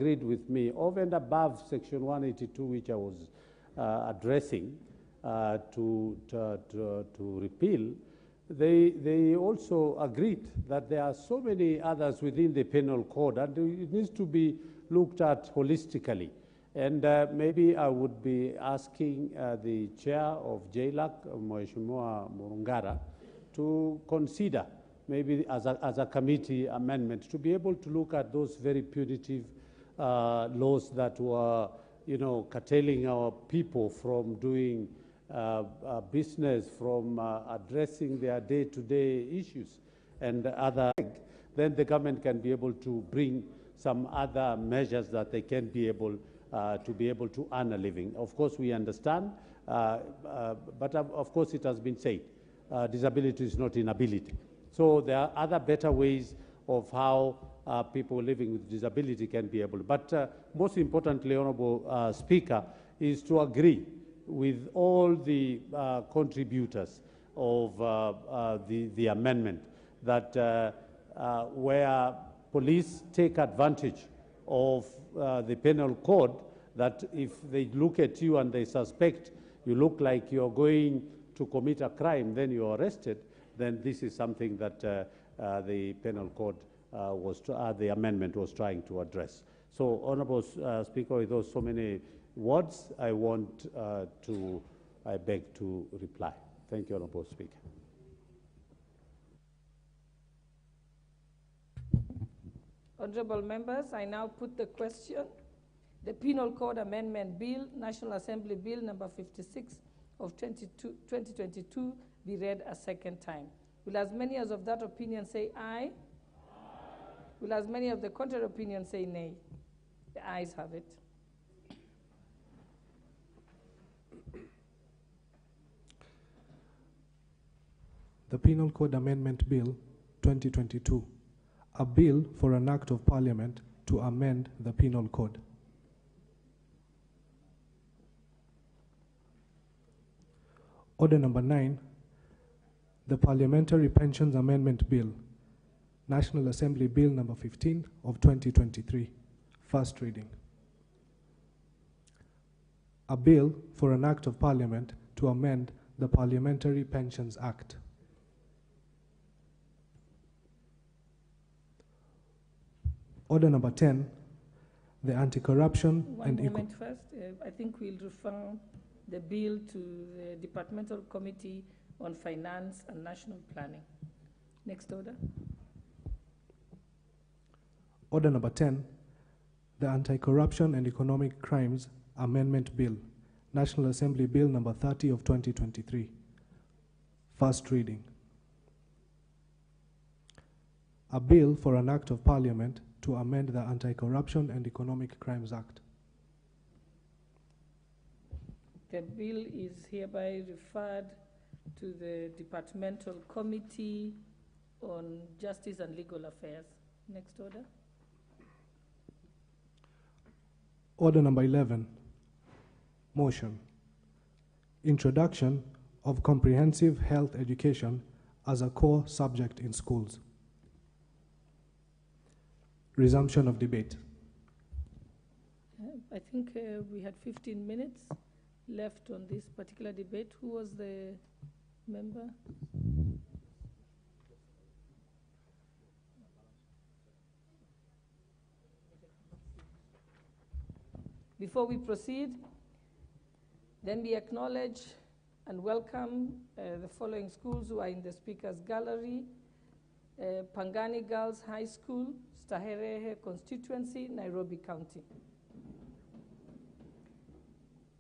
agreed with me, over and above Section 182, which I was addressing to repeal, they also agreed that there are so many others within the penal code, and it needs to be looked at holistically. And maybe I would be asking the chair of JLAC, Mheshimiwa Murungara, to consider maybe as a committee amendment to be able to look at those very punitive laws that were, curtailing our people from doing business, from addressing their day-to-day issues and other. Then the government can be able to bring some other measures that they can be able to earn a living. Of course, we understand, but of course it has been said, disability is not inability. So there are other better ways of how people living with disability can be able. But most importantly, Honorable Speaker, is to agree with all the contributors of the amendment that where police take advantage of the penal code, that if they look at you and they suspect you look like you're going to commit a crime, then you're arrested, then this is something that the penal code the amendment was trying to address. So, Honorable Speaker, with those so many words, I beg to reply. Thank you, Honorable Speaker. Honorable members, I now put the question. The Penal Code Amendment Bill, National Assembly Bill number 56 of 2022 be read a second time. Will as many as of that opinion say aye? Aye. Will as many of the contrary opinion say nay? The ayes have it. The Penal Code Amendment Bill 2022, a bill for an act of Parliament to amend the Penal Code. Order number 9, the Parliamentary Pensions Amendment Bill, National Assembly Bill number 15 of 2023, first reading. A bill for an act of Parliament to amend the Parliamentary Pensions Act. Order number 10, the Anti-Corruption and... One moment first. I think we'll refer the bill to the Departmental Committee on Finance and National Planning. Next order. Order number 10, the Anti-Corruption and Economic Crimes Amendment Bill, National Assembly Bill number 30 of 2023, first reading. A bill for an act of Parliament to amend the Anti-Corruption and Economic Crimes Act. The bill is hereby referred to the Departmental Committee on Justice and Legal Affairs. Next order. Order number 11, motion. Introduction of comprehensive health education as a core subject in schools. Resumption of debate. I think we had 15 minutes left on this particular debate. Who was the member? Before we proceed, then we acknowledge and welcome the following schools who are in the speakers gallery. Pangani Girls High School, Staherehe Constituency, Nairobi County.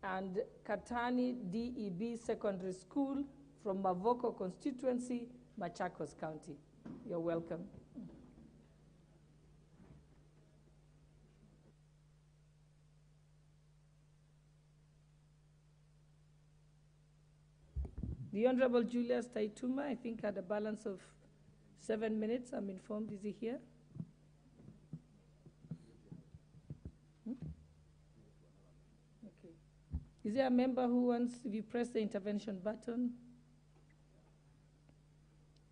And Katani DEB Secondary School from Mavoko Constituency, Machakos County. You're welcome. The Honorable Julius Taituma, I think, had a balance of 7 minutes. I'm informed. Is he here? Okay. Is there a member who wants, if you press the intervention button,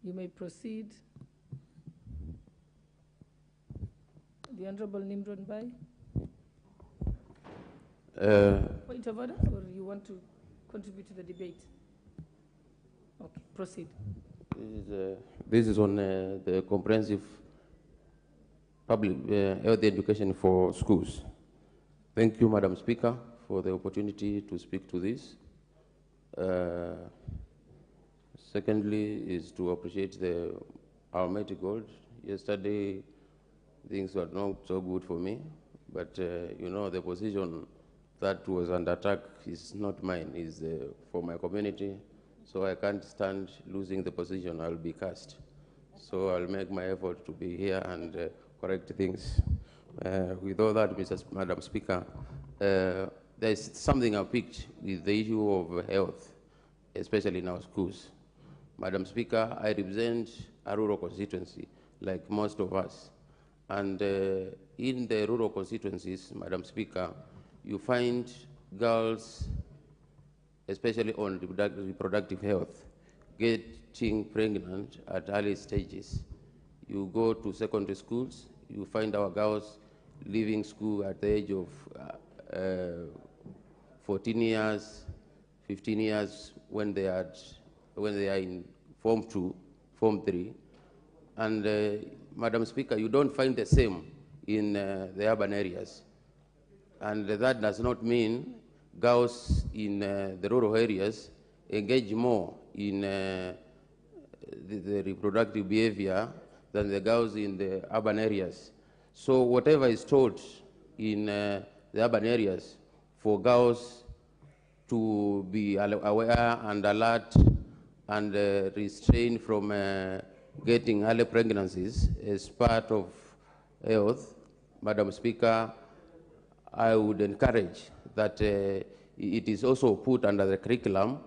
you may proceed. The Honorable Nimron Bai. Point of order, or you want to contribute to the debate? Okay, proceed. This is on the comprehensive public health education for schools. Thank you, Madam Speaker, for the opportunity to speak to this. Secondly, is to appreciate the Almighty God. Yesterday, things were not so good for me, but you know, the position that was under attack is not mine, is for my community. So I can't stand losing the position. I'll be cast. So I'll make my effort to be here and correct things. With all that, Madam Speaker, there's something I picked with the issue of health, especially in our schools. Madam Speaker, I represent a rural constituency, like most of us. And in the rural constituencies, Madam Speaker, you find girls, especially on reproductive health, getting pregnant at early stages. You go to secondary schools, you find our girls leaving school at the age of 14 years, 15 years when they are in Form 2, Form 3. And Madam Speaker, you don't find the same in the urban areas. And that does not mean girls in the rural areas engage more in the reproductive behavior than the girls in the urban areas. So whatever is taught in the urban areas for girls to be aware and alert and restrain from getting early pregnancies as part of health, Madam Speaker, I would encourage that it is also put under the curriculum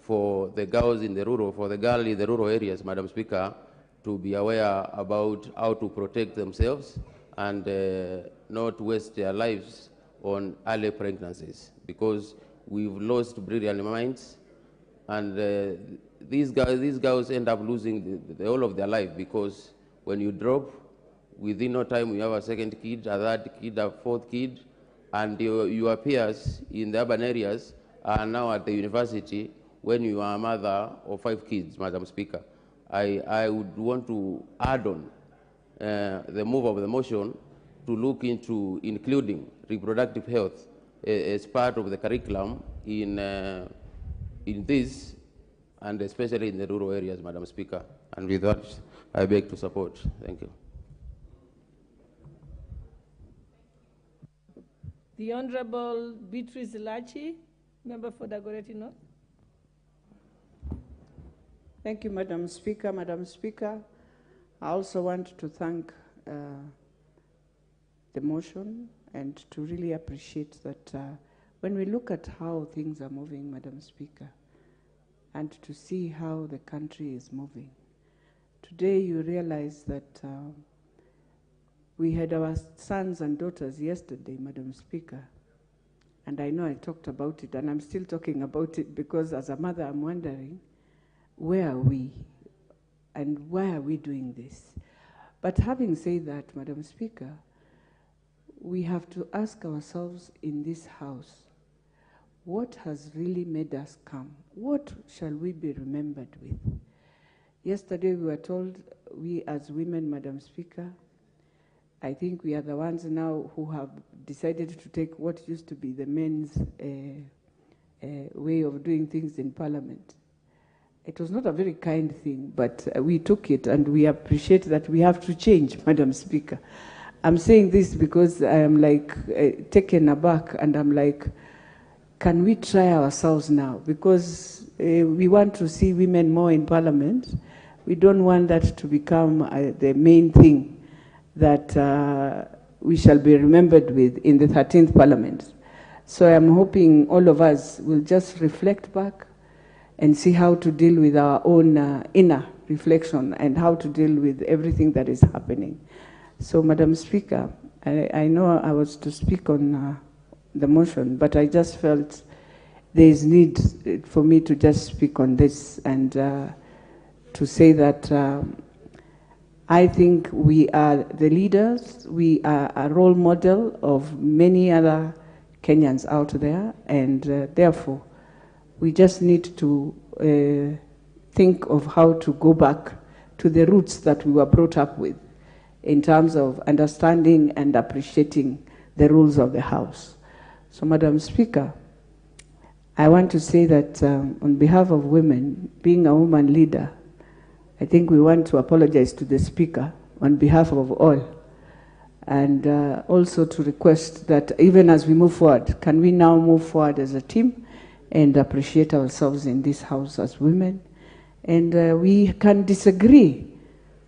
for the girls in the rural, for the girl in the rural areas, Madam Speaker, to be aware about how to protect themselves and not waste their lives on early pregnancies, because we've lost brilliant minds, and these girls end up losing the whole of their life, because when you drop, within no time you have a second kid, a third kid, a fourth kid, and your peers in the urban areas are now at the university when you are a mother of 5 kids, Madam Speaker. I would want to add on the move of the motion to look into including reproductive health as part of the curriculum in this, and especially in the rural areas, Madam Speaker. And with that, I beg to support. Thank you. The Honorable Beatrice Lachi, member for Dagoretti North. Thank you, Madam Speaker. Madam Speaker, I also want to thank the motion and to really appreciate that when we look at how things are moving, Madam Speaker, and to see how the country is moving, today you realize that we had our sons and daughters yesterday, Madam Speaker, and I know I talked about it, and I'm still talking about it because as a mother I'm wondering, where are we and why are we doing this? But having said that, Madam Speaker, we have to ask ourselves in this house, what has really made us come? What shall we be remembered with? Yesterday we were told, we as women, Madam Speaker, I think we are the ones now who have decided to take what used to be the men's way of doing things in Parliament. It was not a very kind thing, but we took it, and we appreciate that we have to change, Madam Speaker. I'm saying this because I am like taken aback, and I'm like, can we try ourselves now? Because we want to see women more in Parliament. We don't want that to become the main thing that we shall be remembered with in the 13th Parliament. So I'm hoping all of us will just reflect back and see how to deal with our own inner reflection and how to deal with everything that is happening. So, Madam Speaker, I know I was to speak on the motion, but I just felt there is need for me to just speak on this and to say that I think we are the leaders, we are a role model of many other Kenyans out there, and therefore we just need to think of how to go back to the roots that we were brought up with in terms of understanding and appreciating the rules of the House. So, Madam Speaker, I want to say that on behalf of women, being a woman leader, I think we want to apologize to the Speaker on behalf of all, and also to request that even as we move forward, can we now move forward as a team and appreciate ourselves in this House as women? And we can disagree,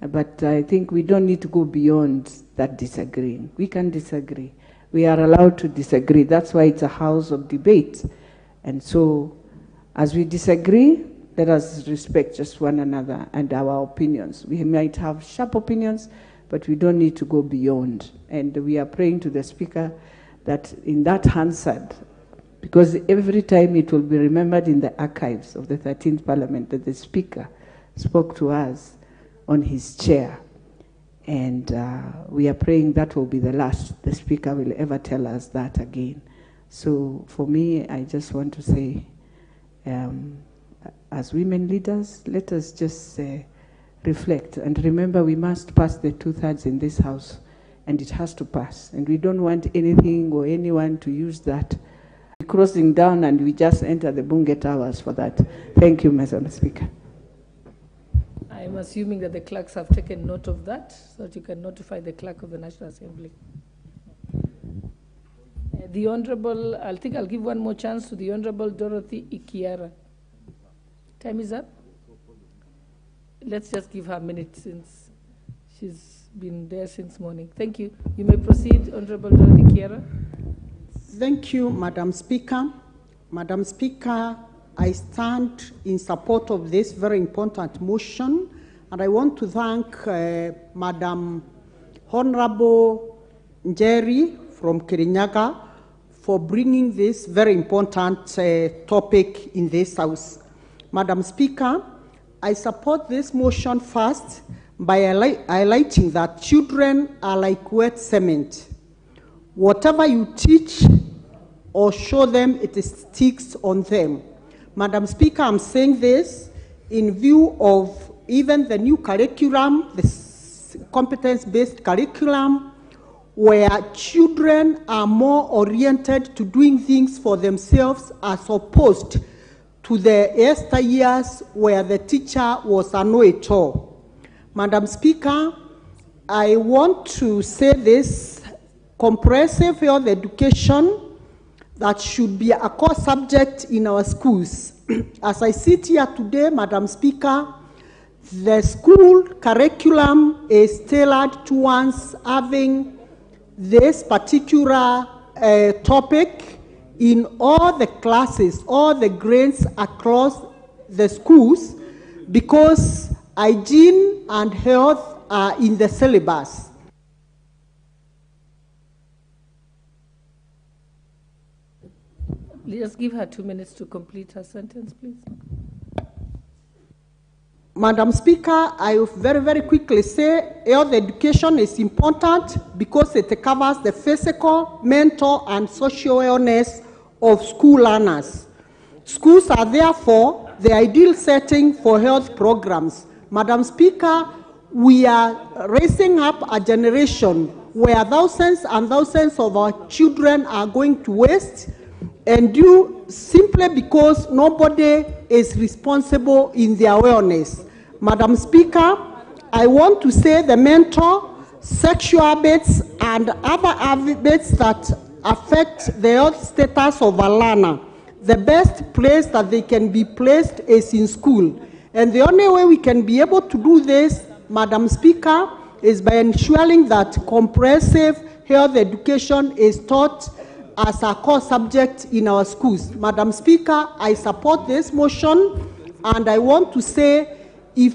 but I think we don't need to go beyond that disagreeing. We can disagree. We are allowed to disagree. That's why it's a house of debate. And so, as we disagree, let us respect just one another and our opinions. We might have sharp opinions, but we don't need to go beyond. And we are praying to the Speaker that in that Hansard, because every time it will be remembered in the archives of the 13th Parliament that the Speaker spoke to us on his chair. And we are praying that will be the last the Speaker will ever tell us that again. So for me, I just want to say, as women leaders, let us just reflect and remember we must pass the 2/3 in this House, and it has to pass. And we don't want anything or anyone to use that crossing down and we just enter the Bunge Towers for that. Thank you, Mr. Speaker. I'm assuming that the clerks have taken note of that, so that you can notify the clerk of the National Assembly. The Honorable, I think I'll give one more chance to the Honorable Dorothy Ikiara. Time is up. Let's just give her a minute since she's been there since morning. Thank you. You may proceed, Honorable Dorothy Ikiara. Thank you, Madam Speaker. Madam Speaker, I stand in support of this very important motion, and I want to thank Madam Honorable Njeri from Kirinyaga for bringing this very important topic in this House. Madam Speaker, I support this motion first by highlighting that children are like wet cement. Whatever you teach or show them, it sticks on them. Madam Speaker, I'm saying this in view of even the new curriculum, the competence-based curriculum, where children are more oriented to doing things for themselves as opposed to the yesteryears where the teacher was a know-it-all. Madam Speaker, I want to say this: comprehensive health education that should be a core subject in our schools. As I sit here today, Madam Speaker, the school curriculum is tailored towards having this particular topic in all the classes, all the grades across the schools, because hygiene and health are in the syllabus. Just give her 2 minutes to complete her sentence, please. Madam Speaker, I will very, very quickly say health education is important because it covers the physical, mental, and social wellness of school learners. Schools are therefore the ideal setting for health programs. Madam Speaker, we are raising up a generation where thousands and thousands of our children are going to waste, and due simply because nobody is responsible in their wellness. Madam Speaker, I want to say the mental, sexual habits, and other habits that affect the health status of a learner. The best place that they can be placed is in school. And the only way we can be able to do this, Madam Speaker, is by ensuring that comprehensive health education is taught as a core subject in our schools. Madam Speaker, I support this motion, and I want to say, if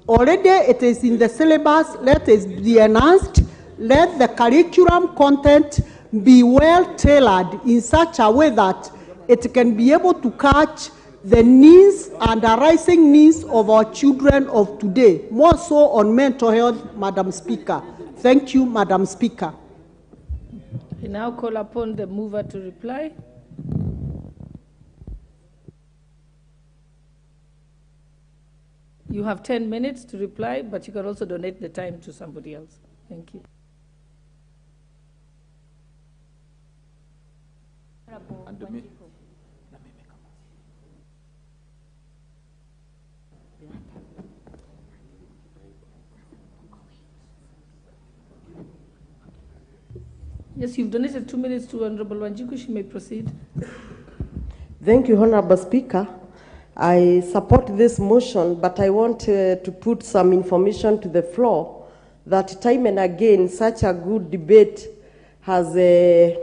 already it is in the syllabus, let it be enhanced, let the curriculum content be well tailored in such a way that it can be able to catch the needs and the rising needs of our children of today, more so on mental health, Madam Speaker. Thank you, Madam Speaker. We now call upon the mover to reply. You have 10 minutes to reply, but you can also donate the time to somebody else. Thank you. Yes, you've donated 2 minutes to Honorable Wanjiku. She may proceed. Thank you, Honorable Speaker. I support this motion, but I want to put some information to the floor that time and again such a good debate has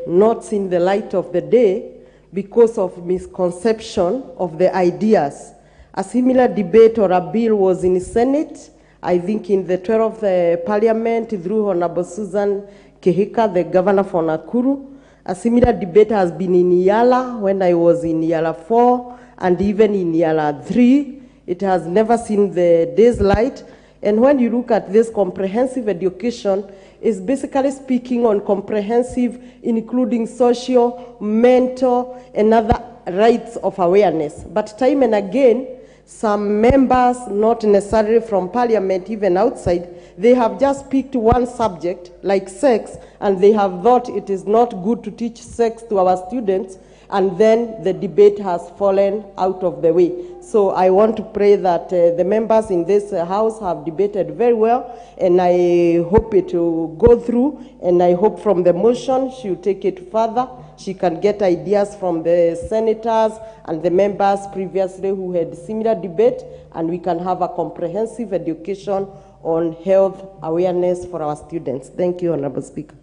not seen the light of the day because of misconception of the ideas. A similar debate or a bill was in the Senate, I think in the 12th Parliament through Honorable Susan Kehika, the governor for Nakuru. A similar debate has been in Yala when I was in Yala 4 and even in Yala 3. It has never seen the day's light. And when you look at this comprehensive education, it's basically speaking on comprehensive, including social, mental, and other rights of awareness. But time and again, some members, not necessarily from Parliament, even outside, they have just picked one subject, like sex, and they have thought it is not good to teach sex to our students, and then the debate has fallen out of the way. So I want to pray that the members in this house have debated very well, and I hope it will go through, and I hope from the motion she will take it further. She can get ideas from the senators and the members previously who had similar debate, and we can have a comprehensive education on health awareness for our students. Thank you, Honorable Speaker.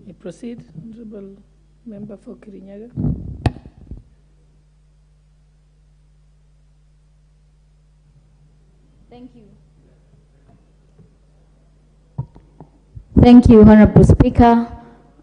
You proceed, Honorable Member for Kirinyaga. Thank you. Thank you, Honorable Speaker.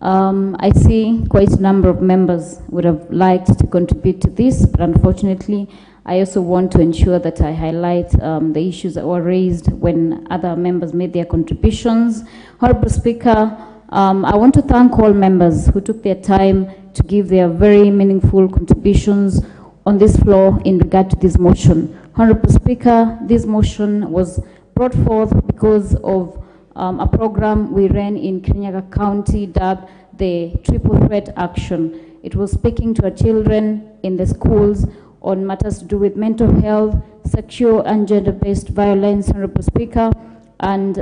I see quite a number of members would have liked to contribute to this, but unfortunately, I also want to ensure that I highlight the issues that were raised when other members made their contributions. Honorable Speaker, I want to thank all members who took their time to give their very meaningful contributions on this floor in regard to this motion. Honorable Speaker, this motion was brought forth because of a program we ran in Kirinyaga County dubbed the Triple Threat Action. It was speaking to our children in the schools on matters to do with mental health, sexual and gender-based violence, Honorable Speaker, and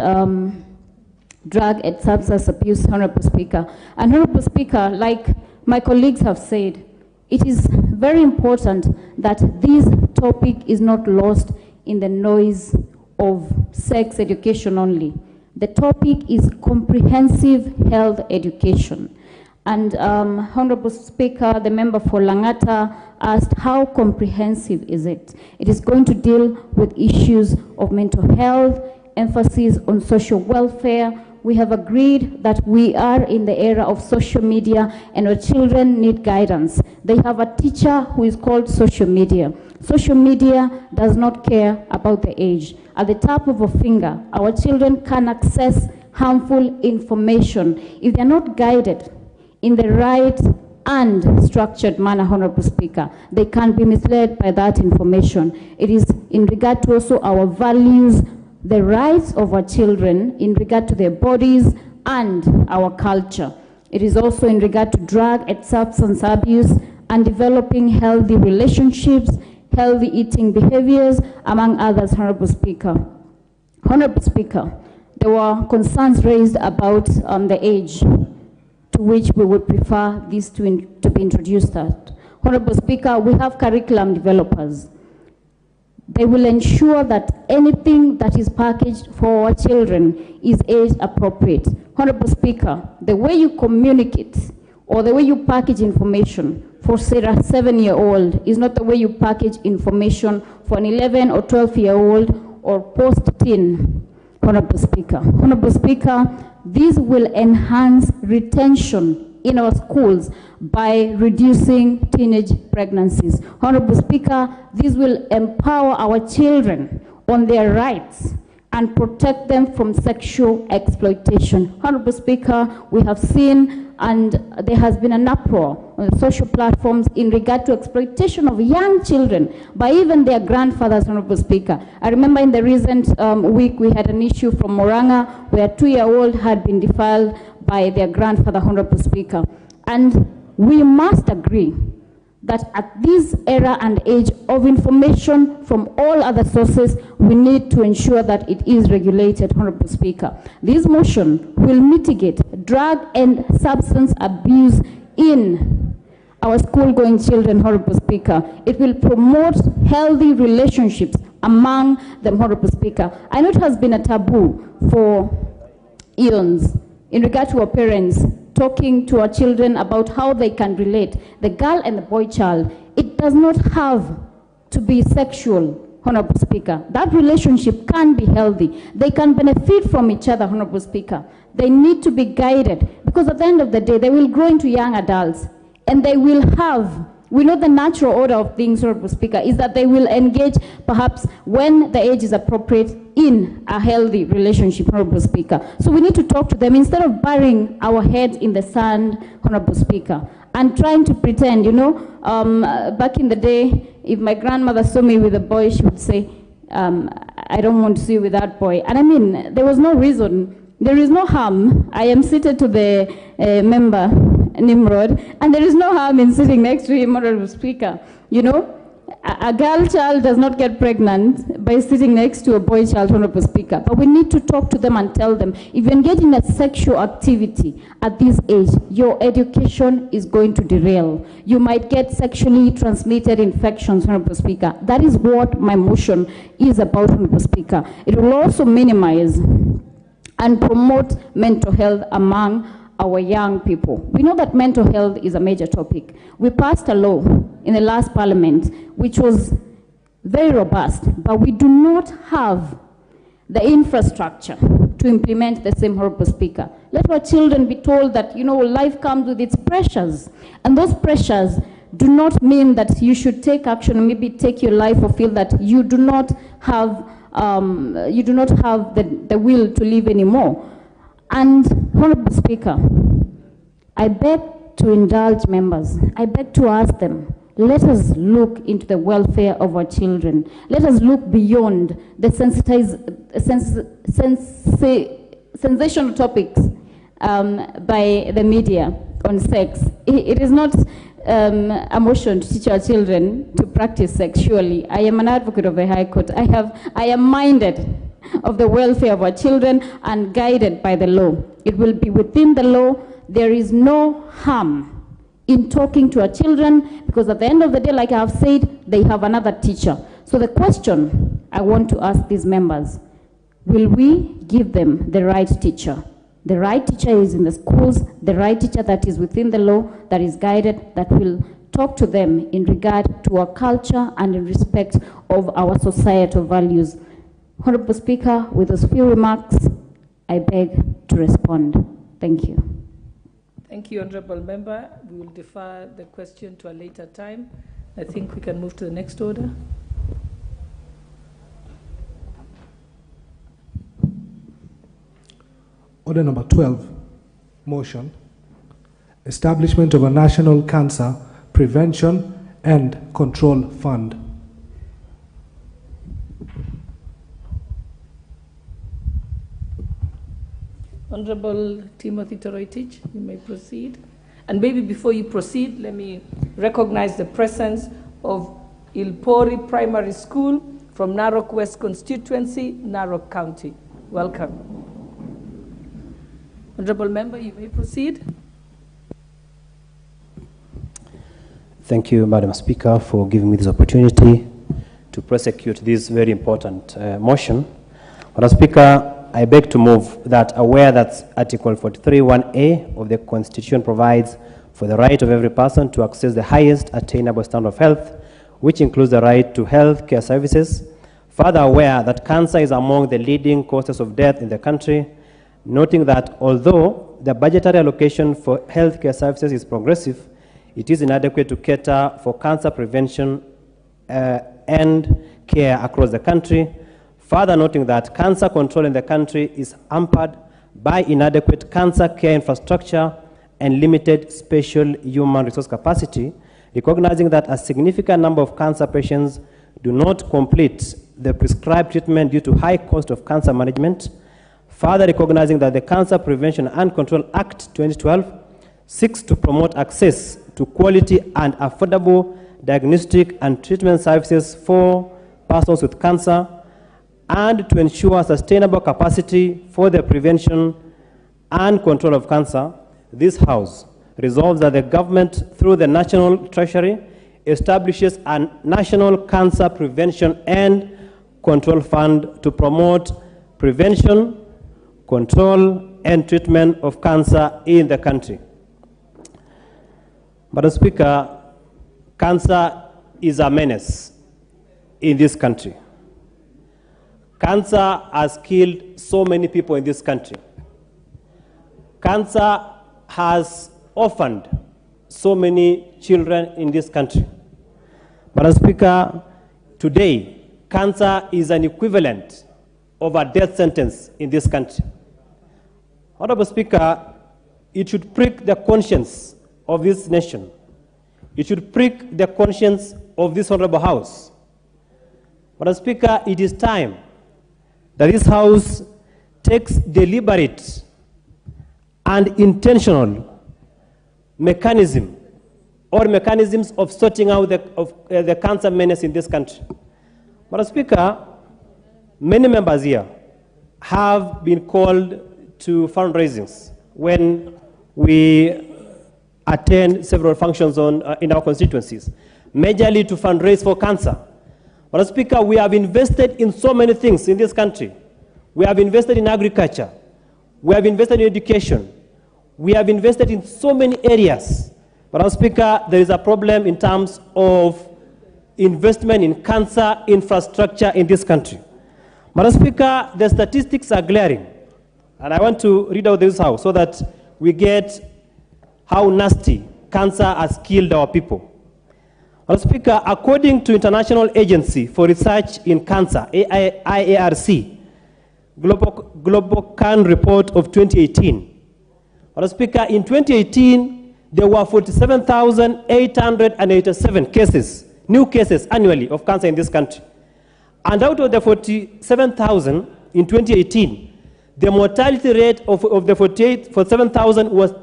drug and substance abuse, Honorable Speaker. And Honorable Speaker, like my colleagues have said, it is very important that this topic is not lost in the noise of sex education only. The topic is comprehensive health education. And Honorable Speaker, the member for Langata asked how comprehensive is it? It is going to deal with issues of mental health, emphasis on social welfare. We have agreed that we are in the era of social media and our children need guidance. They have a teacher who is called social media. Social media does not care about the age. At the tap of a finger, our children can access harmful information if they're not guided in the right and structured manner, Honorable Speaker. They can be misled by that information. It is in regard to also our values, the rights of our children in regard to their bodies and our culture. It is also in regard to drug and substance abuse and developing healthy relationships, healthy eating behaviors, among others, Honorable Speaker. Honorable Speaker, there were concerns raised about the age to which we would prefer this to be introduced at. Honorable Speaker, we have curriculum developers. They will ensure that anything that is packaged for our children is age appropriate. Honorable Speaker, the way you communicate or the way you package information for say a 7-year-old is not the way you package information for an 11 or 12-year-old or post-teen, Honorable Speaker. Honorable Speaker, this will enhance retention in our schools by reducing teenage pregnancies. Honorable Speaker, this will empower our children on their rights and protect them from sexual exploitation. Honorable Speaker, we have seen and there has been an uproar on the social platforms in regard to exploitation of young children by even their grandfathers, Honorable Speaker. I remember in the recent week we had an issue from Moranga where a 2-year-old had been defiled by their grandfather, Honorable Speaker. And we must agree that at this era and age of information from all other sources, we need to ensure that it is regulated, Honorable Speaker. This motion will mitigate drug and substance abuse in our school-going children, Honorable Speaker. It will promote healthy relationships among them, Honorable Speaker. I know it has been a taboo for eons in regard to our parents talking to our children about how they can relate, the girl and the boy child. It does not have to be sexual, Honorable Speaker. That relationship can be healthy. They can benefit from each other, Honorable Speaker. They need to be guided because at the end of the day, they will grow into young adults and they will have, we know the natural order of things, Honorable Speaker, is that they will engage perhaps when the age is appropriate in a healthy relationship, Honorable Speaker. So we need to talk to them instead of burying our heads in the sand, Honorable Speaker, and trying to pretend, you know, back in the day, if my grandmother saw me with a boy, she would say, I don't want to see you with that boy. And I mean, there was no reason. There is no harm. I am seated to the member, Nimrod, and there is no harm in sitting next to him, Honorable Speaker. You know, a girl child does not get pregnant by sitting next to a boy child, Honorable Speaker. But we need to talk to them and tell them, if you engage in a sexual activity at this age, your education is going to derail. You might get sexually transmitted infections, Honorable Speaker. That is what my motion is about, Honorable Speaker. It will also minimize and promote mental health among our young people. We know that mental health is a major topic. We passed a law in the last parliament which was very robust, but we do not have the infrastructure to implement the same, Honorable Speaker. Let our children be told that, you know, life comes with its pressures, and those pressures do not mean that you should take action and maybe take your life or feel that you do not have the will to live anymore. And, Honorable Speaker, I beg to indulge members. I beg to ask them, let us look into the welfare of our children. Let us look beyond the sensational topics by the media on sex. It is not a motion to teach our children to practice sex, surely. I am an advocate of the High Court. I am minded of the welfare of our children and guided by the law. It will be within the law. There is no harm in talking to our children because at the end of the day, like I have said, they have another teacher. So the question I want to ask these members, will we give them the right teacher? The right teacher is in the schools, the right teacher that is within the law, that is guided, that will talk to them in regard to our culture and in respect of our societal values. Honorable Speaker, with those few remarks, I beg to respond. Thank you. Thank you, Honorable Member. We will defer the question to a later time. I think we can move to the next order. Order number 12, motion, establishment of a National Cancer Prevention and Control Fund. Honorable Timothy Toroitich, you may proceed. And maybe before you proceed, let me recognize the presence of Ilpori Primary School from Narok West constituency, Narok County. Welcome. Honorable Member, you may proceed. Thank you, Madam Speaker, for giving me this opportunity to prosecute this very important motion. Madam Speaker, I beg to move that, aware that Article 43(1)(a) of the Constitution provides for the right of every person to access the highest attainable standard of health, which includes the right to health care services. Further, aware that cancer is among the leading causes of death in the country, noting that although the budgetary allocation for health care services is progressive, it is inadequate to cater for cancer prevention and care across the country. further noting that cancer control in the country is hampered by inadequate cancer care infrastructure and limited spatial human resource capacity, recognizing that a significant number of cancer patients do not complete the prescribed treatment due to high cost of cancer management, further recognizing that the Cancer Prevention and Control Act 2012 seeks to promote access to quality and affordable diagnostic and treatment services for persons with cancer, and to ensure sustainable capacity for the prevention and control of cancer, this House resolves that the government, through the National Treasury, establishes a National Cancer Prevention and Control Fund to promote prevention, control, and treatment of cancer in the country. Madam Speaker, cancer is a menace in this country. Cancer has killed so many people in this country. Cancer has orphaned so many children in this country. Madam Speaker, today, cancer is an equivalent of a death sentence in this country. Honorable Speaker, it should prick the conscience of this nation. It should prick the conscience of this Honorable House. Madam Speaker, it is time that this House takes deliberate and intentional mechanisms of sorting out the cancer menace in this country. Madam Speaker, many members here have been called to fundraisings when we attend several functions in our constituencies, majorly to fundraise for cancer. Madam Speaker, we have invested in so many things in this country. We have invested in agriculture. We have invested in education. We have invested in so many areas. Madam Speaker, there is a problem in terms of investment in cancer infrastructure in this country. Madam Speaker, the statistics are glaring. And I want to read out this House so that we get how nasty cancer has killed our people. Madam Speaker, according to International Agency for Research in Cancer, IARC, Global Can Report of 2018. Madam Speaker, in 2018, there were 47,887 cases, new cases annually of cancer in this country. And out of the 47,000 in 2018, the mortality rate of the 47,000 was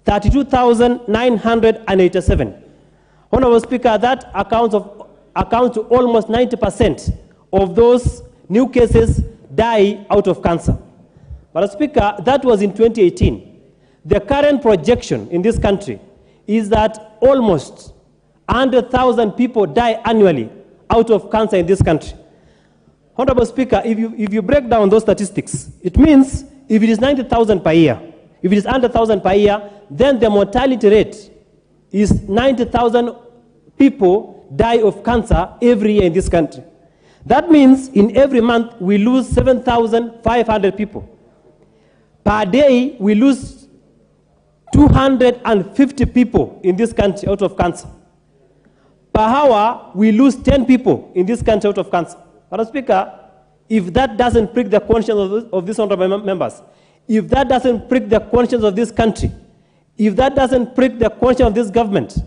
32,987. Honorable Speaker, that accounts to almost 90% of those new cases die out of cancer. Madam Speaker, that was in 2018. The current projection in this country is that almost 100,000 people die annually out of cancer in this country. Honorable Speaker, if you break down those statistics, it means if it is 90,000 per year, if it is 100,000 per year, then the mortality rate is 90,000 people die of cancer every year in this country. That means in every month we lose 7,500 people. Per day we lose 250 people in this country out of cancer. Per hour we lose 10 people in this country out of cancer. Madam Speaker, if that doesn't prick the conscience of these honorable members, if that doesn't prick the conscience of this country, if that doesn't prick the conscience of this government,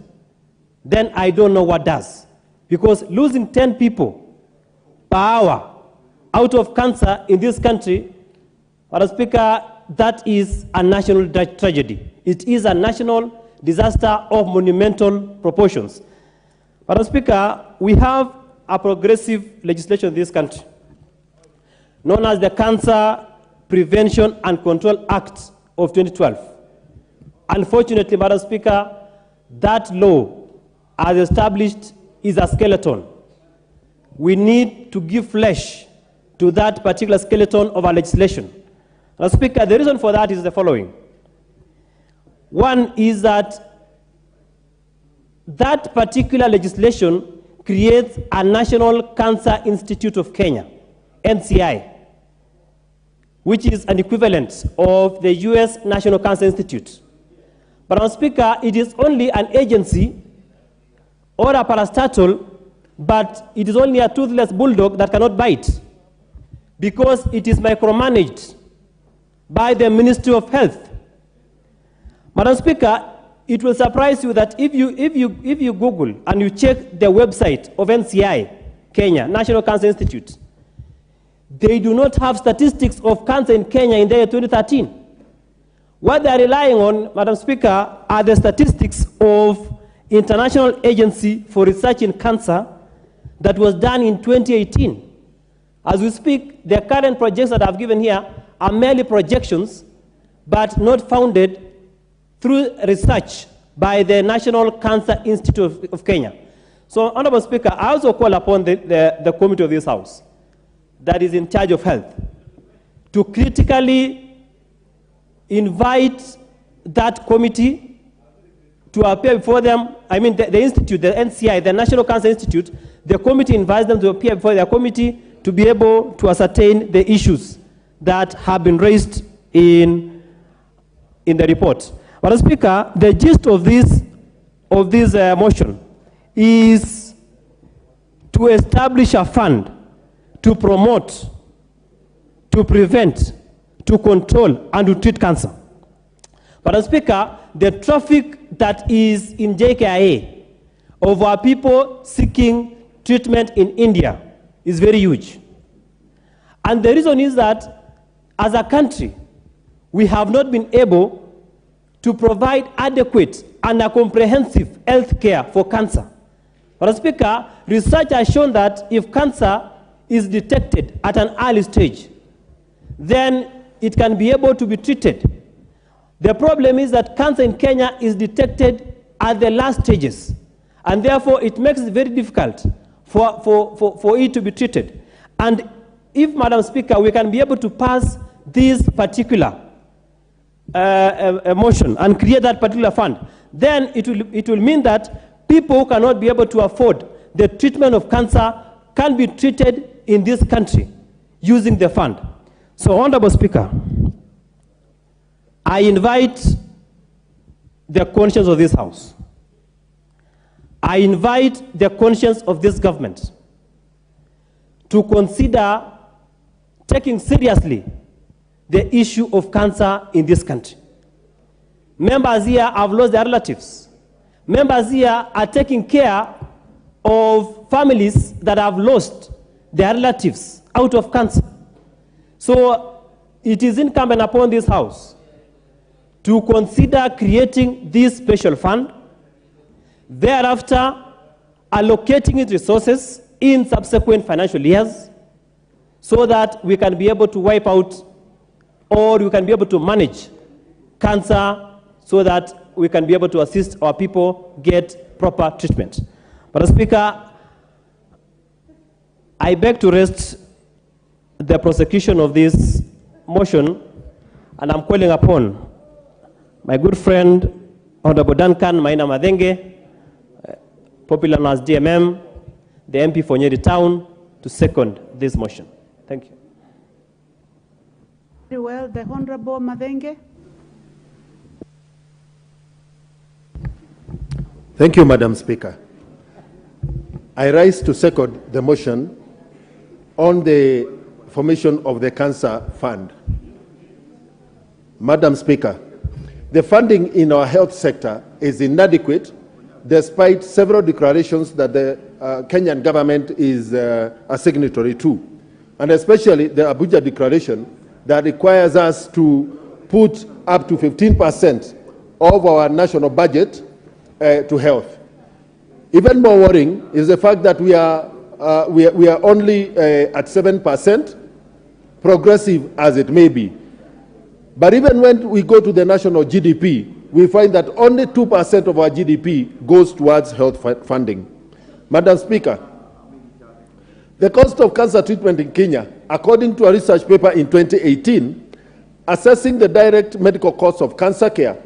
then I don't know what does. Because losing 10 people per hour out of cancer in this country, Madam Speaker, that is a national tragedy. It is a national disaster of monumental proportions. Madam Speaker, we have a progressive legislation in this country known as the Cancer Prevention and Control Act of 2012. Unfortunately, Madam Speaker, that law as established is a skeleton. We need to give flesh to that particular skeleton of our legislation. Madam Speaker, the reason for that is the following. One is that particular legislation creates a National Cancer Institute of Kenya, NCI, which is an equivalent of the US National Cancer Institute. But, Madam Speaker, it is only an agency or a parastatal, but it is only a toothless bulldog that cannot bite. because it is micromanaged by the Ministry of Health. Madam Speaker, it will surprise you that if you Google and you check the website of NCI, Kenya, National Cancer Institute, they do not have statistics of cancer in Kenya in the year 2013. What they are relying on, Madam Speaker, are the statistics of International Agency for Research in Cancer that was done in 2018. As we speak, the current projects that I've given here are merely projections, but not founded through research by the National Cancer Institute of Kenya. So, Honorable Speaker, I also call upon the committee of this House that is in charge of health to critically invite that committee to appear before them. I mean, the institute, the NCI, the National Cancer Institute, the committee invites them to appear before their committee to be able to ascertain the issues that have been raised in the report. Madam Speaker, the gist of this motion is to establish a fund to promote, to prevent, to control, and to treat cancer. Madam Speaker, the traffic that is in JKIA of our people seeking treatment in India is very huge. And the reason is that as a country, we have not been able to provide adequate and a comprehensive health care for cancer. Madam Speaker, research has shown that if cancer is detected at an early stage, then it can be able to be treated. The problem is that cancer in Kenya is detected at the last stages, and therefore it makes it very difficult for it to be treated. And if, Madam Speaker, we can be able to pass this particular motion and create that particular fund, then it will mean that people who cannot be able to afford the treatment of cancer can be treated in this country using the fund. So, Honorable Speaker, I invite the conscience of this House. I invite the conscience of this government to consider taking seriously the issue of cancer in this country. Members here have lost their relatives. Members here are taking care of families that have lost their relatives out of cancer. So it is incumbent upon this House to consider creating this special fund, thereafter allocating its resources in subsequent financial years so that we can be able to wipe out or we can be able to manage cancer so that we can be able to assist our people get proper treatment. Madam Speaker, I beg to rest the prosecution of this motion, and I'm calling upon my good friend, Honorable Duncan Maina Madenge, popular known as DMM, the MP for Nyeri Town, to second this motion. Thank you. Very well, the Honorable Madenge. Thank you, Madam Speaker. I rise to second the motion on the formation of the Cancer Fund. Madam Speaker, the funding in our health sector is inadequate despite several declarations that the Kenyan government is a signatory to, and especially the Abuja Declaration that requires us to put up to 15% of our national budget to health. Even more worrying is the fact that we are only at 7%, progressive as it may be. But even when we go to the national GDP, we find that only 2% of our GDP goes towards health funding. Madam Speaker, the cost of cancer treatment in Kenya, according to a research paper in 2018, assessing the direct medical costs of cancer care,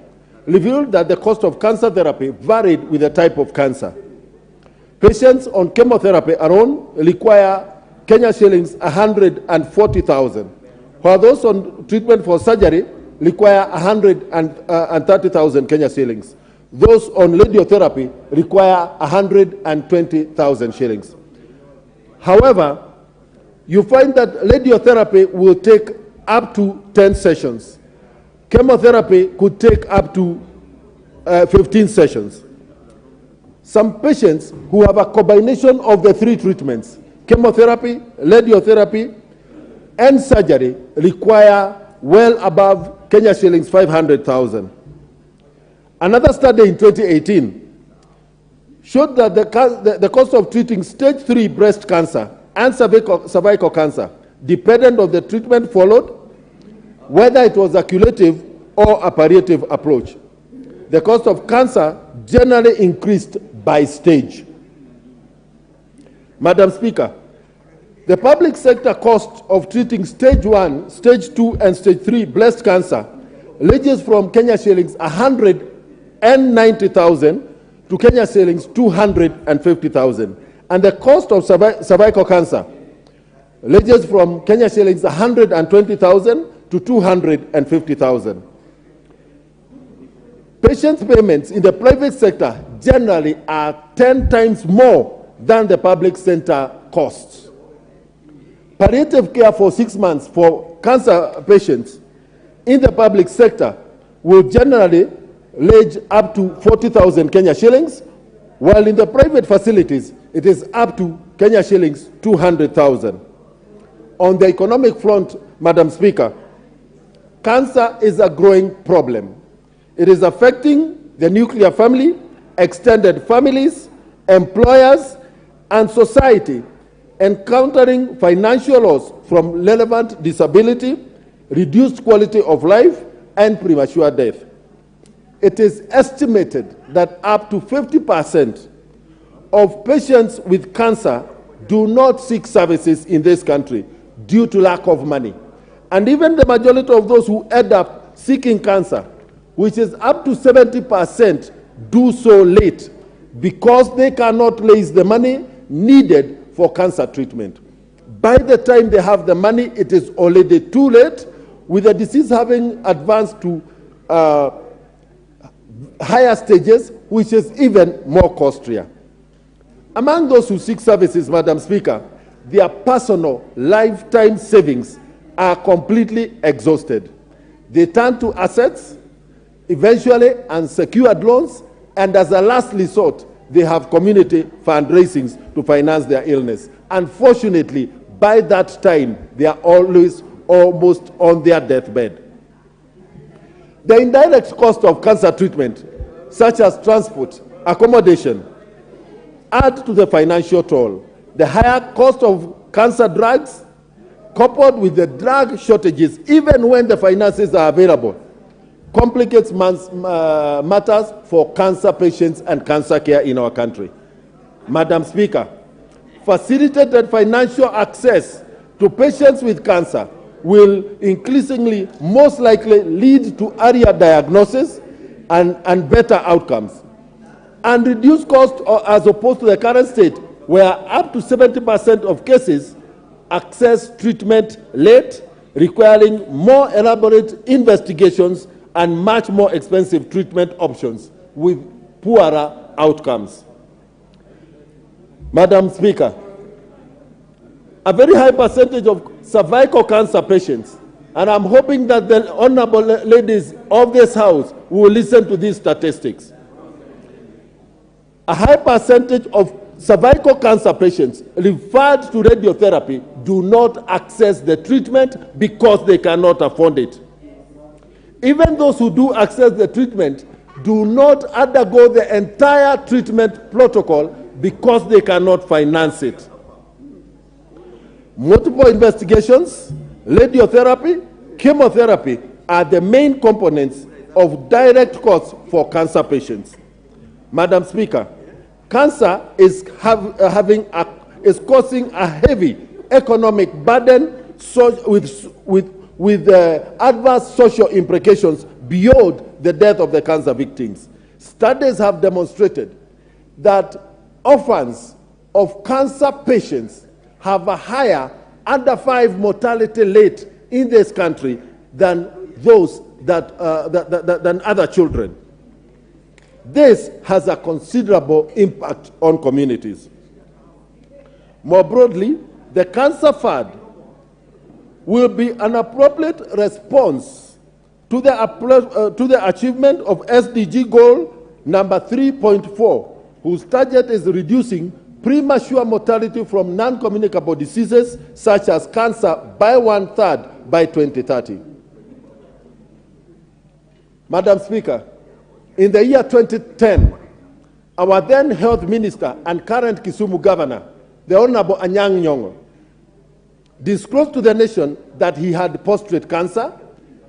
revealed that the cost of cancer therapy varied with the type of cancer. Patients on chemotherapy alone require Kenya shillings 140,000, while those on treatment for surgery require 130,000 Kenya shillings. Those on radiotherapy require 120,000 shillings. However, you find that radiotherapy will take up to 10 sessions. Chemotherapy could take up to 15 sessions. Some patients who have a combination of the three treatments, chemotherapy, radiotherapy, and surgery, require well above Kenya shillings 500,000. Another study in 2018 showed that the cost of treating stage 3 breast cancer and cervical cancer depended on the treatment followed, whether it was a curative or a palliative approach. The cost of cancer generally increased by stage. Madam Speaker, the public sector cost of treating stage 1, stage 2, and stage 3 breast cancer ranges from Kenya shillings 190,000 to Kenya shillings 250,000. And the cost of cervical cancer ranges from Kenya shillings 120,000 to 250,000. Patients' payments in the private sector generally are 10 times more than the public sector costs. Palliative care for 6 months for cancer patients in the public sector will generally range up to 40,000 Kenya shillings, while in the private facilities, it is up to Kenya shillings 200,000. On the economic front, Madam Speaker, cancer is a growing problem. It is affecting the nuclear family, extended families, employers, and society, encountering financial loss from relevant disability, reduced quality of life, and premature death. It is estimated that up to 50% of patients with cancer do not seek services in this country due to lack of money. And even the majority of those who end up seeking cancer, which is up to 70%, do so late because they cannot raise the money needed for cancer treatment. By the time they have the money, it is already too late, with the disease having advanced to higher stages, which is even more costlier. Among those who seek services, Madam Speaker, their personal lifetime savings are completely exhausted. They turn to assets, eventually unsecured loans, and as a last resort, they have community fundraisings to finance their illness. Unfortunately, by that time, they are always almost on their deathbed. The indirect cost of cancer treatment, such as transport, accommodation, add to the financial toll. The higher cost of cancer drugs, coupled with the drug shortages, even when the finances are available, complicates matters for cancer patients and cancer care in our country. Madam Speaker, facilitated financial access to patients with cancer will increasingly most likely lead to earlier diagnosis and better outcomes, and reduce cost as opposed to the current state where up to 70% of cases access treatment late, requiring more elaborate investigations and much more expensive treatment options with poorer outcomes. Madam Speaker, a very high percentage of cervical cancer patients, and I'm hoping that the honorable ladies of this House will listen to these statistics. A high percentage of cervical cancer patients referred to radiotherapy do not access the treatment because they cannot afford it. Even those who do access the treatment do not undergo the entire treatment protocol because they cannot finance it. Multiple investigations, radiotherapy, chemotherapy are the main components of direct costs for cancer patients. Madam Speaker, cancer is causing a heavy economic burden with adverse social implications beyond the death of the cancer victims. Studies have demonstrated that orphans of cancer patients have a higher under 5 mortality rate in this country than those than other children. This has a considerable impact on communities. More broadly, the Cancer Fund will be an appropriate response to the achievement of SDG goal number 3.4, whose target is reducing premature mortality from non-communicable diseases such as cancer by 1/3 by 2030. Madam Speaker, in the year 2010, our then Health Minister and current Kisumu Governor, the Honorable Anyang' Nyong'o, disclosed to the nation that he had prostate cancer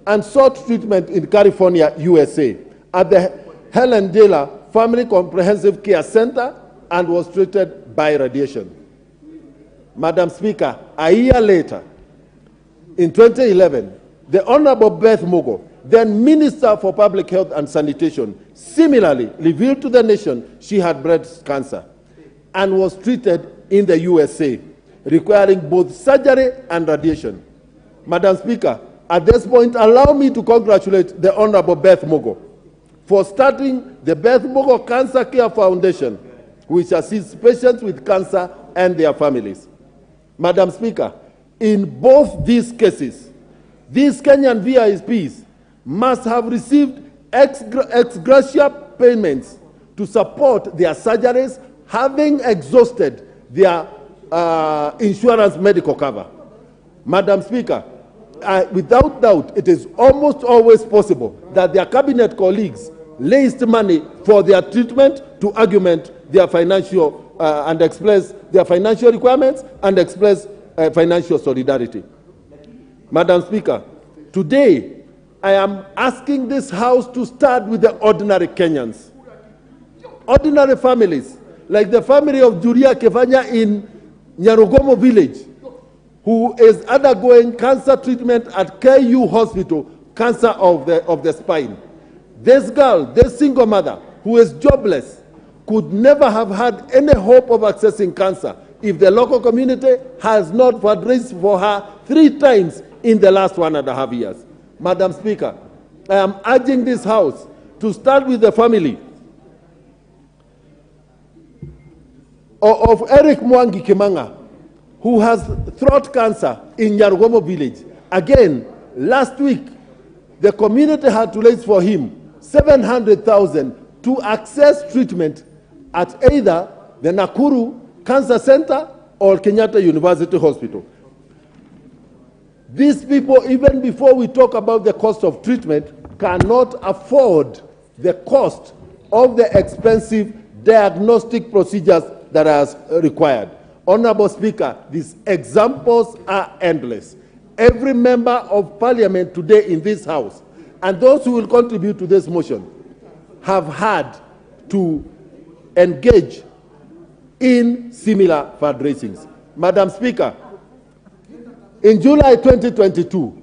and sought treatment in California, USA, at the Helen Dela Family Comprehensive Care Center and was treated by radiation. Madam Speaker, a year later, in 2011, the Honorable Beth Mogo, then Minister for Public Health and Sanitation, similarly revealed to the nation she had breast cancer and was treated in the USA, requiring both surgery and radiation. Madam Speaker, at this point, allow me to congratulate the Honorable Beth Mogo for starting the Beth Mogo Cancer Care Foundation, which assists patients with cancer and their families. Madam Speaker, in both these cases, these Kenyan VIPs must have received ex gratia payments to support their surgeries, having exhausted their insurance medical cover. Madam Speaker, without doubt, it is almost always possible that their cabinet colleagues raised money for their treatment to augment their financial and express their financial requirements and express financial solidarity. Madam Speaker, today I am asking this House to start with the ordinary Kenyans. Ordinary families, like the family of Julia Kevanya in Nyarugomo village, who is undergoing cancer treatment at KU Hospital, cancer of the spine. This girl, this single mother, who is jobless, could never have had any hope of accessing cancer if the local community has not fundraised for her 3 times in the last 1.5 years. Madam Speaker, I am urging this House to start with the family of Eric Mwangi Kimanga, who has throat cancer in Nyarugomo village. Again, last week, the community had to raise for him 700,000 to access treatment at either the Nakuru Cancer Center or Kenyatta University Hospital. These people, even before we talk about the cost of treatment, cannot afford the cost of the expensive diagnostic procedures that are required. Honorable Speaker, these examples are endless. Every member of parliament today in this House and those who will contribute to this motion have had to engage in similar fundraisings. Madam Speaker, in July 2022,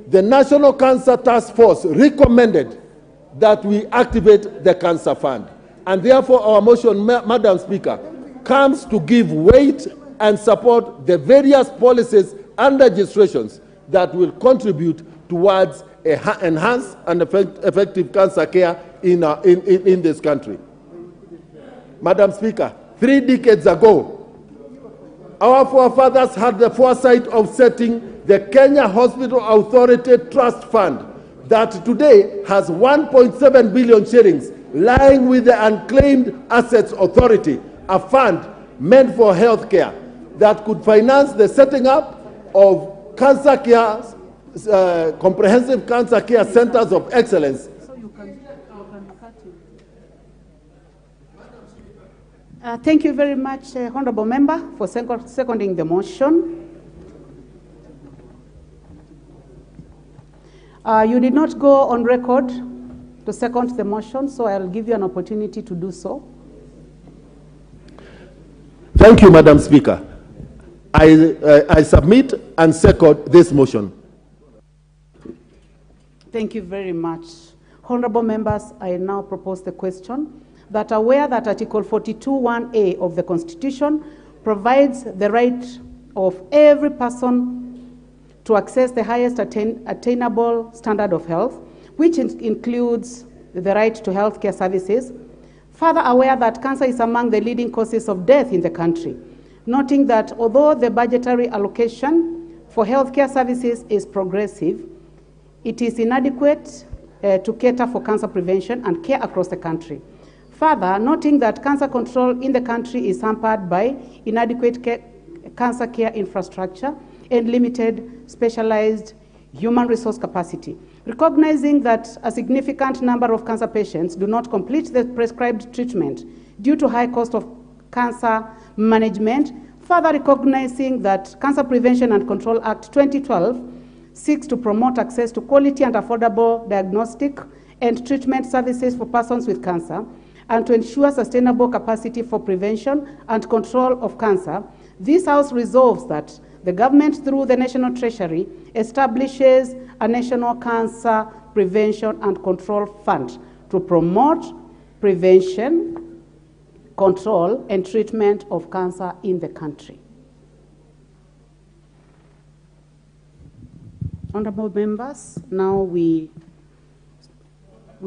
the National Cancer Task Force recommended that we activate the Cancer Fund. And therefore, our motion, Madam Speaker, comes to give weight and support the various policies and legislations that will contribute towards enhanced and effective cancer care in this country. Madam Speaker, 3 decades ago, our forefathers had the foresight of setting the Kenya Hospital Authority Trust Fund that today has 1.7 billion shillings lying with the Unclaimed Assets Authority, a fund meant for health care that could finance the setting up of cancer care, comprehensive cancer care centers of excellence. Thank you very much, Honourable Member, for seconding the motion. You did not go on record to second the motion, so I'll give you an opportunity to do so. Thank you, Madam Speaker. I submit and second this motion. Thank you very much. Honourable members, I now propose the question that aware that Article 42(1)(a) of the Constitution provides the right of every person to access the highest attainable standard of health, which includes the right to health care services. Further aware that cancer is among the leading causes of death in the country, noting that although the budgetary allocation for healthcare services is progressive. It is inadequate to cater for cancer prevention and care across the country. Further, noting that cancer control in the country is hampered by inadequate cancer care infrastructure and limited specialized human resource capacity. Recognizing that a significant number of cancer patients do not complete the prescribed treatment due to high cost of cancer management, further recognizing that Cancer Prevention and Control Act 2012 seeks to promote access to quality and affordable diagnostic and treatment services for persons with cancer, and to ensure sustainable capacity for prevention and control of cancer, this House resolves that the government, through the National Treasury, establishes a National Cancer Prevention and Control Fund to promote prevention, control, and treatment of cancer in the country. Honorable members, now we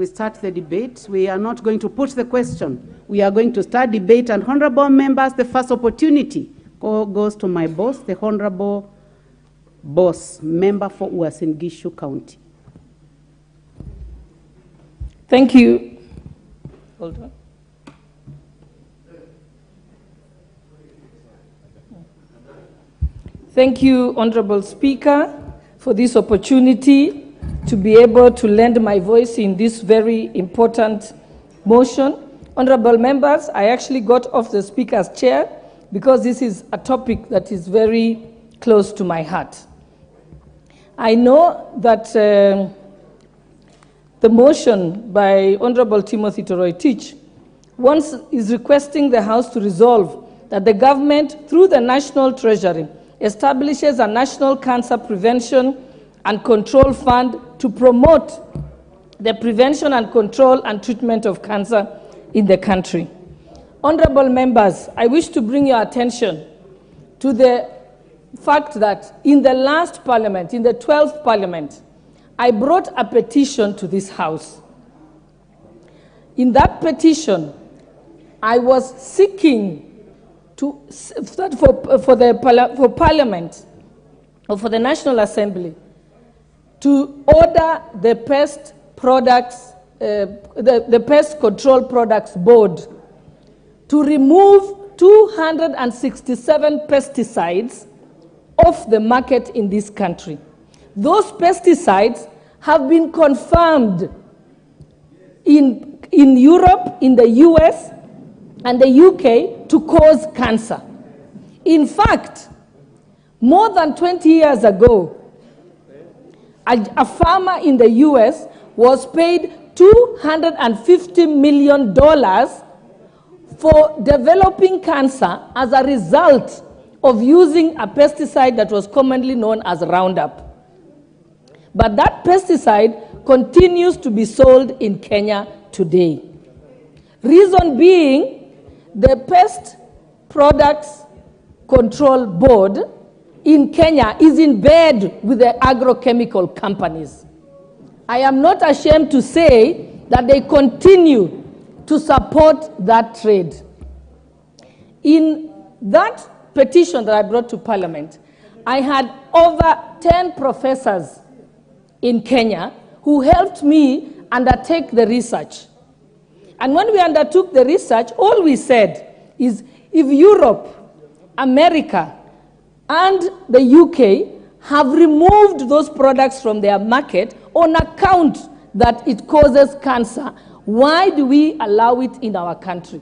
start the debate. We are not going to put the question. We are going to start debate. And honorable members, the first opportunity goes to my boss, the Honorable Boss, member for Uasin Gishu County. Thank you. Hold on. Thank you, Honorable Speaker, for this opportunity to be able to lend my voice in this very important motion. Honorable members, I actually got off the Speaker's chair because this is a topic that is very close to my heart. I know that the motion by Honorable Timothy Toroitich is requesting the House to resolve that the government, through the National Treasury, establishes a National Cancer Prevention and Control Fund to promote the prevention and control and treatment of cancer in the country. Honorable members, I wish to bring your attention to the fact that in the last parliament, in the 12th parliament, I brought a petition to this House. In that petition, I was seeking for Parliament or for the National Assembly to order the Pest Products, the Pest Control Products Board to remove 267 pesticides off the market in this country. Those pesticides have been confirmed in Europe, in the US, and the UK to cause cancer. In fact, more than 20 years ago, a farmer in the US was paid $250 million for developing cancer as a result of using a pesticide that was commonly known as Roundup. But that pesticide continues to be sold in Kenya today. Reason being, the Pest Products Control Board in Kenya is in bed with the agrochemical companies. I am not ashamed to say that they continue to support that trade. In that petition that I brought to Parliament, I had over 10 professors in Kenya who helped me undertake the research. And when we undertook the research, all we said is if Europe, America, and the UK have removed those products from their market on account that it causes cancer, why do we allow it in our country?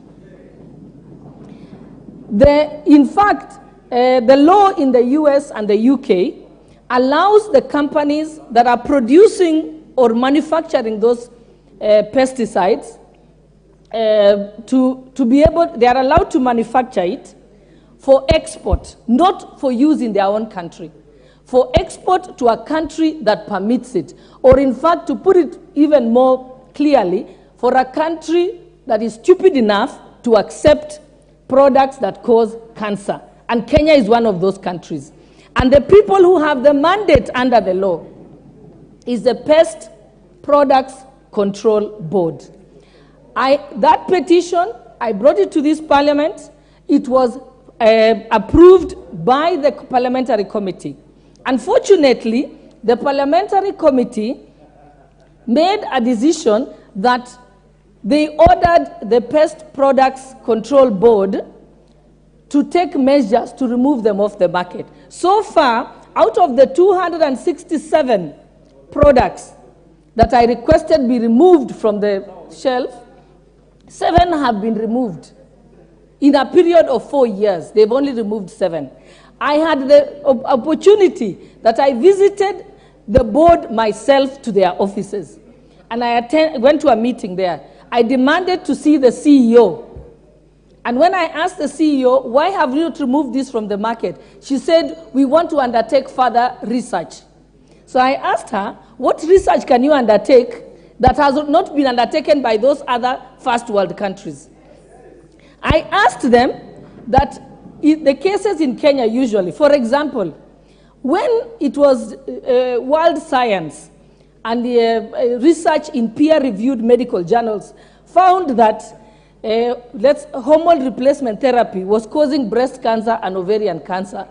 In fact, the law in the US and the UK allows the companies that are producing or manufacturing those pesticides to be able, they are allowed to manufacture it for export, not for use in their own country. For export to a country that permits it, or in fact, to put it even more clearly, for a country that is stupid enough to accept products that cause cancer. And Kenya is one of those countries. And the people who have the mandate under the law is the Pest Products Control Board. That petition, I brought it to this parliament. It was approved by the parliamentary committee. Unfortunately, the parliamentary committee made a decision that they ordered the Pest Products Control Board to take measures to remove them off the market. So far, out of the 267 products that I requested be removed from the shelf, 7 have been removed. In a period of 4 years, they've only removed 7. I had the opportunity that I visited the board myself to their offices, and I went to a meeting there. I demanded to see the CEO. And when I asked the CEO, why have you not removed this from the market? She said, we want to undertake further research. So I asked her, what research can you undertake that has not been undertaken by those other first world countries? I asked them that the cases in Kenya usually, for example, when it was world science and the research in peer-reviewed medical journals found that hormone replacement therapy was causing breast cancer and ovarian cancer,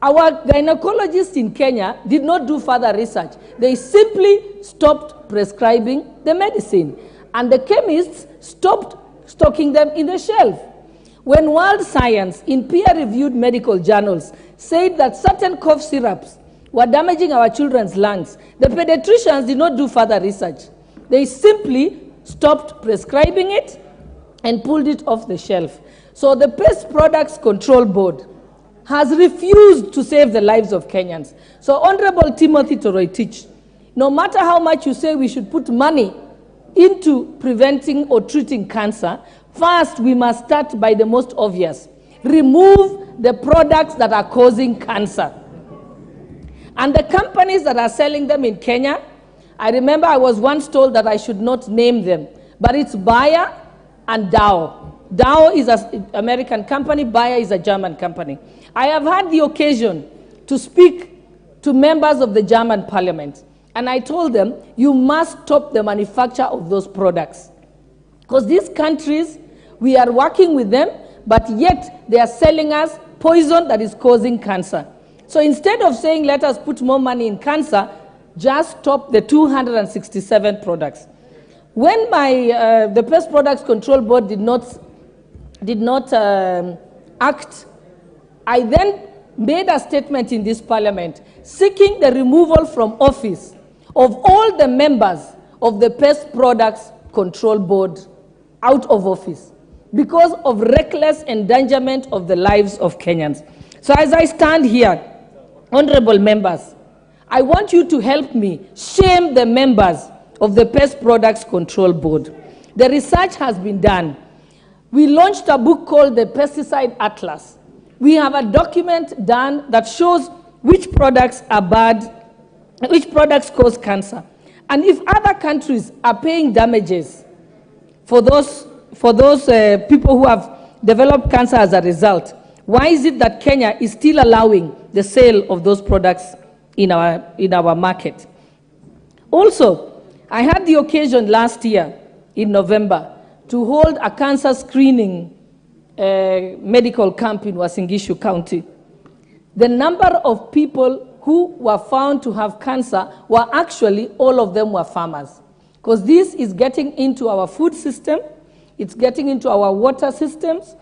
our gynecologists in Kenya did not do further research. They simply stopped prescribing the medicine, and the chemists stopped stocking them in the shelf. When world science in peer-reviewed medical journals said that certain cough syrups were damaging our children's lungs, the pediatricians did not do further research. They simply stopped prescribing it and pulled it off the shelf. So the Pest Products Control Board has refused to save the lives of Kenyans. So Honorable Timothy Toroitich, no matter how much you say we should put money into preventing or treating cancer, first we must start by the most obvious. Remove the products that are causing cancer. And the companies that are selling them in Kenya, I remember I was once told that I should not name them, but it's Bayer and Dow. Dow is an American company, Bayer is a German company. I have had the occasion to speak to members of the German parliament, and I told them, you must stop the manufacture of those products. Because these countries, we are working with them, but yet they are selling us poison that is causing cancer. So instead of saying, let us put more money in cancer, just stop the 267 products. When the Pest Products Control Board did not act, I then made a statement in this parliament seeking the removal from office of all the members of the Pest Products Control Board out of office because of reckless endangerment of the lives of Kenyans. So as I stand here, honorable members, I want you to help me shame the members of the Pest Products Control Board. The research has been done. We launched a book called the Pesticide Atlas. We have a document done that shows which products are bad, which products cause cancer. And if other countries are paying damages for those people who have developed cancer as a result, why is it that Kenya is still allowing the sale of those products in our market? Also, I had the occasion last year in November to hold a cancer screening medical camp in Uasin Gishu County. The number of people who were found to have cancer were actually, all of them were farmers. Because this is getting into our food system, it's getting into our water systems,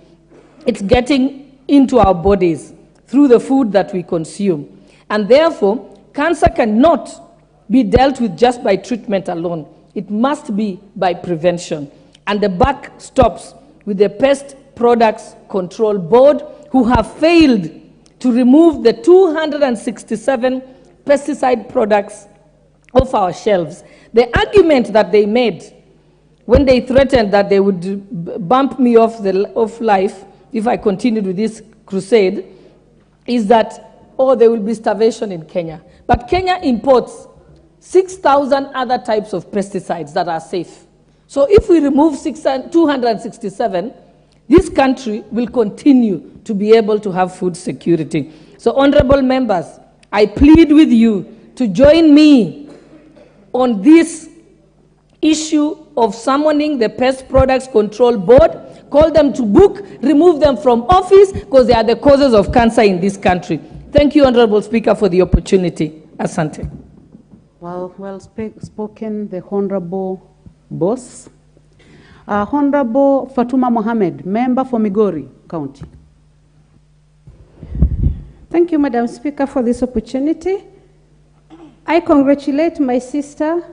it's getting into our bodies through the food that we consume. And therefore, cancer cannot be dealt with just by treatment alone. It must be by prevention. And the buck stops with the Pest Products Control Board, who have failed to remove the 267 pesticide products off our shelves. The argument that they made when they threatened that they would bump me off life if I continued with this crusade is that, oh, there will be starvation in Kenya. But Kenya imports 6,000 other types of pesticides that are safe. So if we remove 267, this country will continue to be able to have food security. So, honorable members, I plead with you to join me on this issue of summoning the Pest Products Control Board, call them to book, remove them from office, because they are the causes of cancer in this country. Thank you, Honorable Speaker, for the opportunity. Asante. Well spoken, the Honorable Boss. Honorable Fatuma Mohammed, member for Migori County. Thank you, Madam Speaker, for this opportunity. I congratulate my sister,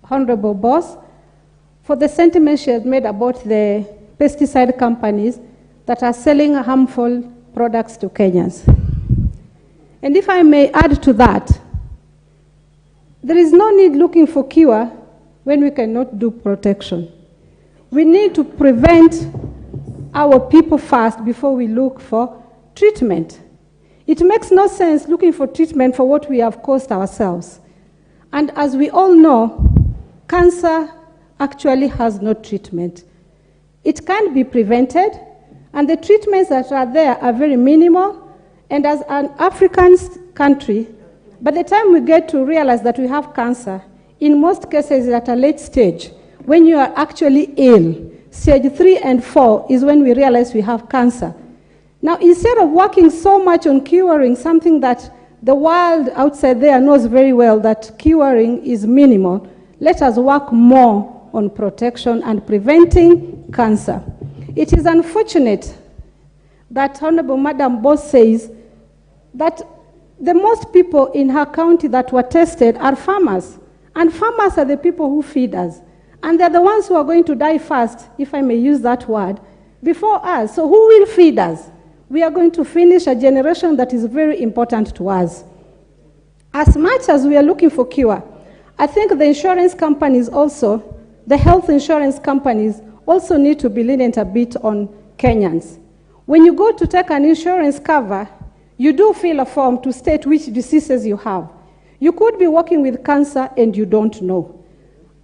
Honorable Boss, for the sentiment she has made about the pesticide companies that are selling harmful products to Kenyans. And if I may add to that, there is no need looking for cure when we cannot do protection. We need to prevent our people first before we look for treatment. It makes no sense looking for treatment for what we have caused ourselves. And as we all know, cancer actually has no treatment. It can be prevented, and the treatments that are there are very minimal. And as an African country, by the time we get to realize that we have cancer, in most cases at a late stage, when you are actually ill, stage 3 and 4 is when we realize we have cancer. Now, instead of working so much on curing something that the world outside there knows very well that curing is minimal, let us work more on protection and preventing cancer. It is unfortunate that Honorable Madam Boss says that the most people in her county that were tested are farmers. And farmers are the people who feed us. And they're the ones who are going to die first, if I may use that word, before us. So who will feed us? We are going to finish a generation that is very important to us. As much as we are looking for cure, I think the insurance companies also, the health insurance companies also need to be lenient a bit on Kenyans. When you go to take an insurance cover, you do fill a form to state which diseases you have. You could be working with cancer and you don't know.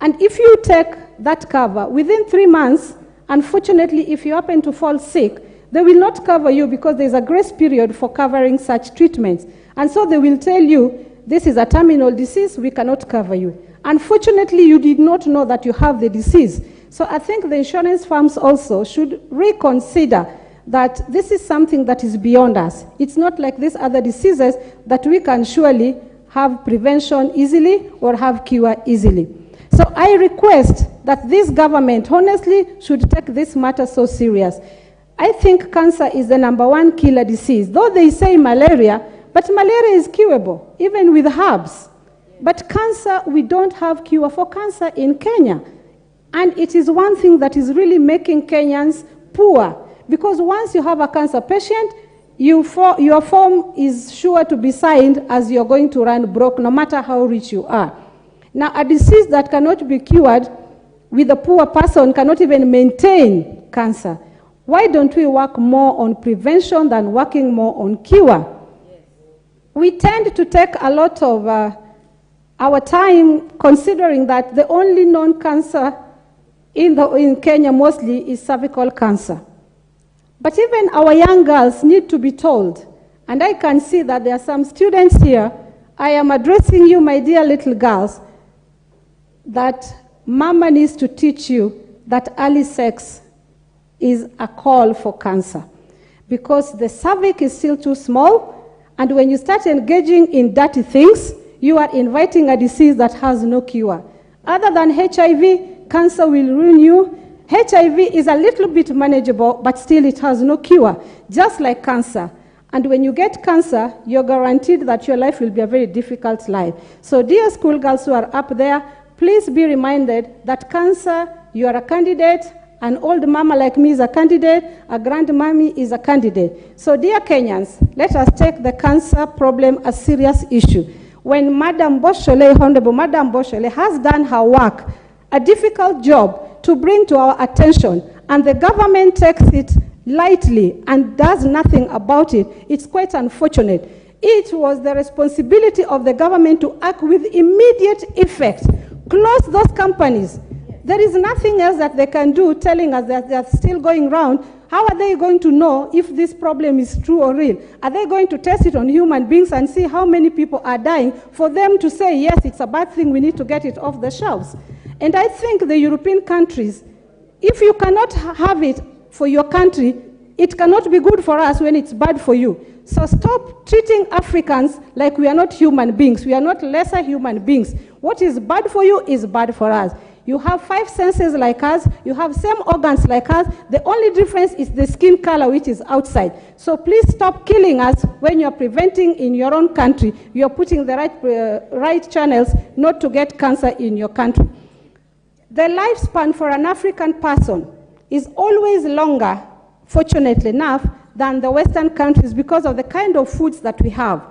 And if you take that cover, within 3 months, unfortunately, if you happen to fall sick, they will not cover you because there's a grace period for covering such treatments. And so they will tell you, this is a terminal disease, we cannot cover you. Unfortunately, you did not know that you have the disease. So I think the insurance firms also should reconsider that this is something that is beyond us. It's not like these other diseases that we can surely have prevention easily or have cure easily. So I request that this government honestly should take this matter so serious. I think cancer is the #1 killer disease. Though they say malaria, but malaria is curable, even with herbs. But cancer, we don't have cure for cancer in Kenya. And it is one thing that is really making Kenyans poor. Because once you have a cancer patient, your form is sure to be signed as you're going to run broke, no matter how rich you are. Now, a disease that cannot be cured with a poor person cannot even maintain cancer. Why don't we work more on prevention than working more on cure? Yes. We tend to take a lot of our time considering that the only known cancer in Kenya mostly is cervical cancer. But even our young girls need to be told, and I can see that there are some students here. I am addressing you, my dear little girls, that mama needs to teach you that early sex is a call for cancer, because the cervix is still too small, and when you start engaging in dirty things, you are inviting a disease that has no cure. Other than HIV, cancer will ruin you. HIV is a little bit manageable, but still it has no cure, just like cancer. And when you get cancer, you're guaranteed that your life will be a very difficult life. So dear schoolgirls who are up there, please be reminded that cancer, you are a candidate. An old mama like me is a candidate. A grandmammy is a candidate. So dear Kenyans, let us take the cancer problem a serious issue. When Madam Boshole, Honorable Madam Boshole, has done her work, a difficult job to bring to our attention, and the government takes it lightly and does nothing about it, it's quite unfortunate. It was the responsibility of the government to act with immediate effect. Close those companies. There is nothing else that they can do telling us that they are still going around. How are they going to know if this problem is true or real? Are they going to test it on human beings and see how many people are dying for them to say, yes, it's a bad thing, we need to get it off the shelves? And I think the European countries, if you cannot have it for your country, it cannot be good for us when it's bad for you. So stop treating Africans like we are not human beings. We are not lesser human beings. What is bad for you is bad for us. You have 5 senses like us. You have same organs like us. The only difference is the skin color, which is outside. So please stop killing us when you're preventing in your own country. You're putting the right channels not to get cancer in your country. The lifespan for an African person is always longer, fortunately enough, than the Western countries because of the kind of foods that we have.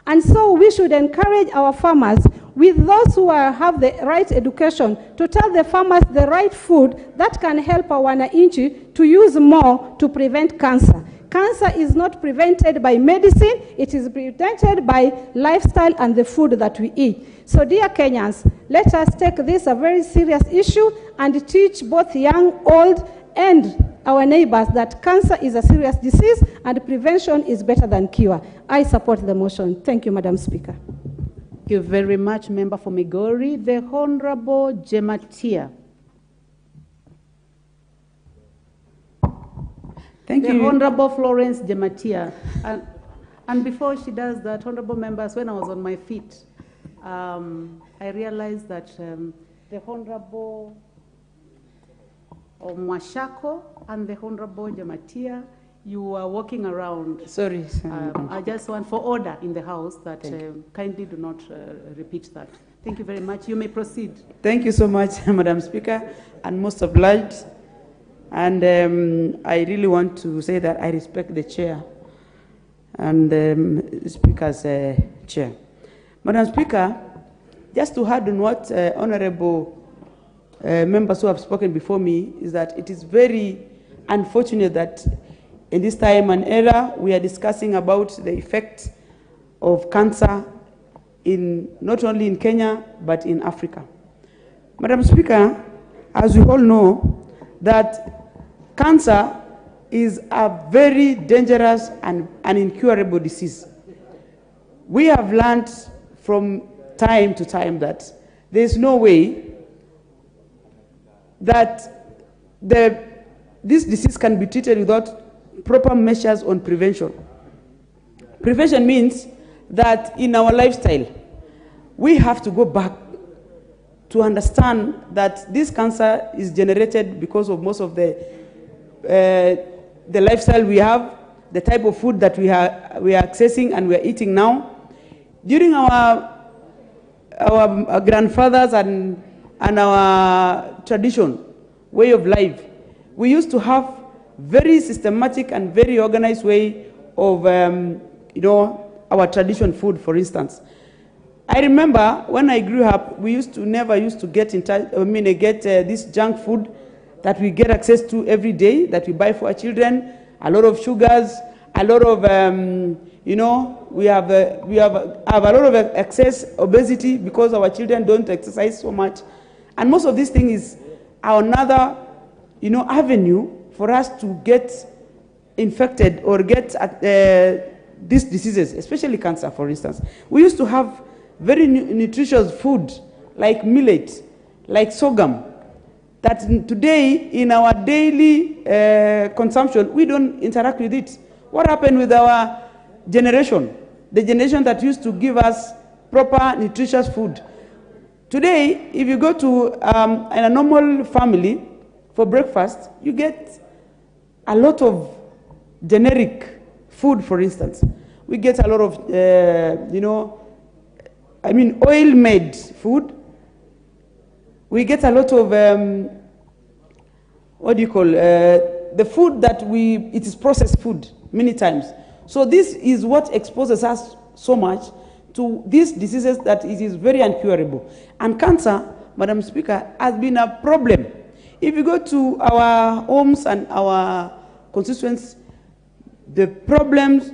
And so we should encourage our farmers, with those who have the right education, to tell the farmers the right food that can help our wananchi to use more to prevent cancer. Cancer is not prevented by medicine, it is prevented by lifestyle and the food that we eat. So dear Kenyans, let us take this a very serious issue and teach both young, old, and our neighbors that cancer is a serious disease and prevention is better than cure. I support the motion. Thank you, Madam Speaker. Thank you very much, Member for Migori. The Honorable Jematia. Thank you. The Honorable Florence Jematia. And before she does that, Honorable members, when I was on my feet, I realized that the Honorable Mwashako and the Honorable Jematia, you are walking around. Sorry. I just want for order in the House that kindly do not repeat that. Thank you very much. You may proceed. Thank you so much, Madam Speaker, and most obliged. And I really want to say that I respect the chair and Speaker's chair. Madam Speaker, just to add on what honorable members who have spoken before me, is that it is very unfortunate that in this time and era we are discussing about the effect of cancer not only in Kenya but in Africa. Madam Speaker, as we all know, that cancer is a very dangerous and an incurable disease. We have learned from time to time that there is no way that this disease can be treated without proper measures on prevention. Prevention means that in our lifestyle, we have to go back to understand that this cancer is generated because of most of the lifestyle we have, the type of food that we are accessing and we are eating now. During our grandfathers and our tradition, way of life, we used to have very systematic and very organized way of, our tradition food, for instance. I remember when I grew up, we never used to get this junk food that we get access to every day, that we buy for our children, a lot of sugars, a lot of, we have a lot of excess obesity because our children don't exercise so much. And most of these things are another, avenue for us to get infected or get these diseases, especially cancer, for instance. We used to have very nutritious food like millet, like sorghum, that today in our daily consumption, we don't interact with it. What happened with our generation? The generation that used to give us proper nutritious food. Today, if you go to a normal family for breakfast, you get a lot of generic food, for instance. We get a lot of, oil-made food. We get a lot of, the food that it is processed food many times. So this is what exposes us so much to these diseases that it is very incurable. And cancer, Madam Speaker, has been a problem. If you go to our homes and our constituents, the problems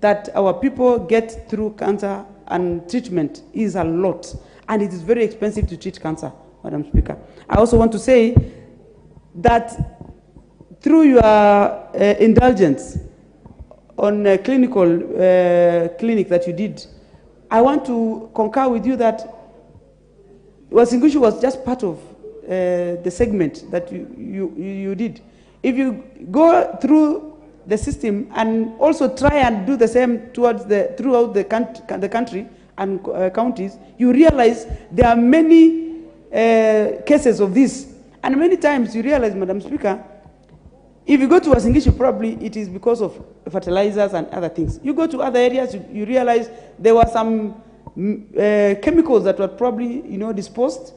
that our people get through cancer and treatment is a lot. And it is very expensive to treat cancer, Madam Speaker. I also want to say that through your indulgence on a clinical clinic that you did, I want to concur with you that Wasingushu was just part of the segment that you did. If you go through the system and also try and do the same throughout the country and counties, you realize there are many cases of this. And many times you realize, Madam Speaker, if you go to Wasingishu, probably it is because of fertilizers and other things. You go to other areas, you realize there were some chemicals that were probably, disposed,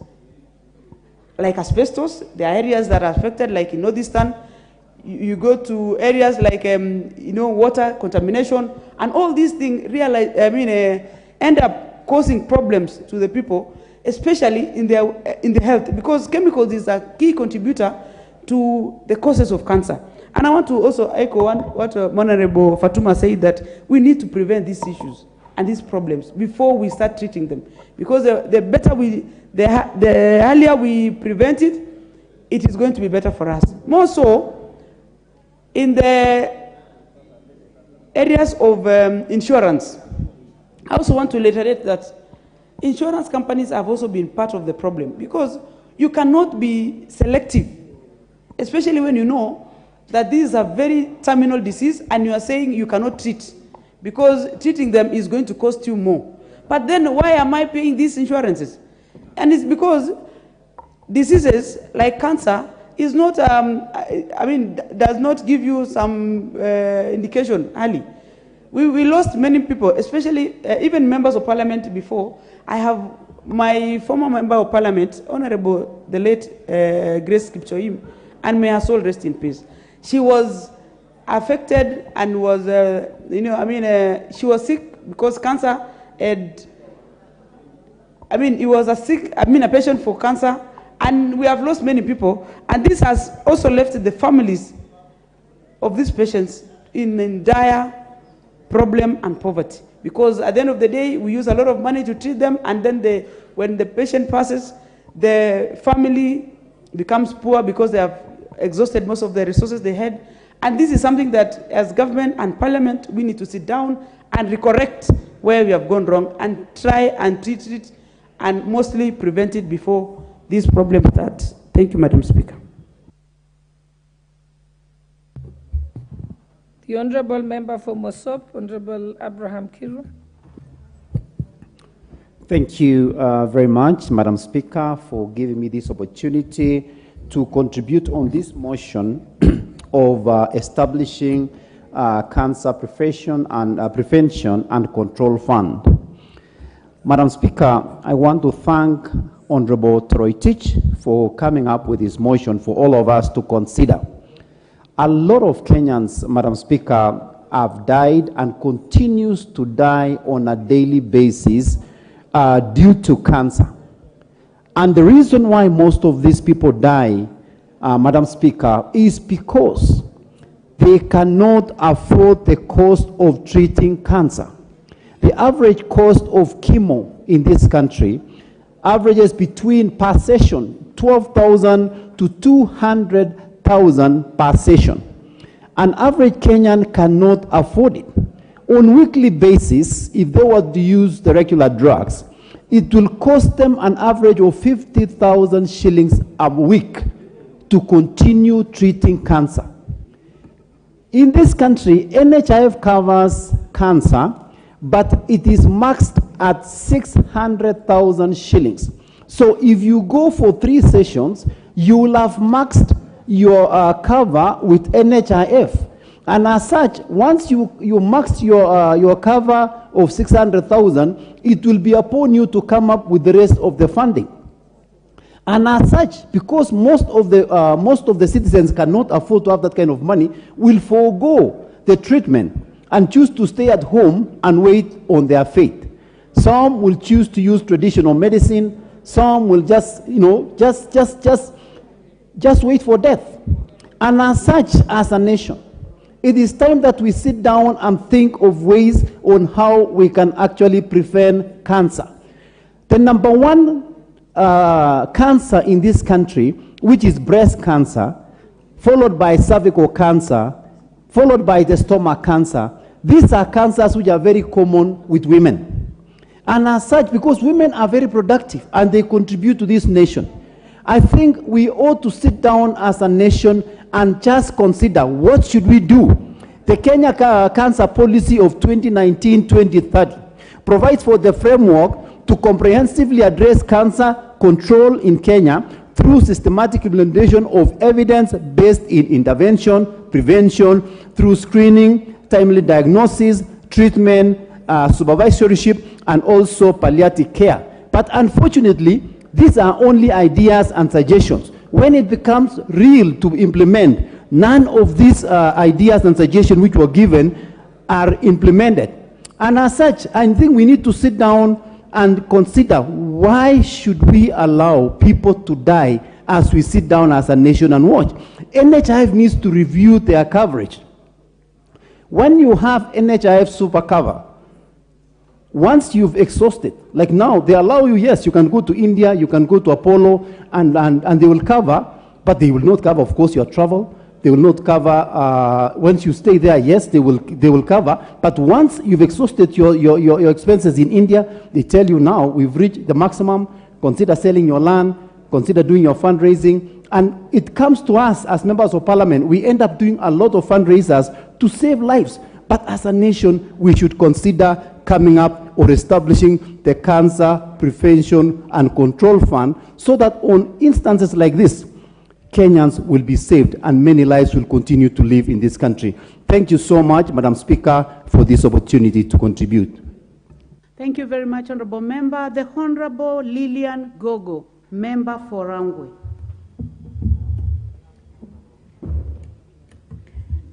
like asbestos. There are areas that are affected, like in Northeastern. You go to areas like, water contamination, and all these things end up causing problems to the people, especially in the health, because chemicals is a key contributor to the causes of cancer. And I want to also echo what Honorable Fatuma said, that we need to prevent these issues and these problems before we start treating them, because the earlier we prevent it, it is going to be better for us. More so in the areas of insurance. I also want to reiterate that insurance companies have also been part of the problem, because you cannot be selective, especially when you know that this is a very terminal disease and you are saying you cannot treat, because treating them is going to cost you more. But then why am I paying these insurances? And it's because diseases like cancer is not, does not give you some indication early. We lost many people, especially even members of parliament before. I have my former member of parliament, Honorable the late Grace Kipchoim, and may her soul rest in peace. She was affected and was, she was sick because cancer had, he was a patient for cancer, and we have lost many people. And this has also left the families of these patients in dire problem and poverty, because at the end of the day, we use a lot of money to treat them, and then when the patient passes, the family becomes poor because they have exhausted most of the resources they had. And this is something that, as government and parliament, we need to sit down and recorrect where we have gone wrong and try and treat it and mostly prevent it before these problems start. Thank you, Madam Speaker. The Honourable Member for Mosop, Honourable Abraham Kiru. Thank you very much, Madam Speaker, for giving me this opportunity to contribute on this motion of establishing Cancer Prevention and Control Fund. Madam Speaker, I want to thank Honourable Troitich for coming up with this motion for all of us to consider. A lot of Kenyans, Madam Speaker, have died and continues to die on a daily basis due to cancer. And the reason why most of these people die, Madam Speaker, is because they cannot afford the cost of treating cancer. The average cost of chemo in this country averages between, per session, 12,000 to 200,000 per session. An average Kenyan cannot afford it. On a weekly basis, if they were to use the regular drugs, it will cost them an average of 50,000 shillings a week to continue treating cancer. In this country, NHIF covers cancer, but it is maxed at 600,000 shillings. So if you go for 3 sessions, you will have maxed your cover with NHIF. And as such, once you max your cover of 600,000, it will be upon you to come up with the rest of the funding. And as such, because most of the citizens cannot afford to have that kind of money, will forego the treatment and choose to stay at home and wait on their fate. Some will choose to use traditional medicine. Some will just wait for death. And as such, as a nation, it is time that we sit down and think of ways on how we can actually prevent cancer. The number one cancer in this country, which is breast cancer, followed by cervical cancer, followed by the stomach cancer. These are cancers which are very common with women. And as such, because women are very productive and they contribute to this nation, I think we ought to sit down as a nation and just consider what should we do The Kenya Cancer Policy of 2019-2030 provides for the framework to comprehensively address cancer control in Kenya through systematic implementation of evidence-based intervention, prevention, through screening, timely diagnosis, treatment, supervisorship, and also palliative care. But unfortunately, these are only ideas and suggestions. When it becomes real to implement, none of these ideas and suggestions which were given are implemented. And as such, I think we need to sit down and consider, why should we allow people to die as we sit down as a nation and watch? NHIF needs to review their coverage. When you have NHIF super cover, once you've exhausted, like now, they allow you, yes, you can go to India, you can go to Apollo, and they will cover, but they will not cover, of course, your travel. They will not cover, once you stay there, yes, they will cover, but once you've exhausted your expenses in India, they tell you now, we've reached the maximum, consider selling your land, consider doing your fundraising, and it comes to us as members of parliament, we end up doing a lot of fundraisers to save lives, but as a nation, we should consider coming up or establishing the Cancer Prevention and Control Fund so that on instances like this, Kenyans will be saved and many lives will continue to live in this country. Thank you so much, Madam Speaker, for this opportunity to contribute. Thank you very much, Honorable Member. The Honorable Lillian Gogo, Member for Rangwe.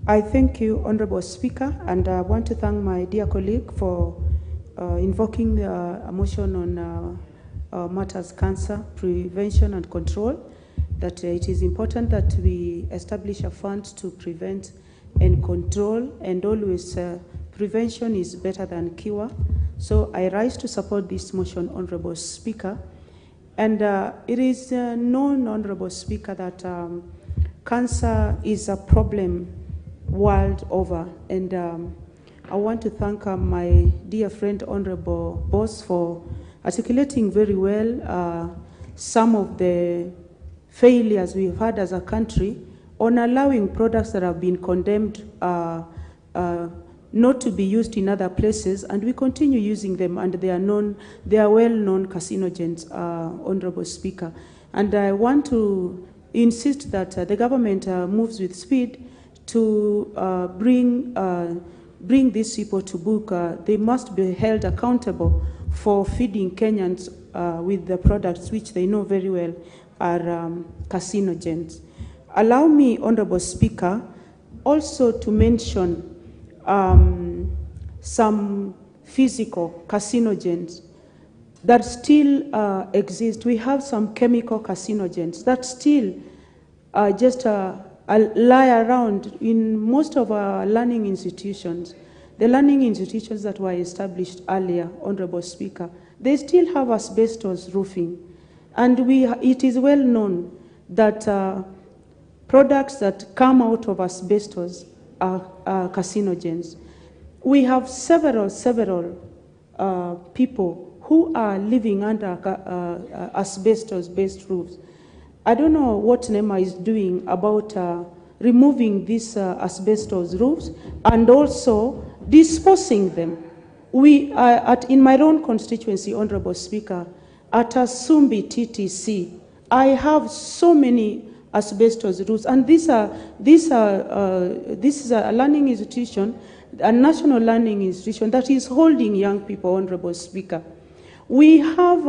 I thank you, Honorable Speaker, and I want to thank my dear colleague for invoking a motion on matters cancer prevention and control, that it is important that we establish a fund to prevent and control, and always prevention is better than cure. So I rise to support this motion, Honorable Speaker. And it is known, Honorable Speaker, that cancer is a problem world over, and I want to thank my dear friend Honorable Boss for articulating very well some of the failures we've had as a country on allowing products that have been condemned not to be used in other places, and we continue using them, and they are well-known carcinogens, Honorable Speaker. And I want to insist that the government moves with speed to bring these people to book. They must be held accountable for feeding Kenyans with the products which they know very well are carcinogens. Allow me, Honorable Speaker, also to mention some physical carcinogens that still exist. We have some chemical carcinogens that still just lie around in most of our learning institutions. The learning institutions that were established earlier, Honorable Speaker, they still have asbestos roofing. And it is well known that products that come out of asbestos are carcinogens. We have several people who are living under asbestos-based roofs. I don't know what NEMA is doing about removing these asbestos roofs and also disposing them. We in my own constituency, Honorable Speaker, at Asumbi TTC, I have so many asbestos roofs, and this is a learning institution, a national learning institution that is holding young people, Honorable Speaker. We have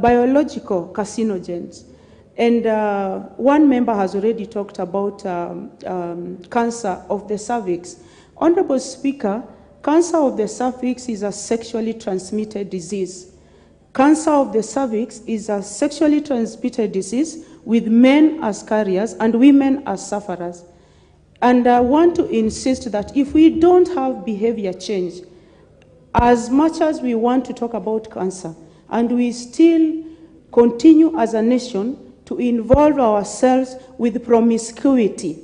biological carcinogens. And one member has already talked about cancer of the cervix. Honorable Speaker, cancer of the cervix is a sexually transmitted disease. Cancer of the cervix is a sexually transmitted disease with men as carriers and women as sufferers. And I want to insist that if we don't have behavior change, as much as we want to talk about cancer, and we still continue as a nation to involve ourselves with promiscuity,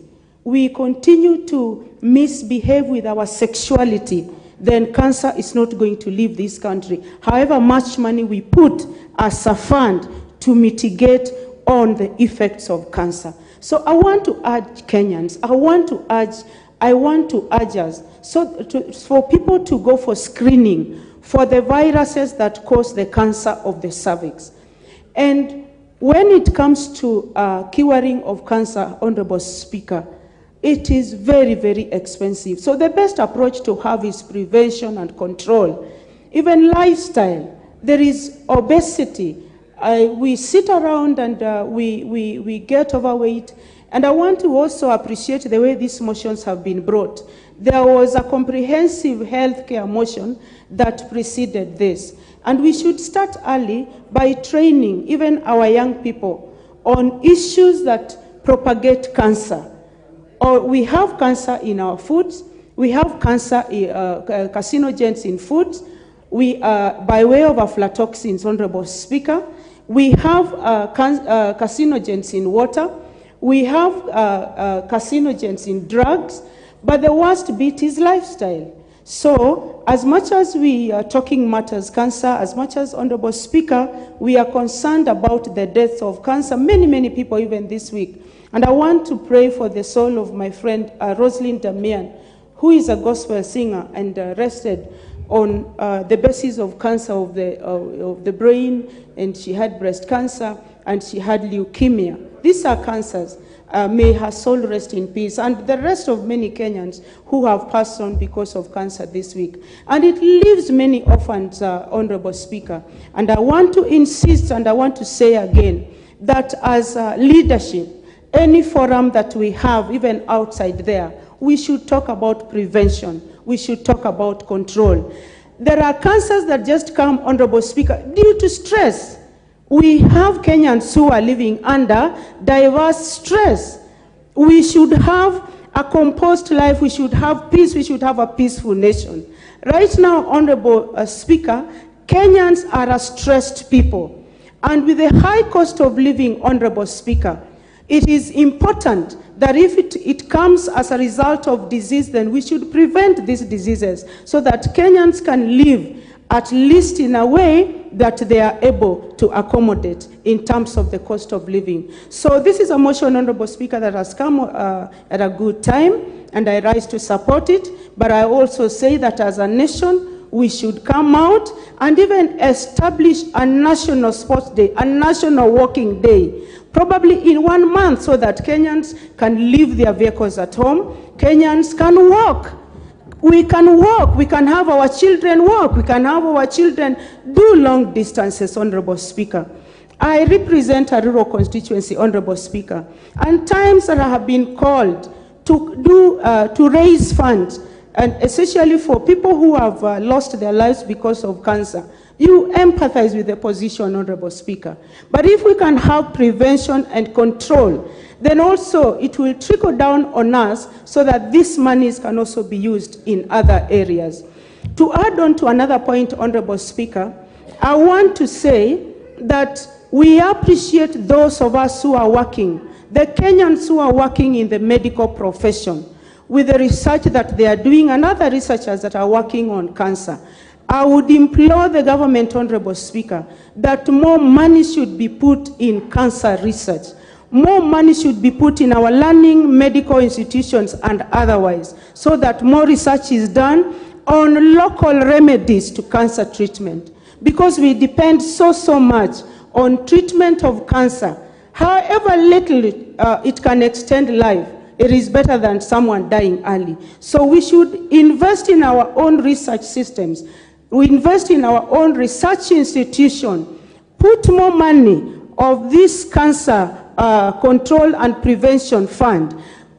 we continue to misbehave with our sexuality, then cancer is not going to leave this country. However much money we put as a fund to mitigate on the effects of cancer. So I want to urge Kenyans, I want to urge us for people to go for screening for the viruses that cause the cancer of the cervix. And when it comes to curing of cancer, Honorable Speaker, it is very, very expensive. So the best approach to have is prevention and control. Even lifestyle, there is obesity. We sit around and we get overweight. And I want to also appreciate the way these motions have been brought. There was a comprehensive healthcare motion that preceded this. And we should start early by training even our young people on issues that propagate cancer. Or we have cancer in our foods, we have cancer, carcinogens in foods, by way of aflatoxins, Honorable Speaker, we have carcinogens in water, we have carcinogens in drugs, but the worst bit is lifestyle. So, as much as we are talking matters cancer, as much as Honorable Speaker, we are concerned about the deaths of cancer, many people even this week. And I want to pray for the soul of my friend Rosalind Damian, who is a gospel singer and arrested on the basis of cancer of the brain, and she had breast cancer, and she had leukemia. These are cancers. May her soul rest in peace, and the rest of many Kenyans who have passed on because of cancer this week. And it leaves many orphans, Honorable Speaker. And I want to insist, and I want to say again, that as leadership, any forum that we have, even outside there, we should talk about prevention. We should talk about control. There are cancers that just come, Honorable Speaker, due to stress. We have Kenyans who are living under diverse stress. We should have a composed life. We should have peace. We should have a peaceful nation. Right now, Honorable Speaker, Kenyans are a stressed people. And with the high cost of living, Honorable Speaker, it is important that if it comes as a result of disease, then we should prevent these diseases so that Kenyans can live at least in a way that they are able to accommodate in terms of the cost of living. So this is a motion, Honorable Speaker, that has come at a good time, and I rise to support it. But I also say that as a nation, we should come out and even establish a national sports day, a national walking day, probably in 1 month, so that Kenyans can leave their vehicles at home. Kenyans can walk. We can walk. We can have our children walk. We can have our children do long distances, Honorable Speaker. I represent a rural constituency, Honorable Speaker, and times that I have been called to raise funds, and especially for people who have lost their lives because of cancer. You empathize with the position, Honorable Speaker. But if we can have prevention and control, then also it will trickle down on us so that these monies can also be used in other areas. To add on to another point, Honorable Speaker, I want to say that we appreciate those of us who are working, the Kenyans who are working in the medical profession, with the research that they are doing, and other researchers that are working on cancer. I would implore the government, Honorable Speaker, that more money should be put in cancer research. More money should be put in our learning medical institutions and otherwise, so that more research is done on local remedies to cancer treatment. Because we depend so much on treatment of cancer. However little it can extend life, it is better than someone dying early. So we should invest in our own research systems. We invest in our own research institution, put more money of this cancer control and prevention fund,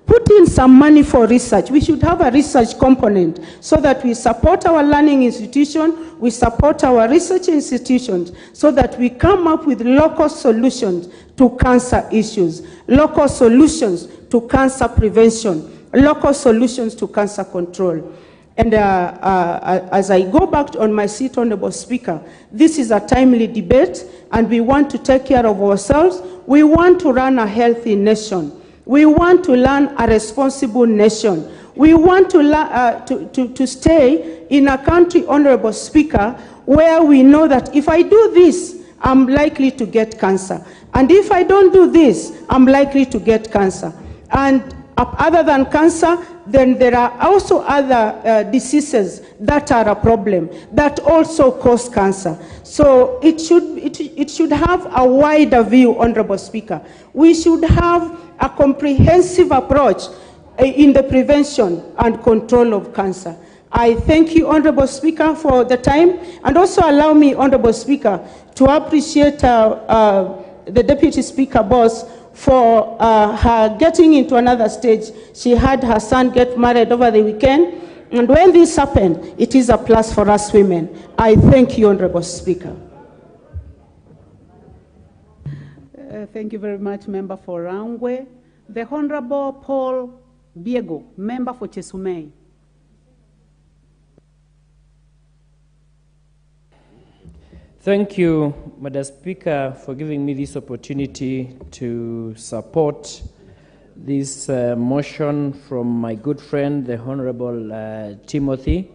put in some money for research. We should have a research component so that we support our learning institution, we support our research institutions, so that we come up with local solutions to cancer issues, local solutions to cancer prevention, local solutions to cancer control. And as I go back on my seat, Honorable Speaker, this is a timely debate, and we want to take care of ourselves. We want to run a healthy nation. We want to learn a responsible nation. We want to stay in a country, Honorable Speaker, where we know that if I do this, I'm likely to get cancer. And if I don't do this, I'm likely to get cancer. And other than cancer, then there are also other diseases that are a problem that also cause cancer. So it should have a wider view, Honorable Speaker. We should have a comprehensive approach in the prevention and control of cancer. I thank you, Honorable Speaker, for the time, and also allow me, Honorable Speaker, to appreciate the Deputy Speaker boss for her getting into another stage. She had her son get married over the weekend, and when this happened, it is a plus for us women. I thank you, Honorable Speaker. Thank you very much, Member for Rangwe. The Honorable Paul Biego, Member for Chesumei. Thank you, Madam Speaker, for giving me this opportunity to support this motion from my good friend, the Honorable Timothy.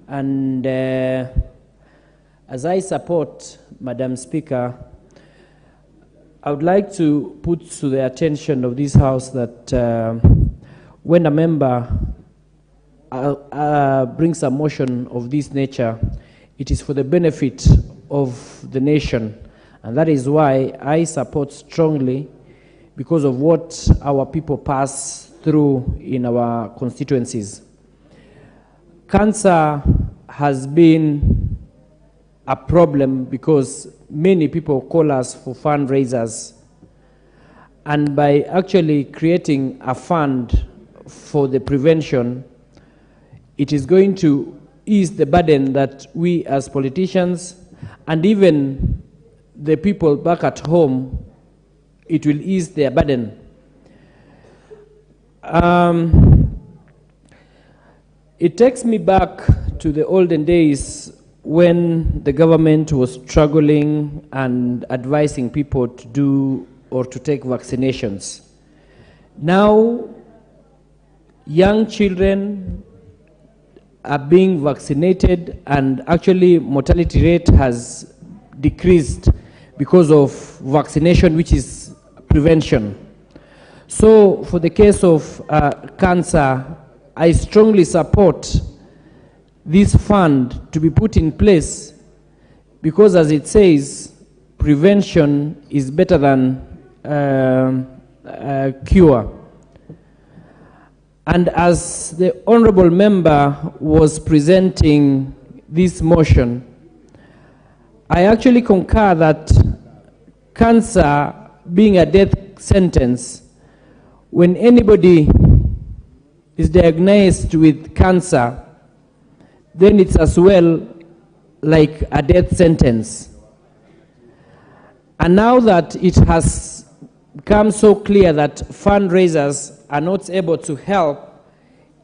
And as I support Madam Speaker, I would like to put to the attention of this House that when a member brings a motion of this nature, it is for the benefit of the nation. And that is why I support strongly, because of what our people pass through in our constituencies. Cancer has been a problem because many people call us for fundraisers. And by actually creating a fund for the prevention, it is going to ease the burden that we as politicians and even the people back at home, it will ease their burden. It takes me back to the olden days when the government was struggling and advising people to do or to take vaccinations. Now, young children are being vaccinated, and actually mortality rate has decreased because of vaccination, which is prevention. So for the case of cancer, I strongly support this fund to be put in place, because as it says, prevention is better than cure. And as the honorable member was presenting this motion, I actually concur that cancer being a death sentence, when anybody is diagnosed with cancer, then it's as well like a death sentence. And now that it has become so clear that fundraisers are not able to help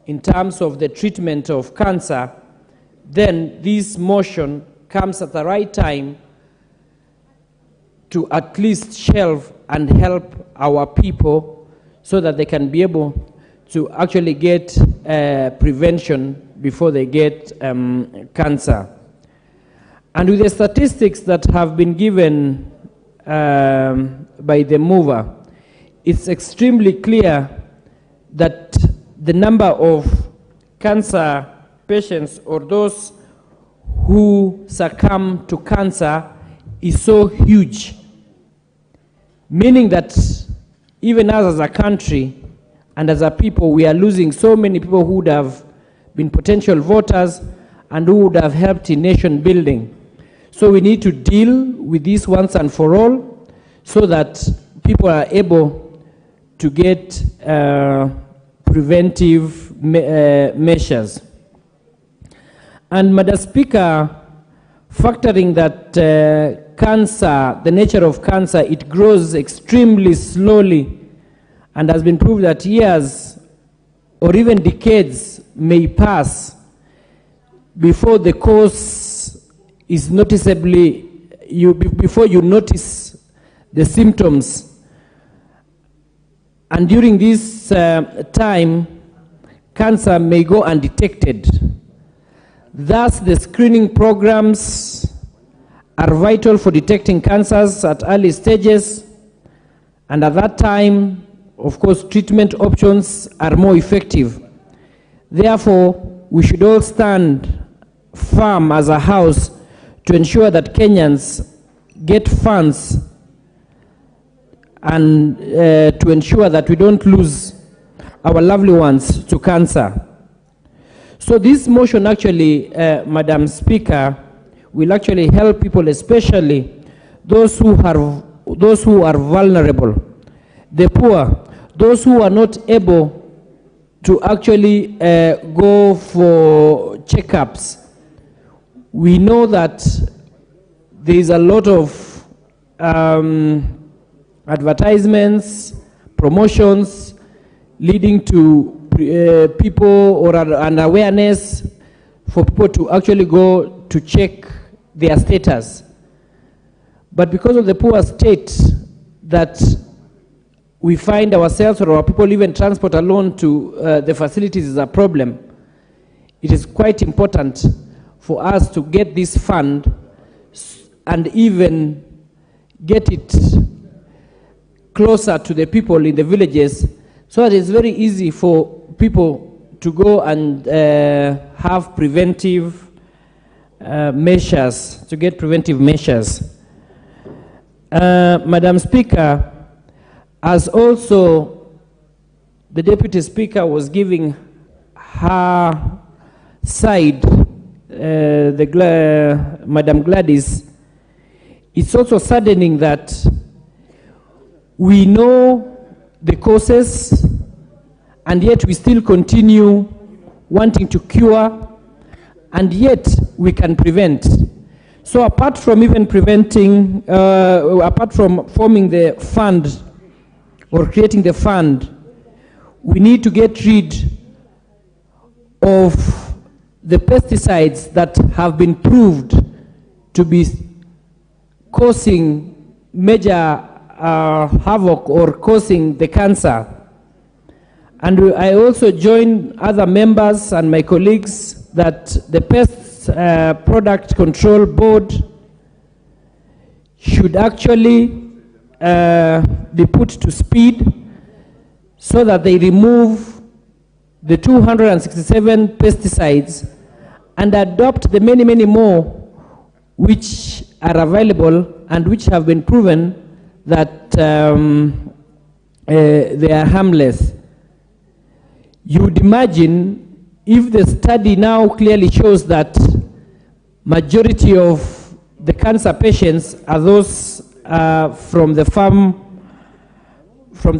in terms of the treatment of cancer, then this motion comes at the right time to at least shelve and help our people so that they can be able to actually get prevention before they get cancer. And with the statistics that have been given by the mover, it's extremely clear that the number of cancer patients or those who succumb to cancer is so huge, meaning that even us as a country and as a people, we are losing so many people who would have been potential voters and who would have helped in nation building. So we need to deal with this once and for all so that people are able to get preventive measures. And Madam Speaker, factoring that cancer, the nature of cancer, it grows extremely slowly, and has been proved that years or even decades may pass before the cause is noticeably, before you notice the symptoms. And during this time, cancer may go undetected. Thus, the screening programs are vital for detecting cancers at early stages, and at that time, of course, treatment options are more effective. Therefore, we should all stand firm as a house to ensure that Kenyans get funds and to ensure that we don't lose our lovely ones to cancer. So this motion actually, Madam Speaker, will actually help people, especially those who are vulnerable, the poor, those who are not able to actually go for checkups. We know that there is a lot of advertisements, promotions leading to people or an awareness for people to actually go to check their status. But because of the poor state that we find ourselves, or our people even transport alone to the facilities is a problem, it is quite important for us to get this fund and even get it closer to the people in the villages, so that it's very easy for people to go and have preventive measures, to get preventive measures. Madam Speaker, as also the Deputy Speaker was giving her side, Madam Gladys, it's also saddening that we know the causes and yet we still continue wanting to cure, and yet we can prevent. So apart from even preventing, apart from forming the fund or creating the fund, we need to get rid of the pesticides that have been proved to be causing major havoc or causing the cancer. And I also join other members and my colleagues that the Pest Product Control Board should actually be put to speed so that they remove the 267 pesticides and adopt the many, many more which are available and which have been proven that they are harmless. You would imagine if the study now clearly shows that majority of the cancer patients are those from the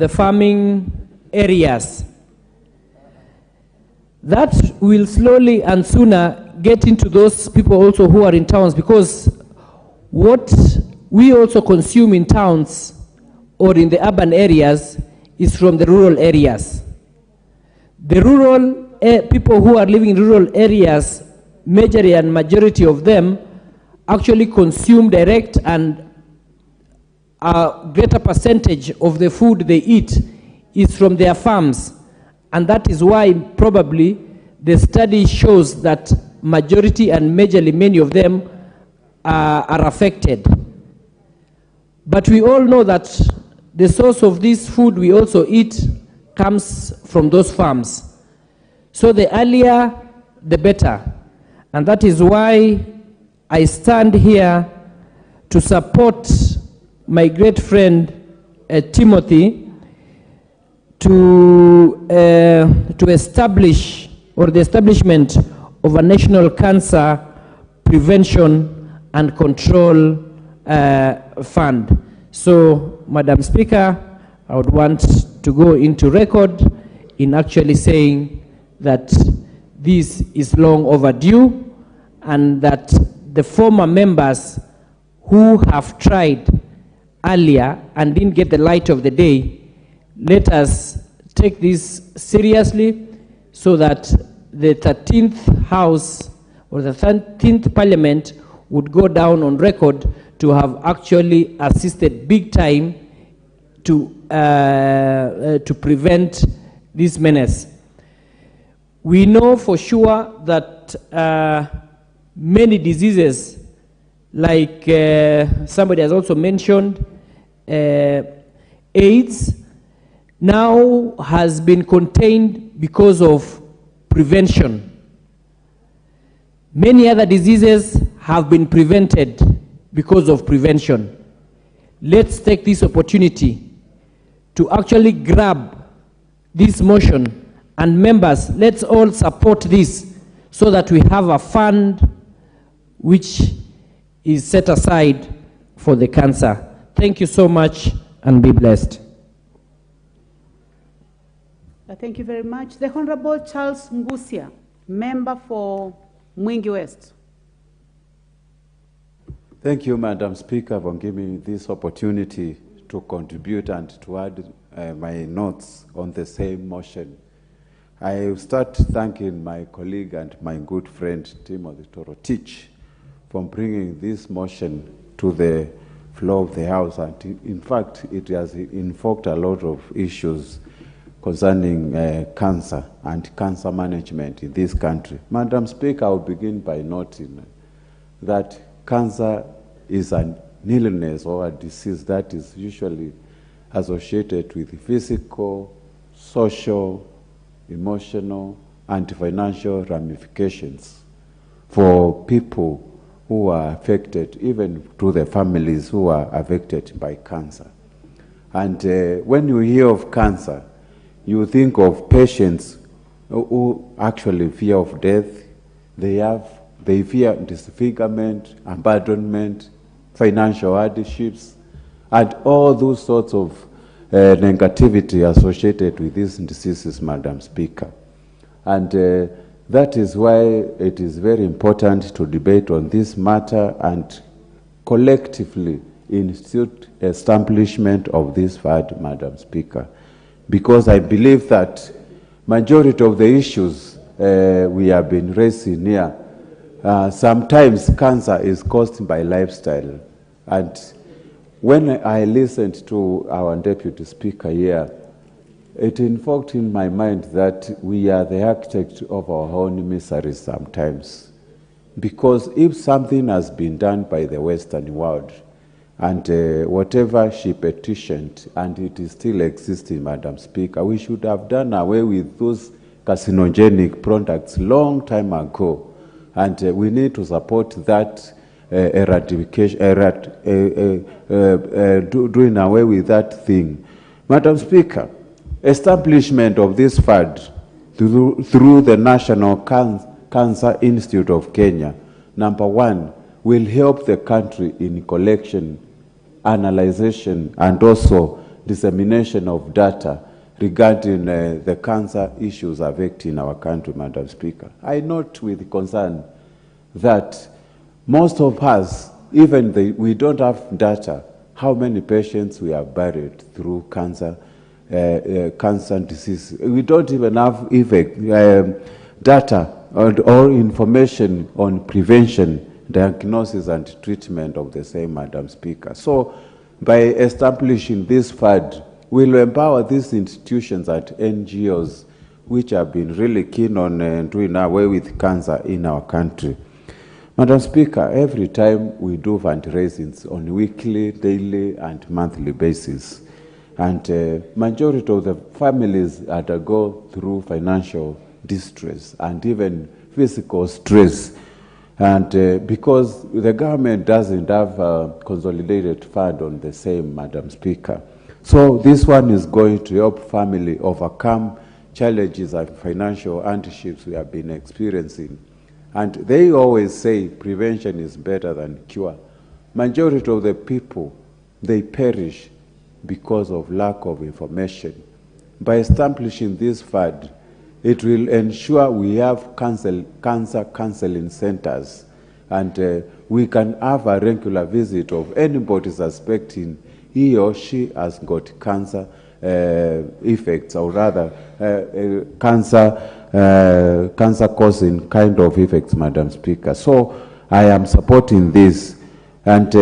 farming areas, that will slowly and sooner get into those people also who are in towns, because what we also consume in towns or in the urban areas is from the rural areas. The rural people who are living in rural areas, majority of them actually consume direct, and a greater percentage of the food they eat is from their farms. And that is why probably the study shows that majority and majorly many of them are affected. But we all know that the source of this food we also eat comes from those farms. So the earlier, the better. And that is why I stand here to support my great friend Timothy to establish, or the establishment of a national cancer prevention and control fund. So, Madam Speaker, I would want to go into record in actually saying that this is long overdue, and that the former members who have tried earlier and didn't get the light of the day, let us take this seriously so that the 13th House or the 13th Parliament would go down on record to have actually assisted big time to prevent this menace. We know for sure that many diseases like somebody has also mentioned, AIDS now has been contained because of prevention. Many other diseases have been prevented because of prevention. Let's take this opportunity to actually grab this motion, and members, let's all support this so that we have a fund which is set aside for the cancer. Thank you so much and be blessed. Thank you very much. The Honorable Charles Ngusia, member for Mwingi West. Thank you, Madam Speaker, for giving me this opportunity to contribute and to add my notes on the same motion. I will start thanking my colleague and my good friend, Timothy Torotich, for bringing this motion to the floor of the House. And in fact, it has invoked a lot of issues concerning cancer and cancer management in this country. Madam Speaker, I will begin by noting that cancer is an illness or a disease that is usually associated with physical, social, emotional, and financial ramifications for people who are affected, even to the families who are affected by cancer. And when you hear of cancer, you think of patients who actually fear of death. They fear disfigurement, abandonment, financial hardships, and all those sorts of negativity associated with these diseases, Madam Speaker. And that is why it is very important to debate on this matter and collectively institute establishment of this fund, Madam Speaker. Because I believe that majority of the issues we have been raising here, sometimes cancer is caused by lifestyle. And when I listened to our Deputy Speaker here, it invoked in my mind that we are the architect of our own misery sometimes. Because if something has been done by the Western world, and whatever she petitioned, and it is still existing, Madam Speaker, we should have done away with those carcinogenic products long time ago. And we need to support that eradication, doing away with that thing. Madam Speaker, establishment of this fund through the National Cancer Institute of Kenya, number one, will help the country in collection, analyzation, and also dissemination of data regarding the cancer issues affecting our country, Madam Speaker. I note with concern that most of us, even we don't have data how many patients we have buried through cancer disease. We don't even have data or information on prevention, diagnosis and treatment of the same, Madam Speaker. So by establishing this fund, we'll empower these institutions and NGOs which have been really keen on doing away with cancer in our country. Madam Speaker, every time we do fundraisings on weekly, daily and monthly basis, and majority of the families undergo through financial distress and even physical stress. And because the government doesn't have a consolidated fund on the same, Madam Speaker. So this one is going to help family overcome challenges and financial hardships we have been experiencing. And they always say prevention is better than cure. Majority of the people, they perish because of lack of information. By establishing this fund, it will ensure we have cancer counseling centers, and we can have a regular visit of anybody suspecting he or she has got cancer effects, or rather cancer-causing kind of effects, Madam Speaker. So I am supporting this. And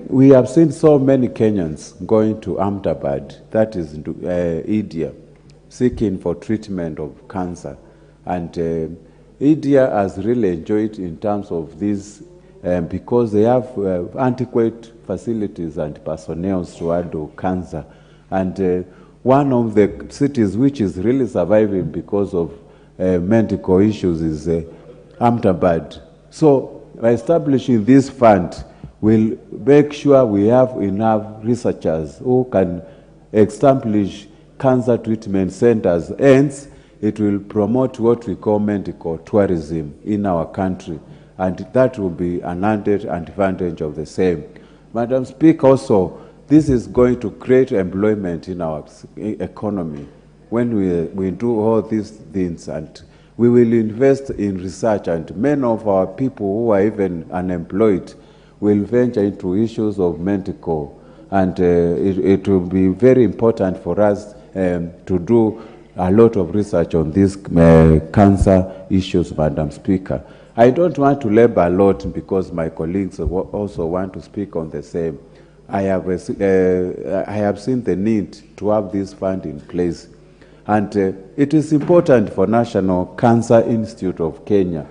we have seen so many Kenyans going to Ahmedabad, that is India, seeking for treatment of cancer. And India has really enjoyed in terms of these because they have antiquated facilities and personnel to handle cancer. And one of the cities which is really surviving because of medical issues is Ahmedabad. So by establishing this fund, we'll make sure we have enough researchers who can establish cancer treatment centers. Hence, it will promote what we call medical tourism in our country, and that will be an added advantage of the same. Madam Speaker, also, this is going to create employment in our economy when we do all these things, and we will invest in research, and many of our people who are even unemployed will venture into issues of medical, and it will be very important for us to do a lot of research on these cancer issues, Madam Speaker. I don't want to labor a lot because my colleagues also want to speak on the same. I have seen the need to have this fund in place. And it is important for National Cancer Institute of Kenya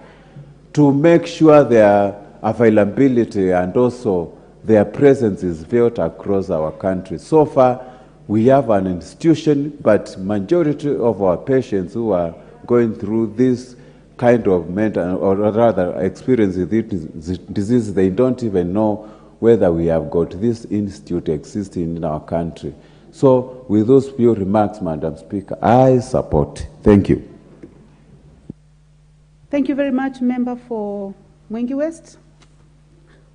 to make sure their availability and also their presence is felt across our country. So far, we have an institution, but majority of our patients who are going through this kind of mental, or rather experiencing this disease, they don't even know whether we have got this institute existing in our country. So with those few remarks, Madam Speaker, I support. Thank you. Thank you very much, Member for Mwengi West.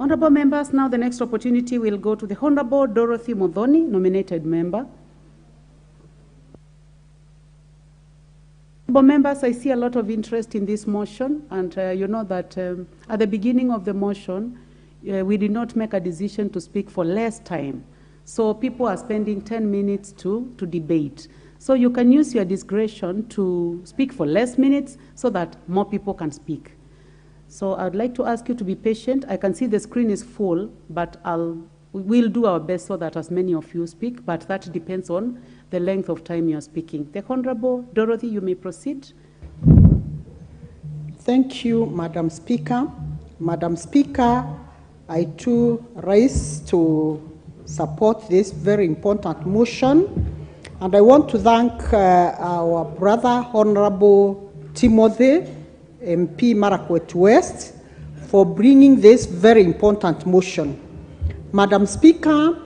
Honorable members, now the next opportunity will go to the Honorable Dorothy Muthoni, nominated member. Honorable members, I see a lot of interest in this motion, and you know that at the beginning of the motion, we did not make a decision to speak for less time. So people are spending 10 minutes to debate. So you can use your discretion to speak for less minutes so that more people can speak. So I'd like to ask you to be patient. I can see the screen is full, but we'll do our best so that as many of you speak, but that depends on the length of time you're speaking. The Honorable Dorothy, you may proceed. Thank you, Madam Speaker. Madam Speaker, I too rise to support this very important motion, and I want to thank our brother, Honorable Timothy, MP Marakwet West, for bringing this very important motion. Madam Speaker,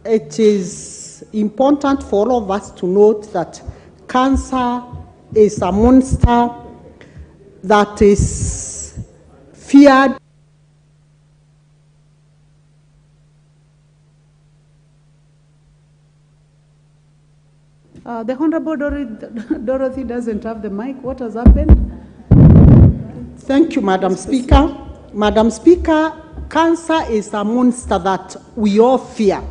it is important for all of us to note that cancer is a monster that is feared. The Honorable Dorothy doesn't have the mic. What has happened? Thank you, Madam Speaker. Madam Speaker, cancer is a monster that we all fear.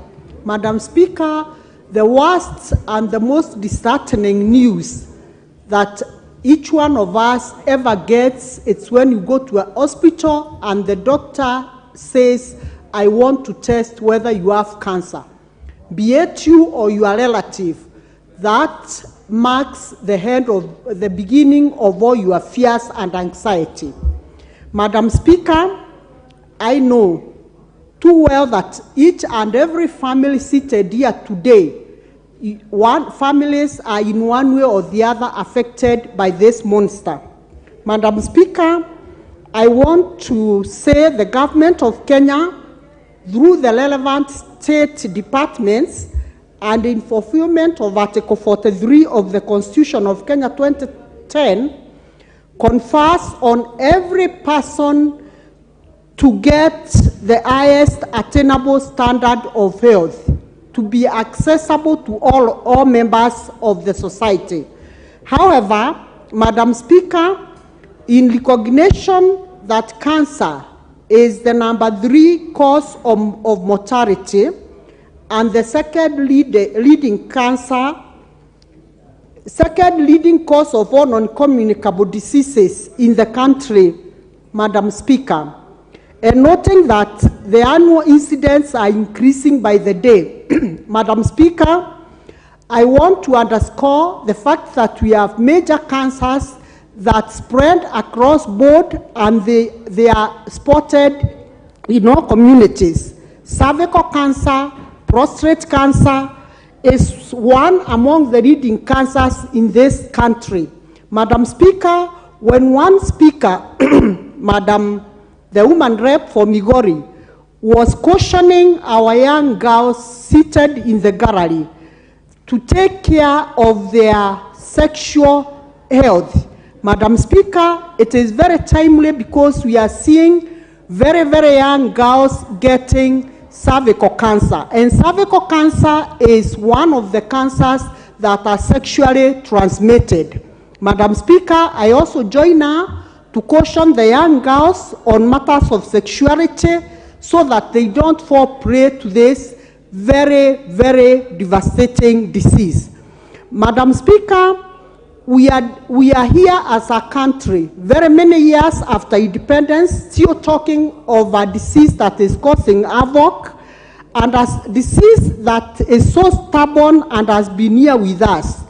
Madam Speaker, the worst and the most disheartening news that each one of us ever gets, it's when you go to a hospital and the doctor says, I want to test whether you have cancer. Be it you or your relative, that marks the beginning of all your fears and anxiety. Madam Speaker, I know too well that each and every family seated here today, families are in one way or the other affected by this monster. Madam Speaker, I want to say the government of Kenya, through the relevant state departments, and in fulfillment of Article 43 of the Constitution of Kenya 2010, confers on every person to get the highest attainable standard of health, to be accessible to all members of the society. However, Madam Speaker, in recognition that cancer is the #3 cause of mortality, and the second leading cause of all non-communicable diseases in the country, Madam Speaker, and noting that the annual incidents are increasing by the day, Madam Speaker, I want to underscore the fact that we have major cancers that spread across board, and they are spotted in our communities. Cervical cancer, prostate cancer is one among the leading cancers in this country. Madam Speaker, when one speaker, the woman rep for Migori, was cautioning our young girls seated in the gallery to take care of their sexual health. Madam Speaker, it is very timely because we are seeing very, very young girls getting cervical cancer. And cervical cancer is one of the cancers that are sexually transmitted. Madam Speaker, I also join her to caution the young girls on matters of sexuality so that they don't fall prey to this very, very devastating disease. Madam Speaker, we are here as a country, very many years after independence, still talking of a disease that is causing havoc, and a disease that is so stubborn and has been here with us.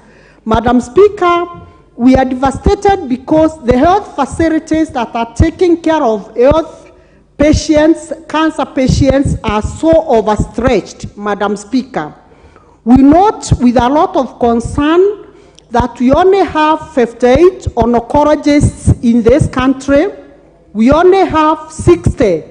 Madam Speaker, we are devastated because the health facilities that are taking care of health patients, cancer patients, are so overstretched, Madam Speaker. We note with a lot of concern that we only have 58 oncologists in this country. We only have 60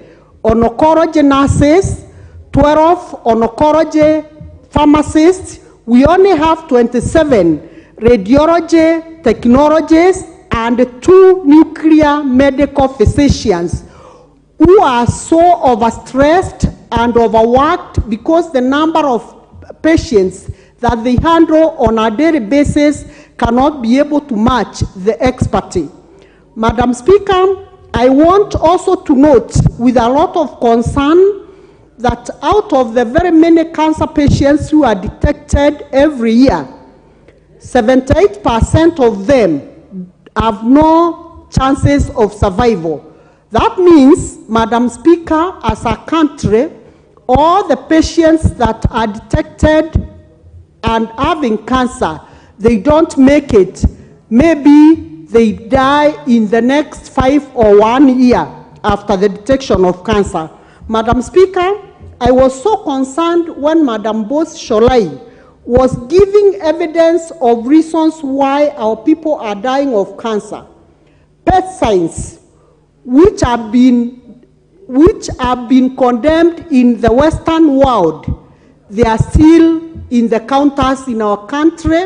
oncology nurses, 12 oncology pharmacists. We only have 27 radiology technologists and 2 nuclear medical physicians who are so overstressed and overworked because the number of patients that they handle on a daily basis cannot be able to match the expertise. Madam Speaker, I want also to note with a lot of concern that out of the very many cancer patients who are detected every year, 78% of them have no chances of survival. That means, Madam Speaker, as a country, all the patients that are detected and having cancer, they don't make it. Maybe they die in the next 5 or 1 year after the detection of cancer. Madam Speaker, I was so concerned when Madam Bose Sholai was giving evidence of reasons why our people are dying of cancer. PET science, which have been condemned in the Western world, they are still in the counters in our country,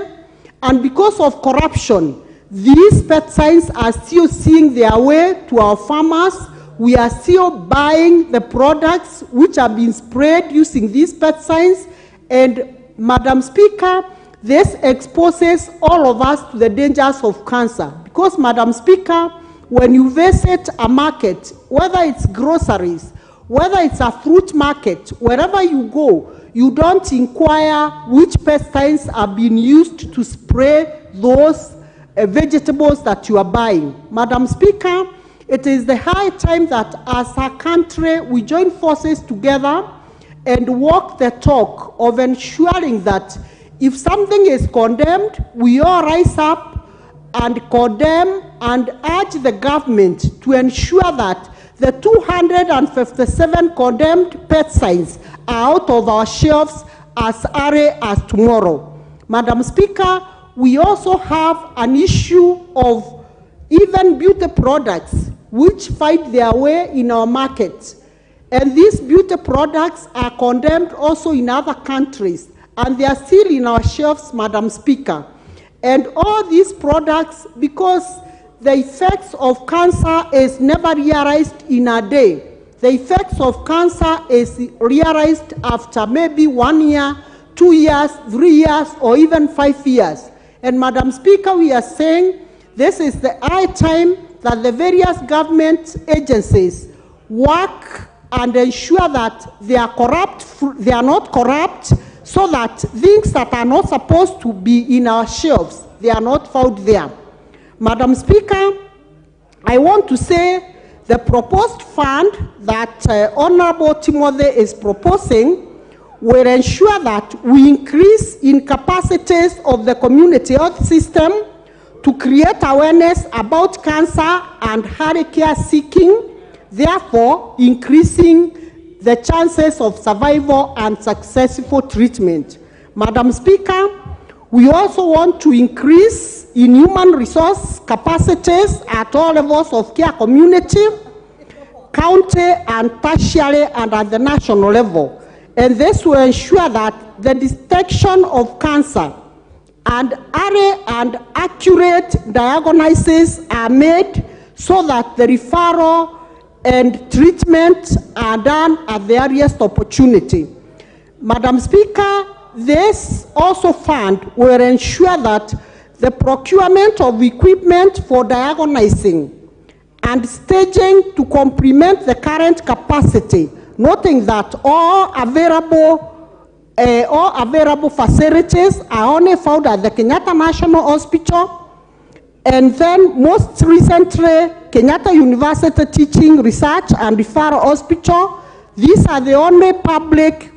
and because of corruption, these pesticides are still seeing their way to our farmers. We are still buying the products which have been sprayed using these pesticides, and Madam Speaker, this exposes all of us to the dangers of cancer. Because, Madam Speaker, when you visit a market, whether it's groceries, whether it's a fruit market, wherever you go, you don't inquire which pesticides are being used to spray those vegetables that you are buying. Madam Speaker, it is the high time that as a country we join forces together and walk the talk of ensuring that if something is condemned, we all rise up and condemn and urge the government to ensure that the 257 condemned pesticides are out of our shelves as early as tomorrow. Madam Speaker, we also have an issue of even beauty products which find their way in our market. And these beauty products are condemned also in other countries, and they are still in our shelves, Madam Speaker. And all these products, because the effects of cancer is never realized in a day. The effects of cancer is realized after maybe 1 year, 2 years, 3 years, or even 5 years. And Madam Speaker, we are saying this is the high time that the various government agencies work and ensure that they are not corrupt, so that things that are not supposed to be in our shelves, they are not found there. Madam Speaker, I want to say the proposed fund that Honorable Timothy is proposing will ensure that we increase in capacities of the community health system to create awareness about cancer and early care seeking, therefore increasing the chances of survival and successful treatment. Madam Speaker, we also want to increase in human resource capacities at all levels of care community, county and tertiary and at the national level. And this will ensure that the detection of cancer and early and accurate diagnoses are made so that the referral and treatment are done at the earliest opportunity. Madam Speaker, this also fund will ensure that the procurement of equipment for diagnosing and staging to complement the current capacity, noting that all available facilities are only found at the Kenyatta National Hospital, and then most recently, Kenyatta University Teaching, Research and Referral Hospital. These are the only public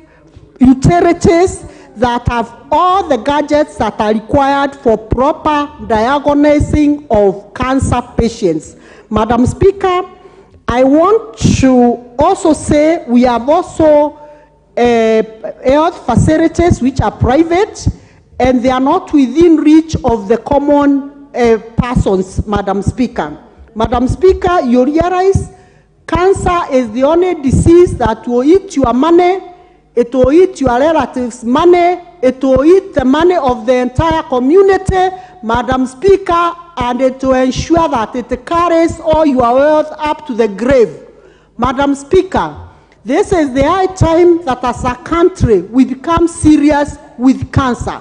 utilities that have all the gadgets that are required for proper diagnosing of cancer patients. Madam Speaker, I want to also say we have also health facilities which are private and they are not within reach of the common persons, Madam Speaker. Madam Speaker, you realize cancer is the only disease that will eat your money, it will eat your relatives' money, it will eat the money of the entire community, Madam Speaker, and it will ensure that it carries all your wealth up to the grave. Madam Speaker, this is the high time that as a country we become serious with cancer.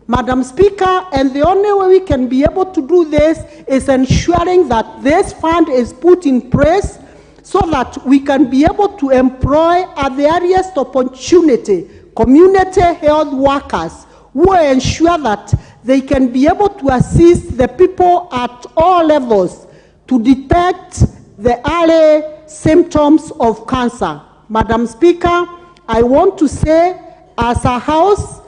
Madam Speaker, and the only way we can be able to do this is ensuring that this fund is put in place so that we can be able to employ at the earliest opportunity community health workers who will ensure that they can be able to assist the people at all levels to detect the early symptoms of cancer. Madam Speaker, I want to say as a house,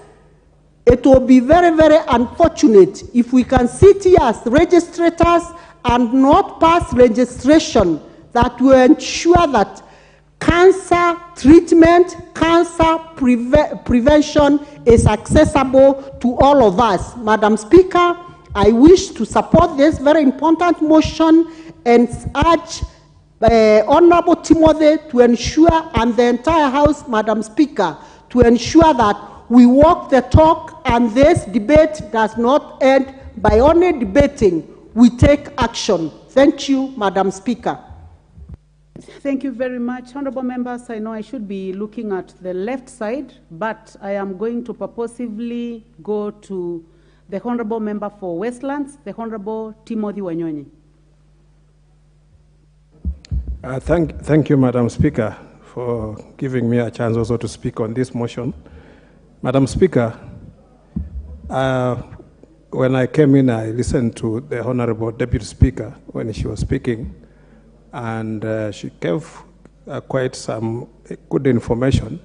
it will be very, very unfortunate if we can sit here as registrators and not pass legislation that will ensure that cancer treatment, cancer prevention is accessible to all of us. Madam Speaker, I wish to support this very important motion and urge Honorable Timothy to ensure, and the entire House, Madam Speaker, to ensure that we walk the talk and this debate does not end by only debating. We take action. Thank you, Madam Speaker. Thank you very much. Honorable members, I know I should be looking at the left side, but I am going to purposively go to the Honorable Member for Westlands, the Honorable Timothy Wanyonyi. Thank you, Madam Speaker, for giving me a chance also to speak on this motion. Madam Speaker, when I came in, I listened to the Honorable Deputy Speaker when she was speaking, and she gave quite some good information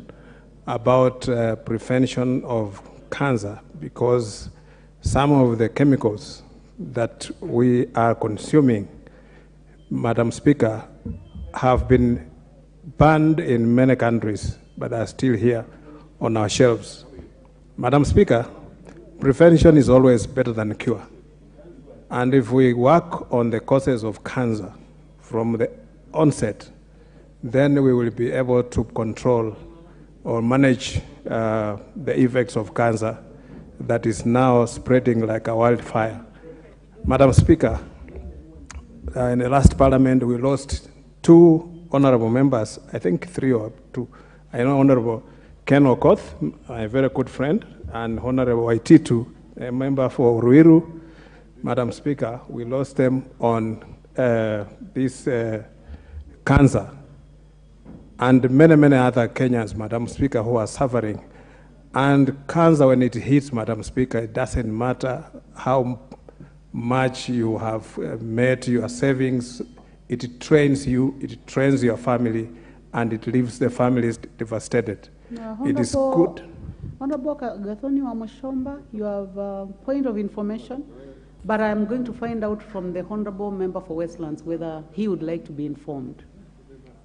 about prevention of cancer, because some of the chemicals that we are consuming, Madam Speaker, have been banned in many countries, but are still here on our shelves. Madam Speaker, prevention is always better than cure. And if we work on the causes of cancer from the onset, then we will be able to control or manage the effects of cancer that is now spreading like a wildfire. Madam Speaker, in the last parliament, we lost 2 honorable members, I think 3 or 2. I know Honorable Ken Okoth, a very good friend, and Honorable Waititu, a member for Ruiru. Madam Speaker, we lost them on this cancer. And many, many other Kenyans, Madam Speaker, who are suffering. And cancer, when it hits, Madam Speaker, it doesn't matter how much you have made your savings. It trains you, it trains your family, and it leaves the families devastated. It is good. Honorable Gathoni Wamushomba, you have a point of information, but I'm going to find out from the Honorable Member for Westlands whether he would like to be informed.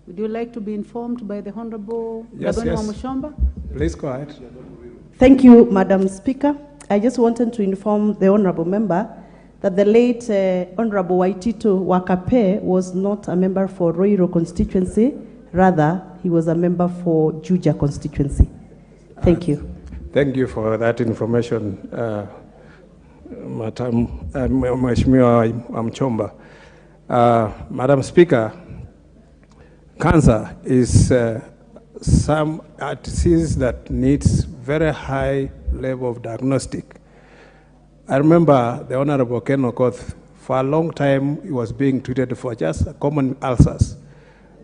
Would you like to be informed by the Honorable Yes, Gadoni yes. Wamushomba? Please go ahead. Thank you, Madam Speaker. I just wanted to inform the Honorable Member that the late Honorable Waitito Wakape was not a member for Roiro constituency. Rather, he was a member for Juja constituency. Thank you. Thank you for that information, Mheshimiwa Wamchomba. Madam Speaker, cancer is some disease that needs very high level of diagnostic. I remember the Honorable Ken Okoth, for a long time he was being treated for just common ulcers.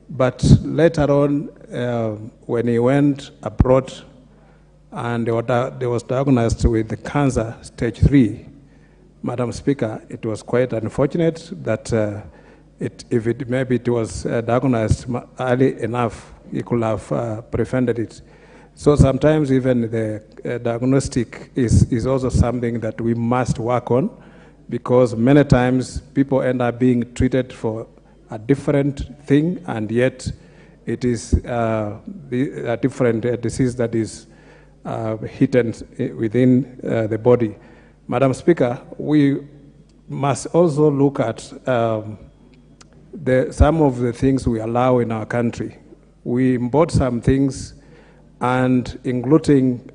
But later on, when he went abroad and he was diagnosed with the cancer stage 3, Madam Speaker, it was quite unfortunate that maybe it was diagnosed early enough, he could have prevented it. So sometimes even the diagnostic is also something that we must work on, because many times people end up being treated for a different thing, and yet it is a different disease that is hidden within the body. Madam Speaker, we must also look at some of the things we allow in our country. We import some things, and including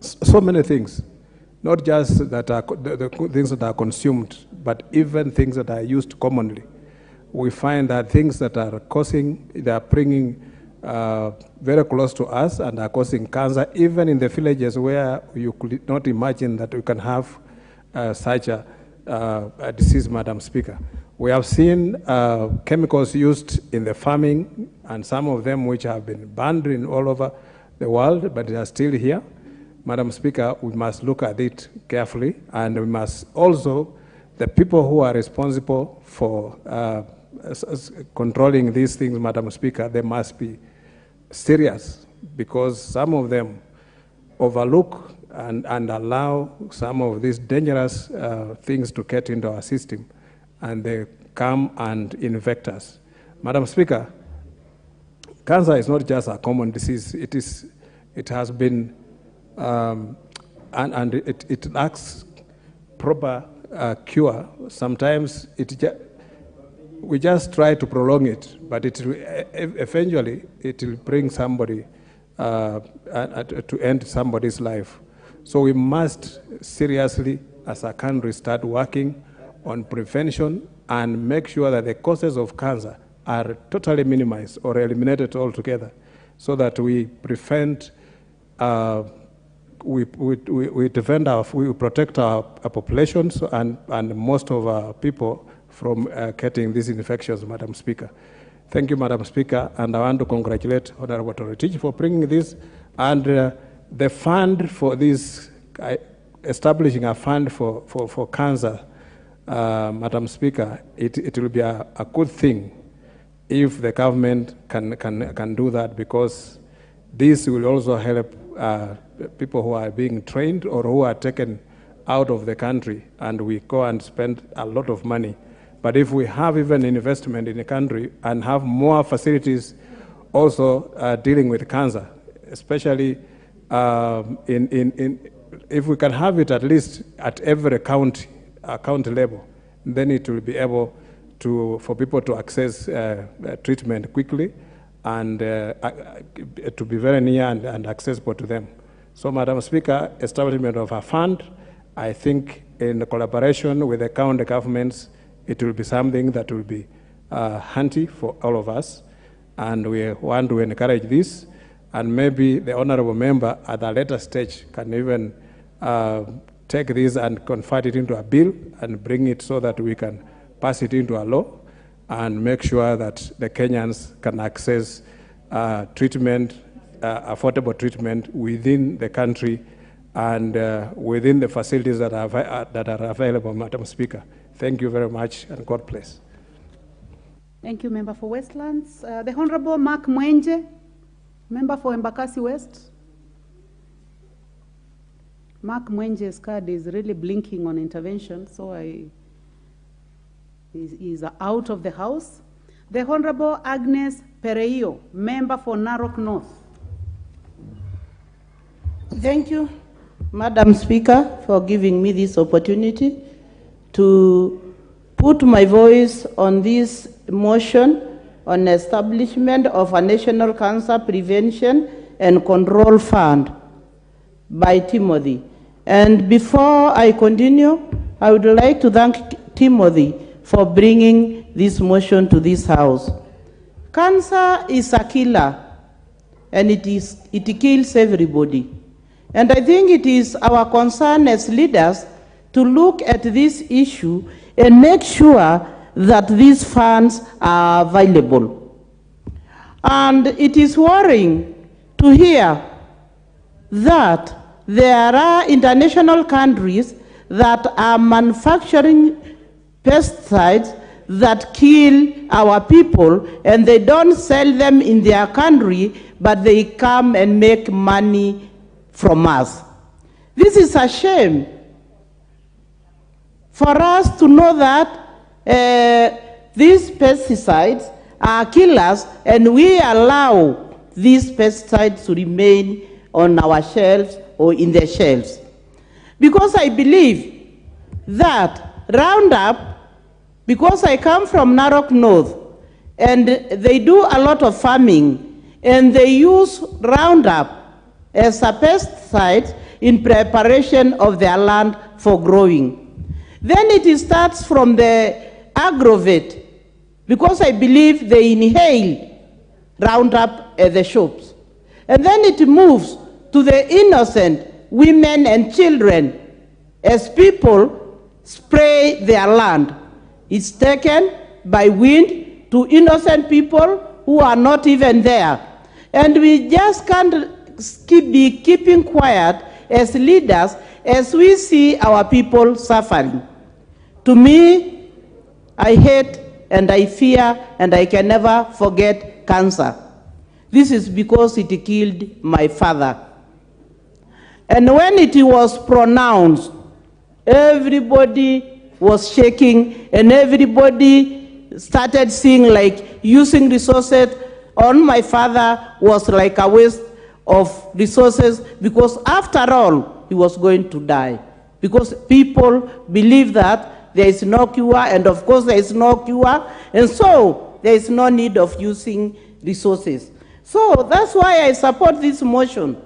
so many things, not just that are the things that are consumed, but even things that are used commonly. We find that things that are they are bringing very close to us and are causing cancer, even in the villages where you could not imagine that we can have such a disease, Madam Speaker. We have seen chemicals used in the farming, and some of them which have been banned in all over the world, but they are still here. Madam Speaker, we must look at it carefully, and we must also, the people who are responsible for controlling these things, Madam Speaker, they must be serious, because some of them overlook and allow some of these dangerous things to get into our system, and they come and infect us. Madam Speaker, cancer is not just a common disease. It has been, and it lacks proper cure. Sometimes we just try to prolong it, but eventually it will bring somebody to end somebody's life. So we must seriously, as a country, start working on prevention and make sure that the causes of cancer are totally minimized or eliminated altogether, so that we prevent, we protect our populations and most of our people from getting these infections, Madam Speaker. Thank you, Madam Speaker, and I want to congratulate Honorable Toretich for bringing this, and the fund for this, establishing a fund for cancer, Madam Speaker, it will be a good thing if the government can do that, because this will also help people who are being trained or who are taken out of the country, and we go and spend a lot of money. But if we have even investment in the country and have more facilities also dealing with cancer, especially if we can have it at least at every county level, then it will be able for people to access treatment quickly and to be very near and accessible to them. So, Madam Speaker, establishment of a fund, I think in collaboration with the county governments, it will be something that will be handy for all of us, and we want to encourage this, and maybe the honorable member at a later stage can even take this and convert it into a bill and bring it so that we can pass it into a law and make sure that the Kenyans can access treatment, affordable treatment within the country and within the facilities that are available, Madam Speaker. Thank you very much, and God bless. Thank you, Member for Westlands. The Honorable Mark Mwenje, Member for Embakasi West. Mark Mwenje's card is really blinking on intervention, so he's out of the house. The Honorable Agnes Pereio, member for Narok North. Thank you, Madam Speaker, for giving me this opportunity to put my voice on this motion on establishment of a National Cancer Prevention and Control Fund by Timothy. And before I continue, I would like to thank Timothy for bringing this motion to this House. Cancer is a killer, and it kills everybody. And I think it is our concern as leaders to look at this issue and make sure that these funds are available. And it is worrying to hear that there are international countries that are manufacturing pesticides that kill our people, and they don't sell them in their country, but they come and make money from us. This is a shame for us to know that these pesticides are killers, and we allow these pesticides to remain on our shelves or in the shelves. Because I believe that Roundup, because I come from Narok North, and they do a lot of farming, and they use Roundup as a pesticide in preparation of their land for growing. Then it starts from the aggravate, because I believe they inhale Roundup at the shops. And then it moves to the innocent women and children as people spray their land. It's taken by wind to innocent people who are not even there. And we just can't be keeping quiet as leaders as we see our people suffering. To me, I hate and I fear and I can never forget cancer. This is because it killed my father. And when it was pronounced, everybody was shaking and everybody started seeing like using resources on my father was like a waste of resources, because after all, he was going to die. Because people believe that there is no cure, and of course there is no cure, and so there is no need of using resources. So that's why I support this motion,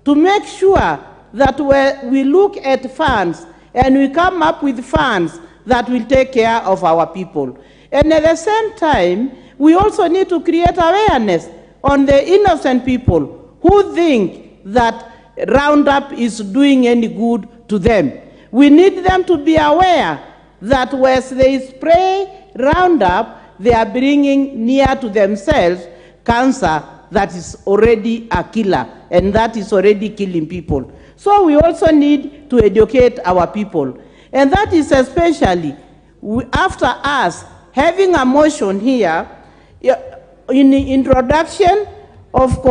to make sure that we look at funds and we come up with funds that will take care of our people. And at the same time, we also need to create awareness on the innocent people who think that Roundup is doing any good to them. We need them to be aware that as they spray Roundup, they are bringing near to themselves cancer that is already a killer and that is already killing people. So we also need to educate our people. And that is especially after us having a motion here in the introduction of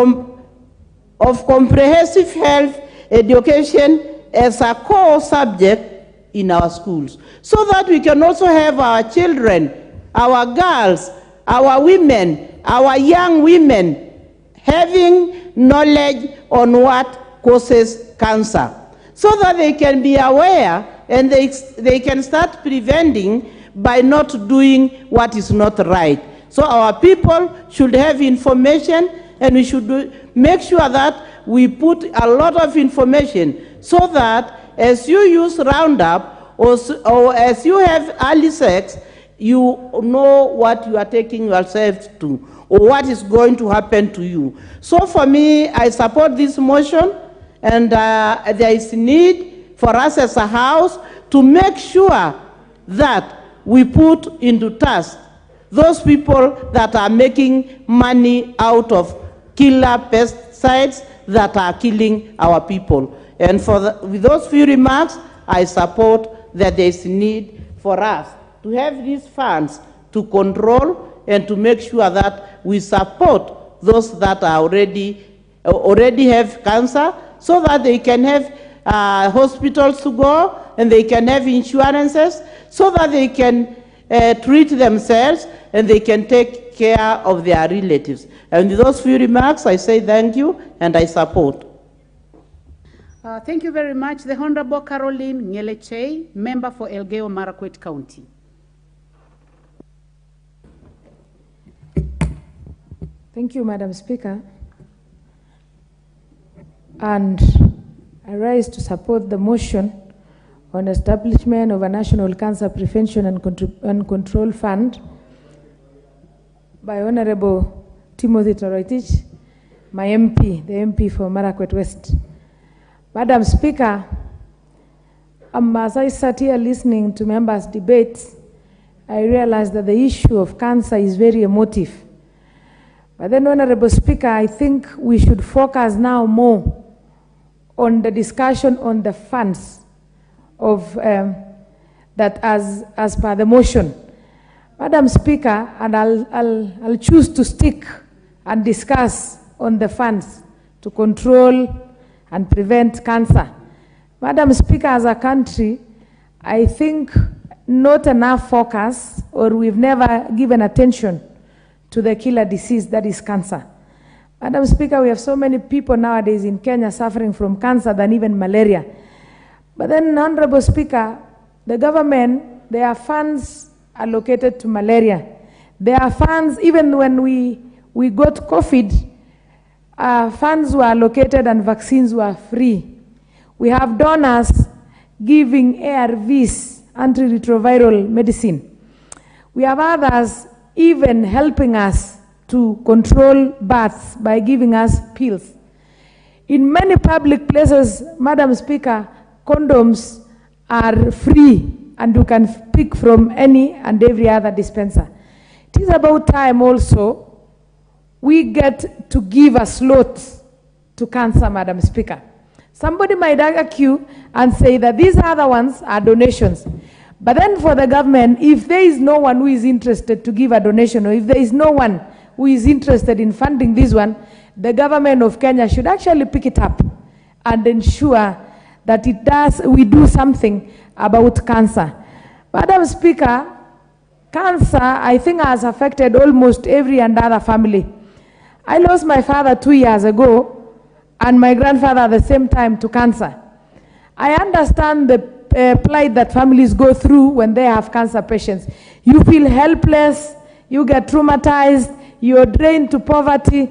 comprehensive health education as a core subject in our schools, so that we can also have our children, our girls, our women, our young women having knowledge on what causes cancer, so that they can be aware and they can start preventing by not doing what is not right. So our people should have information, and we should make sure that we put a lot of information so that as you use Roundup or as you have early sex, you know what you are taking yourself to or what is going to happen to you. So for me, I support this motion, and there is need for us as a house to make sure that we put into task those people that are making money out of killer pesticides that are killing our people. And with those few remarks, I support that there is need for us to have these funds to control and to make sure that we support those that are already have cancer, so that they can have hospitals to go and they can have insurances, so that they can treat themselves and they can take care of their relatives. And with those few remarks, I say thank you and I support. Thank you very much. The Honorable Caroline Ngeleche, member for Elgeyo Marakwet County. Thank you, Madam Speaker. And I rise to support the motion on establishment of a National Cancer Prevention and Control Fund by Honorable Timothy Toroitich, my MP, the MP for Marakwet West. Madam Speaker, as I sat here listening to members' debates, I realized that the issue of cancer is very emotive. But then, Honorable Speaker, I think we should focus now more on the discussion on the funds of that as per the motion. Madam Speaker, and I'll choose to stick and discuss on the funds to control and prevent cancer. Madam Speaker, as a country, I think not enough focus, or we've never given attention to the killer disease that is cancer. Madam Speaker, we have so many people nowadays in Kenya suffering from cancer than even malaria. But then, Honorable Speaker, the government, there are funds allocated to malaria. There are funds, even when we got COVID, funds were allocated and vaccines were free. We have donors giving ARVs, antiretroviral medicine. We have others even helping us to control births by giving us pills. In many public places, Madam Speaker, condoms are free and you can pick from any and every other dispenser. It is about time also we get to give a slot to cancer, Madam Speaker. Somebody might argue and say that these other ones are donations. But then for the government, if there is no one who is interested to give a donation, or if there is no one who is interested in funding this one, the government of Kenya should actually pick it up and ensure that we do something about cancer. Madam Speaker, cancer, I think, has affected almost every and other family. I lost my father 2 years ago and my grandfather at the same time to cancer. I understand the plight that families go through when they have cancer patients. You feel helpless, you get traumatized, you're drained to poverty,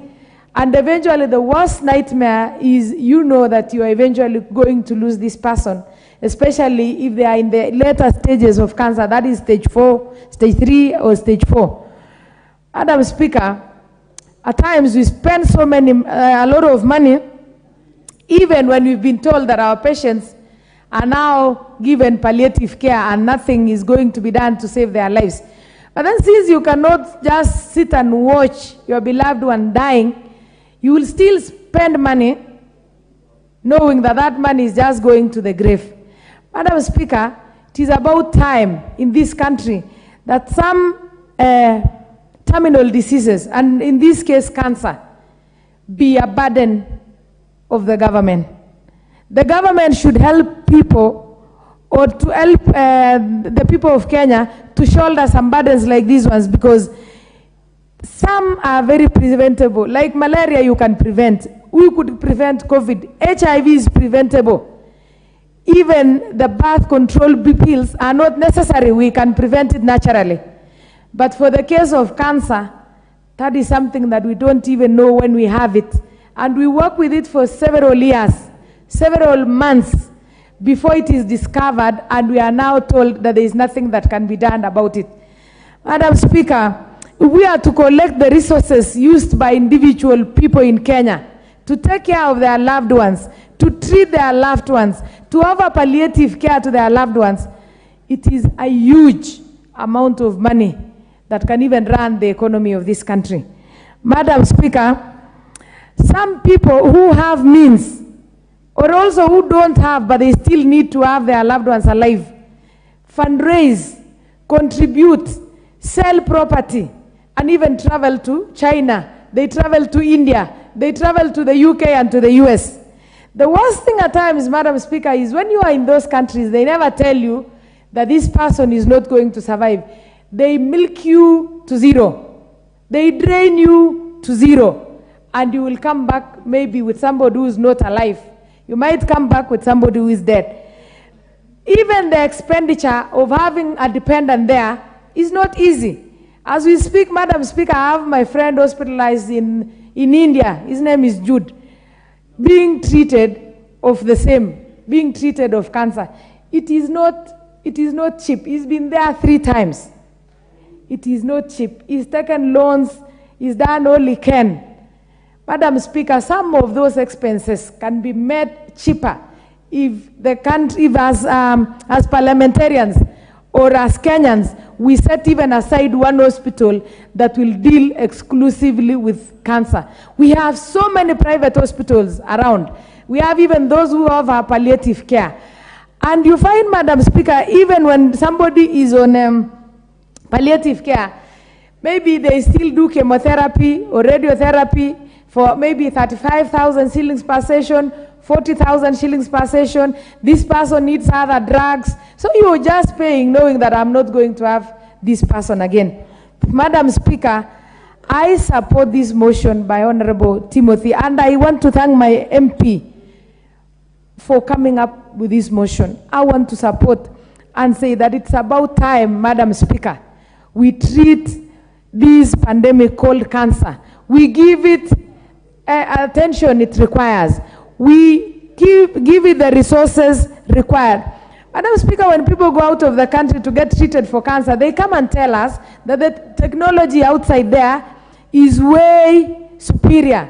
and eventually the worst nightmare is you know that you are eventually going to lose this person, especially if they are in the later stages of cancer, that is stage 4, stage 3, or stage 4. Madam Speaker, at times we spend a lot of money, even when we've been told that our patients are now given palliative care and nothing is going to be done to save their lives. But then since you cannot just sit and watch your beloved one dying, you will still spend money knowing that that money is just going to the grave. Madam Speaker, it is about time in this country that some terminal diseases, and in this case cancer, be a burden of the government. The government should help people, or to help the people of Kenya to shoulder some burdens like these ones, because some are very preventable. Like malaria, you can prevent. We could prevent COVID. HIV is preventable. Even the birth control pills are not necessary. We can prevent it naturally. But for the case of cancer, that is something that we don't even know when we have it. And we work with it for several years, several months before it is discovered, and we are now told that there is nothing that can be done about it. Madam Speaker, we are to collect the resources used by individual people in Kenya to take care of their loved ones, to treat their loved ones, to offer palliative care to their loved ones. It is a huge amount of money that can even run the economy of this country. Madam Speaker, some people who have means, or also who don't have, but they still need to have their loved ones alive, fundraise, contribute, sell property, and even travel to China. They travel to India. They travel to the UK and to the US. The worst thing at times, Madam Speaker, is when you are in those countries, they never tell you that this person is not going to survive. They milk you to zero. They drain you to zero. And you will come back maybe with somebody who is not alive. You might come back with somebody who is dead. Even the expenditure of having a dependent there is not easy. As we speak, Madam Speaker, I have my friend hospitalized in India. His name is Jude. Being treated of the same, being treated of cancer. It is not cheap. He's been there 3 times. It is not cheap. He's taken loans. He's done all he can. Madam Speaker, some of those expenses can be made cheaper if the country, if as parliamentarians or as Kenyans, we set even aside one hospital that will deal exclusively with cancer. We have so many private hospitals around. We have even those who offer palliative care. And you find, Madam Speaker, even when somebody is on palliative care, maybe they still do chemotherapy or radiotherapy for maybe 35,000 shillings per session, 40,000 shillings per session. This person needs other drugs. So you're just paying knowing that I'm not going to have this person again. Madam Speaker, I support this motion by Honorable Timothy, and I want to thank my MP for coming up with this motion. I want to support and say that it's about time, Madam Speaker, we treat this pandemic called cancer. We give it attention it requires. We give it the resources required. Madam Speaker, when people go out of the country to get treated for cancer, they come and tell us that the technology outside there is way superior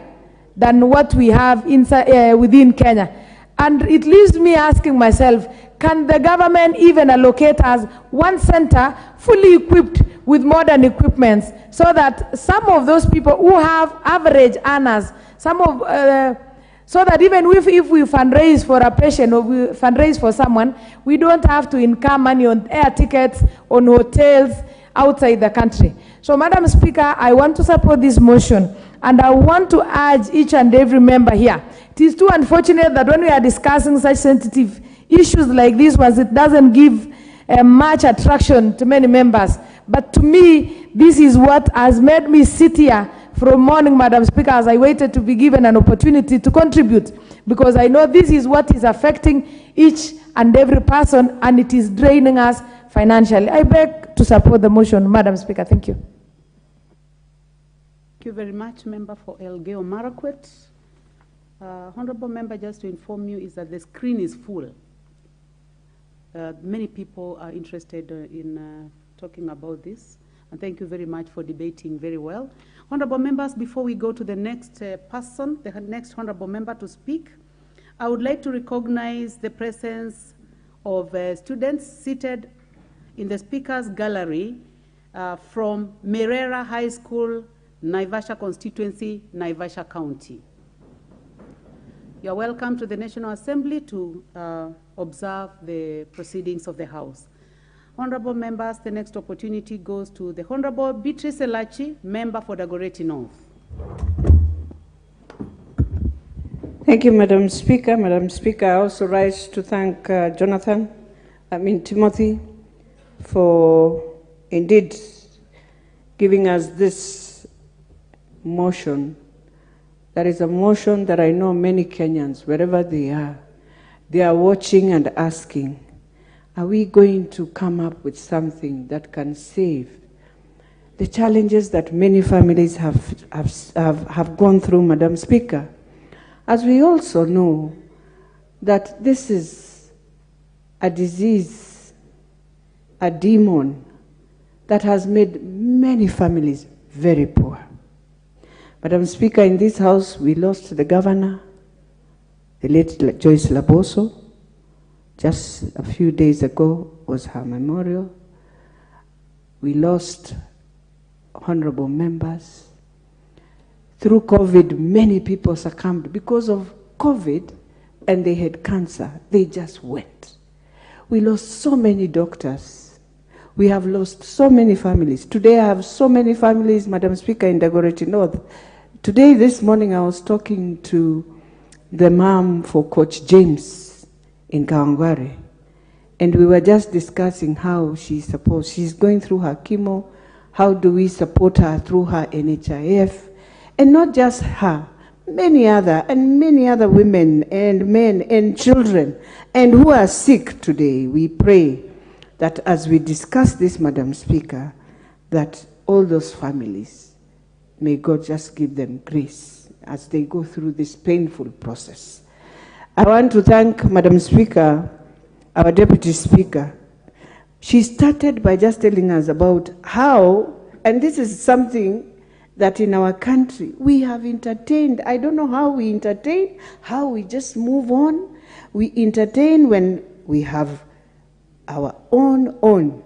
than what we have inside, within Kenya. And it leaves me asking myself, can the government even allocate us one center fully equipped with modern equipments so that some of those people who have average earners, so that even if we fundraise for a patient or we fundraise for someone, we don't have to incur money on air tickets, on hotels outside the country. So, Madam Speaker, I want to support this motion, and I want to urge each and every member here. It is too unfortunate that when we are discussing such sensitive issues like these ones, it doesn't give much attraction to many members. But to me, this is what has made me sit here from morning, Madam Speaker, as I waited to be given an opportunity to contribute, because I know this is what is affecting each and every person, and it is draining us financially. I beg to support the motion, Madam Speaker. Thank you. Thank you very much, Member for Elgeyo Marakwet. Honorable Member, just to inform you is that the screen is full. Many people are interested in talking about this, and thank you very much for debating very well. Honorable members, before we go to the next person, the next honorable member to speak, I would like to recognize the presence of students seated in the speakers gallery from Merera High School, Naivasha constituency, Naivasha County. You are welcome to the National Assembly to observe the proceedings of the House. Honorable members, the next opportunity goes to the Honorable Beatrice Elachi, member for Dagoretti North. Thank you, Madam Speaker. Madam Speaker, I also rise to thank Timothy, for indeed giving us this motion. That is a motion that I know many Kenyans, wherever they are watching and asking, are we going to come up with something that can save the challenges that many families have gone through, Madam Speaker? As we also know that this is a disease, a demon that has made many families very poor. Madam Speaker, in this House, we lost the governor, the late Joyce Laboso. Just a few days ago was her memorial. We lost honorable members. Through COVID, many people succumbed because of COVID, and they had cancer. They just went. We lost so many doctors. We have lost so many families. Today I have so many families, Madam Speaker, in Dagoretti North. Today, this morning, I was talking to the mom for Coach James in Kawangware. And we were just discussing how she's going through her chemo, how do we support her through her NHIF, and not just her, many other women and men and children, and who are sick today. We pray that as we discuss this, Madam Speaker, that all those families, may God just give them grace as they go through this painful process. I want to thank Madam Speaker, our Deputy Speaker. She started by just telling us about how, and this is something that in our country we have entertained. I don't know how we entertain, how we just move on. We entertain when we have our own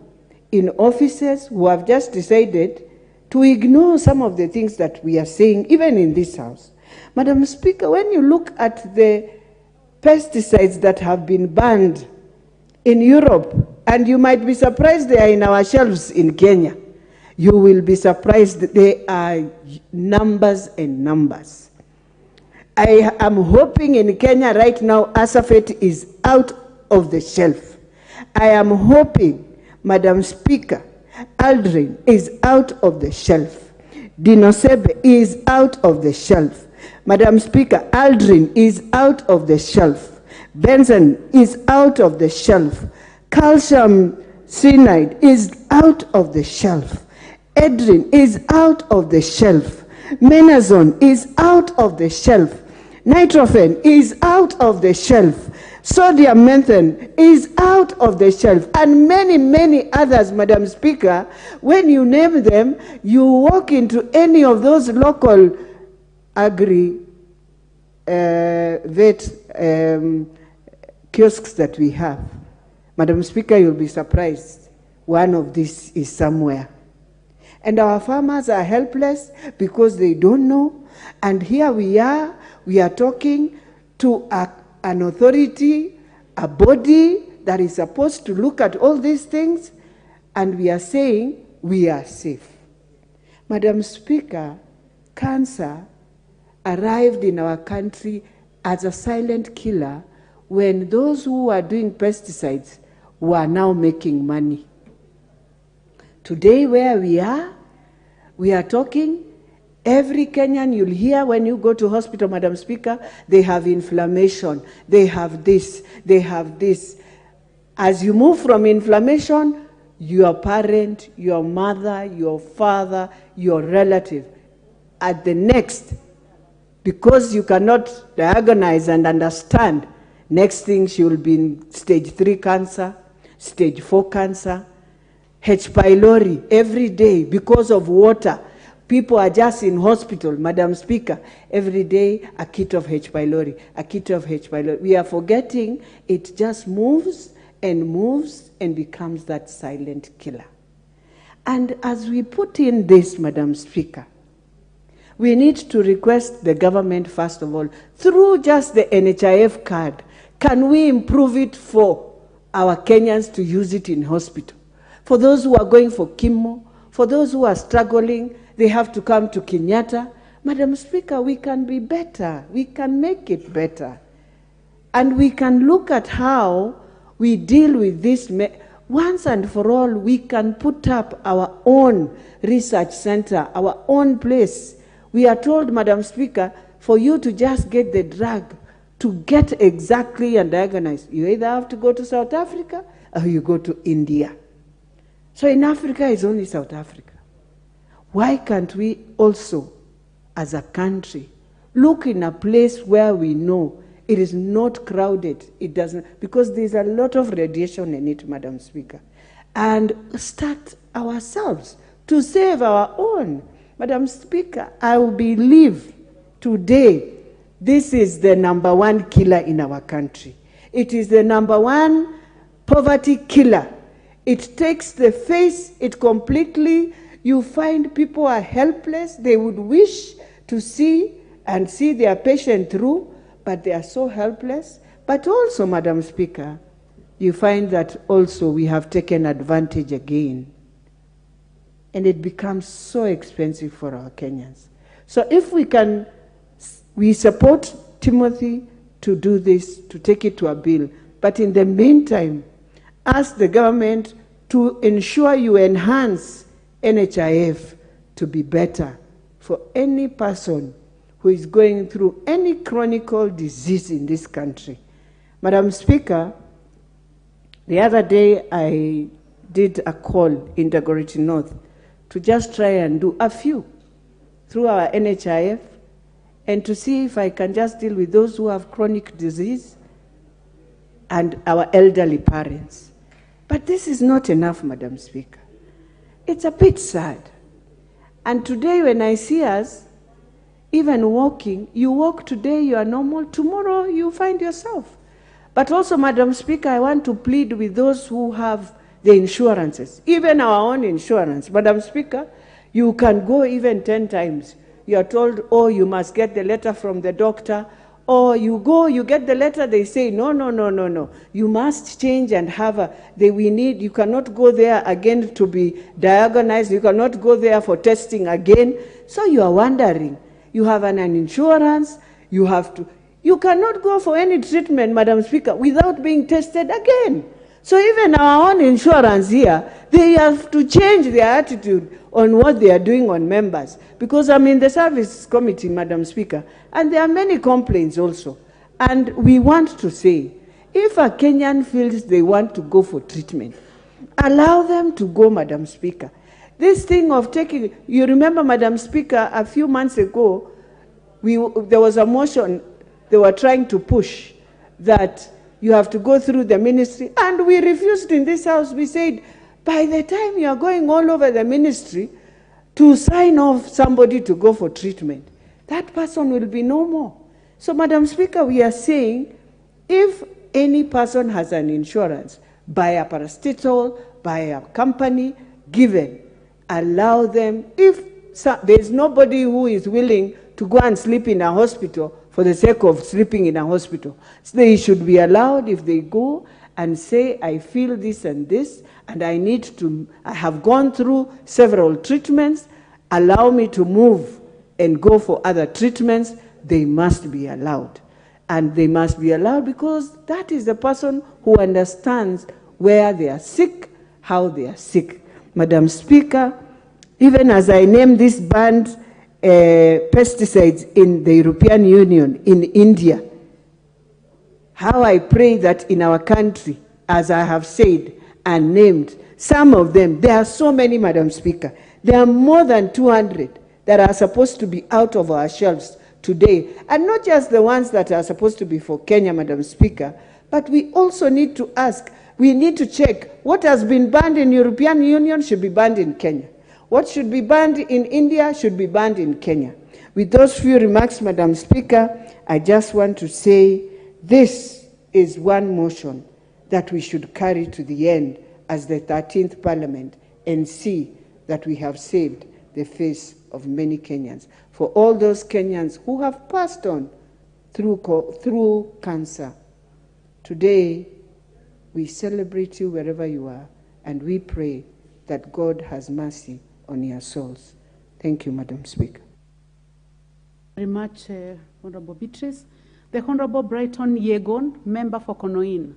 in offices who have just decided to ignore some of the things that we are saying, even in this house. Madam Speaker, when you look at the pesticides that have been banned in Europe, and you might be surprised they are in our shelves in Kenya, you will be surprised that they are numbers and numbers. I am hoping in Kenya right now, Asafet is out of the shelf. I am hoping, Madam Speaker, Aldrin is out of the shelf. Dinosebe is out of the shelf. Madam Speaker, Aldrin is out of the shelf. Benson is out of the shelf. Calcium cyanide is out of the shelf. Edrin is out of the shelf. Menazone is out of the shelf. Nitrofen is out of the shelf. Sodium menthane is out of the shelf. And many, many others, Madam Speaker. When you name them, you walk into any of those local vet kiosks that we have. Madam Speaker, you'll be surprised. One of these is somewhere. And our farmers are helpless because they don't know. And here we are talking to an authority, a body that is supposed to look at all these things, and we are saying we are safe. Madam Speaker, cancer arrived in our country as a silent killer when those who are doing pesticides were now making money. Today, where we are talking, every Kenyan you'll hear when you go to hospital, Madam Speaker, they have inflammation, they have this, they have this. As you move from inflammation, your parent, your mother, your father, your relative, at the next, because you cannot diagnose and understand, next thing she will be in stage 3 cancer, stage 4 cancer, H. pylori every day because of water. People are just in hospital, Madam Speaker, every day a kit of H. pylori, a kit of H. pylori. We are forgetting it just moves and becomes that silent killer. And as we put in this, Madam Speaker, we need to request the government, first of all, through just the NHIF card, can we improve it for our Kenyans to use it in hospital? For those who are going for chemo, for those who are struggling, they have to come to Kenyatta. Madam Speaker, we can be better. We can make it better. And we can look at how we deal with this. Once and for all, we can put up our own research center, our own place. We are told, Madam Speaker, for you to just get the drug, to get exactly and diagnose, you either have to go to South Africa or you go to India. So in Africa, it's only South Africa. Why can't we also, as a country, look in a place where we know it is not crowded, it doesn't, because there's a lot of radiation in it, Madam Speaker, and start ourselves to save our own. Madam Speaker, I believe today this is the #1 killer in our country. It is the #1 poverty killer. It takes the face, it completely, you find people are helpless. They would wish to see their patient through, but they are so helpless. But also, Madam Speaker, you find that also we have taken advantage again. And it becomes so expensive for our Kenyans. So if we support Timothy to do this, to take it to a bill. But in the meantime, ask the government to ensure you enhance NHIF to be better for any person who is going through any chronic disease in this country. Madam Speaker, the other day I did a call in Dagoretti North to just try and do a few through our NHIF and to see if I can just deal with those who have chronic disease and our elderly parents. But this is not enough, Madam Speaker. It's a bit sad. And today when I see us, even walking, you walk today, you are normal, tomorrow you find yourself. But also, Madam Speaker, I want to plead with those who have the insurances, even our own insurance. Madam Speaker, you can go even 10 times. You are told, oh, you must get the letter from the doctor, or you go, you get the letter, they say, no, no, no, no, no. You must change and have you cannot go there again to be diagnosed, you cannot go there for testing again. So you are wondering, you have an insurance, you cannot go for any treatment, Madam Speaker, without being tested again. So even our own insurance here, they have to change their attitude on what they are doing on members. Because I'm in the service committee, Madam Speaker, and there are many complaints also. And we want to say, if a Kenyan feels they want to go for treatment, allow them to go, Madam Speaker. This thing of taking, you remember, Madam Speaker, a few months ago, there was a motion they were trying to push that you have to go through the ministry, and we refused in this house. We said, by the time you are going all over the ministry to sign off somebody to go for treatment, that person will be no more. So, Madam Speaker, we are saying, if any person has an insurance, by a parastatal, by a company, given, allow them, if there's nobody who is willing to go and sleep in a hospital for the sake of sleeping in a hospital, so they should be allowed, if they go and say, I feel this and this, and I have gone through several treatments, allow me to move and go for other treatments, they must be allowed. And they must be allowed because that is the person who understands where they are sick, how they are sick. Madam Speaker, even as I name this banned pesticides in the European Union, in India, how I pray that in our country, as I have said and named, some of them, there are so many, Madam Speaker, there are more than 200 that are supposed to be out of our shelves today, and not just the ones that are supposed to be for Kenya, Madam Speaker, but we also need to ask, we need to check what has been banned in European Union should be banned in Kenya. What should be banned in India should be banned in Kenya. With those few remarks, Madam Speaker, I just want to say this is one motion that we should carry to the end as the 13th Parliament and see that we have saved the face of many Kenyans. For all those Kenyans who have passed on through cancer, today we celebrate you wherever you are, and we pray that God has mercy on your souls. Thank you, Madam Speaker. Very much, Honorable Beatrice. The Honorable Brighton Yegon, member for Konoin.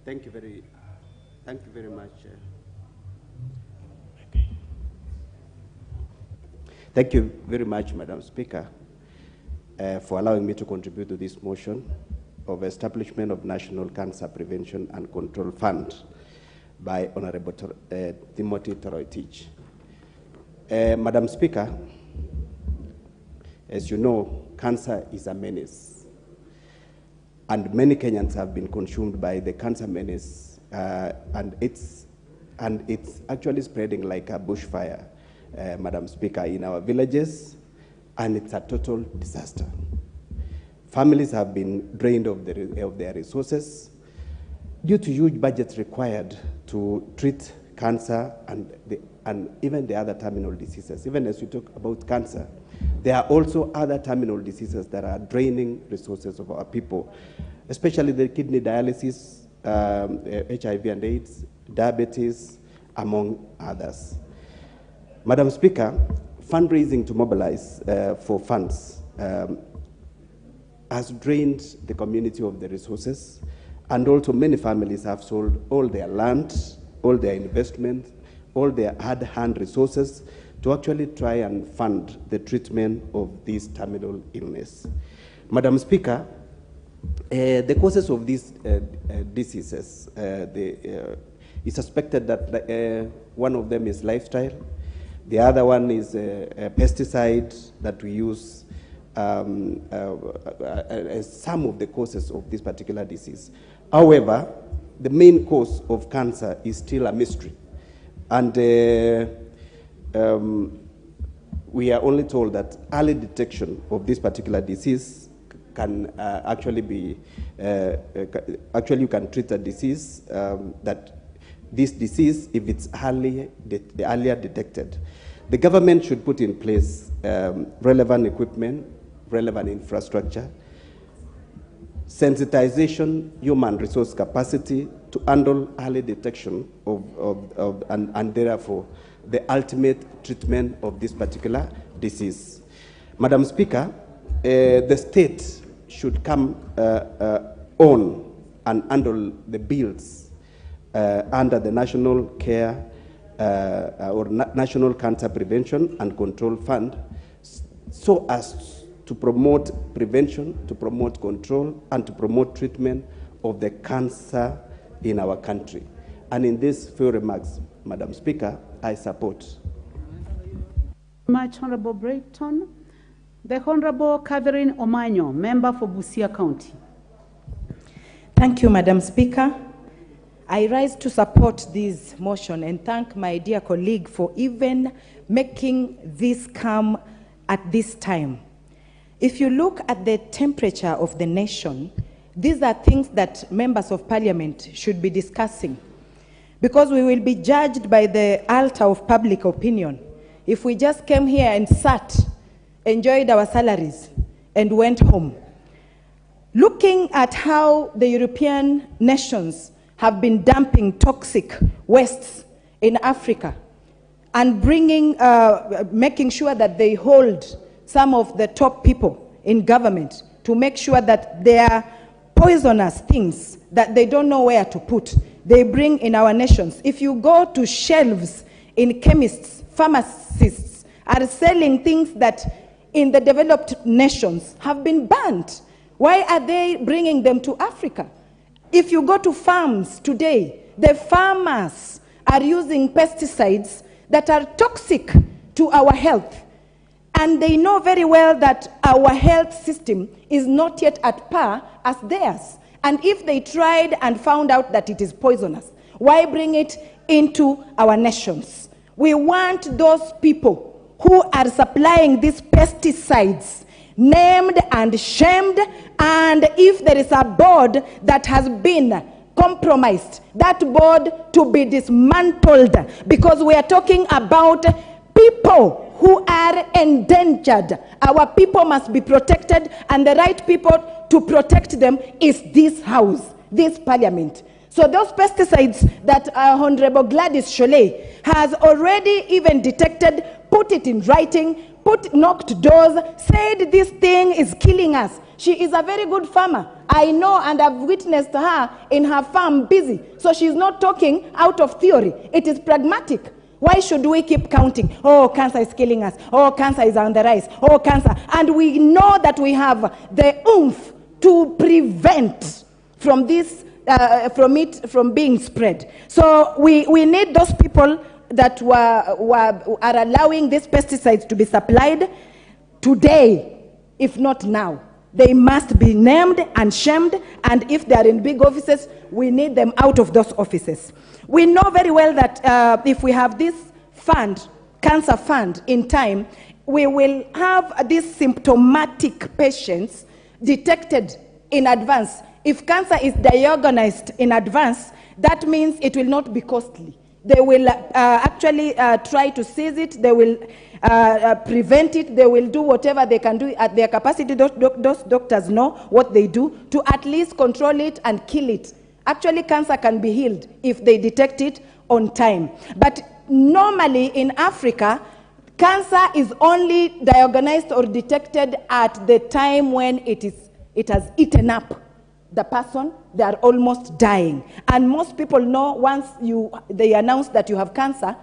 Thank you very much. Thank you very much, Madam Speaker, for allowing me to contribute to this motion of establishment of National Cancer Prevention and Control Fund by Honorable Timothy Toroitich. Madam Speaker, as you know, cancer is a menace, and many Kenyans have been consumed by the cancer menace, and it's actually spreading like a bushfire, Madam Speaker, in our villages, and it's a total disaster. Families have been drained of their resources due to huge budgets required to treat cancer and even the other terminal diseases. Even as we talk about cancer, there are also other terminal diseases that are draining resources of our people, especially the kidney dialysis, HIV and AIDS, diabetes, among others. Madam Speaker, fundraising to mobilize for funds has drained the community of the resources, And also many families have sold all their land, all their investments, all their hard-hand resources to actually try and fund the treatment of this terminal illness. Madam Speaker, the causes of these diseases, it's suspected that one of them is lifestyle. The other one is a pesticide that we use as some of the causes of this particular disease. However, the main cause of cancer is still a mystery. And we are only told that early detection of this particular disease can actually be, actually you can treat a disease that this disease, if it's earlier detected. The government should put in place relevant equipment, relevant infrastructure, sensitization, human resource capacity to handle early detection and therefore the ultimate treatment of this particular disease. Madam Speaker, the state should come on and handle the bills under the National Care or National Cancer Prevention and Control Fund so as to promote prevention, to promote control, and to promote treatment of the cancer in our country. And in these few remarks, Madam Speaker, I support. Much Honorable Brayton. The Honorable Catherine Omanyo, member for Busia County. Thank you, Madam Speaker. I rise to support this motion and thank my dear colleague for even making this come at this time. If you look at the temperature of the nation, these are things that members of parliament should be discussing, because we will be judged by the altar of public opinion. If we just came here and sat, enjoyed our salaries, and went home. Looking at how the European nations have been dumping toxic wastes in Africa and bringing, making sure that they hold some of the top people in government to make sure that their poisonous things that they don't know where to put, they bring in our nations. If you go to shelves in chemists, pharmacists are selling things that in the developed nations have been banned. Why are they bringing them to Africa? If you go to farms today, the farmers are using pesticides that are toxic to our health. And they know very well that our health system is not yet at par as theirs. And if they tried and found out that it is poisonous, why bring it into our nations? We want those people who are supplying these pesticides named and shamed, and if there is a board that has been compromised, that board to be dismantled, because we are talking about people who are endangered. Our people must be protected, and the right people to protect them is this house, this parliament. So those pesticides that Honorable Gladys Sholay has already even detected, put it in writing, knocked doors, said this thing is killing us. She is a very good farmer. I know, and I've witnessed her in her farm busy. So she's not talking out of theory. It is pragmatic. Why should we keep counting? Oh, cancer is killing us. Oh, cancer is on the rise. Oh, cancer. And we know that we have the oomph to prevent from this, from being spread. So we need those people that are allowing these pesticides to be supplied today, if not now. They must be named and shamed, and if they are in big offices, we need them out of those offices. We know very well that if we have this fund, cancer fund, in time, we will have these symptomatic patients detected in advance. If cancer is diagnosed in advance, that means it will not be costly. They will actually try to seize it. They will prevent it. They will do whatever they can do at their capacity. Those doctors know what they do to at least control it and kill it. Actually, cancer can be healed if they detect it on time. But normally in Africa, cancer is only diagnosed or detected at the time when it has eaten up the person they are almost dying. And most people know once they announce that you have cancer,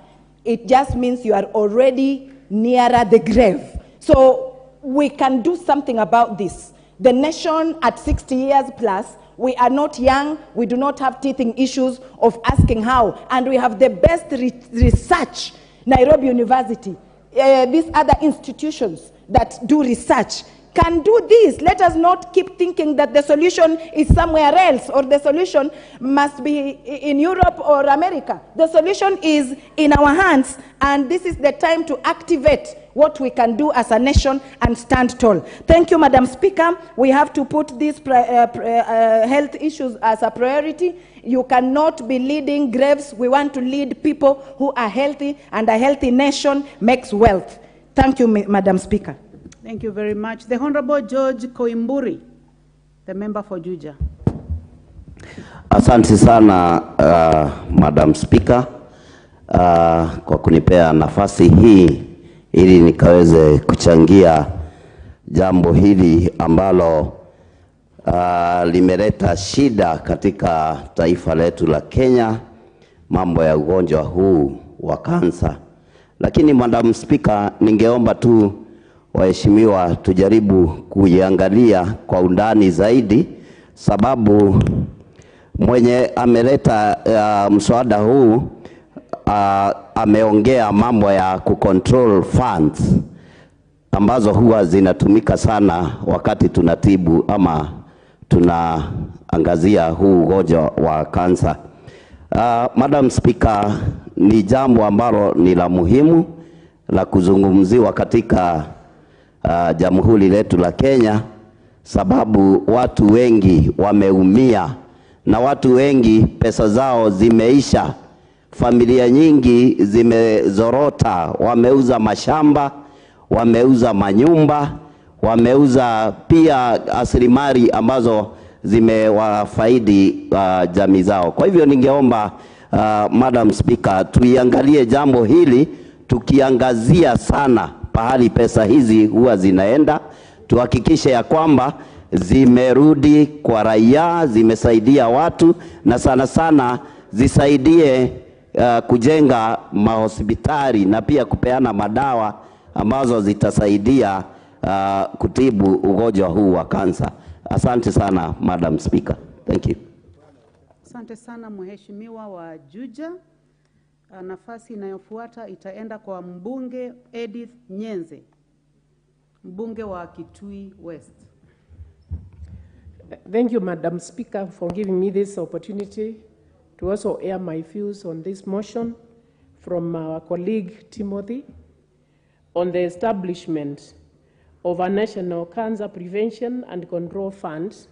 it just means you are already nearer the grave. So we can do something about this. The nation at 60 years plus, we are not young, we do not have teething issues of asking how, and we have the best research, Nairobi University, these other institutions that do research can do this. Let us not keep thinking that the solution is somewhere else or the solution must be in Europe or America. The solution is in our hands, and this is the time to activate what we can do as a nation and stand tall. Thank you, Madam Speaker. We have to put these health issues as a priority. You cannot be leading graves. We want to lead people who are healthy, and a healthy nation makes wealth. Thank you, Madam Speaker. Thank you very much. The Honorable George Koimburi, the member for Juja. Asante sana Madam Speaker kwa kunipea nafasi hii ili nikaweze kuchangia jambo hili ambalo limeleta shida katika taifa letu la Kenya, mambo ya ugonjwa huu wa kansa. Lakini Madam Speaker, ningeomba tu waheshimiwa tujaribu kuiangalia kwa undani zaidi, sababu mwenye ameleta mswada huu ameongea mambo ya kucontrol funds ambazo huwa zinatumika sana wakati tunatibu ama tunaangazia huu ugonjwa wa kansa. Madam Speaker, ni jambo ambalo ni la muhimu la kuzungumziwa katika jamhuri letu la Kenya, sababu watu wengi wameumia na watu wengi pesa zao zimeisha. Familia nyingi zimezorota, wameuza mashamba, wameuza manyumba, wameuza pia asilimali ambazo zimewafaidi jamii zao. Kwa hivyo ningeomba Madam Speaker, tuiangalie jambo hili tukiangazia sana pahali pesa hizi huwa zinaenda, tuhakikishe ya kwamba zimerudi kwa raia, zimesaidia watu, na sana sana zisaidie kujenga mahospitali na pia kupeana madawa ambazo zitasaidia kutibu ugonjwa huu wa kansa. Asante sana Madam Speaker. Thank you. Asante sana mheshimiwa wa Juja. Nafasi inayofuata itaenda kwa mbunge Edith Nyenze, mbunge wa Kitui West. Thank you, Madam Speaker, for giving me this opportunity to also air my views on this motion from our colleague Timothy on the establishment of a National Cancer Prevention and Control Fund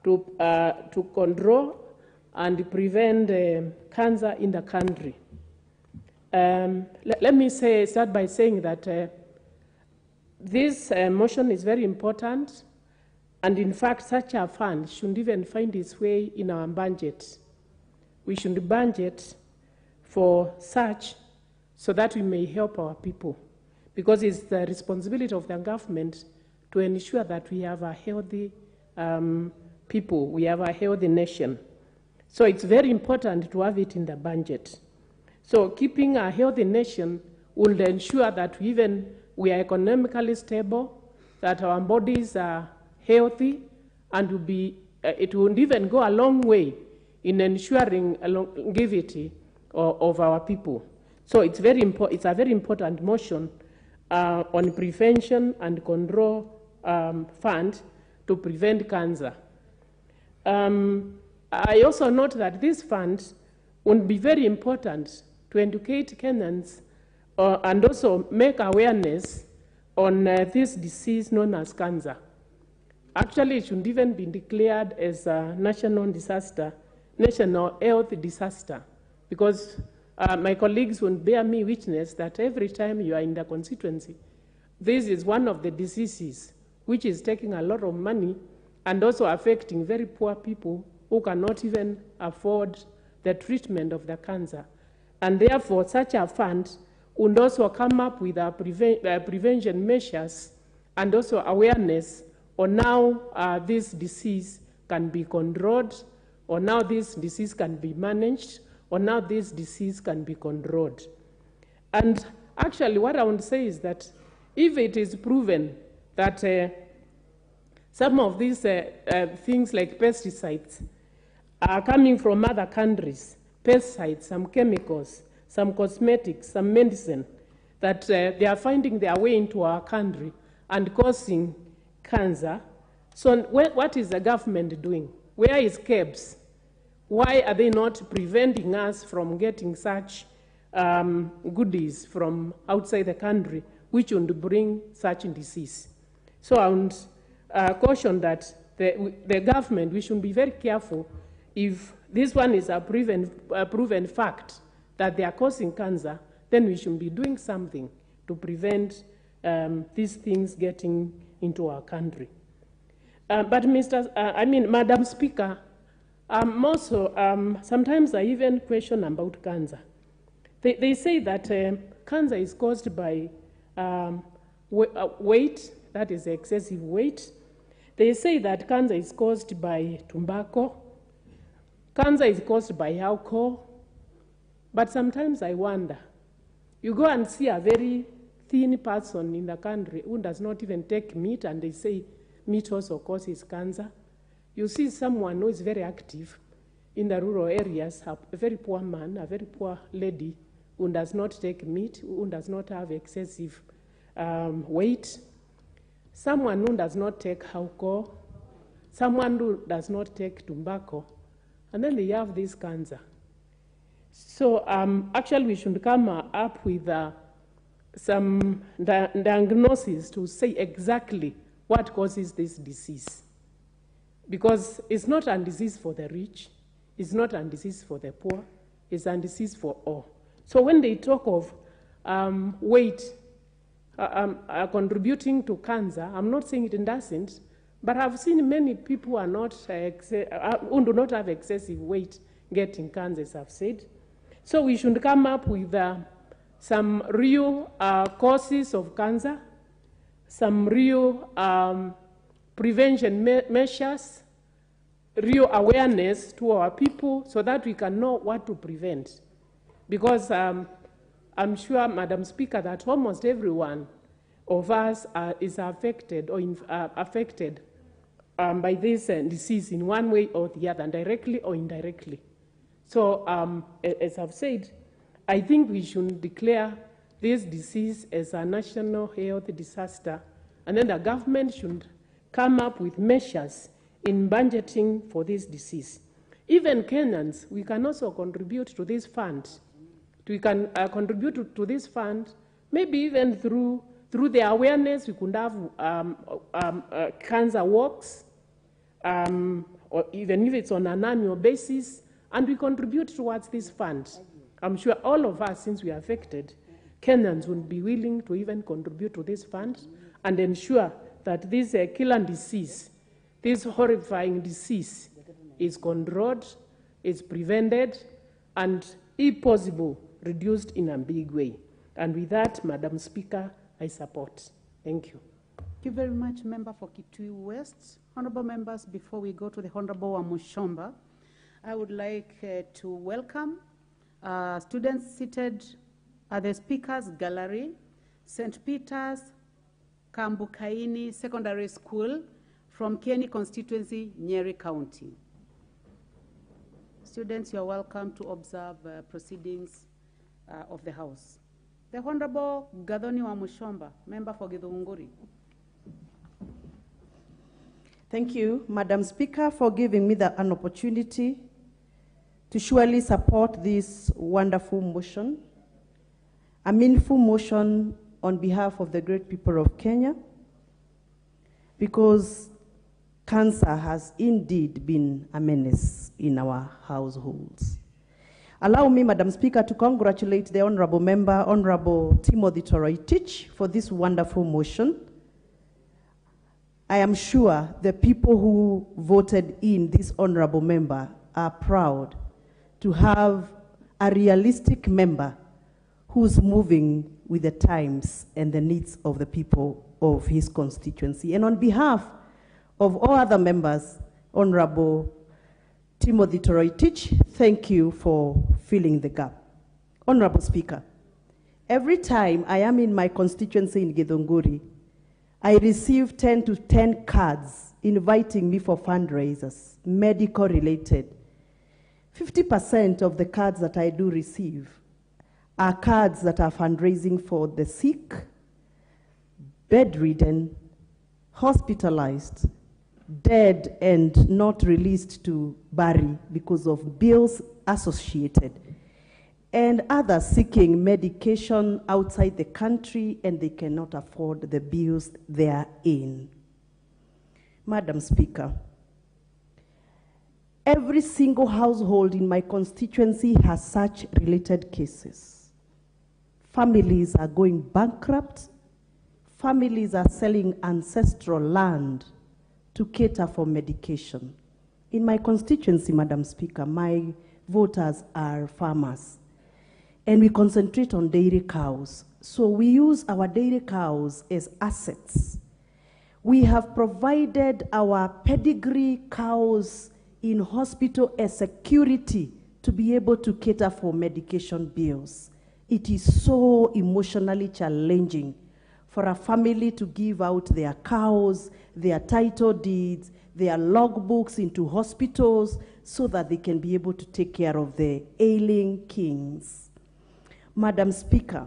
to control and prevent cancer in the country. Let me start by saying that this motion is very important, and in fact such a fund shouldn't even find its way in our budget. We should budget for such so that we may help our people, because it's the responsibility of the government to ensure that we have a healthy people, we have a healthy nation. So it's very important to have it in the budget. So keeping a healthy nation will ensure that we are economically stable, that our bodies are healthy, and it will even go a long way in ensuring a longevity of our people. So it's a very important motion on prevention and control fund to prevent cancer. I also note that this fund would be very important to educate Kenyans and also make awareness on this disease known as cancer. Actually, it should even be declared as a national health disaster, because my colleagues will bear me witness that every time you are in the constituency, this is one of the diseases which is taking a lot of money and also affecting very poor people who cannot even afford the treatment of the cancer. And therefore, such a fund would also come up with prevention measures and also awareness on how this disease can be controlled or now this disease can be managed, or now this disease can be controlled. And actually what I want to say is that if it is proven that some of these things like pesticides are coming from other countries, pesticides, some chemicals, some cosmetics, some medicine, that they are finding their way into our country and causing cancer. So what is the government doing? Where is KEBS? Why are they not preventing us from getting such goodies from outside the country, which would bring such disease? So I would caution that the government, we should be very careful. If this one is a proven fact that they are causing cancer, then we should be doing something to prevent these things getting into our country. But Madam Speaker, also, sometimes I even question about cancer. They say that cancer is caused by weight, that is excessive weight. They say that cancer is caused by tobacco. Cancer is caused by alcohol. But sometimes I wonder, you go and see a very thin person in the country who does not even take meat, and they say meat also causes cancer. You see someone who is very active in the rural areas, a very poor man, a very poor lady, who does not take meat, who does not have excessive weight, someone who does not take alcohol, someone who does not take tobacco, and then they have this cancer. So actually we should come up with some diagnosis to say exactly what causes this disease. Because it's not a disease for the rich, it's not a disease for the poor, it's a disease for all. So when they talk of weight contributing to cancer, I'm not saying it doesn't, but I've seen many people who are not who do not have excessive weight getting cancer, as I've said. So we should come up with some real causes of cancer, some real prevention measures, real awareness to our people so that we can know what to prevent. Because I'm sure, Madam Speaker, that almost everyone of us is affected or affected by this disease in one way or the other, directly or indirectly. So, as I've said, I think we should declare this disease as a national health disaster, and then the government should come up with measures in budgeting for this disease. Even Kenyans, we can also contribute to this fund. We can contribute to this fund, maybe even through the awareness. We could have cancer walks, or even if it's on an annual basis, and we contribute towards this fund. I'm sure all of us, since we are affected, Kenyans will be willing to even contribute to this fund and ensure that this killer disease, this horrifying disease, is controlled, is prevented, and, if possible, reduced in a big way. And with that, Madam Speaker, I support. Thank you. Thank you very much, Member for Kitui West. Honorable members, before we go to the Honorable Wamushomba, I would like to welcome students seated at the Speakers Gallery, St. Peter's Kambukaini Secondary School from Kieni constituency, Nyeri County. Students, you are welcome to observe proceedings of the House. The Honorable Gathoni Wamushomba, Member for Githunguri. Thank you, Madam Speaker, for giving me an opportunity to surely support this wonderful motion, a meaningful motion on behalf of the great people of Kenya, because cancer has indeed been a menace in our households. Allow me, Madam Speaker, to congratulate the Honorable Member, Honorable Timothy Toroitich, for this wonderful motion. I am sure the people who voted in this Honorable Member are proud to have a realistic member who's moving with the times and the needs of the people of his constituency. And on behalf of all other members, Honorable Timothy Toroitich, thank you for filling the gap. Honorable Speaker, every time I am in my constituency in Githunguri, I receive 10 to 10 cards inviting me for fundraisers, medical related. 50% of the cards that I do receive are cards that are fundraising for the sick, bedridden, hospitalized, dead and not released to bury because of bills associated, and others seeking medication outside the country and they cannot afford the bills they are in. Madam Speaker, every single household in my constituency has such related cases. Families are going bankrupt. Families are selling ancestral land to cater for medication. In my constituency, Madam Speaker, my voters are farmers, and we concentrate on dairy cows. So we use our dairy cows as assets. We have provided our pedigree cows in hospital as security to be able to cater for medication bills. It is so emotionally challenging for a family to give out their cows, their title deeds, their logbooks into hospitals so that they can be able to take care of the ailing kings. Madam Speaker,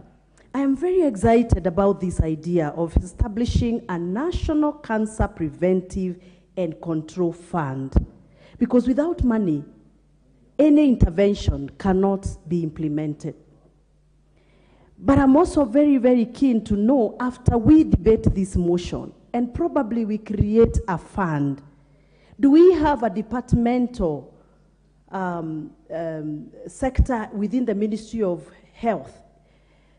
I am very excited about this idea of establishing a national cancer preventive and control fund, because without money, any intervention cannot be implemented. But I'm also very, very keen to know, after we debate this motion, and probably we create a fund, do we have a departmental sector within the Ministry of Health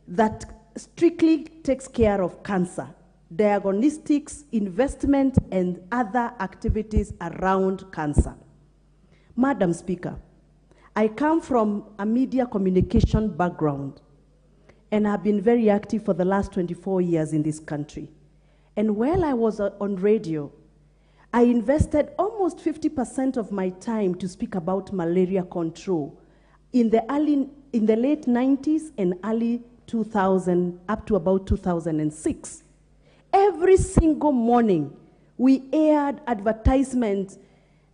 that strictly takes care of cancer, diagnostics, investment, and other activities around cancer? Madam Speaker, I come from a media communication background, and I've been very active for the last 24 years in this country. And while I was on radio, I invested almost 50% of my time to speak about malaria control in the late 90s and early 2000, up to about 2006. Every single morning, we aired advertisements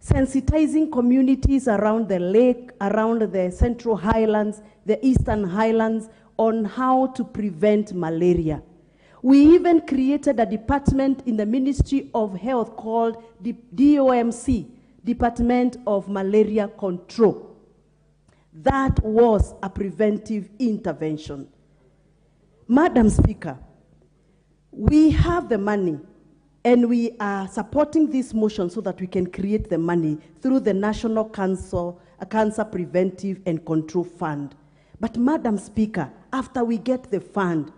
sensitizing communities around the lake, around the Central Highlands, the Eastern Highlands, on how to prevent malaria. We even created a department in the Ministry of Health called the DOMC, Department of Malaria Control. That was a preventive intervention. Madam Speaker, we have the money, and we are supporting this motion so that we can create the money through the National Cancer Preventive and Control Fund. But Madam Speaker, after we get the fund,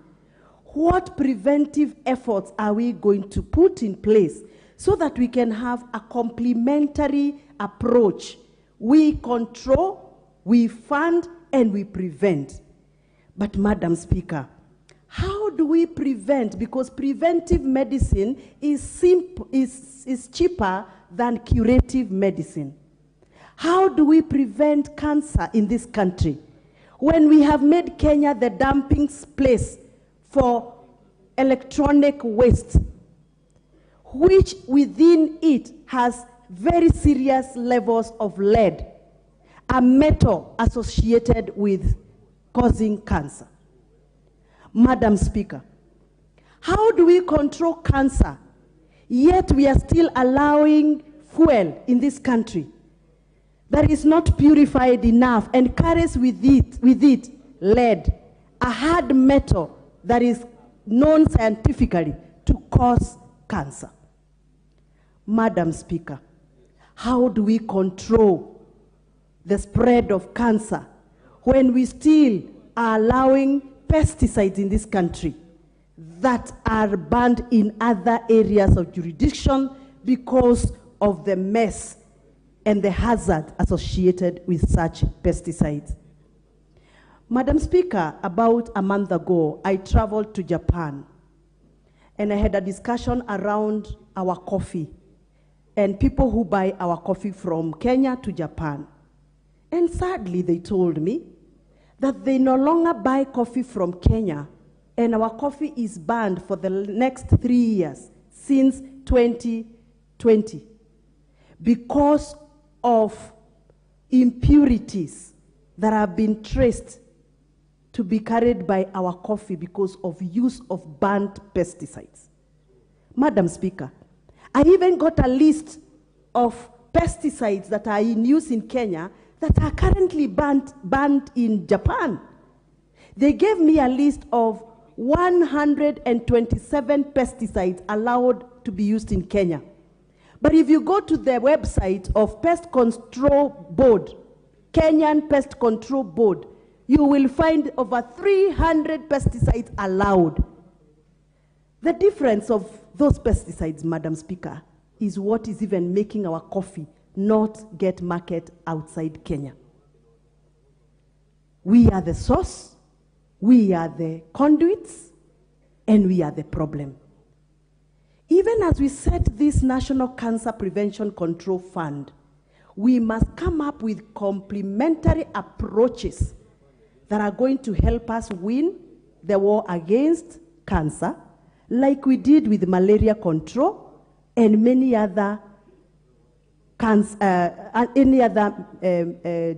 what preventive efforts are we going to put in place so that we can have a complementary approach? We control, we fund, and we prevent. But Madam Speaker, how do we prevent? Because preventive medicine is cheaper than curative medicine. How do we prevent cancer in this country when we have made Kenya the dumping place for electronic waste, which within it has very serious levels of lead, a metal associated with causing cancer? Madam Speaker, how do we control cancer, yet we are still allowing fuel in this country that is not purified enough and carries with it lead, a hard metal that is known scientifically to cause cancer? Madam Speaker, how do we control the spread of cancer when we still are allowing pesticides in this country that are banned in other areas of jurisdiction because of the mess and the hazard associated with such pesticides? Madam Speaker, about a month ago, I traveled to Japan, and I had a discussion around our coffee and people who buy our coffee from Kenya to Japan. And sadly, they told me that they no longer buy coffee from Kenya, and our coffee is banned for the next 3 years, since 2020, because of impurities that have been traced to be carried by our coffee because of use of banned pesticides. Madam Speaker, I even got a list of pesticides that are in use in Kenya that are currently banned in Japan. They gave me a list of 127 pesticides allowed to be used in Kenya. But if you go to the website of Pest Control Board, Kenyan Pest Control Board, you will find over 300 pesticides allowed. The difference of those pesticides, Madam Speaker, is what is even making our coffee not get market outside Kenya. We are the source, we are the conduits, and we are the problem. Even as we set this National Cancer Prevention Control Fund, we must come up with complementary approaches that are going to help us win the war against cancer, like we did with malaria control and many other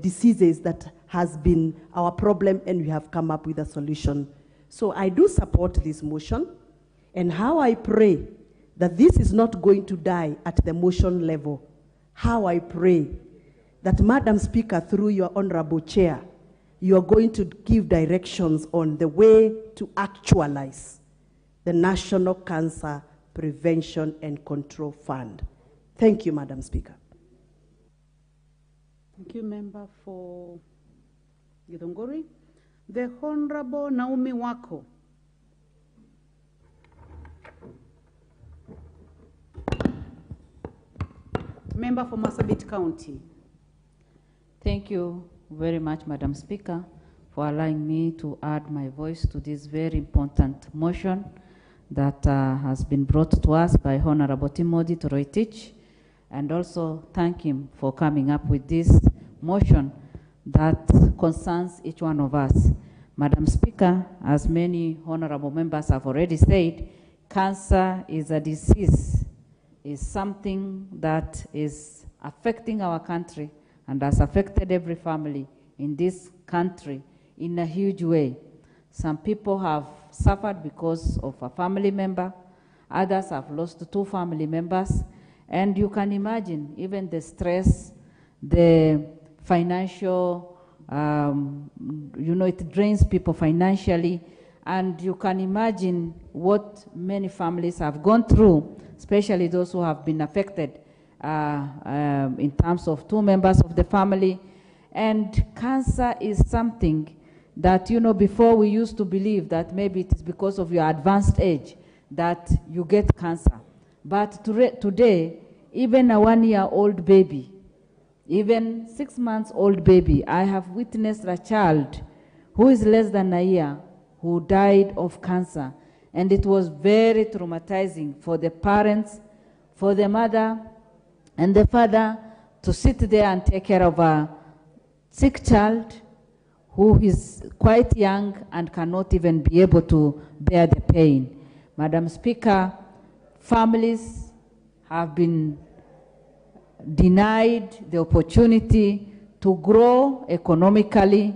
diseases that has been our problem, and we have come up with a solution. So I do support this motion, and how I pray that this is not going to die at the motion level. How I pray that, Madam Speaker, through your honorable chair, you are going to give directions on the way to actualize the National Cancer Prevention and Control Fund. Thank you, Madam Speaker. Thank you, Member for Githunguri. The Honorable Naomi Wako. Member for Marsabit County. Thank you very much, Madam Speaker, for allowing me to add my voice to this very important motion that has been brought to us by Honorable Timothy Toroitich, and also thank him for coming up with this motion that concerns each one of us. Madam Speaker, as many honorable members have already said, cancer is a disease, is something that is affecting our country and has affected every family in this country in a huge way. Some people have suffered because of a family member, others have lost 2 family members, and you can imagine even the stress, the financial, it drains people financially, and you can imagine what many families have gone through, especially those who have been affected in terms of 2 members of the family. And cancer is something that, before we used to believe that maybe it is because of your advanced age that you get cancer. But today, even a 1-year-old baby, even 6-month-old baby, I have witnessed a child who is less than a year who died of cancer. And it was very traumatizing for the parents, for the mother and the father to sit there and take care of a sick child who is quite young and cannot even be able to bear the pain. Madam Speaker, families have been denied the opportunity to grow economically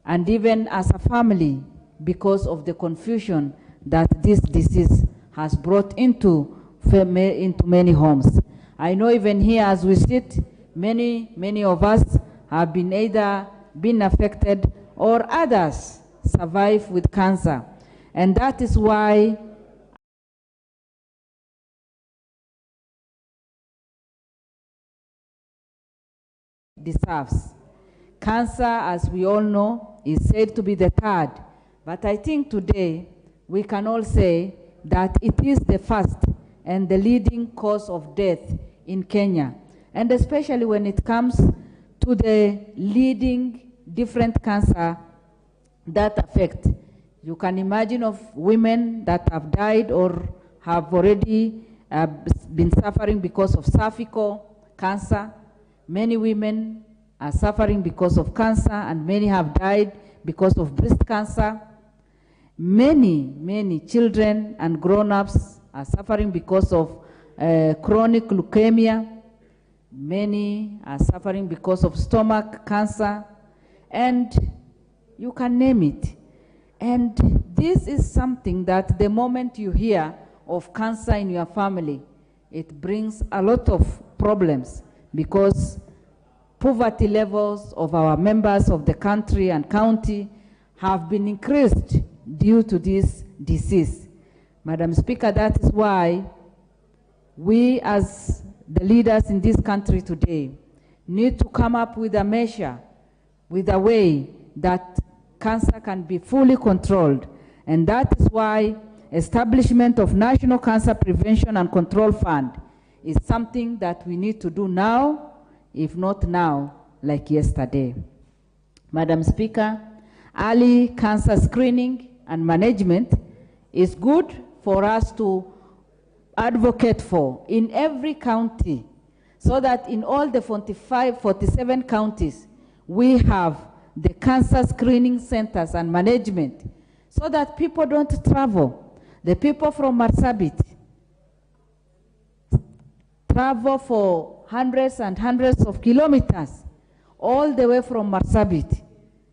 and even as a family because of the confusion that this disease has brought into many homes. I know even here as we sit, many of us have been either been affected or others survive with cancer. And that is why deserves. Cancer, as we all know, is said to be the 3rd. But I think today we can all say that it is the first and the leading cause of death in Kenya. And especially when it comes to the leading different cancer that affect. You can imagine of women that have died or have already been suffering because of cervical cancer. Many women are suffering because of cancer, and many have died because of breast cancer. Many children and grown-ups are suffering because of chronic leukemia. Many are suffering because of stomach cancer, and you can name it. And this is something that the moment you hear of cancer in your family, it brings a lot of problems, because poverty levels of our members of the country and county have been increased due to this disease. Madam Speaker, that is why we as the leaders in this country today need to come up with a measure, with a way that cancer can be fully controlled. And that is why establishment of National Cancer Prevention and Control Fund is something that we need to do now, if not now, like yesterday. Madam Speaker, early cancer screening and management is good for us to advocate for in every county, so that in all the 47 counties, we have the cancer screening centers and management, so that people don't travel. The people from Marsabit travel for hundreds and hundreds of kilometers, all the way from Marsabit,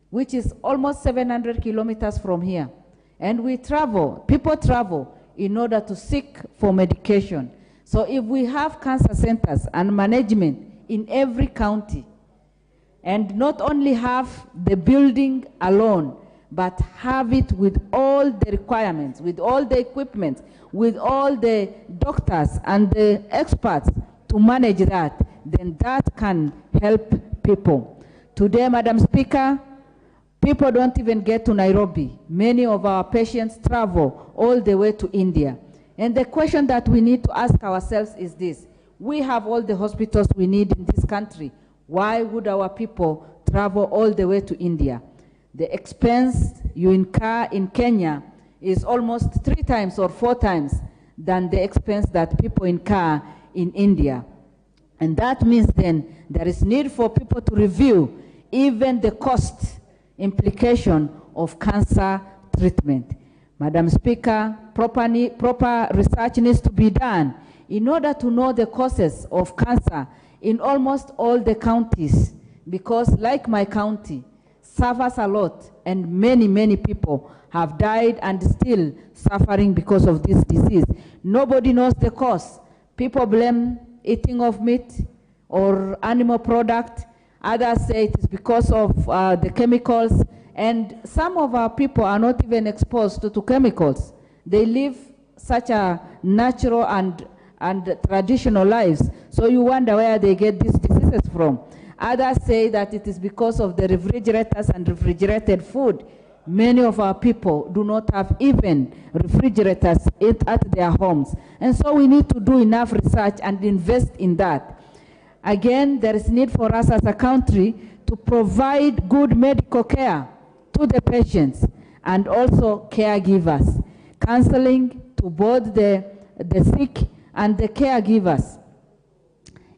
which is almost 700 kilometers from here. And we travel, people travel in order to seek for medication. So if we have cancer centers and management in every county, and not only have the building alone, but have it with all the requirements, with all the equipment, with all the doctors and the experts to manage that, then that can help people. Today, Madam Speaker, people don't even get to Nairobi. Many of our patients travel all the way to India. And the question that we need to ask ourselves is this: we have all the hospitals we need in this country. Why would our people travel all the way to India? The expense you incur in Kenya is almost 3 times or 4 times than the expense that people incur in India. And that means then there is need for people to review even the cost implication of cancer treatment. Madam Speaker, proper research needs to be done in order to know the causes of cancer in almost all the counties, because like my county, suffers a lot, and many people have died and still suffering because of this disease. Nobody knows the cause. People blame eating of meat or animal product. Others say it is because of the chemicals, and some of our people are not even exposed to chemicals. They live such a natural and traditional lives, so you wonder where they get these diseases from. Others say that it is because of the refrigerators and refrigerated food. Many of our people do not have even refrigerators at their homes. And so we need to do enough research and invest in that. Again, there is need for us as a country to provide good medical care to the patients and also caregivers. Counseling to both the sick and the caregivers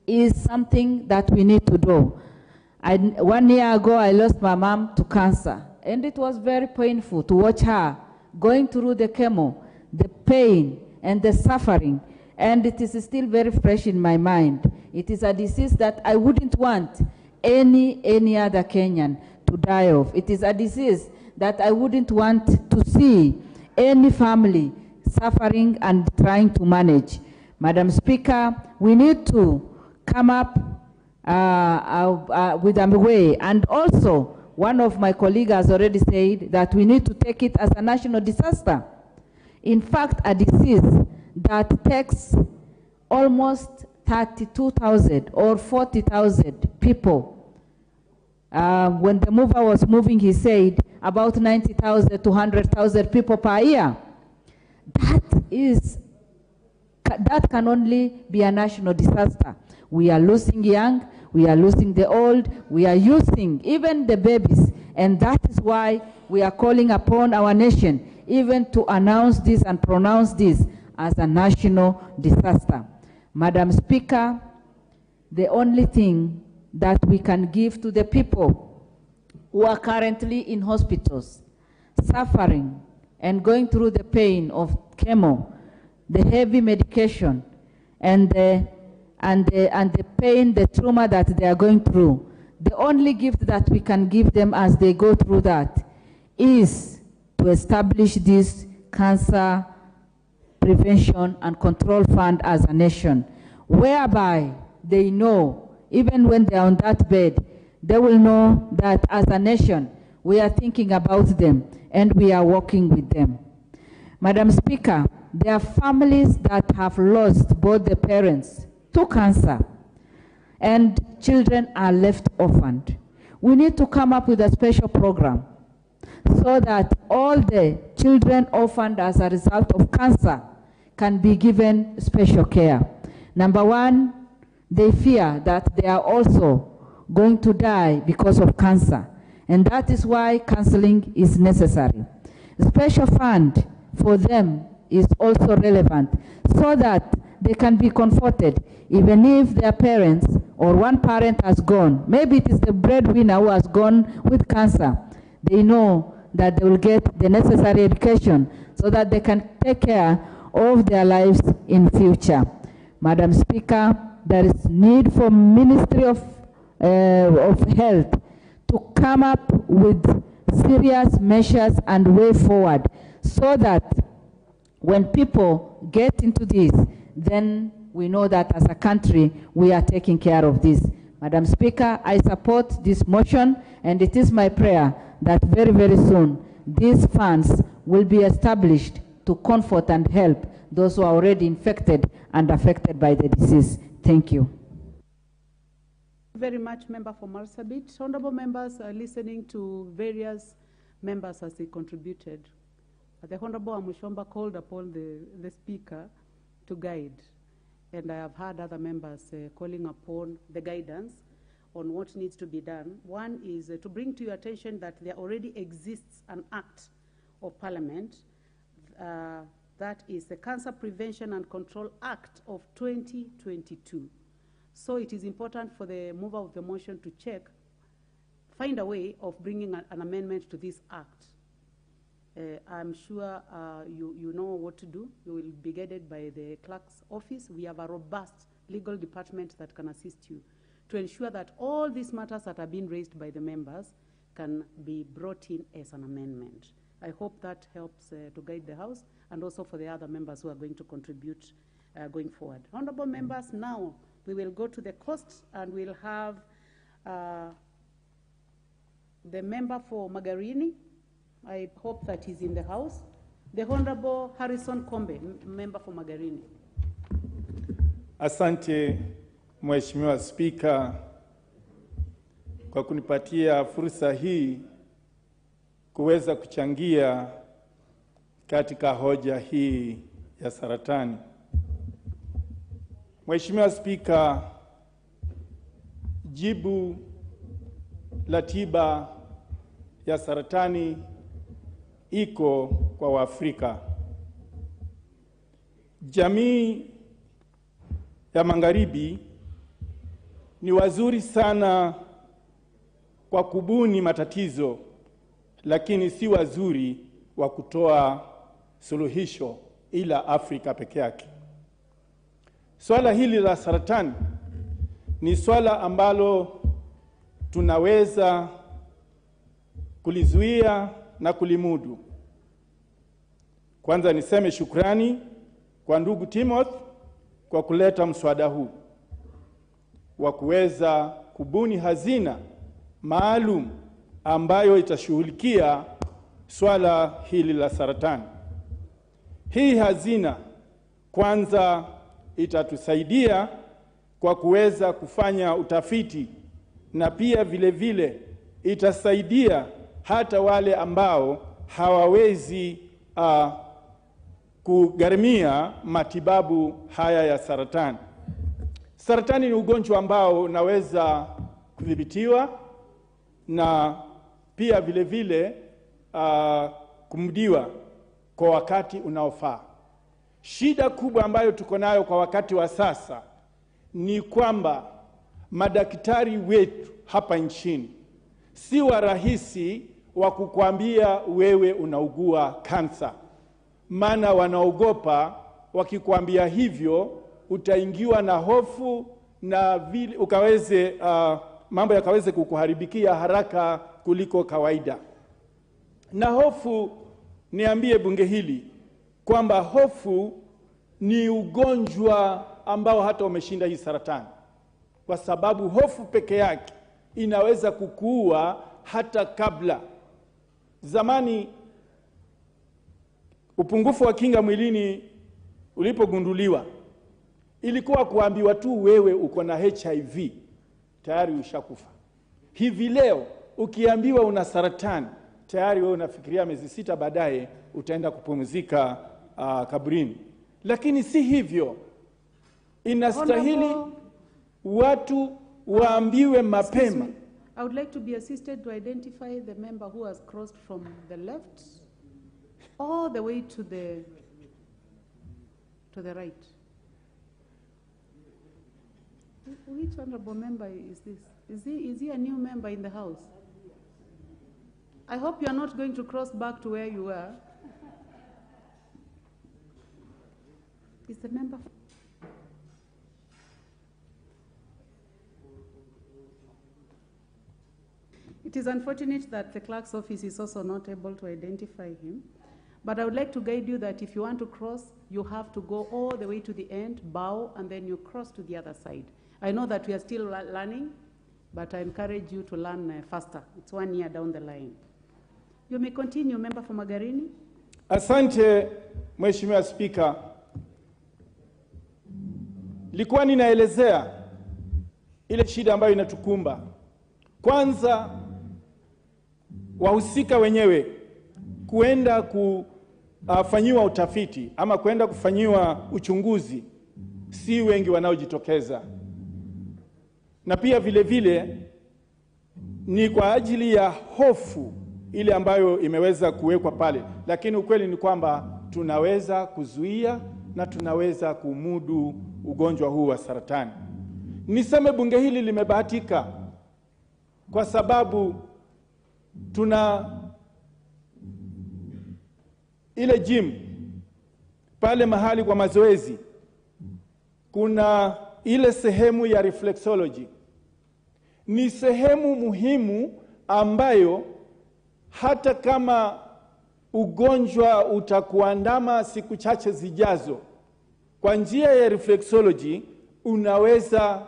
is something that we need to do. 1 year ago, I lost my mom to cancer, and it was very painful to watch her going through the chemo, the pain and the suffering, and it is still very fresh in my mind. It is a disease that I wouldn't want any other Kenyan to die of. It is a disease that I wouldn't want to see any family suffering and trying to manage. Madam Speaker, we need to come up with a way. And also, one of my colleagues has already said that we need to take it as a national disaster. In fact, a disease that takes almost 32,000 or 40,000 people. When the mover was moving, he said about 90,000 to 100,000 people per year. That can only be a national disaster. We are losing young, we are losing the old, we are using even the babies. And that is why we are calling upon our nation even to announce this and pronounce this as a national disaster. Madam Speaker, the only thing that we can give to the people who are currently in hospitals, suffering and going through the pain of chemo, the heavy medication, and the pain, the trauma that they are going through, the only gift that we can give them as they go through that is to establish this cancer prevention and control fund as a nation, whereby they know, even when they are on that bed, they will know that as a nation, we are thinking about them and we are working with them. Madam Speaker, there are families that have lost both the parents to cancer, and children are left orphaned. We need to come up with a special program so that all the children orphaned as a result of cancer can be given special care. Number one, they fear that they are also going to die because of cancer, and that is why counseling is necessary. A special fund for them is also relevant so that they can be comforted even if their parents or one parent has gone. Maybe it is the breadwinner who has gone with cancer. They know that they will get the necessary education so that they can take care of their lives in future. Madam Speaker, there is need for Ministry of Health to come up with serious measures and way forward so that when people get into this, then we know that as a country, we are taking care of this. Madam Speaker, I support this motion, and it is my prayer that very, very soon, these funds will be established to comfort and help those who are already infected and affected by the disease. Thank you. Very much, Member for Marsabit. Honorable members are listening to various members as they contributed. The Honorable Amushomba called upon the Speaker to guide, and I have heard other members calling upon the guidance on what needs to be done. One is to bring to your attention that there already exists an act of Parliament that is the Cancer Prevention and Control Act of 2022. So it is important for the mover of the motion to find a way of bringing an amendment to this act. I'm sure you know what to do. You will be guided by the clerk's office. We have a robust legal department that can assist you to ensure that all these matters that are being raised by the members can be brought in as an amendment. I hope that helps to guide the House and also for the other members who are going to contribute going forward. Honorable members, now we will go to the cost, and we'll have the member for Magarini. I hope that he's in the House. The Honorable Harrison Kombe, member for Magarini. Asante Mheshimiwa Spika kwa kunipatia fursa hii kuweza kuchangia katika hoja hii ya saratani. Mheshimiwa Spika, jibu la tiba ya saratani iko kwa Waafrika. Jamii ya Magharibi ni wazuri sana kwa kubuni matatizo, lakini si wazuri wa kutoa suluhisho, ila Afrika peke yake. Swala hili la saratani ni swala ambalo tunaweza kulizuia na kulimudu. Kwanza niseme shukrani kwa ndugu Timothy kwa kuleta mswada huu wa kuweza kubuni hazina maalum ambayo itashughulikia swala hili la saratani. Hii hazina kwanza itatusaidia kwa kuweza kufanya utafiti, na pia vile vile itasaidia hata wale ambao hawawezi kugharimia matibabu haya ya saratani. Saratani ni ugonjwa ambao unaweza kudhibitiwa na pia vile vile kumdiwa kwa wakati unaofaa. Shida kubwa ambayo tuko nayo kwa wakati wa sasa ni kwamba madaktari wetu hapa nchini si warahisi wa kukwambia wewe unaugua kansa. Maana wanaogopa wakikwambia hivyo utaingiwa na hofu na vile ukaweze mambo yakaweze kukuharibikia haraka kuliko kawaida. Na hofu, niambie bunge hili kwamba hofu ni ugonjwa ambao hata umeshinda hii saratani, kwa sababu hofu peke yake inaweza kukuua hata kabla. Zamani upungufu wa kinga mwilini ulipogunduliwa, ilikuwa kuambiwa tu wewe uko na HIV tayari ushakufa. Hivi leo ukiambiwa una saratani tayari wewe unafikiria miezi 6 baadaye utaenda kupumzika kaburini. Lakini si hivyo. Inastahili watu waambiwe mapema. I would like to be assisted to identify the member who has crossed from the left all the way to the right. Which honorable member is this? Is he a new member in the House? I hope you are not going to cross back to where you were. Is the member? It is unfortunate that the clerk's office is also not able to identify him. But I would like to guide you that if you want to cross, you have to go all the way to the end, bow, and then you cross to the other side. I know that we are still learning, but I encourage you to learn faster. It's 1 year down the line. You may continue, member for Magarini. Asante, Mheshimiwa Spika. Likuwa ninaelezea ile shida ambayo inatukumba. Kwanza, wahusika wenyewe kuenda kufanyiwa utafiti ama kuenda kufanyiwa uchunguzi si wengi wanaojitokeza. Na pia vile vile ni kwa ajili ya hofu ile ambayo imeweza kuwekwa pale. Lakini ukweli ni kwamba tunaweza kuzuia na tunaweza kumudu ugonjwa huu wa saratani. Niseme bunge hili limebahatika kwa sababu tuna ile gym pale mahali kwa mazoezi, kuna ile sehemu ya reflexology. Ni sehemu muhimu ambayo hata kama ugonjwa utakuandama siku chache zijazo, kwa njia ya reflexology unaweza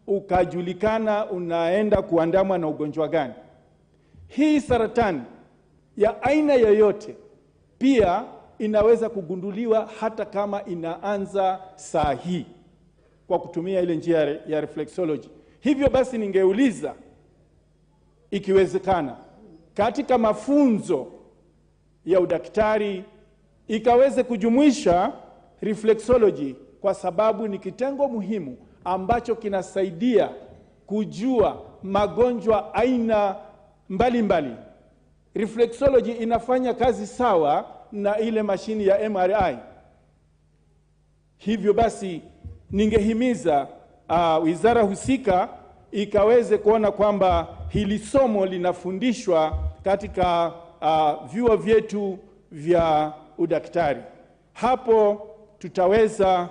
ukajulikana unaenda kuandamwa na ugonjwa gani. Hii saratani ya aina yoyote pia inaweza kugunduliwa hata kama inaanza saa hii kwa kutumia ile njia ya reflexology. Hivyo basi ningeuliza ikiwezekana katika mafunzo ya udaktari ikaweze kujumuisha reflexology, kwa sababu ni kitengo muhimu ambacho kinasaidia kujua magonjwa aina mbalimbali. Reflexology inafanya kazi sawa na ile mashini ya MRI. Hivyo basi ningehimiza wizara husika ikaweze kuona kwamba hili somo linafundishwa katika vyuo vyetu vya udaktari. Hapo tutaweza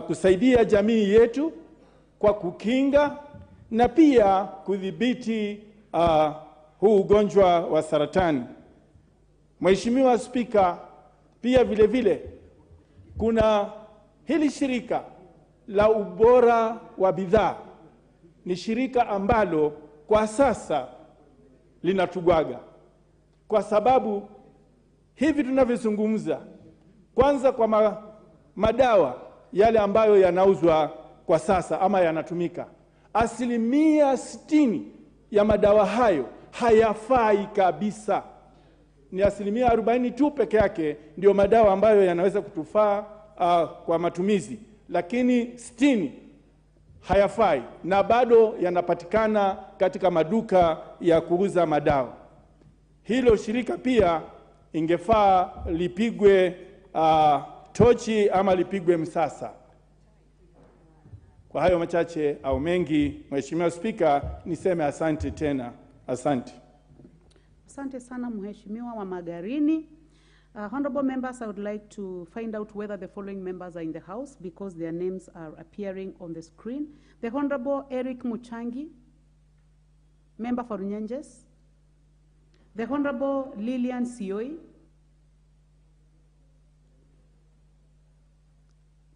kusaidia jamii yetu kwa kukinga na pia kudhibiti huu ugonjwa wa saratani. Mheshimiwa Spika, pia vile vile kuna hili shirika la ubora wa bidhaa. Ni shirika ambalo kwa sasa linatugwaga, kwa sababu hivi tunavyozungumza, kwanza kwa madawa yale ambayo yanauzwa kwa sasa ama yanatumika, 60% ya madawa hayo hayafai kabisa. Ni 40% tu peke yake ndio madawa ambayo yanaweza kutufaa kwa matumizi, lakini 60 hayafai na bado yanapatikana katika maduka ya kuuza madawa. Hilo shirika pia ingefaa lipigwe tochi ama lipigwe msasa. Kwa hayo machache au mengi, Mheshimiwa Spika, niseme asante tena. Asante. Asante sana Mheshimiwa wa Magarini. Honorable members, I would like to find out whether the following members are in the House because their names are appearing on the screen. The Honorable Eric Muchangi, member for Nyanjes. The Honorable Lilian Sioi.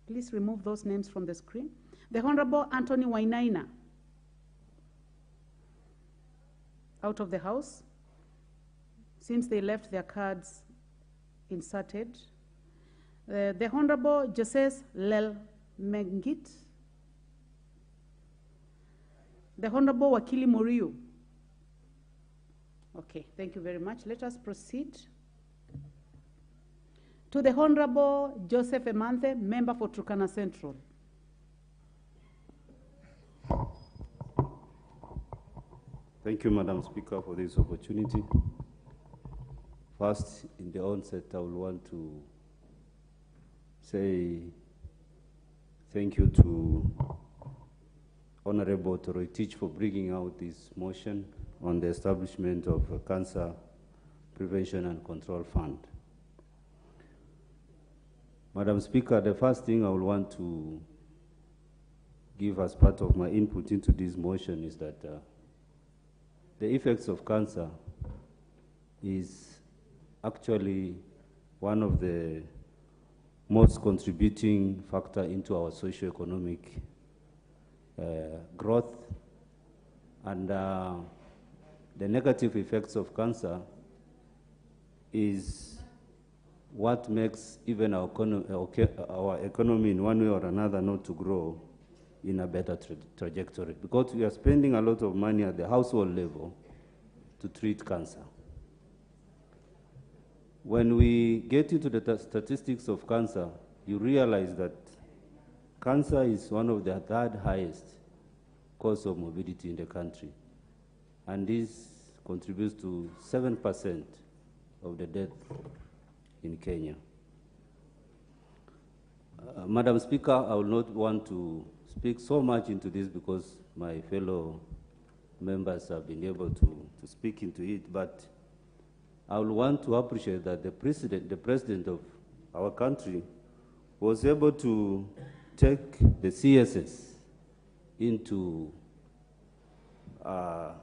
Please remove those names from the screen. The Honorable Anthony Wainaina, out of the House, since they left their cards inserted. The Honorable Joses Lel Mengit. The Honorable Wakili Moriu. Okay, thank you very much. Let us proceed to the Honorable Joseph Emanthe, member for Turkana Central. Thank you, Madam Speaker, for this opportunity. First, in the onset, I would want to say thank you to Honorable Toroitich for bringing out this motion on the establishment of a Cancer Prevention and Control Fund. Madam Speaker, the first thing I will want to give as part of my input into this motion is that the effects of cancer is actually one of the most contributing factor into our socio-economic growth, and the negative effects of cancer is what makes even our economy in one way or another not to grow in a better trajectory, because we are spending a lot of money at the household level to treat cancer. When we get into the statistics of cancer, you realize that cancer is one of the third highest cause of morbidity in the country, and this contributes to 7% of the death in Kenya. Madam Speaker, I will not want to speak so much into this because my fellow members have been able to speak into it, but I will want to appreciate that the president of our country was able to take the CSS into a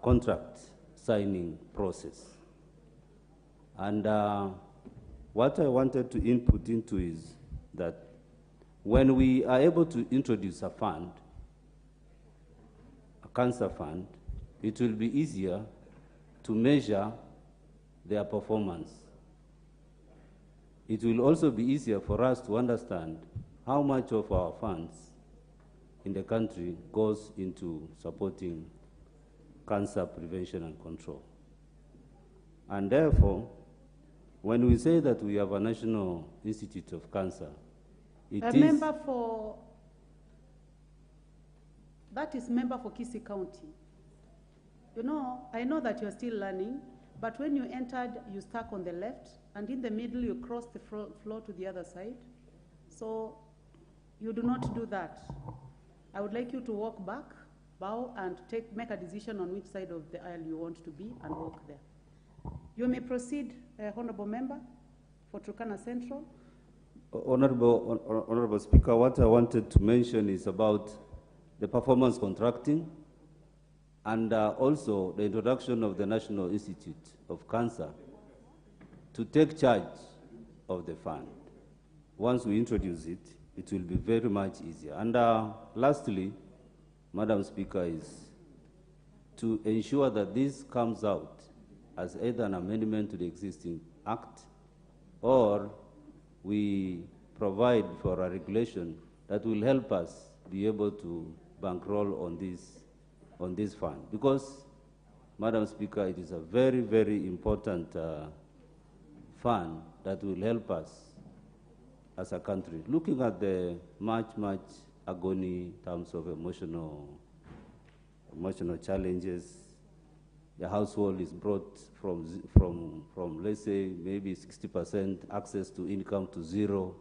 contract signing process. And what I wanted to input into is that when we are able to introduce a fund, a cancer fund, it will be easier to measure their performance. It will also be easier for us to understand how much of our funds in the country goes into supporting cancer prevention and control. And therefore, when we say that we have a National Institute of Cancer, Member for, that is member for Kisii County. You know, I know that you're still learning, but when you entered, you stuck on the left, and in the middle, you crossed the floor to the other side. So you do not do that. I would like you to walk back, bow, and make a decision on which side of the aisle you want to be, and walk there. You may proceed, Honorable Member for Turkana Central. Honorable Speaker, what I wanted to mention is about the performance contracting and also the introduction of the National Institute of Cancer to take charge of the fund. Once we introduce it, it will be very much easier. And lastly, Madam Speaker, is to ensure that this comes out as either an amendment to the existing act or we provide for a regulation that will help us be able to bankroll on this fund. Because, Madam Speaker, it is a very, very important fund that will help us as a country. Looking at the much agony in terms of emotional challenges, the household is brought from let's say, maybe 60% access to income to zero.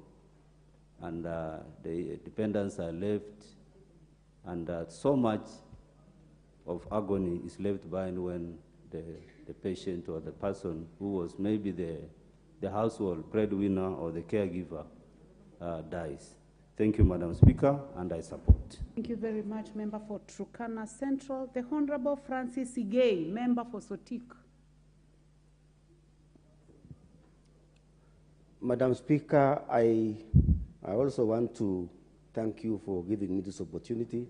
and the dependents are left, and so much of agony is left behind when the patient or the person who was maybe the household breadwinner or the caregiver dies. Thank you, Madam Speaker, and I support. Thank you very much, Member for Turkana Central. The Honorable Francis Igay, Member for Sotik. Madam Speaker, I also want to thank you for giving me this opportunity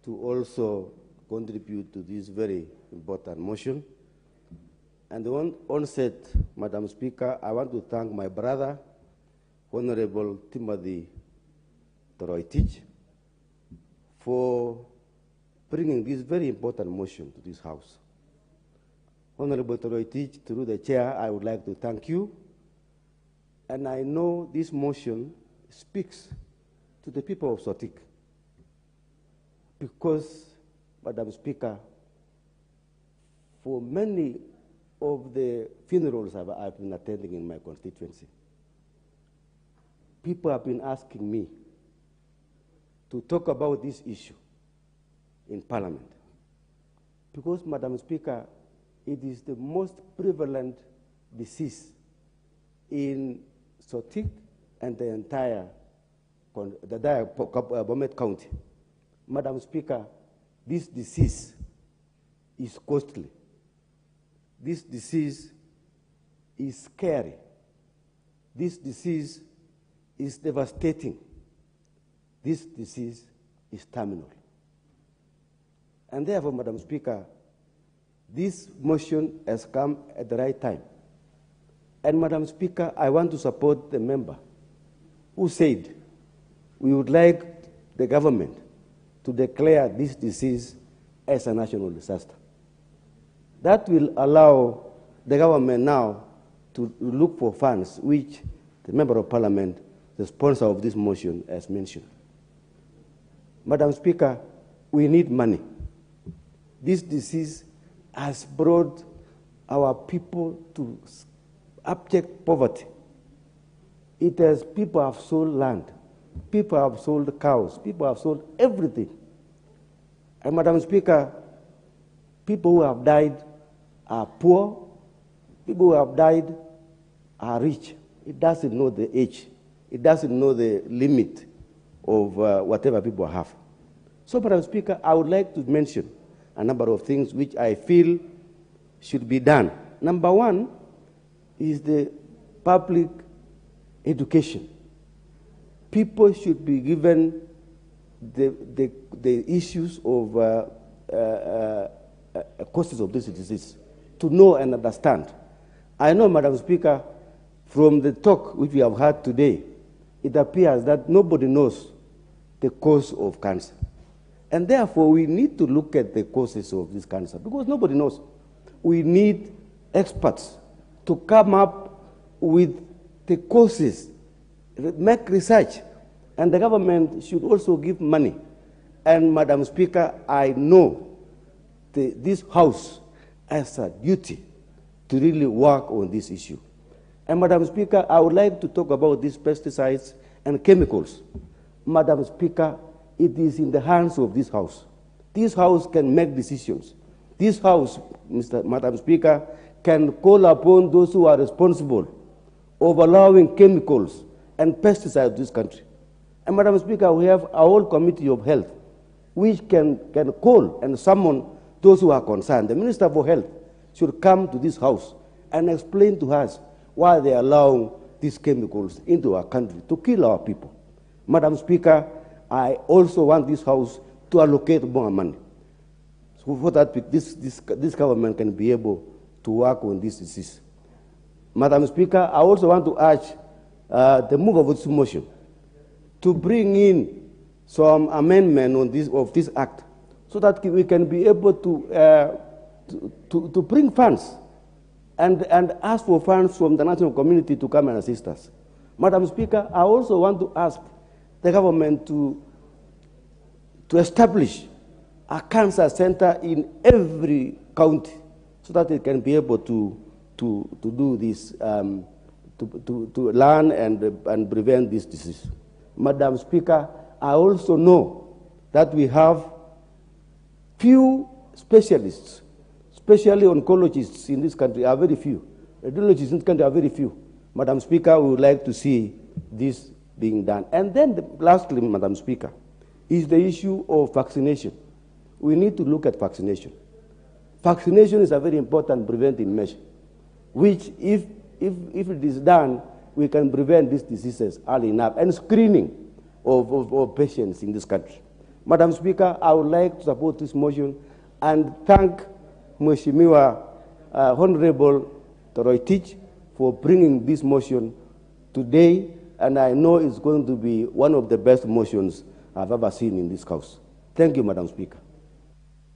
to also contribute to this very important motion. And on onset, Madam Speaker, I want to thank my brother, Honorable Timothy Toroitich, for bringing this very important motion to this House. Honorable Toroitich, through the chair, I would like to thank you. And I know this motion speaks to the people of Sotik because, Madam Speaker, for many of the funerals I've been attending in my constituency, people have been asking me to talk about this issue in Parliament because, Madam Speaker, it is the most prevalent disease in Sotik and the entire Bomet County. Madam Speaker, this disease is costly. This disease is scary. This disease is devastating. This disease is terminal. And therefore, Madam Speaker, this motion has come at the right time. And Madam Speaker, I want to support the member who said we would like the government to declare this disease as a national disaster. That will allow the government now to look for funds, which the Member of Parliament, the sponsor of this motion, has mentioned. Madam Speaker, we need money. This disease has brought our people to abject poverty. It has, people have sold land, people have sold cows, people have sold everything. And Madam Speaker, people who have died are poor, people who have died are rich. It doesn't know the age. It doesn't know the limit of whatever people have. So, Madam Speaker, I would like to mention a number of things which I feel should be done. Number one is the public education. People should be given the issues of causes of this disease to know and understand. I know, Madam Speaker, from the talk which we have had today, it appears that nobody knows the cause of cancer. And therefore, we need to look at the causes of this cancer because nobody knows. We need experts to come up with the causes, make research, and the government should also give money. And Madam Speaker, I know this House has a duty to really work on this issue. And Madam Speaker, I would like to talk about these pesticides and chemicals. Madam Speaker, it is in the hands of this House. This House can make decisions. This House, Madam Speaker, can call upon those who are responsible of allowing chemicals and pesticides in this country. And Madam Speaker, we have a whole committee of health which can call and summon those who are concerned. The Minister for Health should come to this House and explain to us why they are allowing these chemicals into our country to kill our people. Madam Speaker, I also want this House to allocate more money so that this government can be able to work on this disease. Madam Speaker, I also want to urge the move of this motion to bring in some amendment on this act so that we can be able to bring funds and ask for funds from the national community to come and assist us. Madam Speaker, I also want to ask the government to establish a cancer center in every county so that it can be able to do this to learn and prevent this disease. Madam Speaker, I also know that we have few specialists, especially oncologists in this country are very few. Radiologists in this country are very few. Madam Speaker, we would like to see this being done. And then lastly, Madam Speaker, is the issue of vaccination. We need to look at vaccination. Vaccination is a very important preventive measure, which if it is done, we can prevent these diseases early enough, and screening of patients in this country. Madam Speaker, I would like to support this motion and thank Mheshimiwa Honorable Toroitich for bringing this motion today, and I know it's going to be one of the best motions I've ever seen in this House. Thank you, Madam Speaker.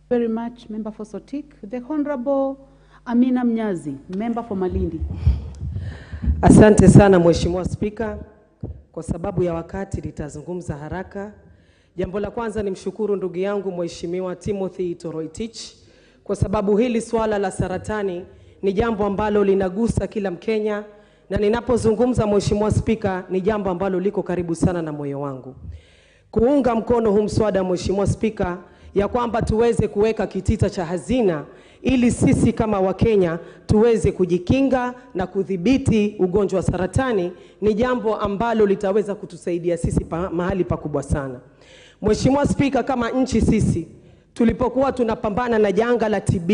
Very much, Member for Sotik. The Honorable Amina Mnyazi, Member for Malindi. Asante sana Mheshimiwa Spika, kwa sababu ya wakati nitazungumza haraka. Jambo la kwanza ni mshukuru ndugu yangu Mheshimiwa Timothy Toroitich, kwa sababu hili swala la saratani ni jambo ambalo linagusa kila Mkenya, na ninapozungumza Mheshimiwa Spika ni jambo ambalo liko karibu sana na moyo wangu. Kuunga mkono huu mswada Mheshimiwa Spika, ya kwamba tuweze kuweka kitita cha hazina ili sisi kama Wakenya tuweze kujikinga na kudhibiti ugonjwa wa saratani, ni jambo ambalo litaweza kutusaidia sisi mahali pakubwa sana. Mheshimiwa Spika, kama nchi sisi tulipokuwa tunapambana na janga la TB,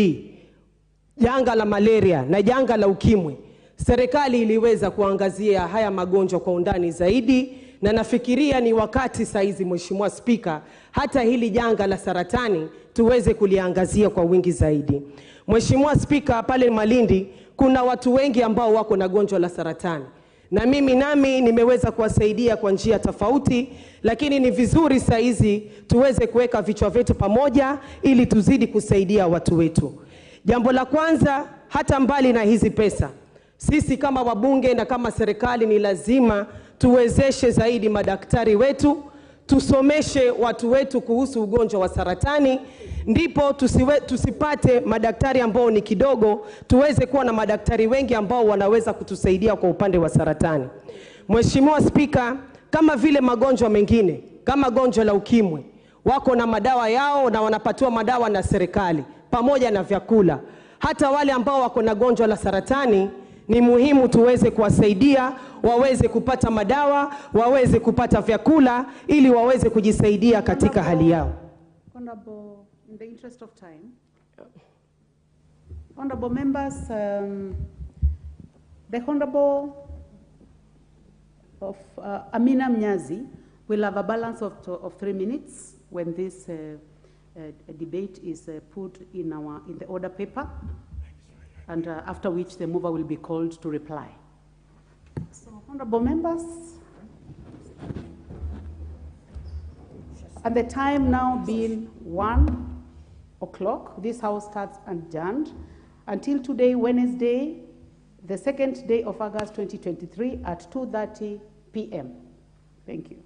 janga la malaria na janga la ukimwi, serikali iliweza kuangazia haya magonjwa kwa undani zaidi, na nafikiria ni wakati saizi Mheshimiwa Spika, hata hili janga la saratani tuweze kuliangazia kwa wingi zaidi. Mheshimiwa Spika, pale Malindi kuna watu wengi ambao wako na gonjwa la saratani, na nami nimeweza kuwasaidia kwa njia tofauti, lakini ni vizuri saizi tuweze kuweka vichwa vyetu pamoja ili tuzidi kusaidia watu wetu. Jambo la kwanza, hata mbali na hizi pesa, sisi kama wabunge na kama serikali ni lazima tuwezeshe zaidi madaktari wetu, tusomeshe watu wetu kuhusu ugonjwa wa saratani, ndipo tusipate madaktari ambao ni kidogo, tuweze kuwa na madaktari wengi ambao wanaweza kutusaidia kwa upande wa saratani. Mheshimiwa Spika, kama vile magonjwa mengine, kama gonjwa la ukimwi, wako na madawa yao na wanapatiwa madawa na serikali pamoja na vyakula. Hata wale ambao wako na gonjwa la saratani ni muhimu tuweze kuwasaidia, waweze kupata madawa, waweze kupata vyakula ili waweze kujisaidia katika hali yao. Honorable, in the interest of time, honorable members, the Honorable of Amina Mnyazi will have a balance of 3 minutes when this debate is put in the order paper, and after which the mover will be called to reply. So, honorable members, at the time now being 1 o'clock, this House starts adjourned until today, Wednesday, the 2nd day of August 2023 at 2:30 p.m. Thank you.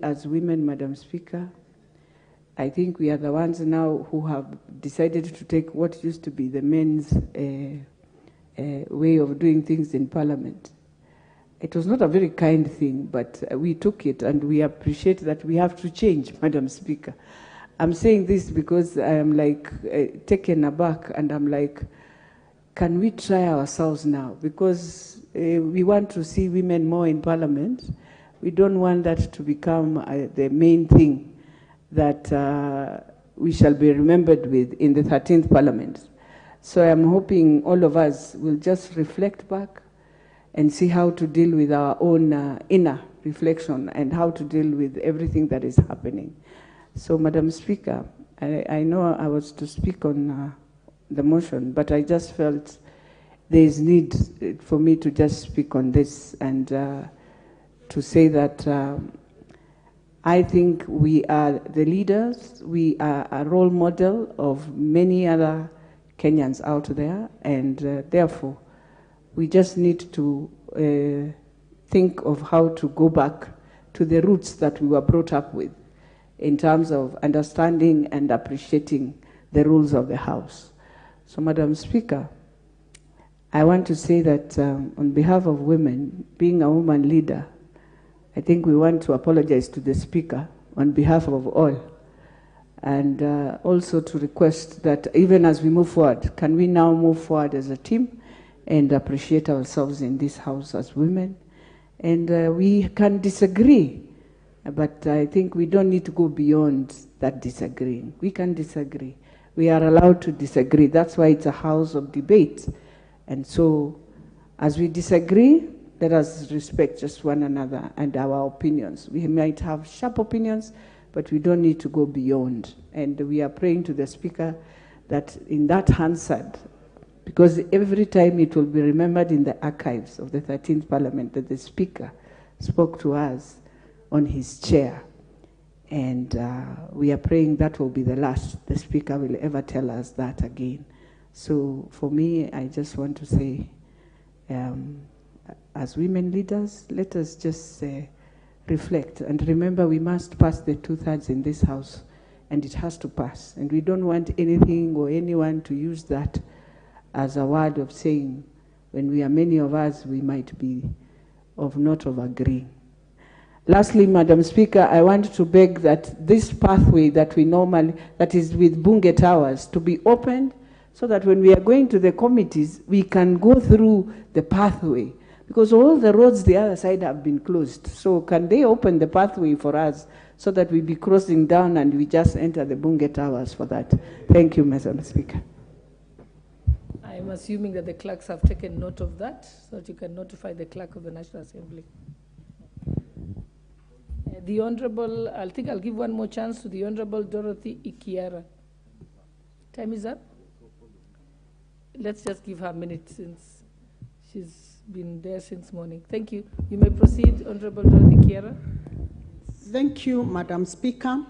As women, Madam Speaker, I think we are the ones now who have decided to take what used to be the men's way of doing things in Parliament. It was not a very kind thing, but we took it, and we appreciate that we have to change, Madam Speaker. I'm saying this because I am like taken aback, and I'm like, can we try ourselves now? Because we want to see women more in Parliament. We don't want that to become the main thing that we shall be remembered with in the 13th Parliament. So I'm hoping all of us will just reflect back and see how to deal with our own inner reflection and how to deal with everything that is happening. So, Madam Speaker, I know I was to speak on the motion, but I just felt there is need for me to just speak on this and to say that I think we are the leaders, we are a role model of many other Kenyans out there, and therefore we just need to think of how to go back to the roots that we were brought up with in terms of understanding and appreciating the rules of the House. So, Madam Speaker, I want to say that on behalf of women, being a woman leader, I think we want to apologize to the Speaker on behalf of all, and also to request that even as we move forward, can we now move forward as a team and appreciate ourselves in this House as women? And we can disagree, but I think we don't need to go beyond that disagreeing. We can disagree. We are allowed to disagree. That's why it's a house of debate. And so, as we disagree, let us respect just one another and our opinions. We might have sharp opinions, but we don't need to go beyond. And we are praying to the Speaker that in that Hansard, because every time it will be remembered in the archives of the 13th Parliament that the Speaker spoke to us on his chair. And we are praying that will be the last the Speaker will ever tell us that again. So for me, I just want to say, as women leaders, let us just reflect and remember we must pass the 2/3 in this House, and it has to pass. And we don't want anything or anyone to use that as a word of saying, when we are many of us, we might be not of agreeing. Lastly, Madam Speaker, I want to beg that this pathway that we normally, that is with Bunge Towers, to be opened so that when we are going to the committees, we can go through the pathway. Because all the roads the other side have been closed. So can they open the pathway for us so that we be crossing down and we just enter the Bunge Towers for that? Thank you, Madam Speaker. I'm assuming that the clerks have taken note of that, so that you can notify the clerk of the National Assembly. The Honorable, I think I'll give one more chance to the Honorable Dorothy Ikiara. Time is up. Let's just give her a minute since she's been there since morning. Thank you. You may proceed, Honorable Dorothy Ikiara. Thank you, Madam Speaker.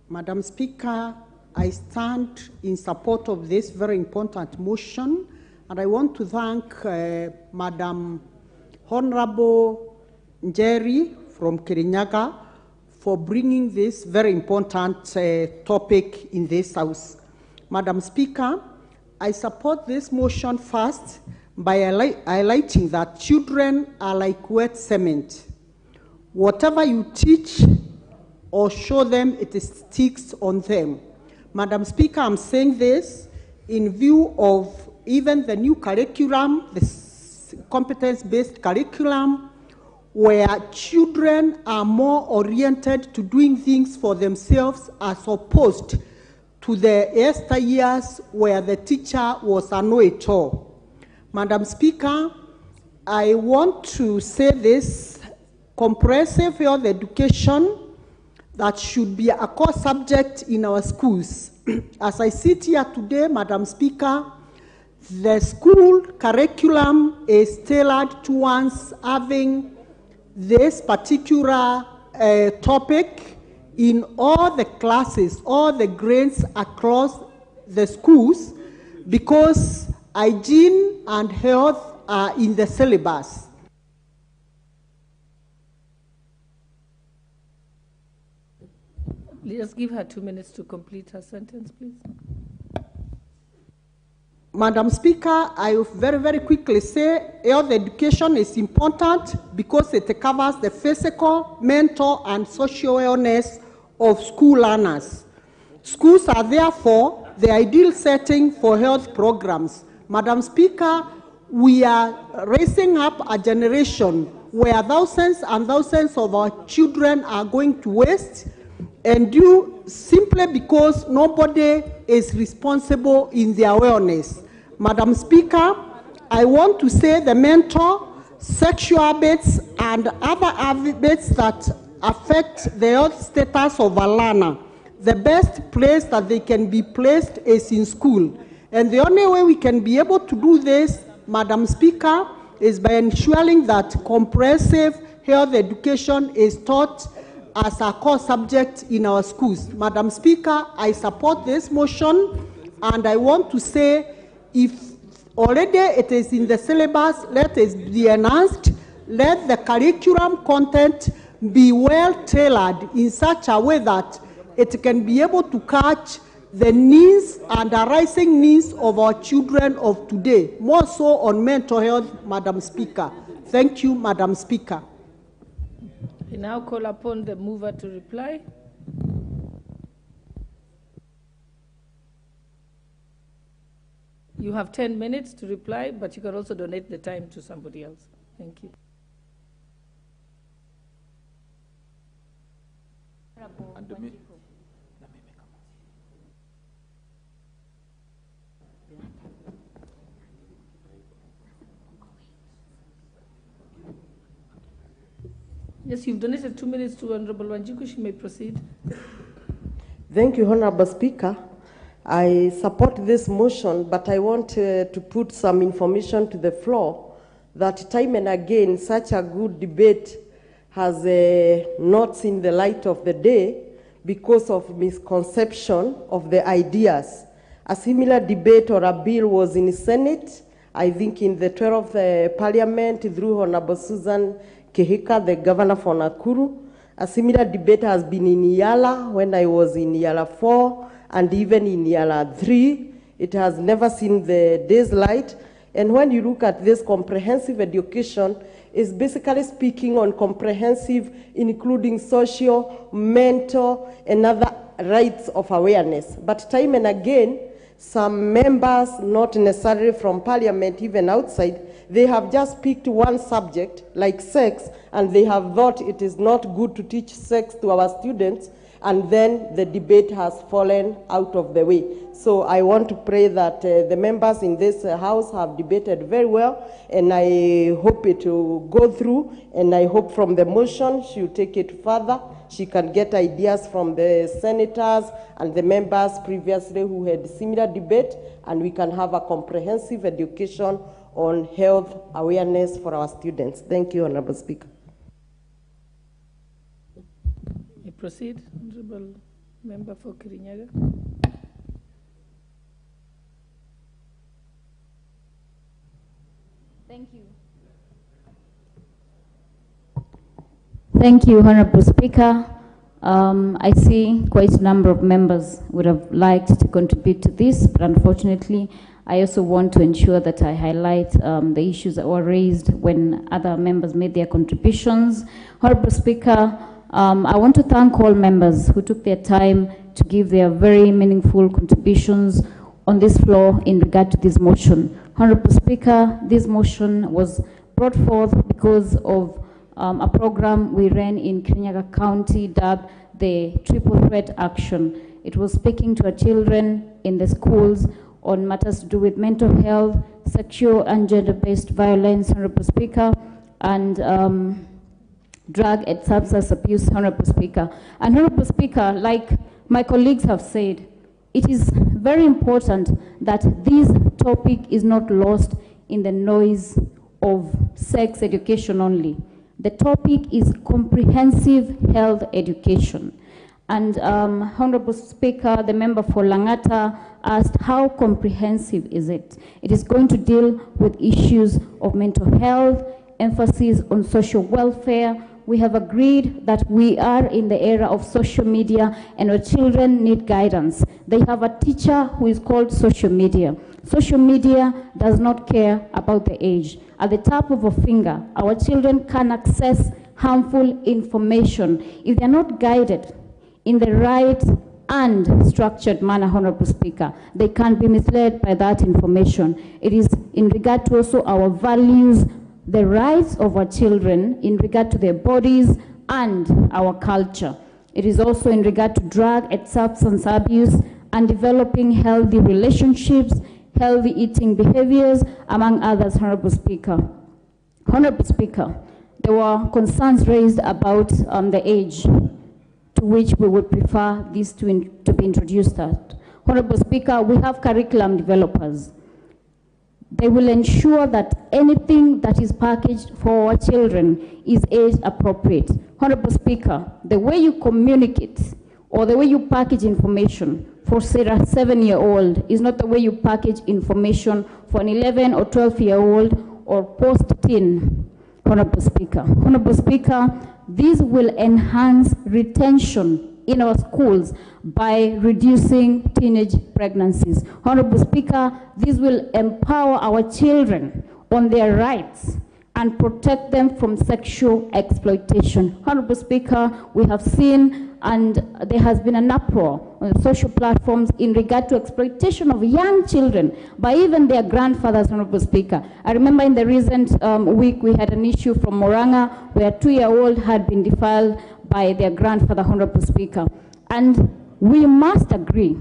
Madam Speaker, I stand in support of this very important motion, and I want to thank Madam Honorable Njeri from Kirinyaga for bringing this very important topic in this House. Madam Speaker, I support this motion first by highlighting that children are like wet cement. Whatever you teach or show them, it sticks on them. Madam Speaker, I'm saying this in view of even the new curriculum, the competence-based curriculum, where children are more oriented to doing things for themselves as opposed to the yesteryears where the teacher was a know-it-all. Madam Speaker, I want to say this: comprehensive health education that should be a core subject in our schools. As I sit here today, Madam Speaker, the school curriculum is tailored towards having this particular topic in all the classes, all the grades across the schools, because hygiene and health are in the syllabus. Just give her 2 minutes to complete her sentence, please. Madam Speaker, I will very, very quickly say health education is important because it covers the physical, mental, and social wellness of school learners. Schools are therefore the ideal setting for health programs. Madam Speaker, we are raising up a generation where thousands and thousands of our children are going to waste, and due simply because nobody is responsible in their wellness. Madam Speaker, I want to say the mental, sexual habits, and other habits that affect the health status of a learner. The best place that they can be placed is in school. And the only way we can be able to do this, Madam Speaker, is by ensuring that comprehensive health education is taught as a core subject in our schools. Madam Speaker, I support this motion, and I want to say, if already it is in the syllabus, let it be enhanced, let the curriculum content be well tailored in such a way that it can be able to catch the needs and the rising needs of our children of today, more so on mental health, Madam Speaker. Thank you, Madam Speaker. I now call upon the mover to reply. You have 10 minutes to reply, but you can also donate the time to somebody else. Thank you. Yes, you've donated 2 minutes to Honorable Wanjiku. She may proceed. Thank you, Honorable Speaker. I support this motion, but I want to put some information to the floor that time and again such a good debate has not seen the light of the day because of misconception of the ideas. A similar debate or a bill was in Senate, I think in the 12th Parliament through Honorable Susan Kehika, the governor for Nakuru. A similar debate has been in Yala when I was in Yala 4 and even in Yala 3. It has never seen the day's light. And when you look at this comprehensive education, it's basically speaking on comprehensive, including social, mental, and other rights of awareness. But time and again, some members, not necessarily from Parliament, even outside, they have just picked one subject, like sex, and they have thought it is not good to teach sex to our students, and then the debate has fallen out of the way. So I want to pray that the members in this house have debated very well, and I hope it will go through, and I hope from the motion she will take it further. She can get ideas from the senators and the members previously who had similar debate, and we can have a comprehensive education on health awareness for our students. Thank you, Honorable Speaker. You proceed, Honorable Member for Kirinyaga. Thank you. Thank you, Honorable Speaker. I see quite a number of members would have liked to contribute to this, but unfortunately, I also want to ensure that I highlight the issues that were raised when other members made their contributions. Honorable Speaker, I want to thank all members who took their time to give their very meaningful contributions on this floor in regard to this motion. Honorable Speaker, this motion was brought forth because of a program we ran in Kirinyaga County dubbed the Triple Threat Action. It was speaking to our children in the schools on matters to do with mental health, sexual and gender-based violence, Honorable Speaker, and drug and substance abuse, Honorable Speaker. And Honorable Speaker, like my colleagues have said, it is very important that this topic is not lost in the noise of sex education only. The topic is comprehensive health education. And Honorable Speaker, the member for Langata asked how comprehensive is it? It is going to deal with issues of mental health, emphasis on social welfare, we have agreed that we are in the era of social media and our children need guidance. They have a teacher who is called social media. Social media does not care about the age. At the tap of a finger, our children can access harmful information if they're not guided in the right and structured manner, Honorable Speaker. They can be misled by that information. It is in regard to also our values, the rights of our children in regard to their bodies and our culture. It is also in regard to drug and substance abuse and developing healthy relationships, healthy eating behaviors, among others, Honorable Speaker. Honorable Speaker, there were concerns raised about the age to which we would prefer this to be introduced at. Honorable Speaker, we have curriculum developers. They will ensure that anything that is packaged for our children is age appropriate. Honorable Speaker, the way you communicate or the way you package information for say a 7-year-old is not the way you package information for an 11 or 12-year-old or post-teen. Honorable Speaker. Honorable Speaker, this will enhance retention in our schools by reducing teenage pregnancies. Honorable Speaker, this will empower our children on their rights and protect them from sexual exploitation. Honorable Speaker, we have seen and there has been an uproar on social platforms in regard to exploitation of young children by even their grandfathers, Honorable Speaker. I remember in the recent week we had an issue from Moranga where a 2-year-old had been defiled by their grandfather, Honorable Speaker. And we must agree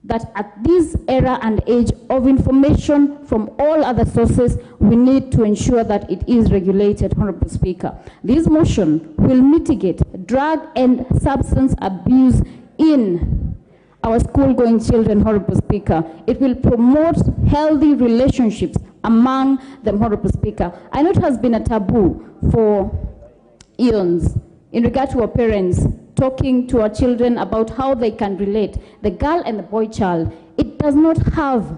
that at this era and age of information from all other sources, we need to ensure that it is regulated, Honorable Speaker. This motion will mitigate drug and substance abuse in our school-going children, Honorable Speaker. It will promote healthy relationships among them, Honorable Speaker. I know it has been a taboo for eons in regard to our parents talking to our children about how they can relate, the girl and the boy child. It does not have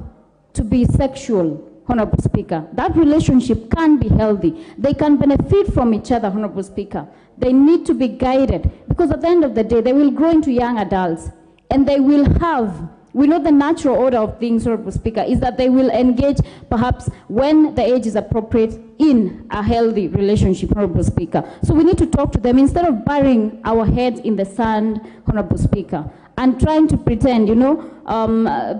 to be sexual, Honorable Speaker. That relationship can be healthy. They can benefit from each other, Honorable Speaker. They need to be guided because at the end of the day, they will grow into young adults and they will have, we know the natural order of things, Honorable Speaker, is that they will engage perhaps when the age is appropriate in a healthy relationship, Honorable Speaker. So we need to talk to them instead of burying our heads in the sand, Honorable Speaker, and trying to pretend, you know,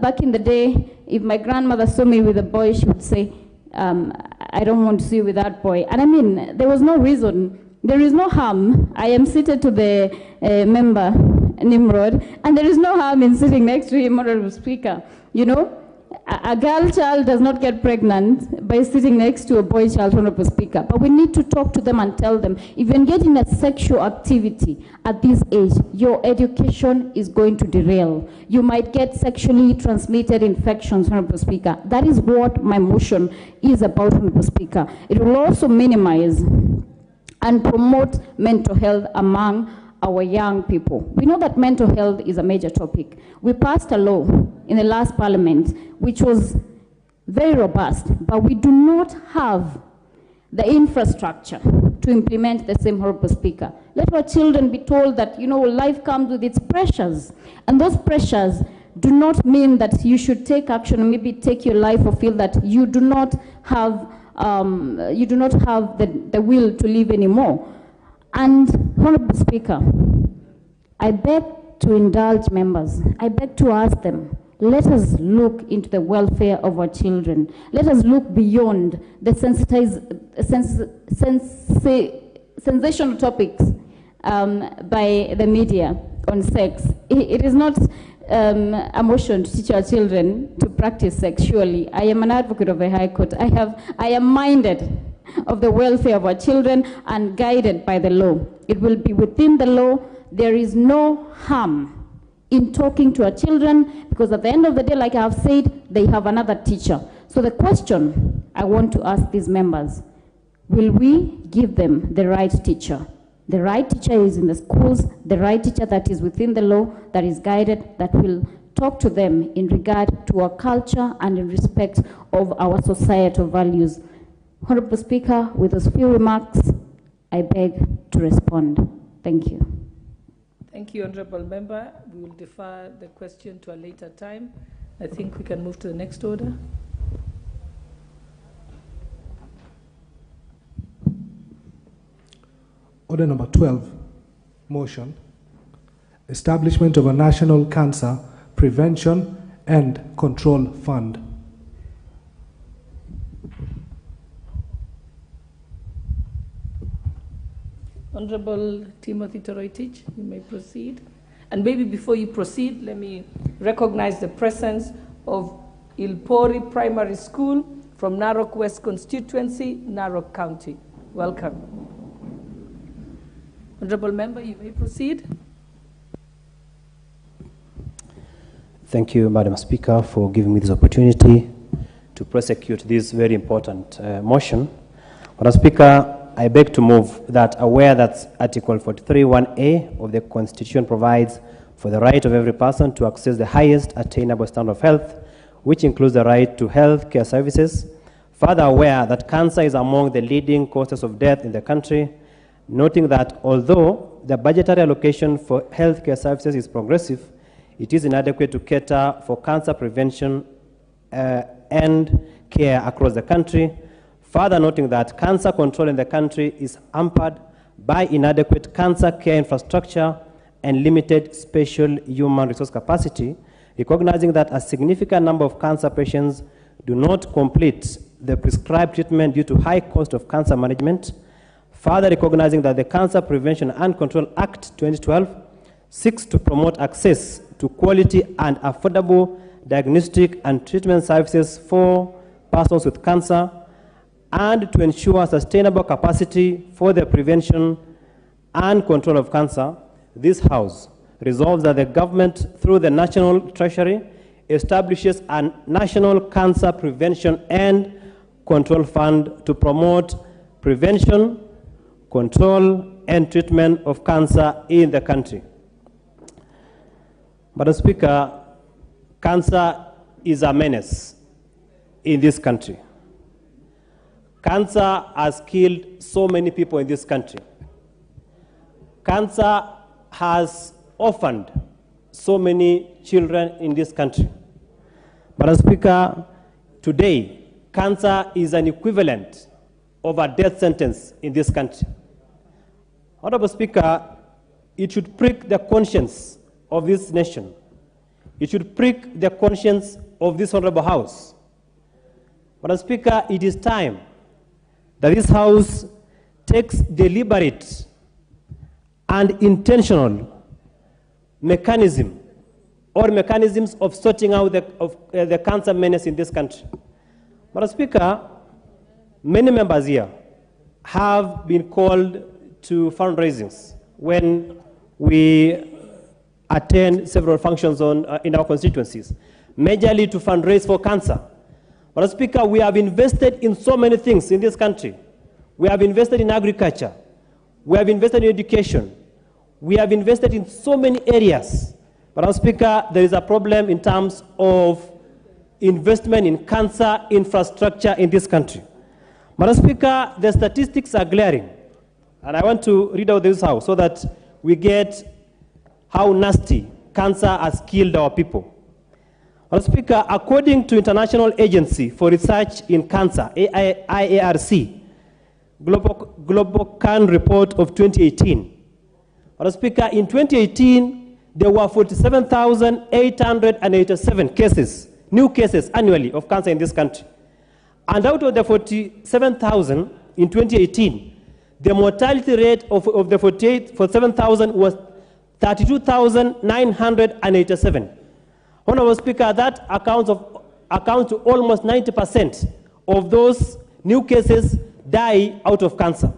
back in the day, if my grandmother saw me with a boy, she would say, I don't want to see you with that boy. And I mean, there was no reason. There is no harm. I am seated to the member, Nimrod, and there is no harm in sitting next to him, Honorable Speaker. You know, a girl child does not get pregnant by sitting next to a boy child, Honorable Speaker. But we need to talk to them and tell them, if you engage in a sexual activity at this age, your education is going to derail. You might get sexually transmitted infections, Honorable Speaker. That is what my motion is about, Honorable Speaker. It will also minimize and promote mental health among our young people. We know that mental health is a major topic. We passed a law in the last parliament which was very robust, but we do not have the infrastructure to implement the same, Honorable Speaker. Let our children be told that, you know, life comes with its pressures, and those pressures do not mean that you should take action or maybe take your life or feel that you do not have the will to live anymore. And, Honorable Speaker, I beg to indulge members. I beg to ask them, let us look into the welfare of our children. Let us look beyond the sensational topics by the media on sex. It is not a motion to teach our children to practice sex, surely. I am an advocate of the High Court. I am minded of the welfare of our children and guided by the law. It will be within the law. There is no harm in talking to our children because at the end of the day, like I have said, they have another teacher. So the question I want to ask these members, will we give them the right teacher? The right teacher is in the schools, the right teacher that is within the law, that is guided, that will talk to them in regard to our culture and in respect of our societal values. Honorable Speaker, with those few remarks, I beg to respond. Thank you. Thank you, Honourable Member. We will defer the question to a later time. I think we can move to the next order. Order number 12, motion. Establishment of a National Cancer Prevention and Control Fund. Honourable Timothy Toroitich, you may proceed. And maybe before you proceed, let me recognize the presence of Ilpori Primary School from Narok West Constituency, Narok County. Welcome. Honourable Member, you may proceed. Thank you, Madam Speaker, for giving me this opportunity to prosecute this very important motion. Madam Speaker, I beg to move that, aware that Article 43(1)(a) of the Constitution provides for the right of every person to access the highest attainable standard of health, which includes the right to health care services. Further, aware that cancer is among the leading causes of death in the country, noting that although the budgetary allocation for health care services is progressive, it is inadequate to cater for cancer prevention and care across the country. Further, noting that cancer control in the country is hampered by inadequate cancer care infrastructure and limited special human resource capacity, recognizing that a significant number of cancer patients do not complete the prescribed treatment due to high cost of cancer management. Further, recognizing that the Cancer Prevention and Control Act 2012 seeks to promote access to quality and affordable diagnostic and treatment services for persons with cancer, and to ensure sustainable capacity for the prevention and control of cancer, this House resolves that the government, through the National Treasury, establishes a National Cancer Prevention and Control Fund to promote prevention, control, and treatment of cancer in the country. Madam Speaker, cancer is a menace in this country. Cancer has killed so many people in this country. Cancer has orphaned so many children in this country. Madam Speaker, today, cancer is an equivalent of a death sentence in this country. Honorable Speaker, it should prick the conscience of this nation. It should prick the conscience of this Honorable House. Madam Speaker, it is time that this House takes deliberate and intentional mechanisms of sorting out the cancer menace in this country. Madam Speaker, many members here have been called to fundraisings when we attend several functions in our constituencies, majorly to fundraise for cancer. Madam Speaker, we have invested in so many things in this country. We have invested in agriculture. We have invested in education. We have invested in so many areas. Madam Speaker, there is a problem in terms of investment in cancer infrastructure in this country. Madam Speaker, the statistics are glaring. And I want to read out this House so that we get how nasty cancer has killed our people. Madam Speaker, according to International Agency for Research in Cancer, IARC, Global Can Report of 2018. Madam Speaker, in 2018, there were 47,887 cases, new cases annually of cancer in this country. And out of the 47,000 in 2018, the mortality rate of the 47,000 was 32,987. Honorable Speaker, that accounts to almost 90% of those new cases die out of cancer.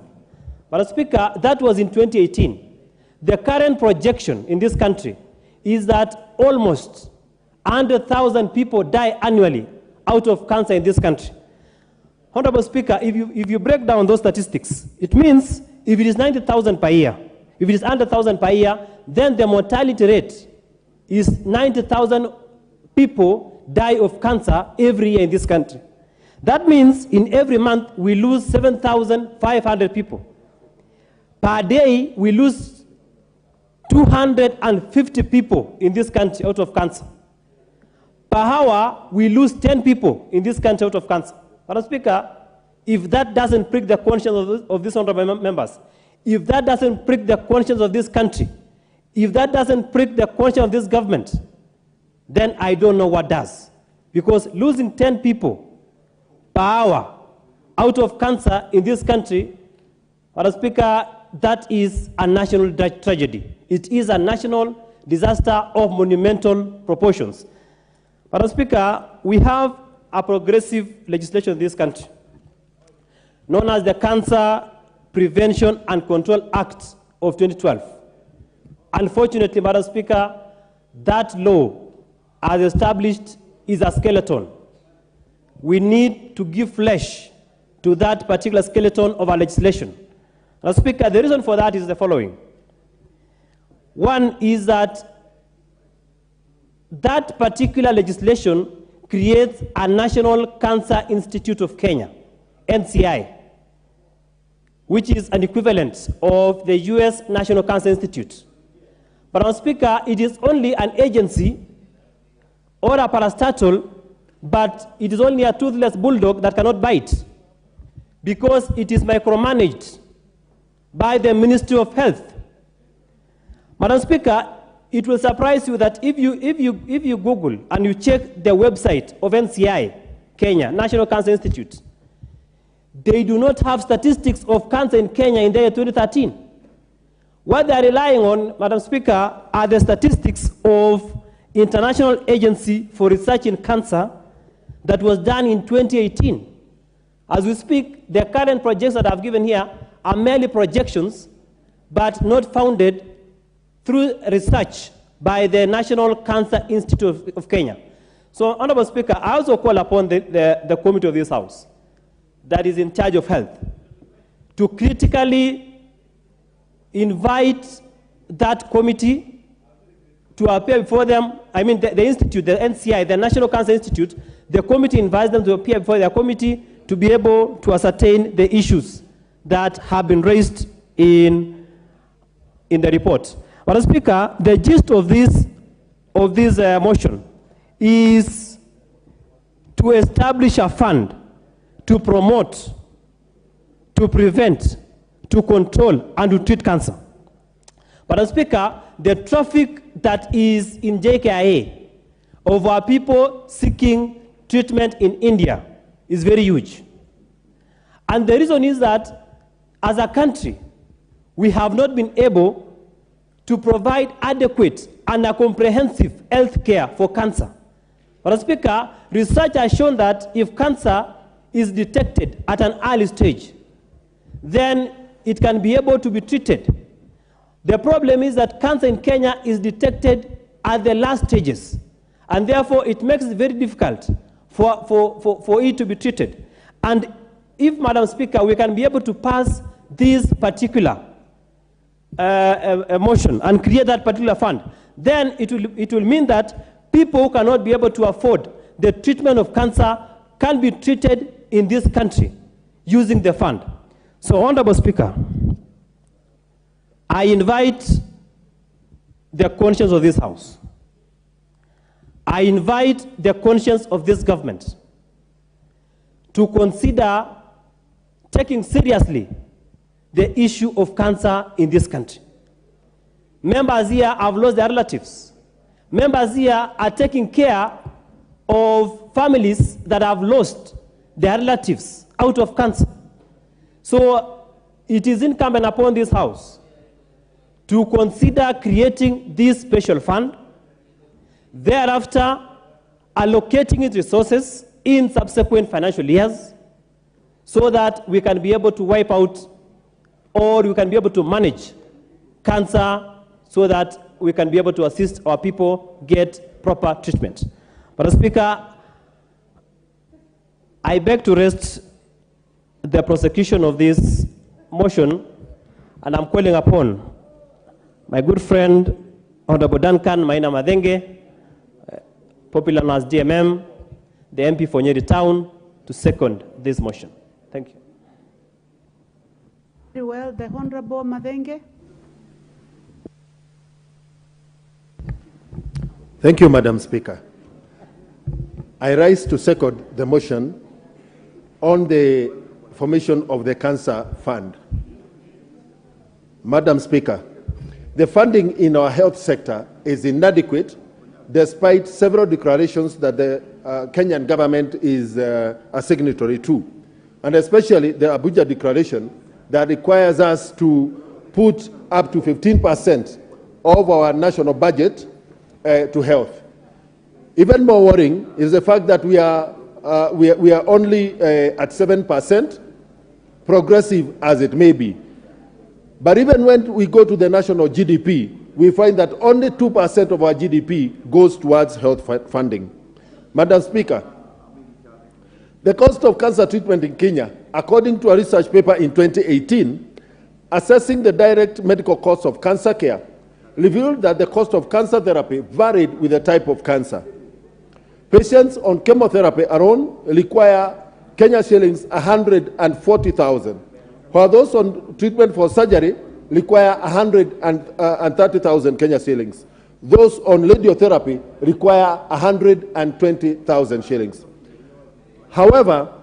Madam Speaker, that was in 2018. The current projection in this country is that almost 100,000 people die annually out of cancer in this country. Honorable Speaker, if you break down those statistics, it means if it is 90,000 per year, if it is 100,000 per year, then the mortality rate is 90,000 people die of cancer every year in this country. That means in every month we lose 7,500 people. Per day, we lose 250 people in this country out of cancer. Per hour, we lose 10 people in this country out of cancer. Madam Speaker, if that doesn't prick the conscience of these honorable members, if that doesn't prick the conscience of this country, if that doesn't prick the conscience of this government, then I don't know what does. Because losing 10 people per hour out of cancer in this country, Madam Speaker, that is a national tragedy. It is a national disaster of monumental proportions. Madam Speaker, we have a progressive legislation in this country known as the Cancer Prevention and Control Act of 2012. Unfortunately, Madam Speaker, that law, as established, is a skeleton. We need to give flesh to that particular skeleton of our legislation. Madam Speaker, the reason for that is the following. One is that that particular legislation creates a National Cancer Institute of Kenya, NCI, which is an equivalent of the US National Cancer Institute. But, Madam Speaker, it is only an agency or a parastatal, but it is only a toothless bulldog that cannot bite because it is micromanaged by the Ministry of Health. Madam Speaker, it will surprise you that if you Google and you check the website of NCI, Kenya, National Cancer Institute, they do not have statistics of cancer in Kenya in the year 2013. What they are relying on, Madam Speaker, are the statistics of International Agency for Research in Cancer that was done in 2018. As we speak, the current projects that I've given here are merely projections, but not founded through research by the National Cancer Institute of Kenya. So, Honorable Speaker, I also call upon the committee of this House that is in charge of health to critically invite that committee to appear before them. I mean, the institute, the NCI, the National Cancer Institute, the committee invites them to appear before their committee to be able to ascertain the issues that have been raised in the report. Madam Speaker, the gist of this motion is to establish a fund to promote, to prevent, to control, and to treat cancer. Madam Speaker, the traffic that is in JKIA of our people seeking treatment in India is very huge. And the reason is that as a country, we have not been able to provide adequate and a comprehensive health care for cancer. Madam Speaker, research has shown that if cancer is detected at an early stage, then it can be able to be treated. The problem is that cancer in Kenya is detected at the last stages, and therefore it makes it very difficult for it to be treated. And if, Madam Speaker, we can be able to pass this particular motion and create that particular fund, then it will mean that people who cannot be able to afford the treatment of cancer can be treated in this country using the fund. So, Honorable Speaker, I invite the conscience of this House. I invite the conscience of this government to consider taking seriously the issue of cancer in this country. Members here have lost their relatives. Members here are taking care of families that have lost their relatives out of cancer. So it is incumbent upon this House to consider creating this special fund, thereafter allocating its resources in subsequent financial years so that we can be able to wipe out or we can be able to manage cancer so that we can be able to assist our people get proper treatment. Madam Speaker, I beg to rest the prosecution of this motion, and I'm calling upon my good friend, Honorable Duncan Maina Madenge, popular known as DMM, the MP for Nyeri Town, to second this motion. Thank you. Very well, the Honorable Madenge. Thank you, Madam Speaker. I rise to second the motion on the formation of the Cancer Fund. Madam Speaker, the funding in our health sector is inadequate despite several declarations that the Kenyan government is a signatory to, and especially the Abuja Declaration that requires us to put up to 15% of our national budget to health. Even more worrying is the fact that we are only at 7%, progressive as it may be. But even when we go to the national GDP, we find that only 2% of our GDP goes towards health funding. Madam Speaker, the cost of cancer treatment in Kenya, according to a research paper in 2018, assessing the direct medical costs of cancer care, revealed that the cost of cancer therapy varied with the type of cancer. Patients on chemotherapy alone require Kenya shillings 140,000, while those on treatment for surgery require 130,000 Kenya shillings. Those on radiotherapy require 120,000 shillings. However,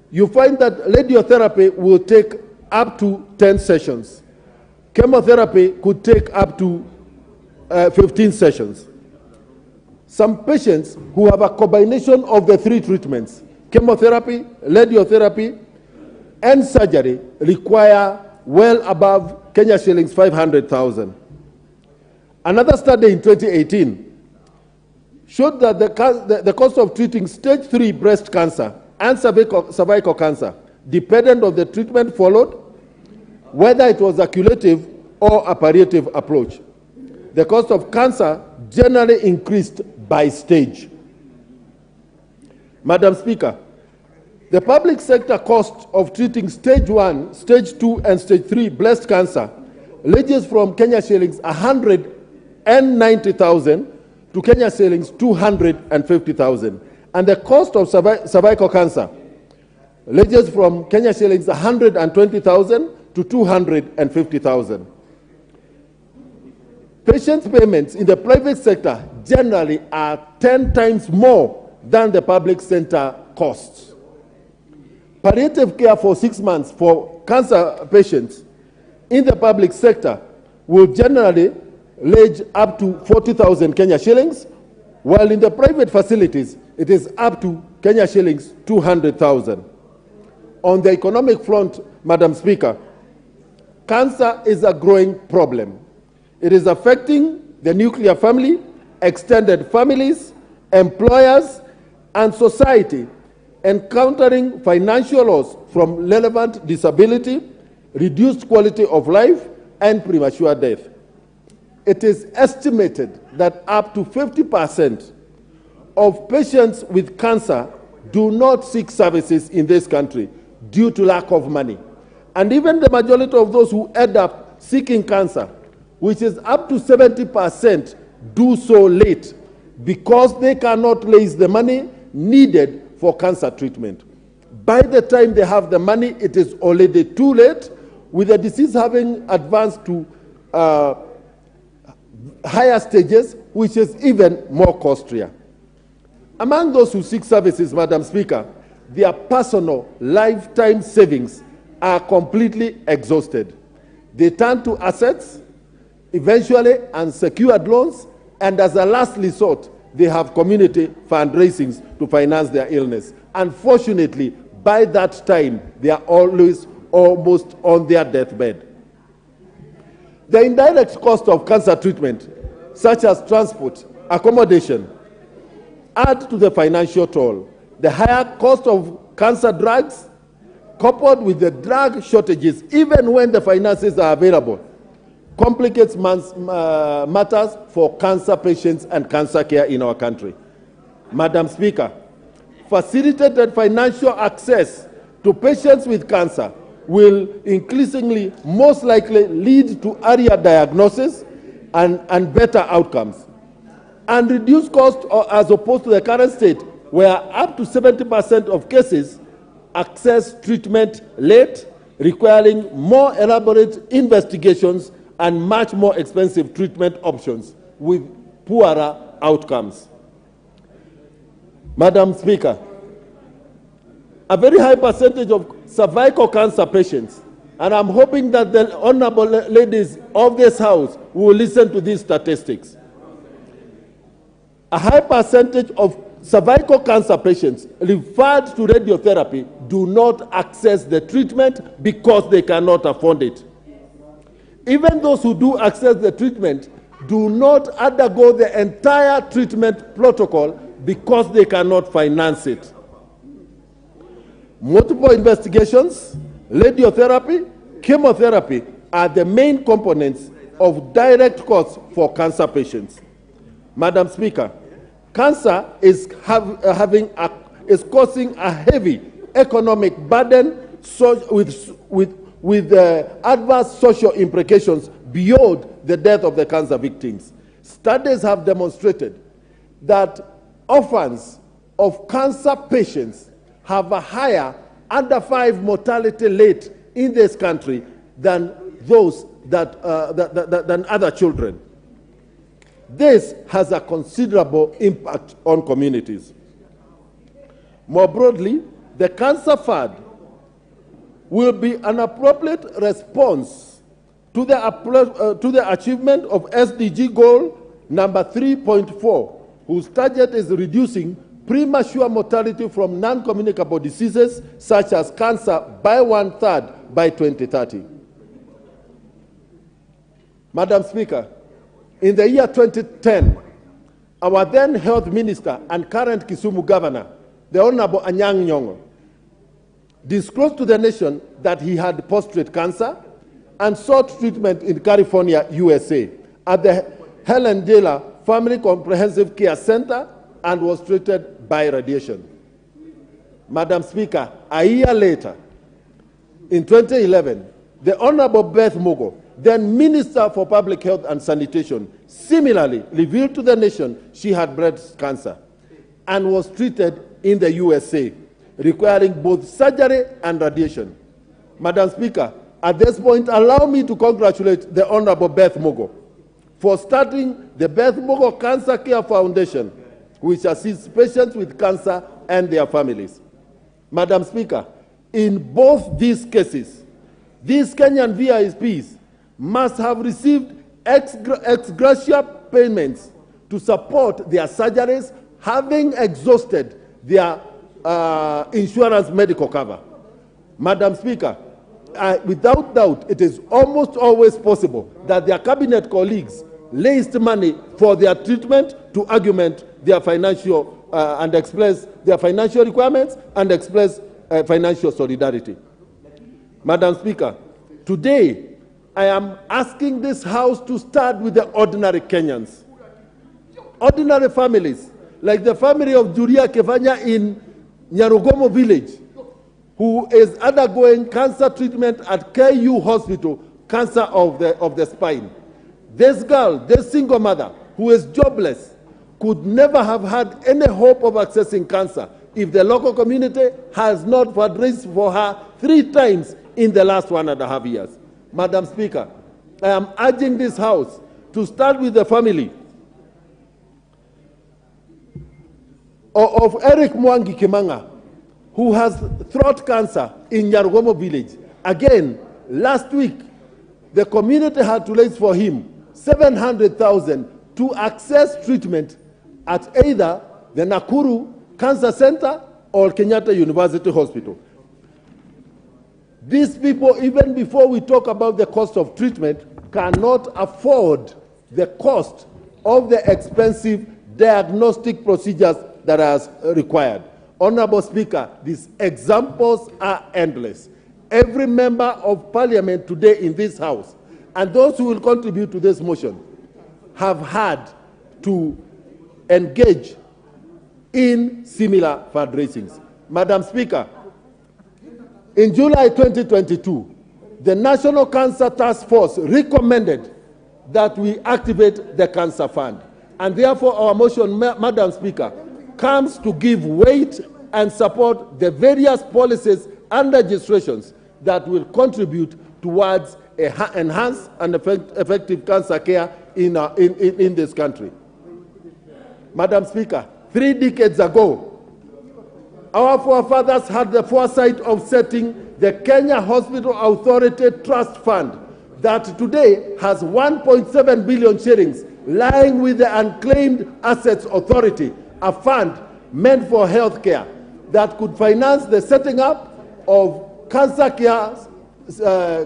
you find that radiotherapy will take up to 10 sessions. Chemotherapy could take up to 15 sessions. Some patients who have a combination of the three treatments, chemotherapy, radiotherapy, and surgery, require well above Kenya shillings 500,000. Another study in 2018 showed that the cost of treating stage 3 breast cancer and cervical cancer, dependent on the treatment followed, whether it was a curative or a palliative approach. The cost of cancer generally increased by stage. Madam Speaker, the public sector cost of treating stage 1, stage 2, and stage 3 breast cancer ranges from Kenya shillings 190,000 to Kenya shillings 250,000. And the cost of cervical cancer ranges from Kenya shillings 120,000 to 250,000. Patients' payments in the private sector generally are 10 times more than the public sector costs. Palliative care for 6 months for cancer patients in the public sector will generally range up to 40,000 Kenya shillings, while in the private facilities, it is up to Kenya shillings 200,000. On the economic front, Madam Speaker, cancer is a growing problem. It is affecting the nuclear family, extended families, employers, and society, encountering financial loss from relevant disability, reduced quality of life, and premature death. It is estimated that up to 50% of patients with cancer do not seek services in this country due to lack of money. And even the majority of those who end up seeking cancer, which is up to 70%, do so late because they cannot raise the money needed for cancer treatment. By the time they have the money, it is already too late, with the disease having advanced to higher stages, which is even more costlier. Among those who seek services, Madam Speaker, their personal lifetime savings are completely exhausted. They turn to assets, eventually unsecured loans, and as a last resort, they have community fundraisings to finance their illness. Unfortunately, by that time, they are always almost on their deathbed. The indirect cost of cancer treatment, such as transport, accommodation, add to the financial toll. The higher cost of cancer drugs, coupled with the drug shortages, even when the finances are available, complicates matters for cancer patients and cancer care in our country. Madam Speaker, facilitated financial access to patients with cancer will increasingly most likely lead to earlier diagnosis and better outcomes, and reduce costs as opposed to the current state where up to 70% of cases access treatment late, requiring more elaborate investigations and much more expensive treatment options with poorer outcomes. Madam Speaker, a very high percentage of cervical cancer patients, and I'm hoping that the honorable ladies of this House will listen to these statistics. A high percentage of cervical cancer patients referred to radiotherapy do not access the treatment because they cannot afford it. Even those who do access the treatment do not undergo the entire treatment protocol because they cannot finance it. Multiple investigations, radiotherapy, chemotherapy are the main components of direct costs for cancer patients. Madam Speaker, cancer is causing a heavy economic burden with adverse social implications beyond the death of the cancer victims. Studies have demonstrated that orphans of cancer patients have a higher under 5 mortality rate in this country than those than other children. This has a considerable impact on communities. More broadly, the Cancer Fund will be an appropriate response to the achievement of SDG goal number 3.4, whose target is reducing premature mortality from non-communicable diseases such as cancer by 1/3 by 2030. Madam Speaker, in the year 2010, our then Health Minister and current Kisumu Governor, the Honorable Anyang' Nyong'o, disclosed to the nation that he had prostate cancer and sought treatment in California, USA, at the Helen Diller Family Comprehensive Care Center and was treated by radiation. Madam Speaker, a year later, in 2011, the Honorable Beth Mogo, then Minister for Public Health and Sanitation, similarly revealed to the nation she had breast cancer and was treated in the USA, requiring both surgery and radiation. Madam Speaker, at this point, allow me to congratulate the Honorable Beth Mogo for starting the Beth Mogo Cancer Care Foundation, which assists patients with cancer and their families. Madam Speaker, in both these cases, these Kenyan VIPs must have received ex gratia payments to support their surgeries, having exhausted their insurance medical cover. Madam Speaker, without doubt, it is almost always possible that their cabinet colleagues raised money for their treatment to augment their financial and express their financial requirements and express financial solidarity. Madam Speaker, today I am asking this House to start with the ordinary Kenyans. Ordinary families, like the family of Julia Kevanya in Nyarugomo village, who is undergoing cancer treatment at KU Hospital, cancer of the spine. This girl, this single mother, who is jobless, could never have had any hope of accessing cancer if the local community has not fundraised for her 3 times in the last 1.5 years. Madam Speaker, I am urging this House to start with the family of Eric Mwangi Kimanga, who has throat cancer in Nyarugomo village. Again, last week, the community had to raise for him 700,000 to access treatment at either the Nakuru Cancer Center or Kenyatta University Hospital. These people, even before we talk about the cost of treatment, cannot afford the cost of the expensive diagnostic procedures that are required. Honorable Speaker, these examples are endless. Every member of parliament today in this House and those who will contribute to this motion have had to engage in similar fundraisings. Madam Speaker, in July 2022, the National Cancer Task Force recommended that we activate the Cancer Fund. And therefore, our motion, Madam Speaker, comes to give weight and support the various policies and legislations that will contribute towards enhanced and effective cancer care in this country. Madam Speaker, 3 decades ago, our forefathers had the foresight of setting the Kenya Hospital Authority Trust Fund that today has 1.7 billion shillings lying with the Unclaimed Assets Authority, a fund meant for health care that could finance the setting up of cancer care,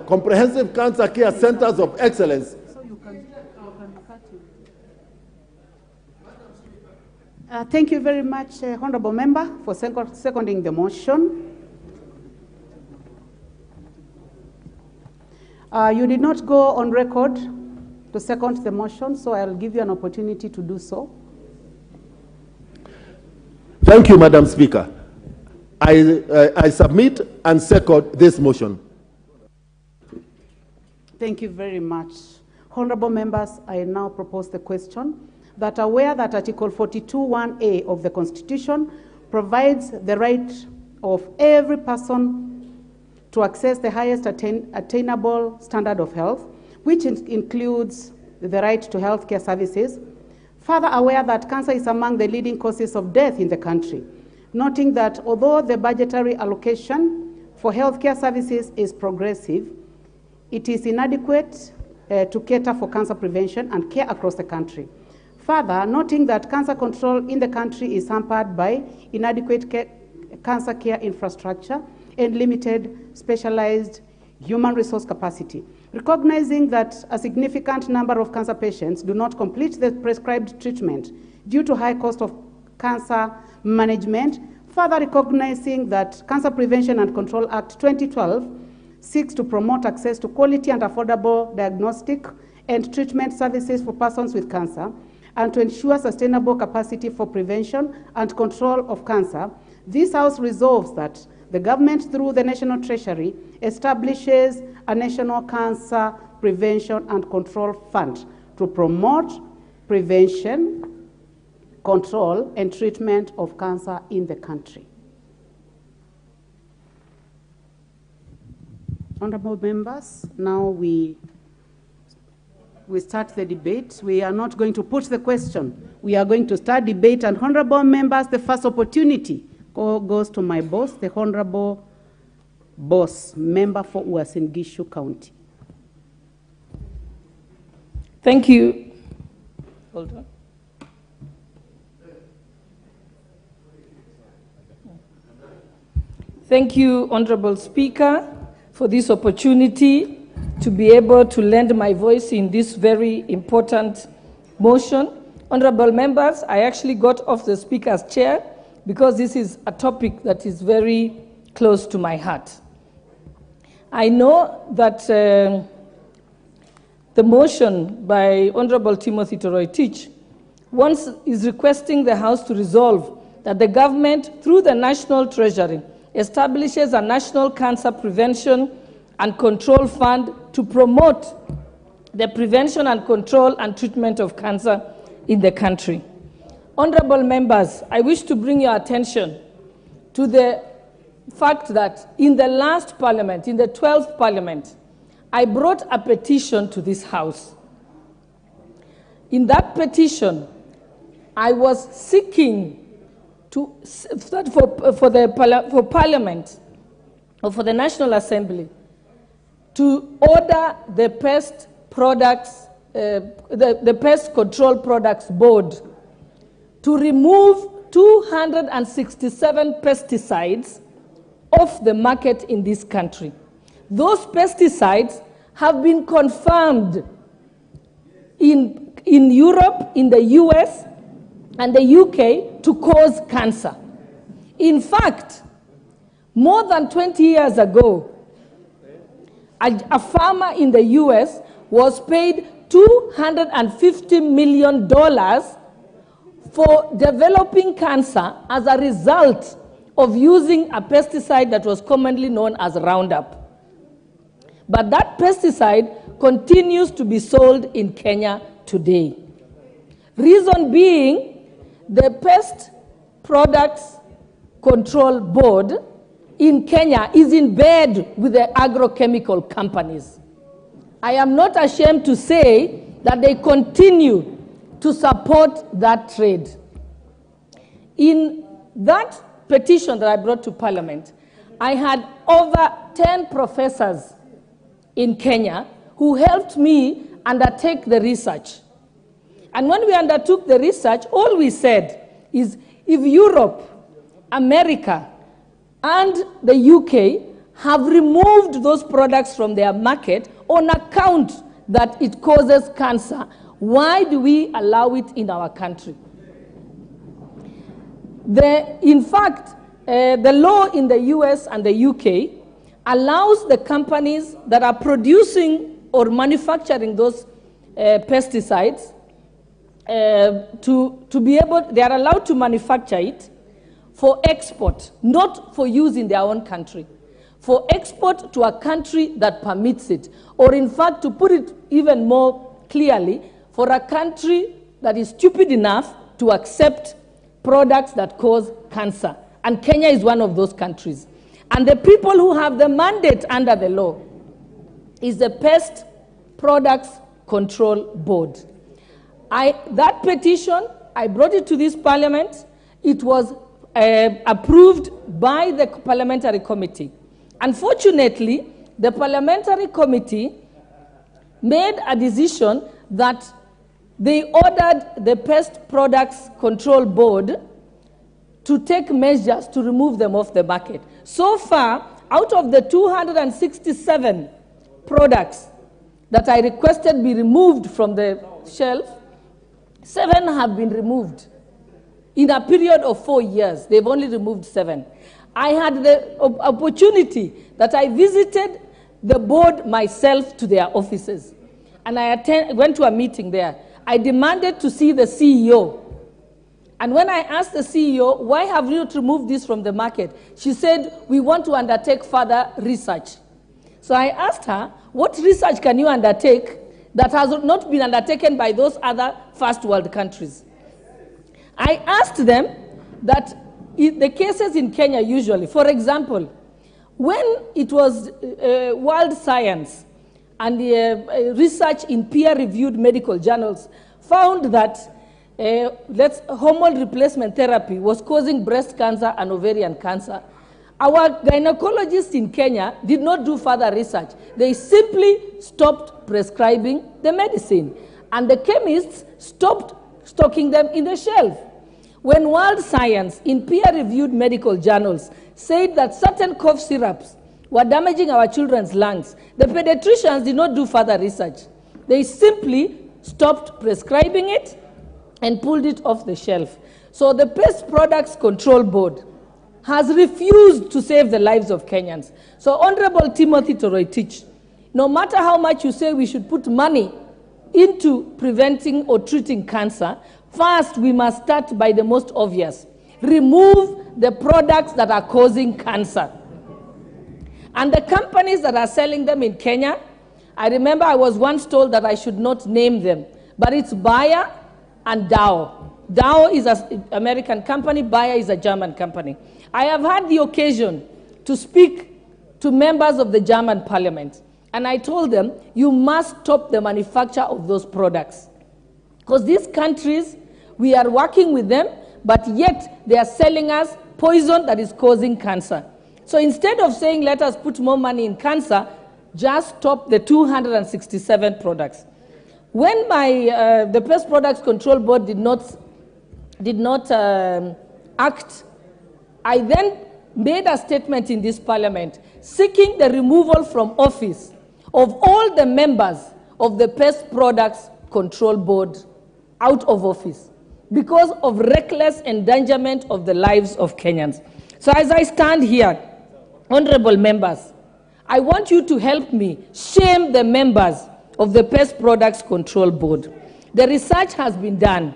comprehensive cancer care centers of excellence. Thank you very much, Honourable Member, for seconding the motion. You did not go on record to second the motion, so I'll give you an opportunity to do so. Thank you, Madam Speaker. I submit and second this motion. Thank you very much. Honourable members, I now propose the question that aware that Article 42(1)(a) of the Constitution provides the right of every person to access the highest attainable standard of health, which includes the right to healthcare services. Further aware that cancer is among the leading causes of death in the country, noting that although the budgetary allocation for healthcare services is progressive, it is inadequate to cater for cancer prevention and care across the country. Further, noting that cancer control in the country is hampered by inadequate cancer care infrastructure and limited specialized human resource capacity. Recognizing that a significant number of cancer patients do not complete the prescribed treatment due to high cost of cancer management. Further, recognizing that Cancer Prevention and Control Act 2012 seeks to promote access to quality and affordable diagnostic and treatment services for persons with cancer, and to ensure sustainable capacity for prevention and control of cancer, this House resolves that the government, through the National Treasury, establishes a National Cancer Prevention and Control Fund to promote prevention, control, and treatment of cancer in the country. Honourable members, now we start the debate. We are not going to put the question. We are going to start debate. And honourable members, the first opportunity goes to my boss, the Honourable Boss, member for Uasin Gishu County. Thank you. Hold on. Thank you, Honourable Speaker, for this opportunity to be able to lend my voice in this very important motion. Honourable members, I actually got off the Speaker's chair because this is a topic that is very close to my heart. I know that the motion by Honourable Timothy Toroitich is requesting the House to resolve that the government, through the National Treasury, establishes a National Cancer Prevention and Control Fund to promote the prevention and control and treatment of cancer in the country. Honourable members, I wish to bring your attention to the fact that in the last Parliament, in the 12th Parliament, I brought a petition to this House. In that petition, I was seeking for Parliament, or for the National Assembly, to order the Pest Products, the Pest Control Products Board to remove 267 pesticides off the market in this country. Those pesticides have been confirmed in Europe, in the US, and the UK to cause cancer. In fact, more than 20 years ago, a farmer in the US was paid $250 million for developing cancer as a result of using a pesticide that was commonly known as Roundup. But that pesticide continues to be sold in Kenya today. Reason being, the Pest Products Control Board in Kenya is in bed with the agrochemical companies. I am not ashamed to say that they continue to support that trade. In that petition that I brought to Parliament, I had over 10 professors in Kenya who helped me undertake the research. And when we undertook the research, all we said is if Europe, America, and the UK have removed those products from their market on account that it causes cancer, why do we allow it in our country? In fact, the law in the US and the UK allows the companies that are producing or manufacturing those pesticides to be able, they are allowed to manufacture it for export, not for use in their own country. For export to a country that permits it, or in fact, to put it even more clearly, for a country that is stupid enough to accept products that cause cancer. And Kenya is one of those countries. And the people who have the mandate under the law is the Pest Products Control Board. That petition, I brought it to this parliament. It was approved by the parliamentary committee. Unfortunately, the parliamentary committee made a decision that they ordered the Pest Products Control Board to take measures to remove them off the market. So far, out of the 267 products that I requested be removed from the shelf, 7 have been removed. In a period of 4 years, they've only removed 7. I had the opportunity that I visited the board myself to their offices. And I went to a meeting there. I demanded to see the CEO. And when I asked the CEO, why have you not removed this from the market? She said, we want to undertake further research. So I asked her, what research can you undertake that has not been undertaken by those other first world countries? I asked them that the cases in Kenya usually, for example, when it was world science and research in peer-reviewed medical journals found that hormone replacement therapy was causing breast cancer and ovarian cancer, our gynecologists in Kenya did not do further research. They simply stopped prescribing the medicine, and the chemists stopped stocking them in the shelf. When world science in peer-reviewed medical journals said that certain cough syrups were damaging our children's lungs, the pediatricians did not do further research. They simply stopped prescribing it and pulled it off the shelf. So the Pest Products Control Board has refused to save the lives of Kenyans. So Honorable Timothy Toroitich, no matter how much you say we should put money into preventing or treating cancer, first we must start by the most obvious. Remove the products that are causing cancer. And the companies that are selling them in Kenya, I remember I was once told that I should not name them, but it's Bayer and Dow. Dow is an American company, Bayer is a German company. I have had the occasion to speak to members of the German parliament, and I told them, you must stop the manufacture of those products. Because these countries, we are working with them, but yet they are selling us poison that is causing cancer. So instead of saying, let us put more money in cancer, just stop the 267 products. When the Pest Products Control Board did not act, I then made a statement in this parliament seeking the removal from office of all the members of the Pest Products Control Board out of office because of reckless endangerment of the lives of Kenyans. So as I stand here, honorable members, I want you to help me shame the members of the Pest Products Control Board. The research has been done.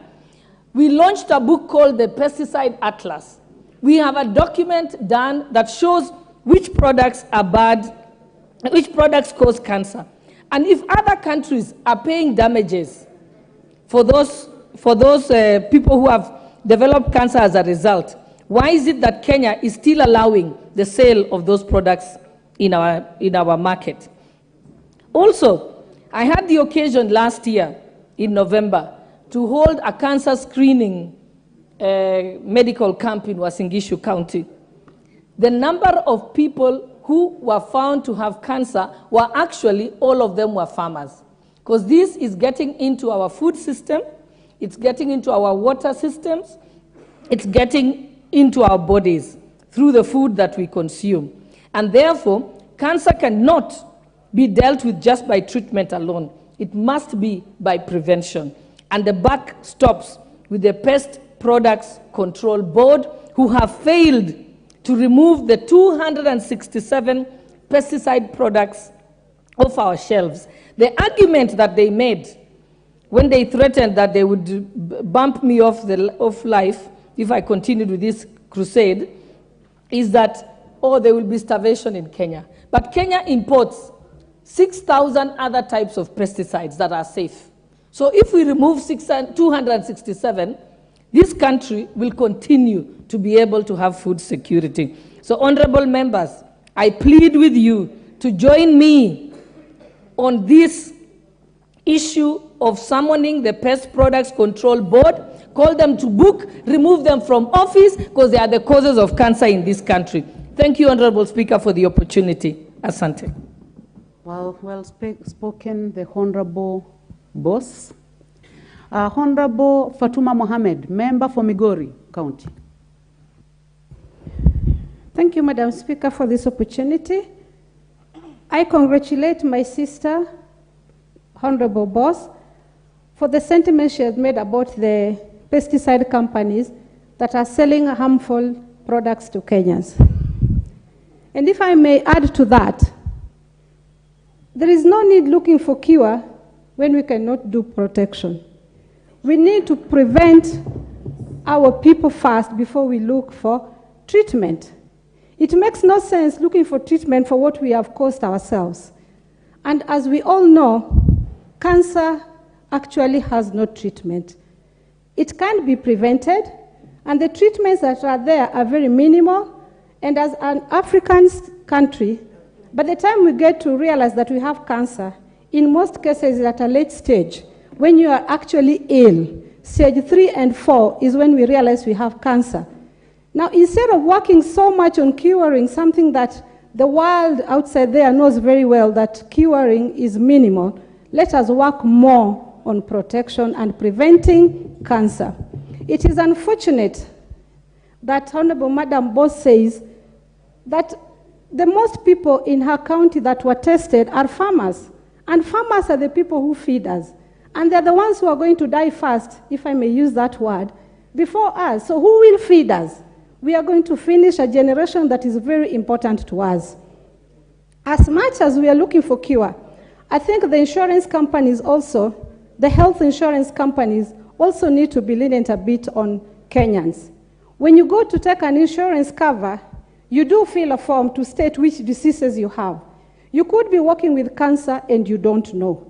We launched a book called the Pesticide Atlas. We have a document done that shows which products are bad, which products cause cancer. And if other countries are paying damages for those people who have developed cancer as a result, Why is it that Kenya is still allowing the sale of those products in our market? Also, I had the occasion last year in November to hold a cancer screening medical camp in Uasin Gishu County. The number of people who were found to have cancer were actually, all of them were farmers. Because this is getting into our food system, it's getting into our water systems, it's getting into our bodies through the food that we consume. And therefore, cancer cannot be dealt with just by treatment alone. It must be by prevention. And the buck stops with the Pest Products Control Board, who have failed to remove the 267 pesticide products off our shelves. The argument that they made when they threatened that they would bump me off life if I continued with this crusade is that, oh, there will be starvation in Kenya. But Kenya imports 6,000 other types of pesticides that are safe. So if we remove 267, this country will continue to be able to have food security. So, honorable members, I plead with you to join me on this issue of summoning the Pest Products Control Board, call them to book, remove them from office, because they are the causes of cancer in this country. Thank you, Honorable Speaker, for the opportunity. Asante. Well spoken, the Honorable Boss. Honorable Fatuma Mohammed, member for Migori County. Thank you, Madam Speaker, for this opportunity. I congratulate my sister, Honorable Boss, for the sentiment she has made about the pesticide companies that are selling harmful products to Kenyans. And if I may add to that, there is no need looking for cure when we cannot do protection. We need to prevent our people first before we look for treatment. It makes no sense looking for treatment for what we have caused ourselves. And as we all know, cancer actually has no treatment. It can be prevented, and the treatments that are there are very minimal. And as an African country, by the time we get to realize that we have cancer, in most cases at a late stage, when you are actually ill, stage 3 and 4 is when we realize we have cancer. Now, instead of working so much on curing something that the world outside there knows very well that curing is minimal, let us work more on protection and preventing cancer. It is unfortunate that Honorable Madam Boss says that the most people in her county that were tested are farmers. And farmers are the people who feed us. And they're the ones who are going to die first, if I may use that word, before us. So who will feed us? We are going to finish a generation that is very important to us. As much as we are looking for cure, I think the insurance companies also, the health insurance companies also need to be lenient a bit on Kenyans. When you go to take an insurance cover, you do fill a form to state which diseases you have. You could be working with cancer and you don't know.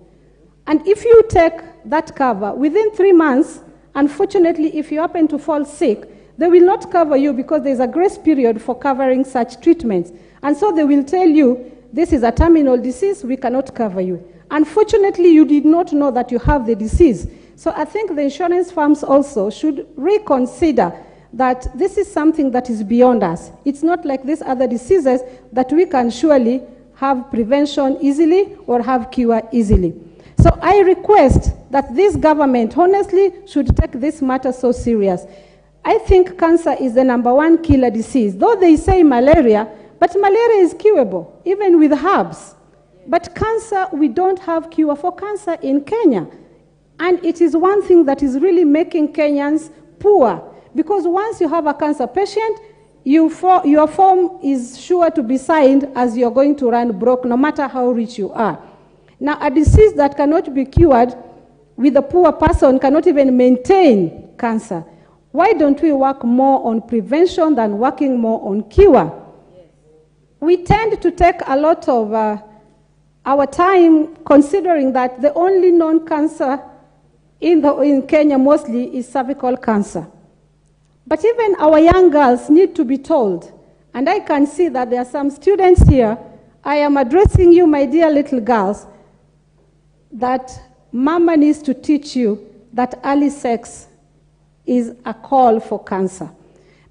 And if you take that cover, within 3 months, unfortunately, if you happen to fall sick, they will not cover you because there's a grace period for covering such treatments. And so they will tell you, this is a terminal disease, we cannot cover you. Unfortunately, you did not know that you have the disease. So I think the insurance firms also should reconsider that this is something that is beyond us. It's not like these other diseases that we can surely have prevention easily or have cure easily. So I request that this government honestly should take this matter so serious. I think cancer is the #1 killer disease. Though they say malaria, but malaria is curable, even with herbs. But cancer, we don't have cure for cancer in Kenya. And it is one thing that is really making Kenyans poor. Because once you have a cancer patient, your form is sure to be signed as you're going to run broke, no matter how rich you are. Now, a disease that cannot be cured with a poor person cannot even maintain cancer. Why don't we work more on prevention than working more on cure? Yes. We tend to take a lot of our time considering that the only known cancer in Kenya mostly is cervical cancer. But even our young girls need to be told, and I can see that there are some students here. I am addressing you, my dear little girls, that mama needs to teach you that early sex is a call for cancer,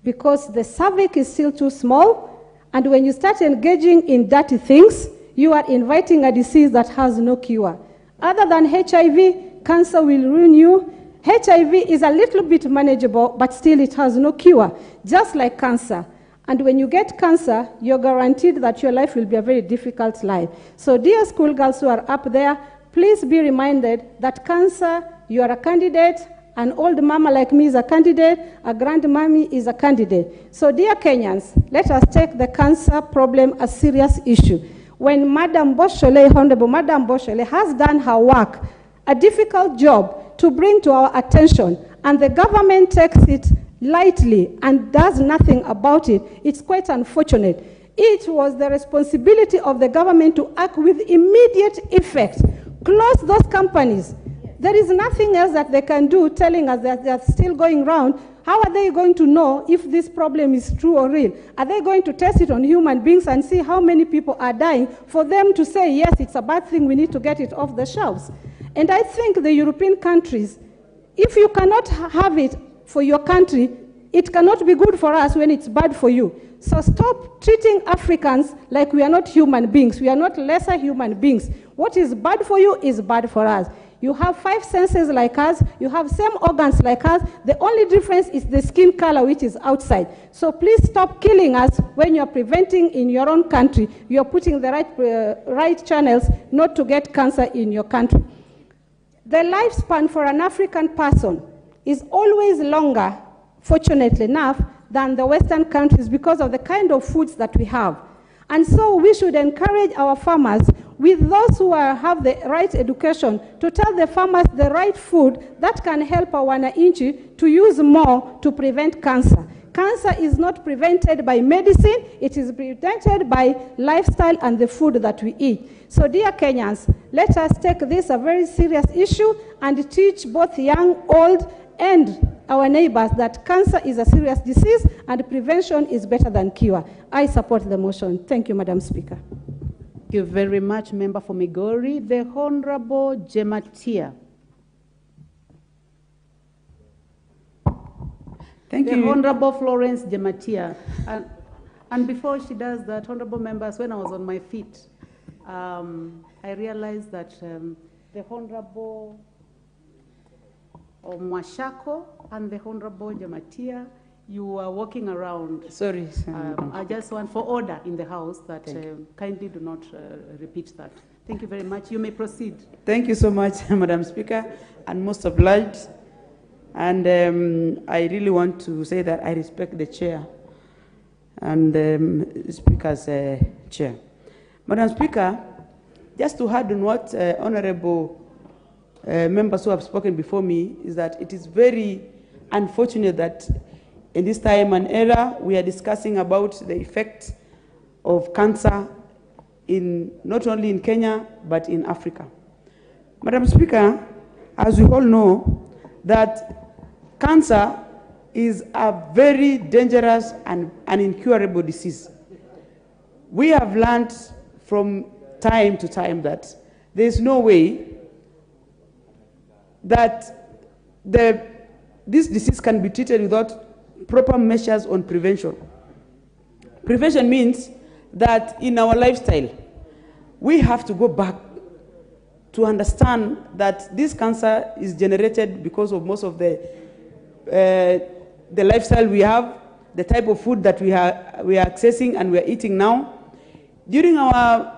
because the cervix is still too small, and when you start engaging in dirty things, you are inviting a disease that has no cure. Other than HIV, cancer will ruin you. HIV is a little bit manageable, but still it has no cure, just like cancer. And when you get cancer, you're guaranteed that your life will be a very difficult life. So dear schoolgirls who are up there, please be reminded that cancer, you are a candidate. An old mama like me is a candidate. A grandmammy is a candidate. So dear Kenyans, let us take the cancer problem a serious issue. When Madam Boshole, Honorable Madam Boshole, has done her work, a difficult job to bring to our attention, and the government takes it lightly and does nothing about it, it's quite unfortunate. It was the responsibility of the government to act with immediate effect. Close those companies. There is nothing else that they can do, telling us that they're still going around. How are they going to know if this problem is true or real? Are they going to test it on human beings and see how many people are dying for them to say, yes, it's a bad thing, we need to get it off the shelves? And I think the European countries, if you cannot have it for your country, it cannot be good for us when it's bad for you. So stop treating Africans like we are not human beings. We are not lesser human beings. What is bad for you is bad for us. You have 5 senses like us. You have same organs like us. The only difference is the skin color, which is outside. So please stop killing us when you're preventing in your own country. You're putting the right channels not to get cancer in your country. The lifespan for an African person is always longer, fortunately enough, than the Western countries because of the kind of foods that we have. And so we should encourage our farmers, with those who have the right education, to tell the farmers the right food that can help our wananchi to use more to prevent cancer. Cancer is not prevented by medicine, it is prevented by lifestyle and the food that we eat. So dear Kenyans, let us take this a very serious issue and teach both young, old, and our neighbors that cancer is a serious disease and prevention is better than cure. I support the motion. Thank you, Madam Speaker. Thank you very much, Member for Migori. The Honorable Jematia. Thank the you. Honorable Florence Jematia. And before she does that, Honorable members, when I was on my feet, I realized that the Honorable Mwashako and the Honorable Jematia, you are walking around. Sorry. I just want for order in the House that kindly do not repeat that. Thank you very much. You may proceed. Thank you so much, Madam Speaker, and most obliged. And I really want to say that I respect the chair and Speaker's chair. Madam Speaker, just to add on what honorable members who have spoken before me, is that it is very unfortunate that in this time and era we are discussing about the effect of cancer in not only in Kenya but in Africa. Madam Speaker, as we all know, that cancer is a very dangerous and an incurable disease. We have learned from time to time that there is no way that this disease can be treated without proper measures on prevention. Prevention means that in our lifestyle, we have to go back to understand that this cancer is generated because of most of the lifestyle we have, the type of food that we are accessing and we are eating now. During our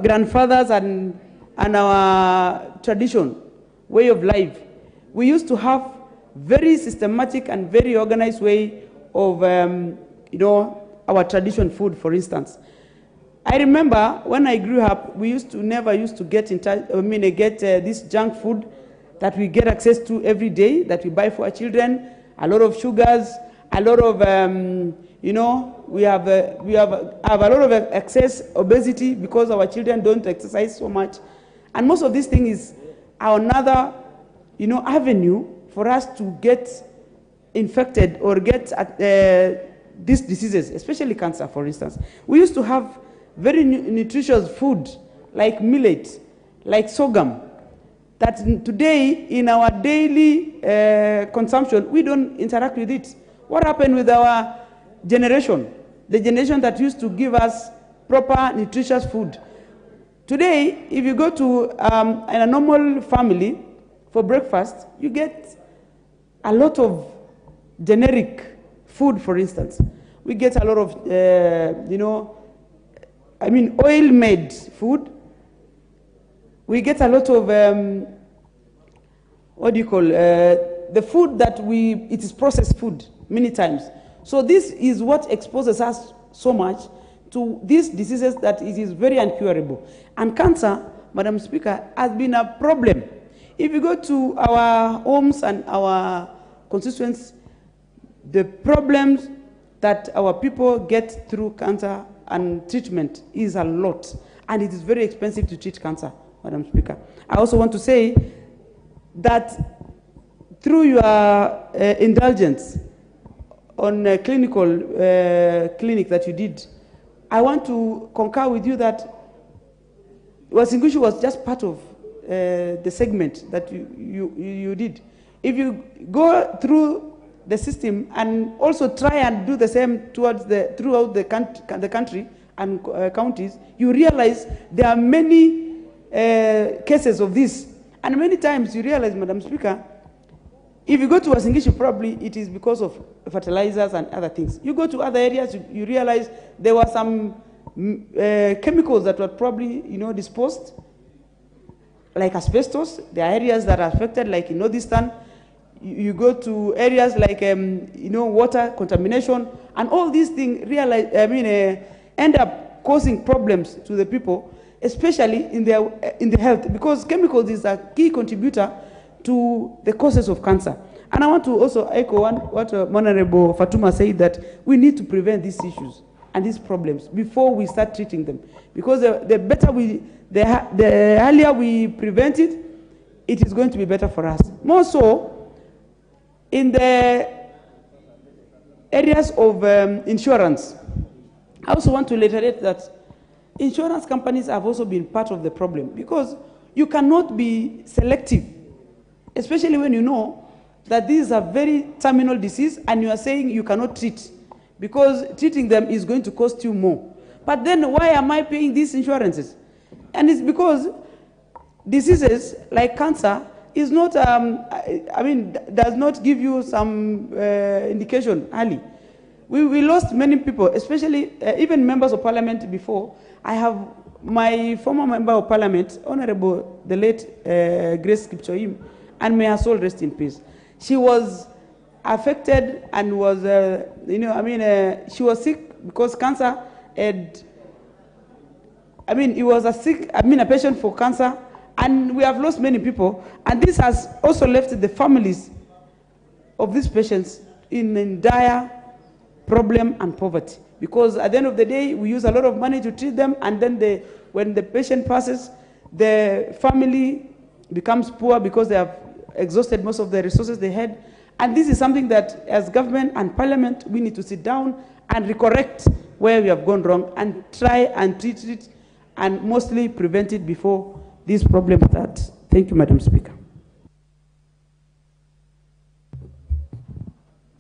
grandfathers and our tradition, way of life, we used to have very systematic and very organized way of, our tradition food, for instance. I remember when I grew up, we never used to get this junk food that we get access to every day, that we buy for our children, a lot of sugars, a lot of, we have a lot of excess obesity because our children don't exercise so much. And most of these things is another, avenue for us to get infected or get these diseases, especially cancer, for instance. We used to have very nutritious food like millet, like sorghum, that today in our daily consumption, we don't interact with it. What happened with our generation? The generation that used to give us proper nutritious food. Today, if you go to in a normal family for breakfast, you get a lot of generic food, for instance. We get a lot of, oil-made food. We get a lot of, the food that it is processed food many times. So this is what exposes us so much to these diseases that it is very incurable. And cancer, Madam Speaker, has been a problem. If you go to our homes and our constituents, the problems that our people get through cancer and treatment is a lot. And it is very expensive to treat cancer, Madam Speaker. I also want to say that through your indulgence on a clinical clinic that you did, I want to concur with you that Wasingushu was just part of the segment that you did. If you go through the system and also try and do the same throughout the country and counties, you realize there are many cases of this. And many times you realize, Madam Speaker, if you go to Wasingishu, probably it is because of fertilizers and other things. You go to other areas, you realize there were some chemicals that were probably, disposed, like asbestos. There are areas that are affected, like in Northeastern. You go to areas like, water contamination, and all these things end up causing problems to the people, especially in the health, because chemicals is a key contributor to the causes of cancer. And I want to also echo what Honorable Fatuma said, that we need to prevent these issues and these problems before we start treating them. Because the earlier we prevent it, it is going to be better for us. More so, in the areas of insurance, I also want to reiterate that insurance companies have also been part of the problem, because you cannot be selective, especially when you know that this is a very terminal disease and you are saying you cannot treat, because treating them is going to cost you more. But then why am I paying these insurances? And it's because diseases like cancer is not, does not give you some indication early. We lost many people, especially even members of parliament before. I have my former member of parliament, Honorable the late Grace Kipchoim, and may her soul rest in peace. She was affected and was, she was sick because cancer had, he was a patient for cancer, and we have lost many people. And this has also left the families of these patients in dire problem and poverty. Because at the end of the day, we use a lot of money to treat them, and then when the patient passes, the family becomes poor because they have exhausted most of the resources they had. And this is something that, as government and parliament, we need to sit down and recorrect where we have gone wrong and try and treat it and mostly prevent it before these problems start. Thank you, Madam Speaker.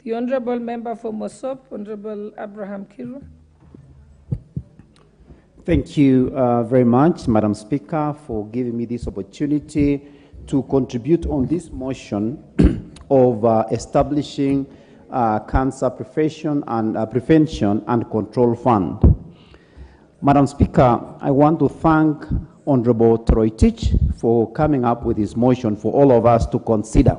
The Honourable Member for Mosop, Honourable Abraham Kiru. Thank you very much, Madam Speaker, for giving me this opportunity to contribute on this motion of establishing Cancer Prevention and Control Fund. Madam Speaker, I want to thank Honorable Toroitich for coming up with this motion for all of us to consider.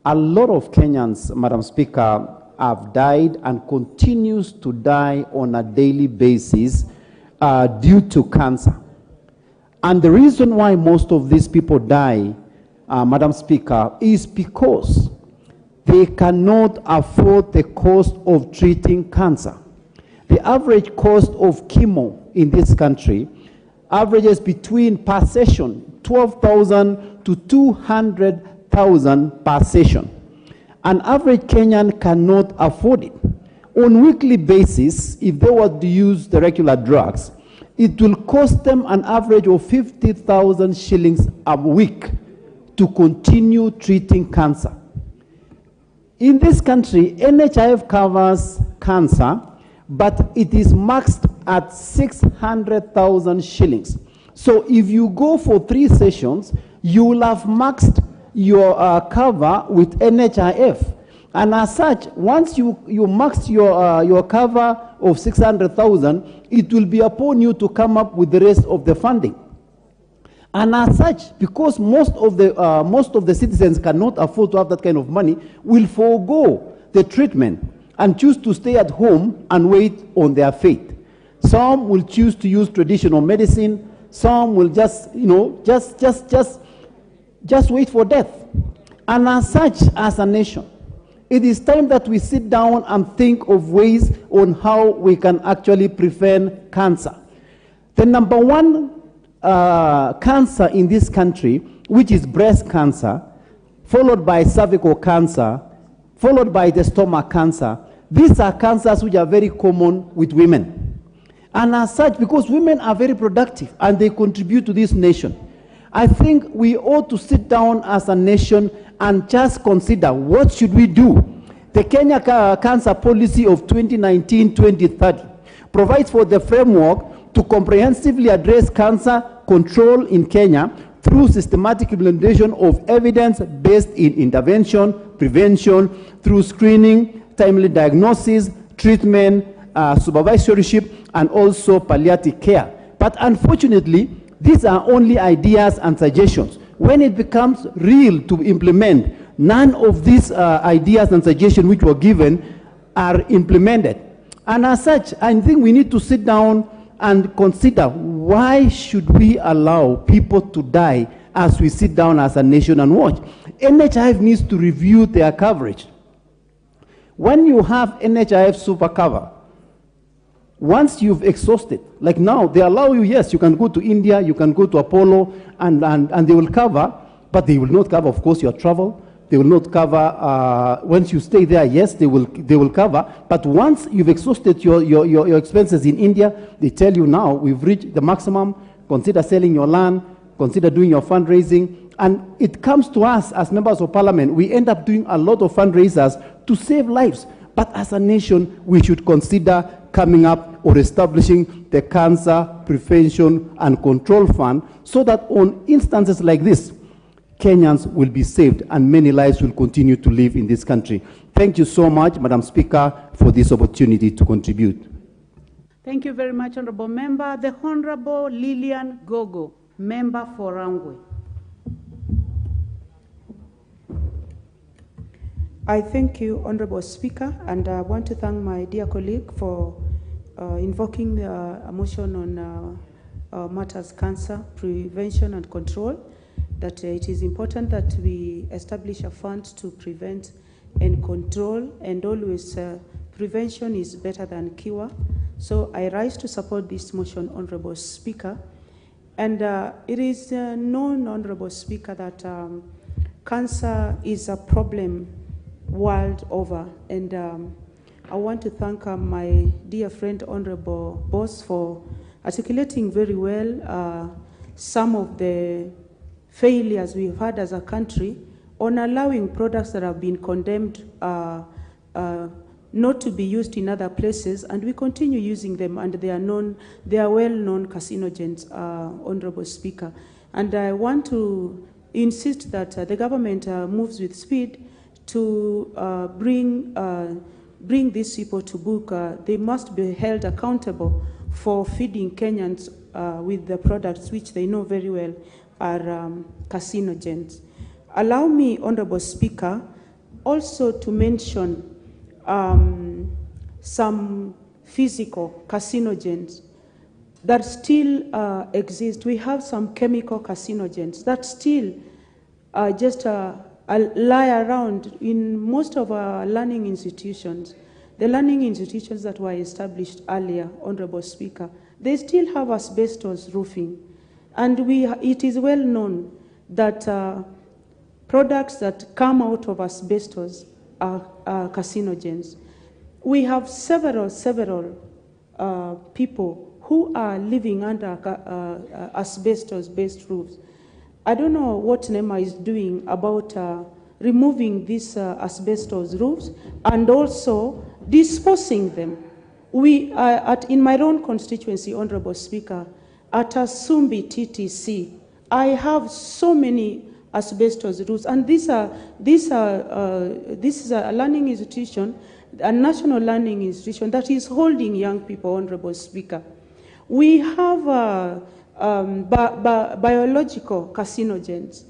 A lot of Kenyans, Madam Speaker, have died and continues to die on a daily basis due to cancer. And the reason why most of these people die, Madam Speaker, is because they cannot afford the cost of treating cancer. The average cost of chemo in this country averages between per session 12,000 to 200,000 per session. An average Kenyan cannot afford it. On a weekly basis, if they were to use the regular drugs, it will cost them an average of 50,000 shillings a week to continue treating cancer. In this country, NHIF covers cancer, but it is maxed at 600,000 shillings. So if you go for 3 sessions, you will have maxed your cover with NHIF. And as such, once you max your cover of 600,000, it will be upon you to come up with the rest of the funding. And as such, because most of the citizens cannot afford to have that kind of money, will forego the treatment and choose to stay at home and wait on their fate. Some will choose to use traditional medicine. Some will just wait for death. And as such, as a nation, it is time that we sit down and think of ways on how we can actually prevent cancer. The number one cancer in this country, which is breast cancer, followed by cervical cancer, followed by the stomach cancer. These are cancers which are very common with women. And as such, because women are very productive and they contribute to this nation, I think we ought to sit down as a nation and just consider what should we do. The Kenya Cancer Policy of 2019-2030 provides for the framework to comprehensively address cancer control in Kenya through systematic implementation of evidence-based intervention, prevention, through screening, timely diagnosis, treatment, supervisorship, and also palliative care. But unfortunately, these are only ideas and suggestions. When it becomes real to implement, none of these ideas and suggestions which were given are implemented. And as such, I think we need to sit down and consider, why should we allow people to die as we sit down as a nation and watch? NHIF needs to review their coverage. When you have NHIF super cover, once you've exhausted, like now, they allow you, yes, you can go to India, you can go to Apollo, and they will cover, but they will not cover, of course, your travel. They will not cover, once you stay there, yes, they will cover. But once you've exhausted your expenses in India, they tell you now, we've reached the maximum, consider selling your land, consider doing your fundraising. And it comes to us as members of parliament, we end up doing a lot of fundraisers to save lives. But as a nation, we should consider coming up or establishing the Cancer Prevention and Control Fund so that on instances like this, Kenyans will be saved and many lives will continue to live in this country. Thank you so much, Madam Speaker, for this opportunity to contribute. Thank you very much, Honorable Member. The Honorable Lillian Gogo, Member for Rangwe. I thank you, Honorable Speaker, and I want to thank my dear colleague for invoking a motion on matters cancer prevention and control, that it is important that we establish a fund to prevent and control, and always prevention is better than cure. So I rise to support this motion, Honorable Speaker. And it is known, Honorable Speaker, that cancer is a problem world over, and I want to thank my dear friend Honorable Boss for articulating very well some of the failures we've had as a country on allowing products that have been condemned not to be used in other places, and we continue using them, and they are well-known carcinogens, Honorable Speaker. And I want to insist that the government moves with speed to bring these people to book. They must be held accountable for feeding Kenyans with the products which they know very well are carcinogens. Allow me, Honorable Speaker, also to mention some physical carcinogens that still exist. We have some chemical carcinogens that still just lie around in most of our learning institutions. The learning institutions that were established earlier, Honorable Speaker, they still have asbestos roofing. And it is well known that products that come out of asbestos carcinogens. We have several people who are living under asbestos-based roofs. I don't know what NEMA is doing about removing these asbestos roofs and also disposing them. We in my own constituency, Honorable Speaker, at Asumbi TTC, I have so many asbestos roofs, and this is a learning institution, a national learning institution that is holding young people, Honorable Speaker. We have biological carcinogens,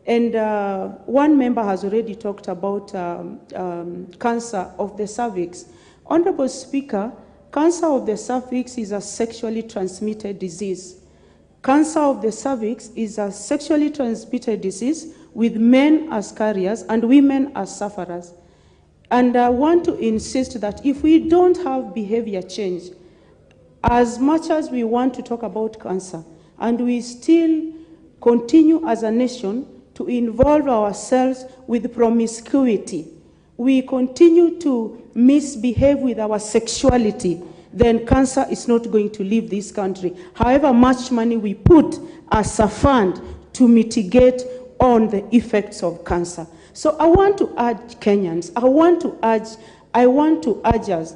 and one member has already talked about cancer of the cervix. Honorable Speaker, cancer of the cervix is a sexually transmitted disease. Cancer of the cervix is a sexually transmitted disease with men as carriers and women as sufferers. And I want to insist that if we don't have behavior change, as much as we want to talk about cancer, and we still continue as a nation to involve ourselves with promiscuity, we continue to misbehave with our sexuality, then cancer is not going to leave this country. However much money we put as a fund to mitigate on the effects of cancer. So I want to urge Kenyans, I want to urge us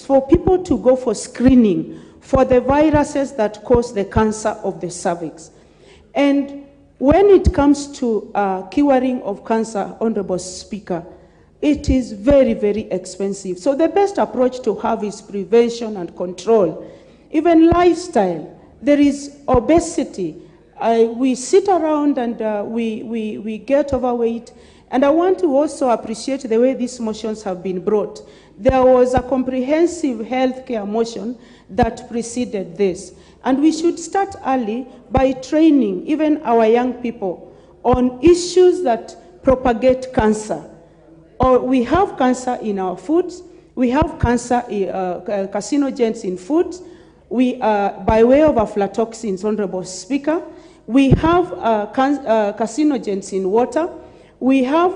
for people to go for screening for the viruses that cause the cancer of the cervix. And when it comes to curing of cancer, Honorable Speaker, it is very, very expensive. So the best approach to have is prevention and control. Even lifestyle, there is obesity. We sit around and we get overweight. And I want to also appreciate the way these motions have been brought. There was a comprehensive healthcare motion that preceded this. And we should start early by training even our young people on issues that propagate cancer. Or we have cancer in our foods, we have cancer, carcinogens in foods, by way of aflatoxins, Honorable Speaker, we have carcinogens in water, we have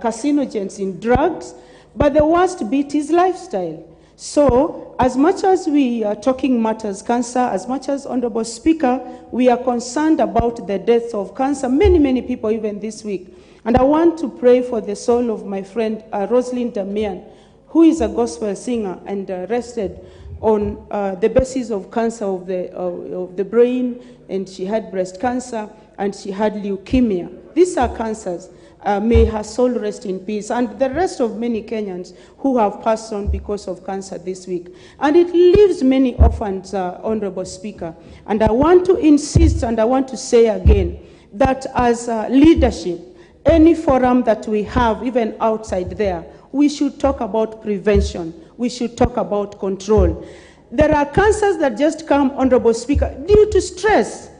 carcinogens in drugs, but the worst bit is lifestyle. So, as much as we are talking matters cancer, as much as Honorable Speaker, we are concerned about the deaths of cancer, many people even this week. And I want to pray for the soul of my friend Rosalind Damian, who is a gospel singer and arrested on the basis of cancer of the brain, and she had breast cancer, and she had leukemia. These are cancers. May her soul rest in peace, and the rest of many Kenyans who have passed on because of cancer this week. And it leaves many orphans, Honorable Speaker. And I want to insist, and I want to say again, that as leadership, any forum that we have, even outside there, we should talk about prevention. We should talk about control. There are cancers that just come, Honorable Speaker, due to stress.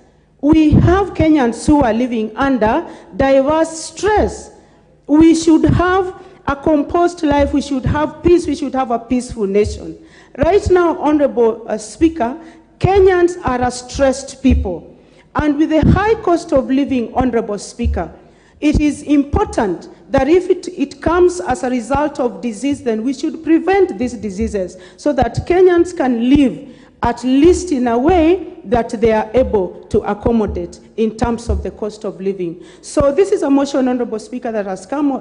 We have Kenyans who are living under diverse stress. We should have a composed life. We should have peace. We should have a peaceful nation. Right now, Honorable Speaker, Kenyans are a stressed people. And with the high cost of living, Honorable Speaker, it is important that if it comes as a result of disease, then we should prevent these diseases so that Kenyans can live at least in a way that they are able to accommodate in terms of the cost of living. So this is a motion, Honorable Speaker, that has come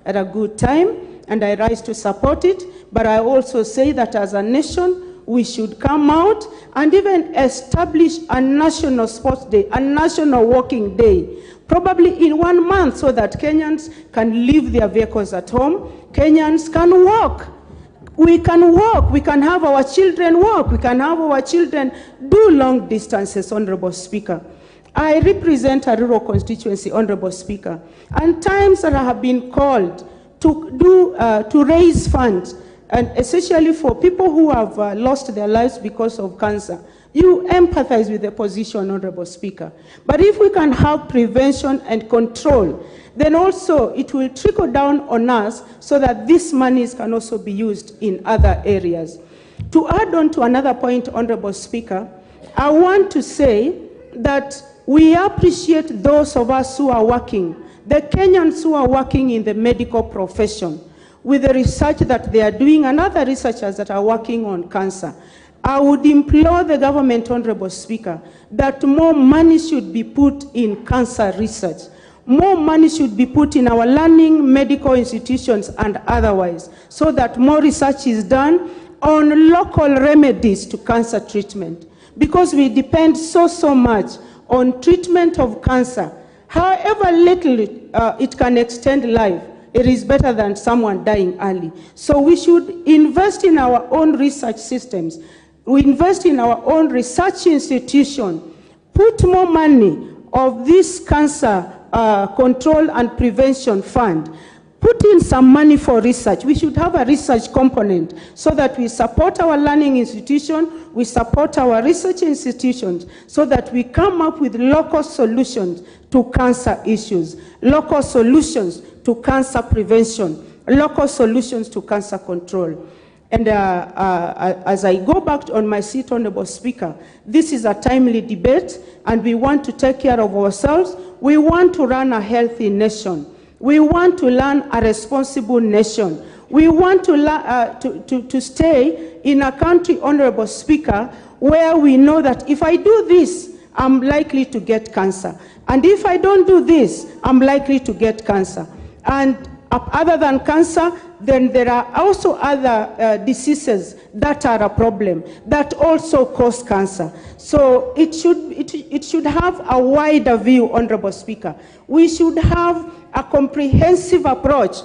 at a good time, and I rise to support it. But I also say that as a nation, we should come out and even establish a national sports day, a national walking day, probably in 1 month, so that Kenyans can leave their vehicles at home. Kenyans can walk. We can walk. We can have our children walk. We can have our children do long distances, Honorable Speaker. I represent a rural constituency, Honorable Speaker, and times that I have been called to raise funds, and especially for people who have lost their lives because of cancer. You empathize with the position, Honorable Speaker. But if we can have prevention and control, then also it will trickle down on us so that these monies can also be used in other areas. To add on to another point, Honorable Speaker, I want to say that we appreciate those of us who are working the Kenyans who are working in the medical profession, with the research that they are doing and other researchers that are working on cancer, I would implore the government, Honorable Speaker, that more money should be put in cancer research. More money should be put in our learning medical institutions and otherwise, so that more research is done on local remedies to cancer treatment. Because we depend so much on treatment of cancer. However little it can extend life, it is better than someone dying early. So we should invest in our own research systems. We invest in our own research institution. Put more money of this cancer control and prevention fund. Put in some money for research. We should have a research component so that we support our learning institution, we support our research institutions, so that we come up with local solutions to cancer issues, local solutions to cancer prevention, local solutions to cancer control. And as I go back on my seat, Honorable Speaker, this is a timely debate, and we want to take care of ourselves. We want to run a healthy nation. We want to learn a responsible nation. We want to stay in a country, Honorable Speaker, where we know that if I do this, I'm likely to get cancer. And if I don't do this, I'm likely to get cancer. And other than cancer, then there are also other diseases that are a problem, that also cause cancer. So it should have a wider view, Honorable Speaker. We should have a comprehensive approach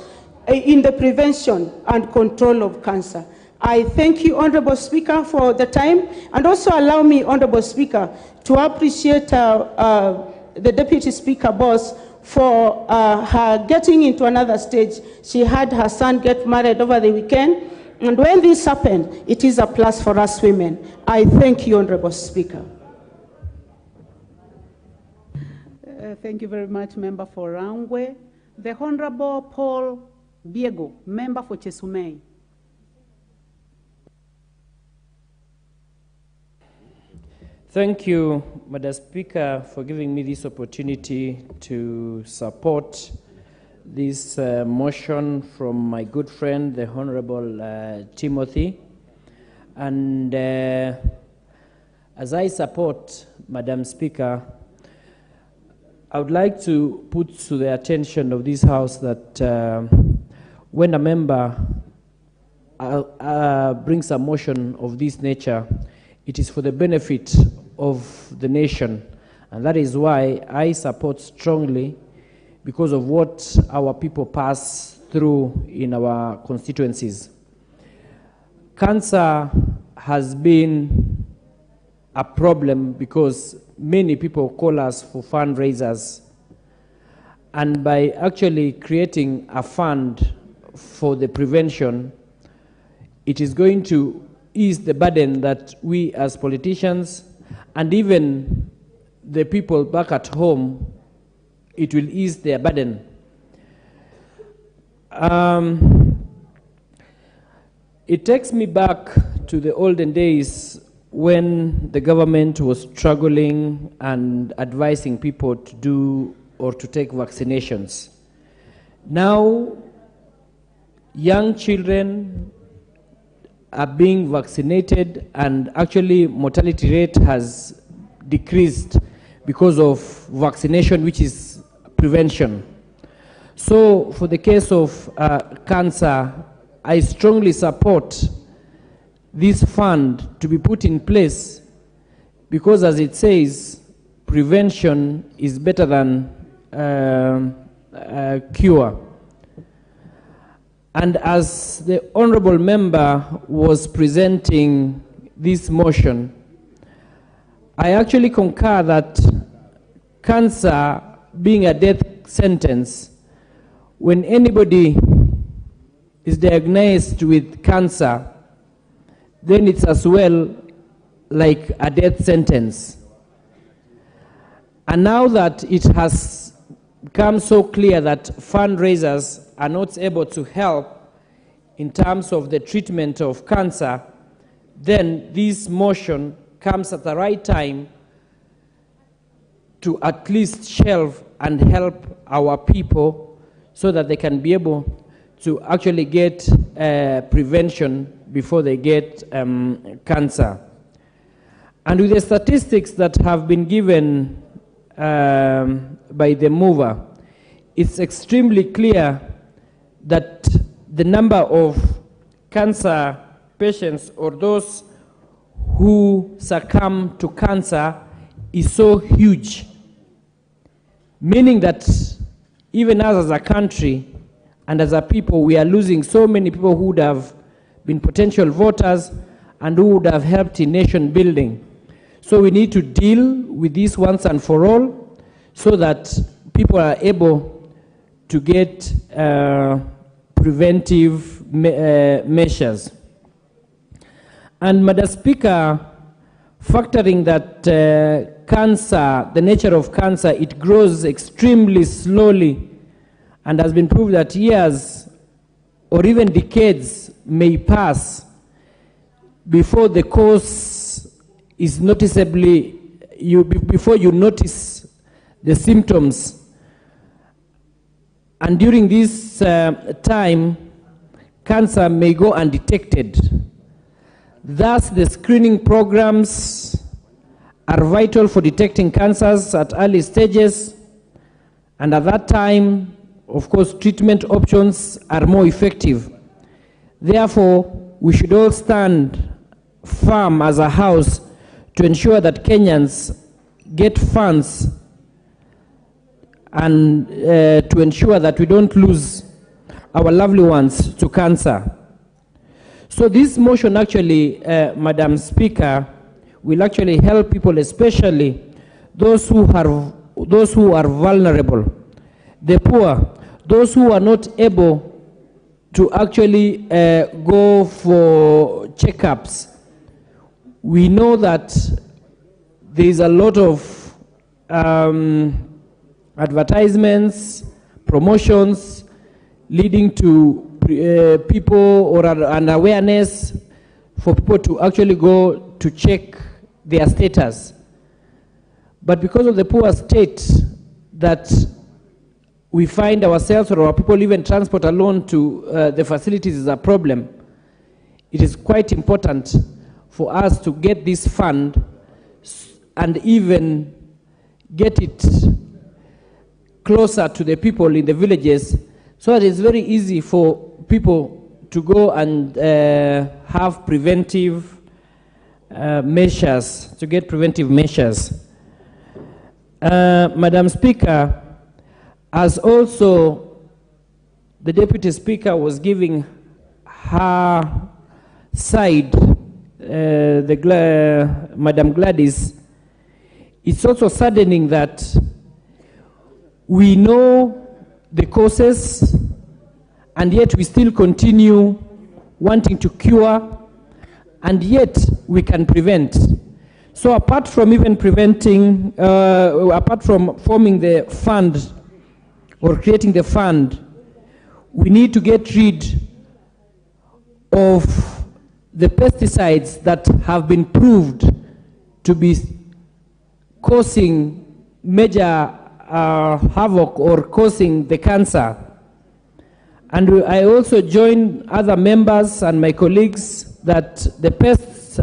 in the prevention and control of cancer. I thank you, Honorable Speaker, for the time, and also allow me, Honorable Speaker, to appreciate the Deputy Speaker boss for her getting into another stage. She had her son get married over the weekend, and when this happened, it is a plus for us women. I thank you, Honorable Speaker. Thank you very much, Member for Rangwe. The Honorable Paul Biego, Member for Chesumei. Thank you, Madam Speaker, for giving me this opportunity to support this motion from my good friend, the Honorable Timothy. And as I support Madam Speaker, I would like to put to the attention of this House that when a member brings a motion of this nature, it is for the benefit of the nation. And that is why I support strongly, because of what our people pass through in our constituencies. Cancer has been a problem because many people call us for fundraisers. And by actually creating a fund for the prevention, it is going to ease the burden that we as politicians and even the people back at home, it will ease their burden. It takes me back to the olden days when the government was struggling and advising people to do or to take vaccinations. Now, young children are being vaccinated, and actually mortality rate has decreased because of vaccination, which is prevention. So for the case of cancer, I strongly support this fund to be put in place, because as it says, prevention is better than cure. And as the honorable member was presenting this motion, I actually concur that cancer being a death sentence, when anybody is diagnosed with cancer, then it's as well like a death sentence. And now that it has become so clear that fundraisers are not able to help in terms of the treatment of cancer, then this motion comes at the right time to at least shelve and help our people so that they can be able to actually get prevention before they get cancer. And with the statistics that have been given by the mover, it's extremely clear that the number of cancer patients or those who succumb to cancer is so huge, meaning that even us as a country and as a people, we are losing so many people who would have been potential voters and who would have helped in nation building. So we need to deal with this once and for all so that people are able to get preventive measures. And Madam Speaker, factoring that cancer, the nature of cancer, it grows extremely slowly and has been proved that years or even decades may pass before the cause is noticeably, before you notice the symptoms. And during this time, cancer may go undetected. Thus, the screening programs are vital for detecting cancers at early stages, and at that time, of course, treatment options are more effective. Therefore, we should all stand firm as a house to ensure that Kenyans get funds and to ensure that we don't lose our lovely ones to cancer. So this motion actually, Madam Speaker, will actually help people, especially those who are vulnerable, the poor, those who are not able to actually go for checkups. We know that there is a lot of advertisements, promotions leading to people or an awareness for people to actually go to check their status. But because of the poor state that we find ourselves, or our people, even transport alone to the facilities is a problem, it is quite important for us to get this fund and even get it closer to the people in the villages, so that it's very easy for people to go and have preventive measures, to get preventive measures. Madam Speaker, as also the Deputy Speaker was giving her side, Madam Gladys, it's also saddening that we know the causes and yet we still continue wanting to cure, and yet we can prevent. So apart from even preventing, apart from forming the fund or creating the fund, we need to get rid of the pesticides that have been proved to be causing major havoc or causing the cancer. And I also join other members and my colleagues that the Pest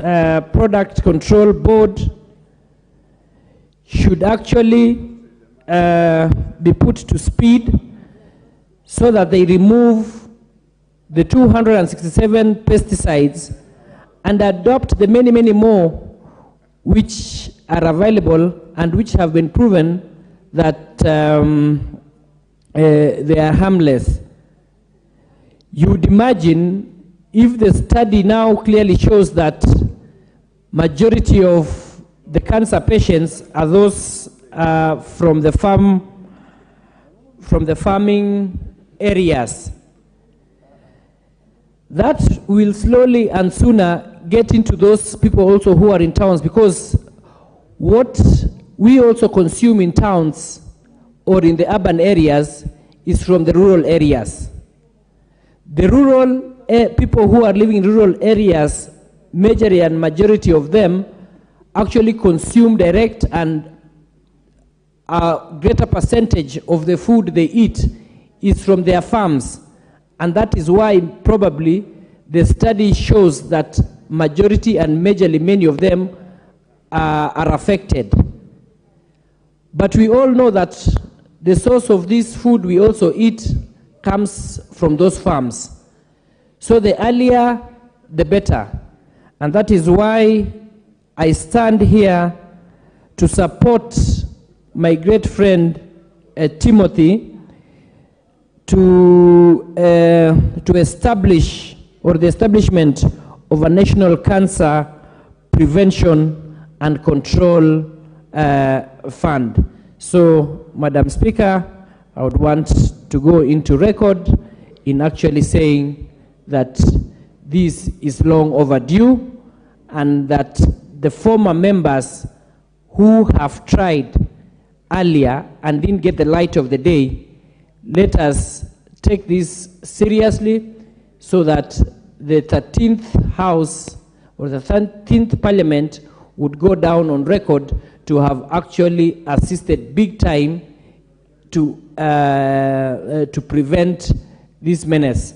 Product Control Board should actually be put to speed so that they remove the 267 pesticides and adopt the many, many more which are available and which have been proven that they are harmless. You would imagine if the study now clearly shows that majority of the cancer patients are those from the farming areas, that will slowly and sooner get into those people also who are in towns, because what we also consume in towns or in the urban areas is from the rural areas. The rural people who are living in rural areas, majority of them actually consume direct and a greater percentage of the food they eat is from their farms. And that is why probably the study shows that majority and majorly many of them are affected. But we all know that the source of this food we also eat comes from those farms. So the earlier, the better. And that is why I stand here to support my great friend Timothy to establish, or the establishment of a national cancer prevention and control fund. So, Madam Speaker, I would want to go into record in actually saying that this is long overdue, and that the former members who have tried earlier and didn't get the light of the day, let us take this seriously so that the 13th House or the 13th Parliament would go down on record to have actually assisted big time to prevent this menace.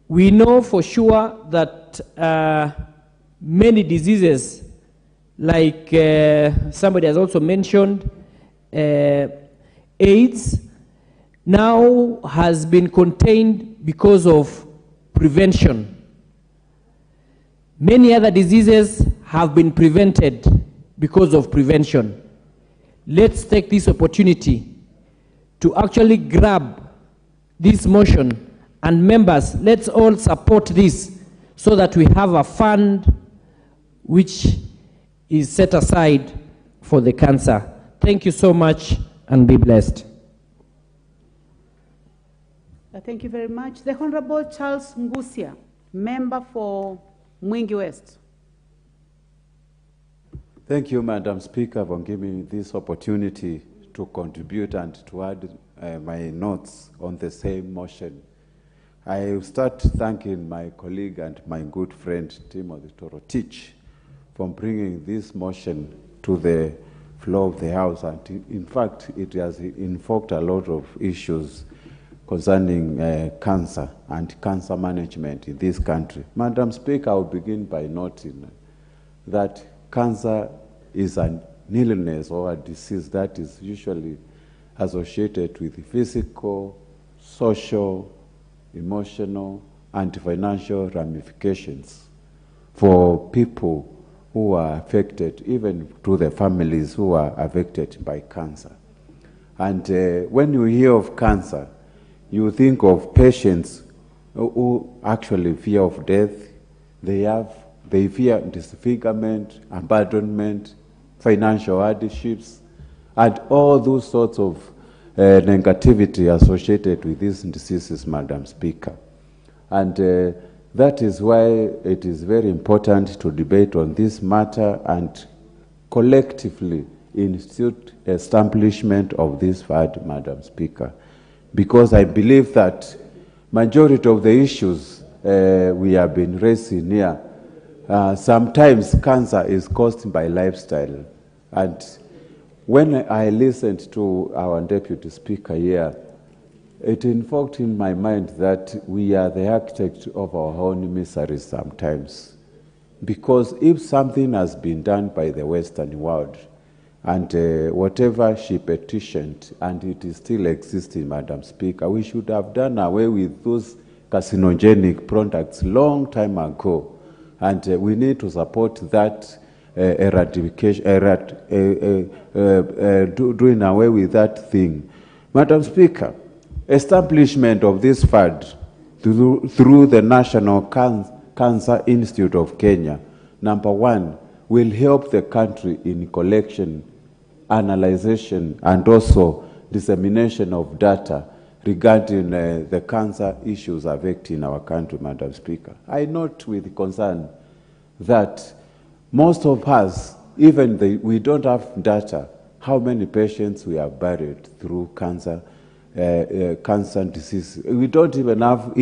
We know for sure that many diseases, like somebody has also mentioned, AIDS, now has been contained because of prevention. Many other diseases have been prevented because of prevention. Let's take this opportunity to actually grab this motion, and members, let's all support this so that we have a fund which is set aside for the cancer. Thank you so much, and be blessed. Thank you very much. The Honorable Charles Ngusia, member for Mwingi West. Thank you, Madam Speaker, for giving me this opportunity to contribute and to add my notes on the same motion. I will start thanking my colleague and my good friend, Timothy Torotich, for bringing this motion to the floor of the House. And in fact, it has invoked a lot of issues concerning cancer and cancer management in this country. Madam Speaker, I will begin by noting that cancer is an illness or a disease that is usually associated with physical, social, emotional, and financial ramifications for people who are affected, even to the families who are affected by cancer. And when you hear of cancer, you think of patients who actually fear of death. They fear disfigurement, abandonment, financial hardships, and all those sorts of negativity associated with these diseases, Madam Speaker. And that is why it is very important to debate on this matter and collectively institute establishment of this fund, Madam Speaker. Because I believe that majority of the issues we have been raising here, sometimes cancer is caused by lifestyle. And when I listened to our Deputy Speaker here, it invoked in my mind that we are the architect of our own misery sometimes. Because if something has been done by the Western world, and whatever she petitioned, and it is still existing, Madam Speaker, we should have done away with those carcinogenic products long time ago. And we need to support that eradication, doing away with that thing. Madam Speaker, establishment of this fund through the National Cancer Institute of Kenya, number one, will help the country in collection, analyzation, and also dissemination of data regarding the cancer issues affecting our country, Madam Speaker. I note with concern that most of us, even we don't have data how many patients we have buried through cancer disease. We don't even have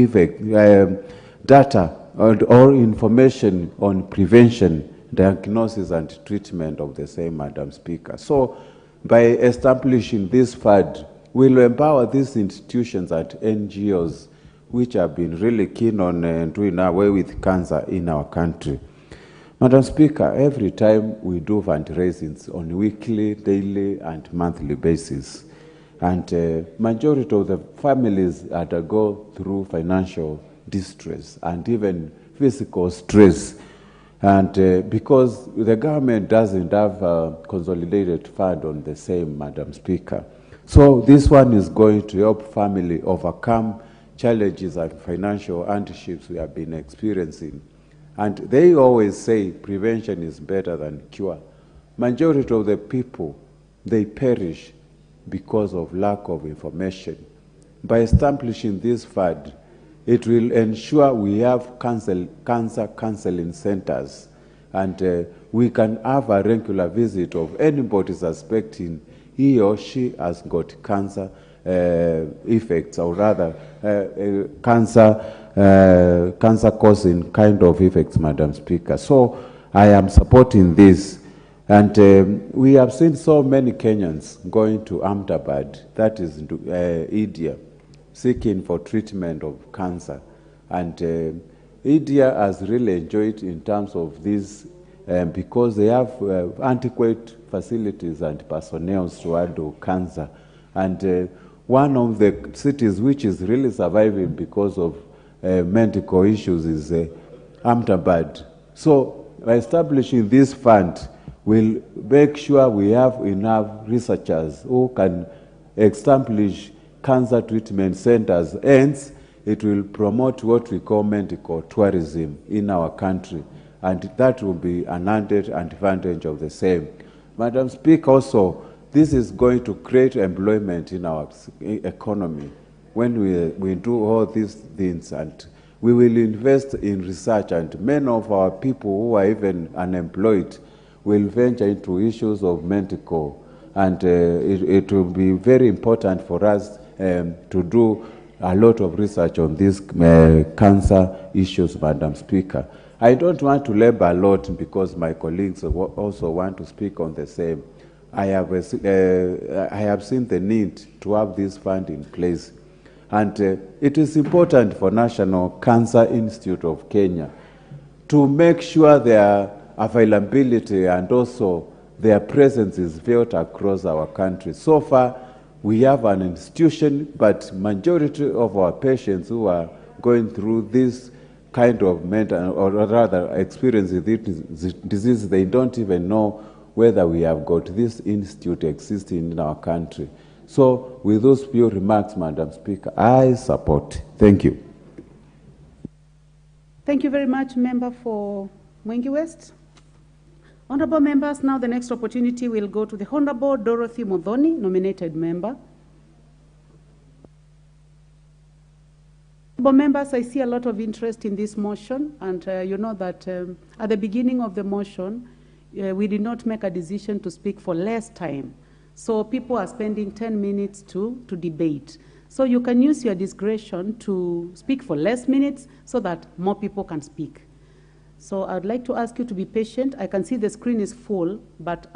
data or information on prevention, diagnosis, and treatment of the same, Madam Speaker. So by establishing this fund, will empower these institutions and NGOs which have been really keen on doing away with cancer in our country. Madam Speaker, every time we do fundraisings on a weekly, daily, and monthly basis, and majority of the families undergo through financial distress and even physical stress. And because the government doesn't have a consolidated fund on the same, Madam Speaker. So this one is going to help family overcome challenges and financial hardships we have been experiencing. And they always say prevention is better than cure. Majority of the people, they perish because of lack of information. By establishing this fund, it will ensure we have cancer counseling centers, and we can have a regular visit of anybody suspecting he or she has got cancer effects, or rather cancer-causing kind of effects, Madam Speaker. So I am supporting this. And we have seen so many Kenyans going to Ahmedabad, that is India, seeking for treatment of cancer. And India has really enjoyed in terms of this because they have adequate facilities and personnel to handle cancer. And one of the cities which is really surviving because of medical issues is Ahmedabad. So by establishing this fund, we'll make sure we have enough researchers who can establish cancer treatment centers. Hence, it will promote what we call medical tourism in our country, and that will be an added advantage of the same. Madam Speaker, also, this is going to create employment in our economy when we do all these things, and we will invest in research, and many of our people who are even unemployed will venture into issues of medical, and it will be very important for us to do a lot of research on these cancer issues, Madam Speaker. I don't want to labor a lot because my colleagues also want to speak on the same. I have seen the need to have this fund in place. And it is important for National Cancer Institute of Kenya to make sure their availability and also their presence is felt across our country. So far, we have an institution, but majority of our patients who are going through this kind of mental, or rather experiencing this disease, they don't even know whether we have got this institute existing in our country. So with those few remarks, Madam Speaker, I support. Thank you. Thank you very much, Member for Mwengi West. Honorable members, now the next opportunity will go to the Honorable Dorothy Muthoni, nominated member. Honorable members, I see a lot of interest in this motion, and you know that at the beginning of the motion, we did not make a decision to speak for less time. So people are spending 10 minutes to debate. So you can use your discretion to speak for less minutes so that more people can speak. So I'd like to ask you to be patient. I can see the screen is full, but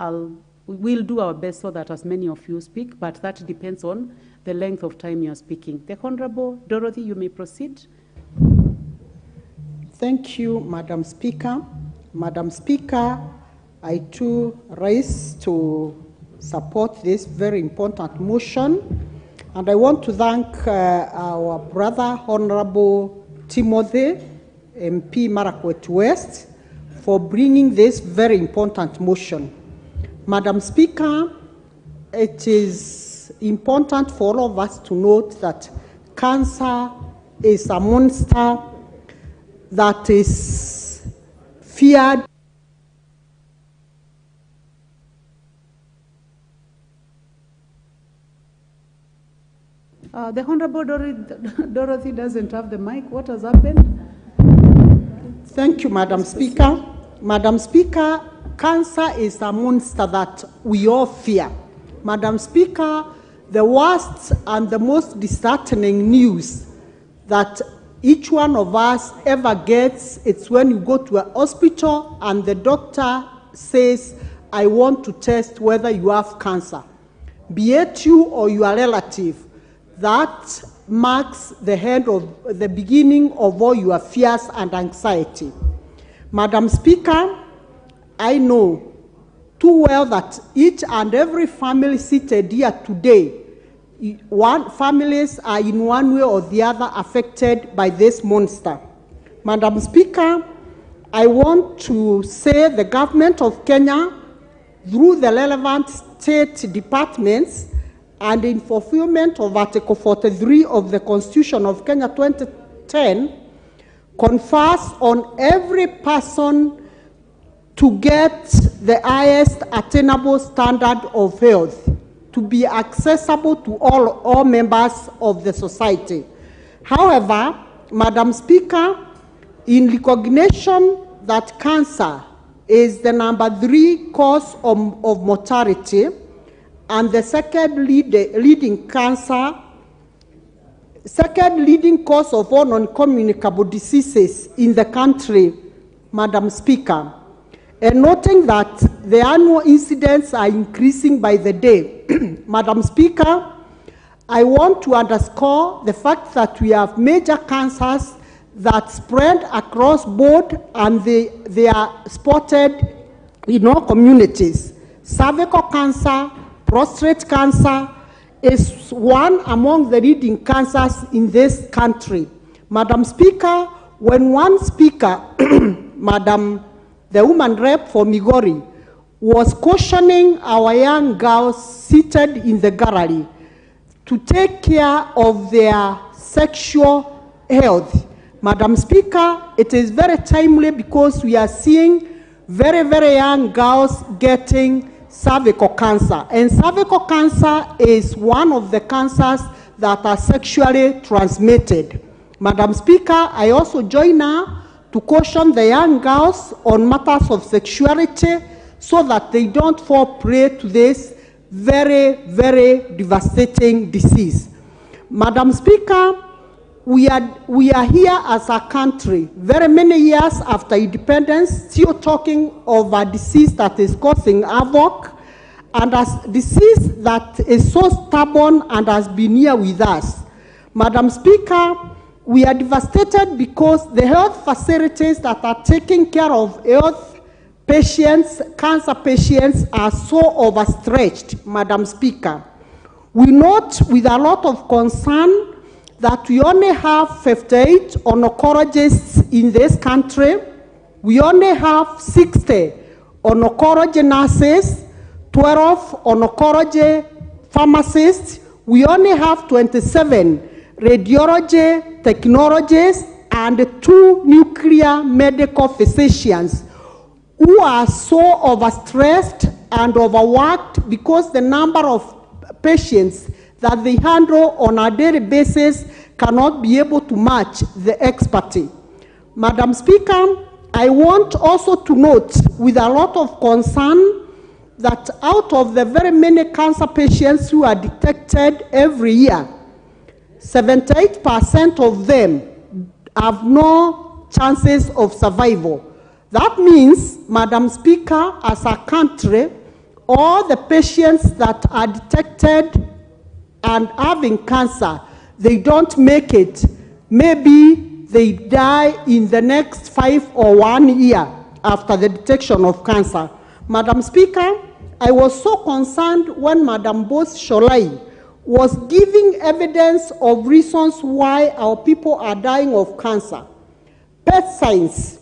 we'll do our best so that as many of you speak, but that depends on the length of time you're speaking. The Honorable Dorothy, you may proceed. Thank you, Madam Speaker. Madam Speaker, I too rise to support this very important motion, and I want to thank our brother, Honorable Timothy, MP Marakwet West, for bringing this very important motion. Madam Speaker, it is important for all of us to note that cancer is a monster that is feared. The Honorable Dorothy doesn't have the mic. What has happened? Thank you, Madam Speaker. Madam Speaker, cancer is a monster that we all fear. Madam Speaker, the worst and the most disheartening news that each one of us ever gets, it's when you go to a hospital and the doctor says, I want to test whether you have cancer. be it you or your relative, that marks the beginning of all your fears and anxiety. Madam Speaker, I know too well that each and every family seated here today, families are in one way or the other affected by this monster. Madam Speaker, I want to say the government of Kenya, through the relevant state departments and in fulfillment of Article 43 of the Constitution of Kenya 2010, confers on every person to get the highest attainable standard of health, to be accessible to all members of the society. However, Madam Speaker, in recognition that cancer is the number 3 cause of mortality and the second leading cause of all non-communicable diseases in the country, Madam Speaker, and noting that the annual incidents are increasing by the day, Madam Speaker, I want to underscore the fact that we have major cancers that spread across board and they are spotted in all communities. Cervical cancer, prostate cancer is one among the leading cancers in this country. Madam Speaker, when one speaker, the woman rep for Migori, was cautioning our young girls seated in the gallery to take care of their sexual health. Madam Speaker, it is very timely because we are seeing very, very young girls getting cervical cancer. And cervical cancer is one of the cancers that are sexually transmitted. Madam Speaker, I also join now to caution the young girls on matters of sexuality so that they don't fall prey to this very, very devastating disease. Madam Speaker, we are here as a country, very many years after independence, still talking of a disease that is causing havoc, and a disease that is so stubborn and has been here with us. Madam Speaker, we are devastated because the health facilities that are taking care of health patients, cancer patients, are so overstretched, Madam Speaker. We note with a lot of concern that we only have 58 oncologists in this country. We only have 60 oncology nurses, 12 oncology pharmacists. We only have 27 radiology technologists and 2 nuclear medical physicians who are so overstressed and overworked because the number of patients that they handle on a daily basis cannot be able to match the expertise. Madam Speaker, I want also to note with a lot of concern that out of the very many cancer patients who are detected every year, 78% of them have no chances of survival. That means, Madam Speaker, as a country, all the patients that are detected and having cancer, they don't make it. Maybe they die in the next 5 or 1 year after the detection of cancer. Madam Speaker, I was so concerned when Madam Bose Sholai was giving evidence of reasons why our people are dying of cancer. PET science,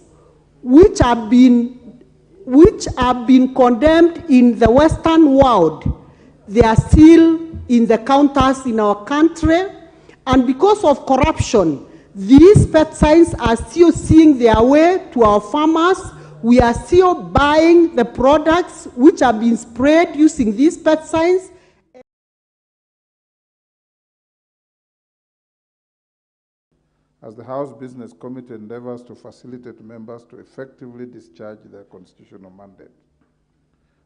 which have been condemned in the Western world, they are still in the counters in our country, and because of corruption, these pesticides are still seeing their way to our farmers. We are still buying the products which have been sprayed using these pesticides. As the House Business Committee endeavors to facilitate members to effectively discharge their constitutional mandate.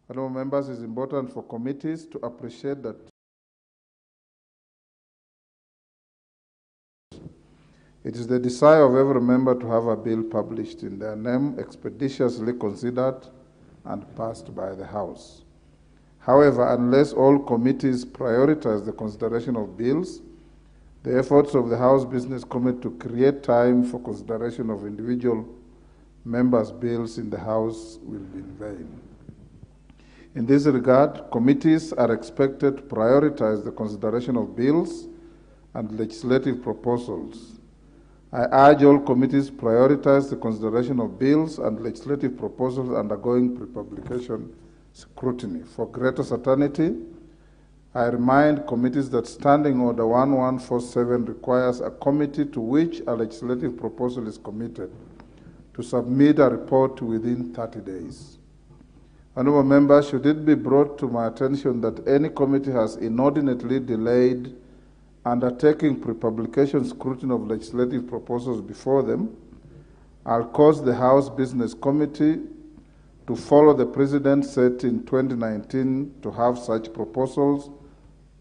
Honorable members, it is important for committees to appreciate that it is the desire of every member to have a bill published in their name, expeditiously considered and passed by the House. However, unless all committees prioritize the consideration of bills, the efforts of the House Business Committee to create time for consideration of individual members' bills in the House will be in vain. In this regard, committees are expected to prioritize the consideration of bills and legislative proposals. I urge all committees to prioritize the consideration of bills and legislative proposals undergoing pre-publication scrutiny. For greater certainty, I remind committees that Standing Order 1147 requires a committee to which a legislative proposal is committed to submit a report within 30 days. Honourable members, should it be brought to my attention that any committee has inordinately delayed undertaking pre-publication scrutiny of legislative proposals before them, I'll cause the House Business Committee to follow the precedent set in 2019 to have such proposals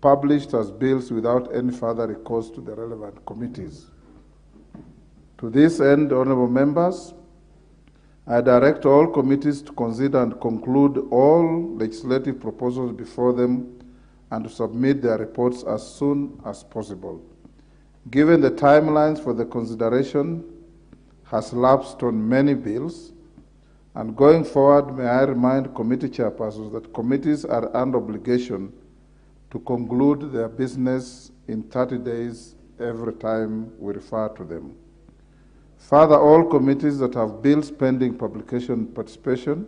published as bills without any further recourse to the relevant committees. To this end, honourable members, I direct all committees to consider and conclude all legislative proposals before them and to submit their reports as soon as possible. Given the timelines for the consideration has lapsed on many bills, and going forward, may I remind committee chairpersons that committees are under obligation to conclude their business in 30 days every time we refer to them. Further, all committees that have bills pending publication participation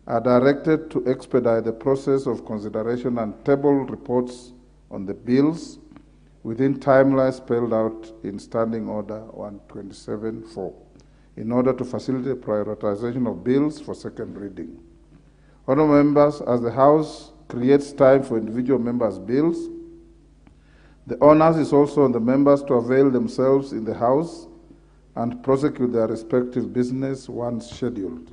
are directed to expedite the process of consideration and table reports on the bills within timelines spelled out in Standing Order 127-4 in order to facilitate prioritization of bills for second reading. Honourable members, as the House creates time for individual members' bills, the onus is also on the members to avail themselves in the House and prosecute their respective business once scheduled.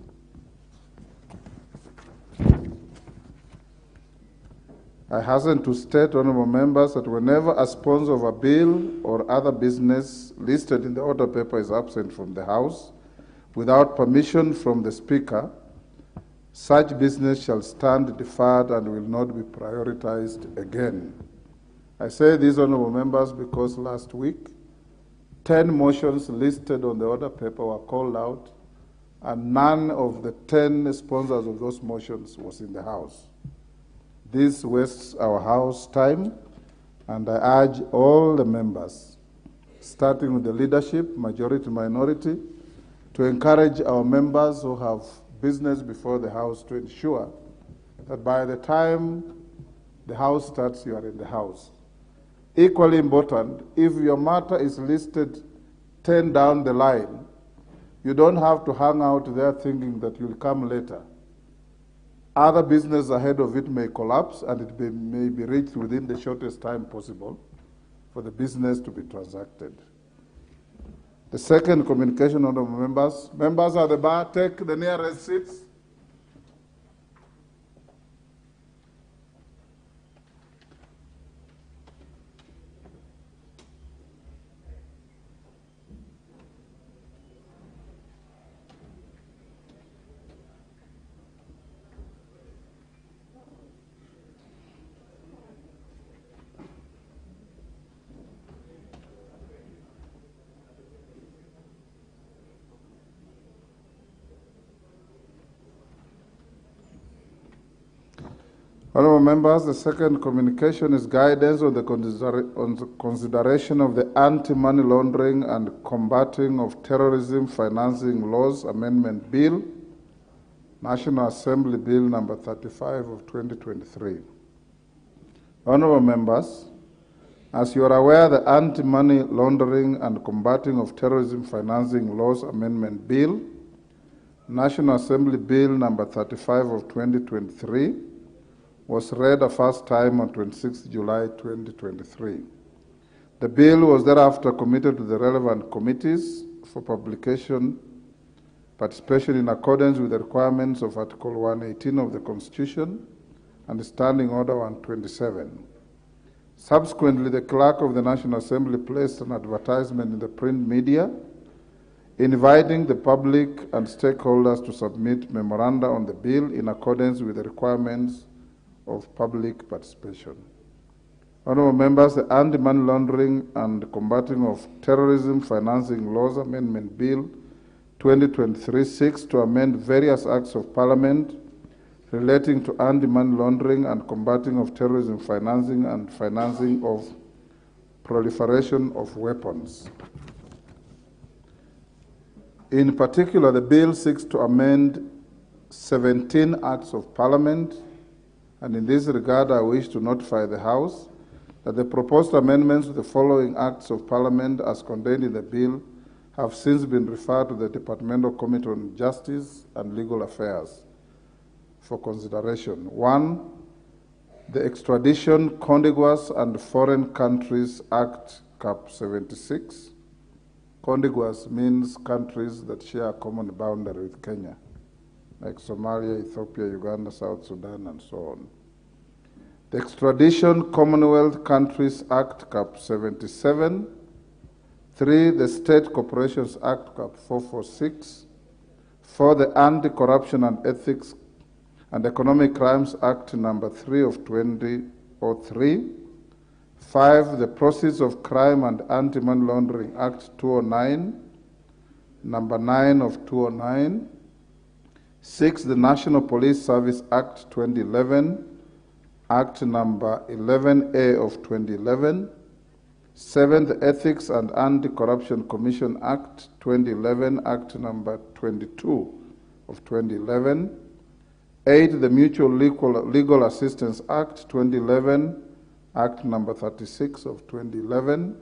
I hasten to state, honourable members, that whenever a sponsor of a bill or other business listed in the order paper is absent from the House without permission from the Speaker, such business shall stand deferred and will not be prioritized again. I say these, honourable members, because last week 10 motions listed on the order paper were called out, and none of the 10 sponsors of those motions was in the House. This wastes our House time, and I urge all the members, starting with the leadership, majority, minority, to encourage our members who have business before the House to ensure that by the time the House starts, you are in the House. Equally important, if your matter is listed 10 down the line, you don't have to hang out there thinking that you'll come later. Other business ahead of it may collapse, and it may be reached within the shortest time possible for the business to be transacted. The second communication, honourable members. Members at the bar, take the nearest seats. Honourable members, the second communication is guidance on the consideration of the Anti-Money Laundering and Combating of Terrorism Financing Laws Amendment Bill, National Assembly Bill number 35 of 2023. Honourable members, as you are aware, the Anti-Money Laundering and Combating of Terrorism Financing Laws Amendment Bill, National Assembly Bill number 35 of 2023, was read a first time on 26 July 2023. The bill was thereafter committed to the relevant committees for publication, participation in accordance with the requirements of Article 118 of the Constitution and Standing Order 127. Subsequently, the Clerk of the National Assembly placed an advertisement in the print media inviting the public and stakeholders to submit memoranda on the bill in accordance with the requirements of public participation. Honorable members, the Anti-Money Laundering and Combating of Terrorism Financing Laws Amendment Bill 2023 seeks to amend various acts of Parliament relating to anti-money laundering and combating of terrorism financing and financing of proliferation of weapons. In particular, the bill seeks to amend 17 acts of Parliament, and in this regard I wish to notify the House that the proposed amendments to the following acts of Parliament as contained in the bill have since been referred to the Departmental Committee on Justice and Legal Affairs for consideration. 1. The Extradition, Contiguous and Foreign Countries Act, Cap 76. Contiguous means countries that share a common boundary with Kenya, like Somalia, Ethiopia, Uganda, South Sudan, and so on. The Extradition, Commonwealth Countries Act, Cap 77. 3. The State Corporations Act, Cap 446. 4. The Anti-Corruption and Ethics and Economic Crimes Act number 3 of 2003. 5. The Proceeds of Crime and Anti-Money Laundering Act 209, number 9 of 209. 6. The National Police Service Act 2011, Act number 11A of 2011. 7. The Ethics and Anti-Corruption Commission Act 2011, Act number 22 of 2011. 8. The Mutual Legal Assistance Act 2011, Act number 36 of 2011.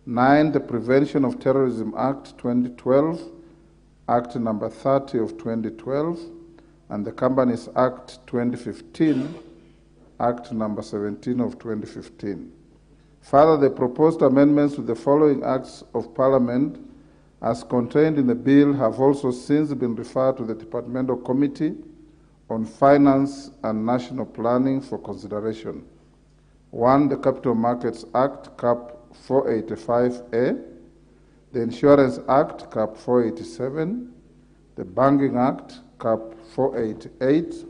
9. The Prevention of Terrorism Act 2012, Act number 30 of 2012, and the Companies Act 2015, Act number 17 of 2015. Further, the proposed amendments to the following acts of Parliament as contained in the bill have also since been referred to the Departmental Committee on Finance and National Planning for consideration. 1. The Capital Markets Act, Cap 485A, the Insurance Act, Cap 487, the Banking Act, Cap 488,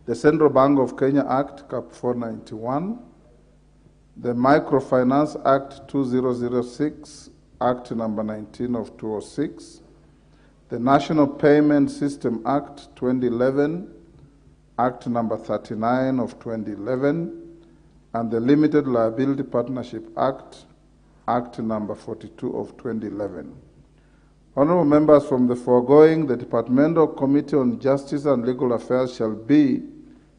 the Central Bank of Kenya Act, Cap 491, the Microfinance Act 2006, Act number 19 of 2006, the National Payment System Act 2011, Act number 39 of 2011, and the Limited Liability Partnership Act, Act number 42 of 2011. Honorable members, from the foregoing, the Departmental Committee on Justice and Legal Affairs shall be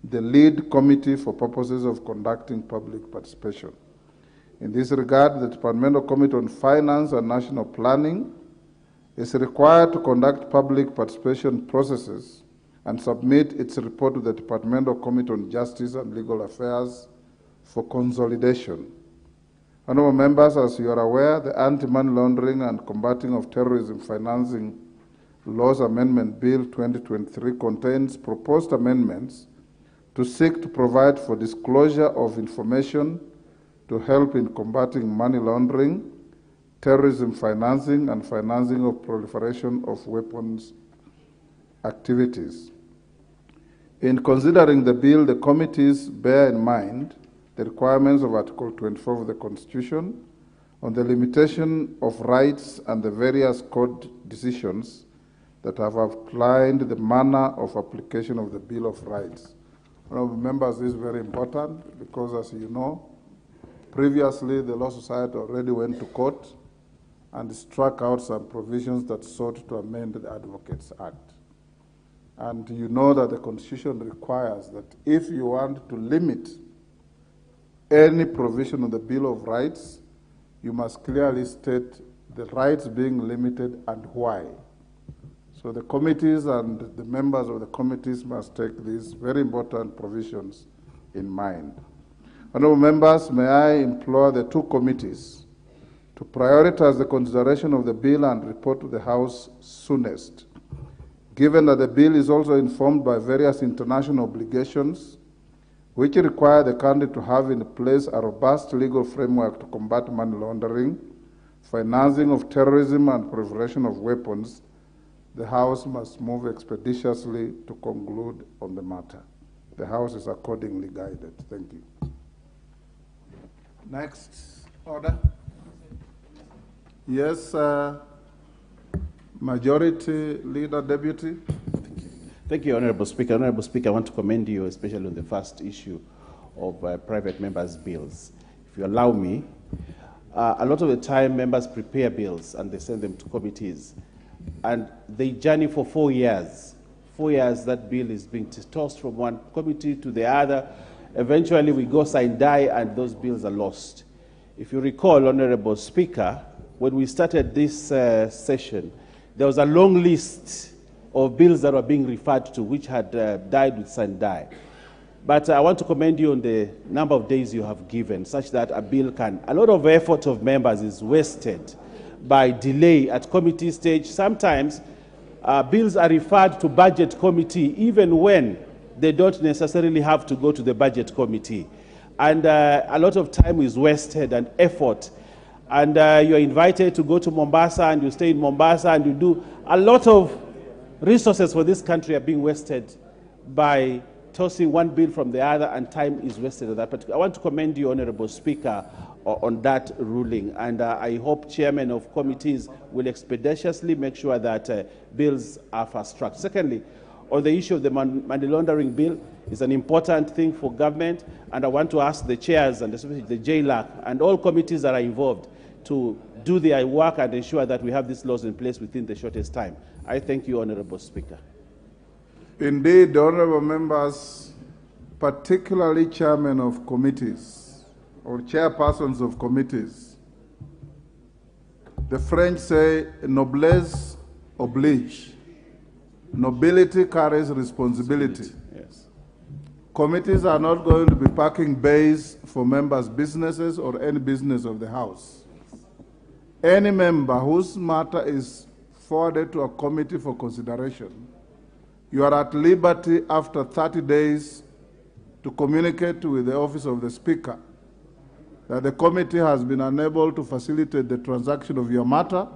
the lead committee for purposes of conducting public participation. In this regard, the Departmental Committee on Finance and National Planning is required to conduct public participation processes and submit its report to the Departmental Committee on Justice and Legal Affairs for consolidation. Honorable members, as you are aware, the Anti-Money Laundering and Combating of Terrorism Financing Laws Amendment Bill 2023 contains proposed amendments to seek to provide for disclosure of information to help in combating money laundering, terrorism financing, and financing of proliferation of weapons activities. In considering the bill, the committees bear in mind the requirements of Article 24 of the Constitution on the limitation of rights and the various court decisions that have applied the manner of application of the Bill of Rights. Honorable members, this is very important because, as you know, previously the Law Society already went to court and struck out some provisions that sought to amend the Advocates Act. And you know that the Constitution requires that if you want to limit any provision of the Bill of Rights, you must clearly state the rights being limited and why. So the committees and the members of the committees must take these very important provisions in mind. Honorable members, may I implore the two committees to prioritize the consideration of the bill and report to the House soonest. Given that the bill is also informed by various international obligations which require the country to have in place a robust legal framework to combat money laundering, financing of terrorism, and proliferation of weapons, the House must move expeditiously to conclude on the matter. The House is accordingly guided. Thank you. Next order. Yes, Majority Leader Deputy. Thank you, Honorable Speaker. Honorable Speaker, I want to commend you, especially on the first issue of private members' bills. If you allow me, a lot of the time members prepare bills and they send them to committees, and they journey for 4 years. 4 years, that bill is being tossed from one committee to the other. Eventually, we go sign die, and those bills are lost. If you recall, Honorable Speaker, when we started this session, there was a long list of bills that were being referred to, which had died with sign die. But I want to commend you on the number of days you have given, such that a bill can, a lot of effort of members is wasted by delay at committee stage. Sometimes bills are referred to budget committee even when they don't necessarily have to go to the budget committee. And a lot of time is wasted and effort. And you're invited to go to Mombasa, and you stay in Mombasa, and you do a lot of resources for this country are being wasted by tossing one bill from the other, and time is wasted at that particular. I want to commend you, Honorable Speaker, on that ruling, and I hope chairmen of committees will expeditiously make sure that bills are fast-tracked. Secondly, on the issue of the money laundering bill, is an important thing for government, and I want to ask the chairs, and especially the JLAC, and all committees that are involved, to do their work and ensure that we have these laws in place within the shortest time. I thank you, Honorable Speaker. Indeed, honorable members, particularly chairmen of committees or chairpersons of committees, the French say noblesse oblige. Nobility carries responsibility. Yes. Committees are not going to be packing bays for members' businesses or any business of the House. Any member whose matter is forwarded to a committee for consideration, you are at liberty after 30 days to communicate with the office of the Speaker that the committee has been unable to facilitate the transaction of your matter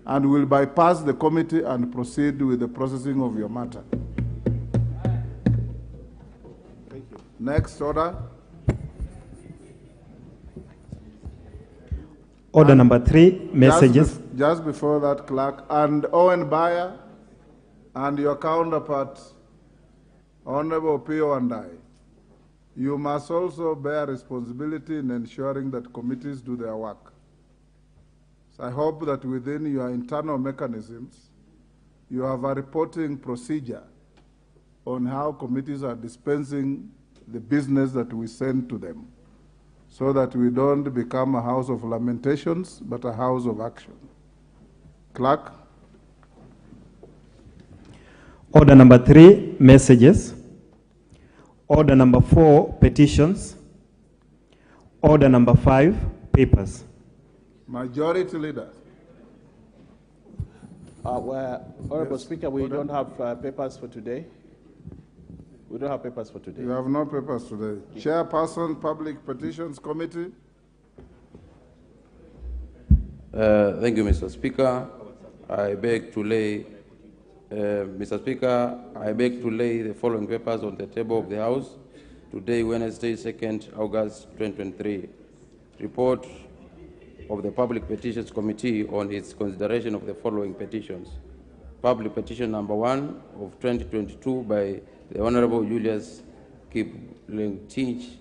and will bypass the committee and proceed with the processing of your matter. Thank you. Next order. Order number 3, messages. Just before that, Clerk, and Owen Bayer and your counterpart, Honorable Pio and I, you must also bear responsibility in ensuring that committees do their work. So I hope that within your internal mechanisms, you have a reporting procedure on how committees are dispensing the business that we send to them, so that we don't become a house of lamentations, but a house of action. Clerk. Order number 3, messages. Order number 4, petitions. Order number 5, papers. Majority Leader. Honorable Speaker, we don't have papers for today. We don't have papers for today. You have no papers today. Chairperson, Public Petitions Committee. Thank you, Mr. Speaker. I beg to lay, Mr. Speaker, I beg to lay the following papers on the table of the House today, Wednesday, 2nd August 2023. Report of the Public Petitions Committee on its consideration of the following petitions. Public petition number 1 of 2022 by the Honorable Julius Kiplengtich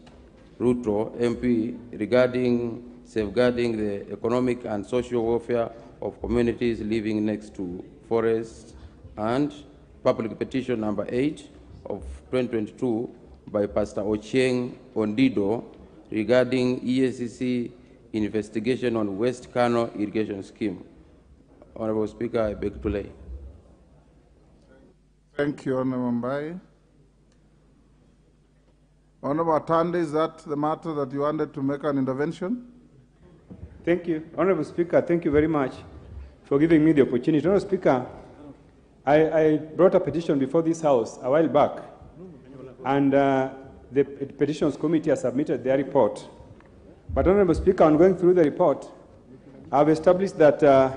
Ruto, MP, regarding safeguarding the economic and social welfare of communities living next to forests, and public petition number 8 of 2022 by Pastor Ochieng Ondido regarding EACC investigation on West Kano irrigation scheme. Honorable Speaker, I beg to lay. Thank you, Honorable Mbai. Honorable Atandi, is that the matter that you wanted to make an intervention? Thank you. Honorable Speaker, thank you very much for giving me the opportunity. Honorable Speaker, I brought a petition before this House a while back, and the Petitions Committee has submitted their report. But Honorable Speaker, on going through the report, I've established that the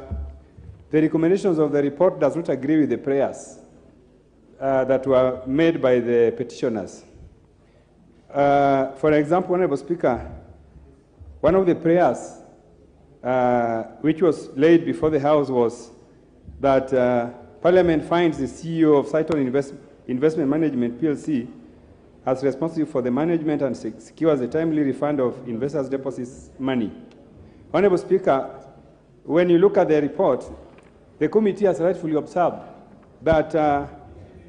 recommendations of the report does not agree with the prayers that were made by the petitioners. For example, Honorable Speaker, one of the prayers which was laid before the House was that Parliament finds the CEO of Cyton Investment Management PLC as responsible for the management and secures the timely refund of investors' deposits money. Honorable Speaker, when you look at the report, the committee has rightfully observed that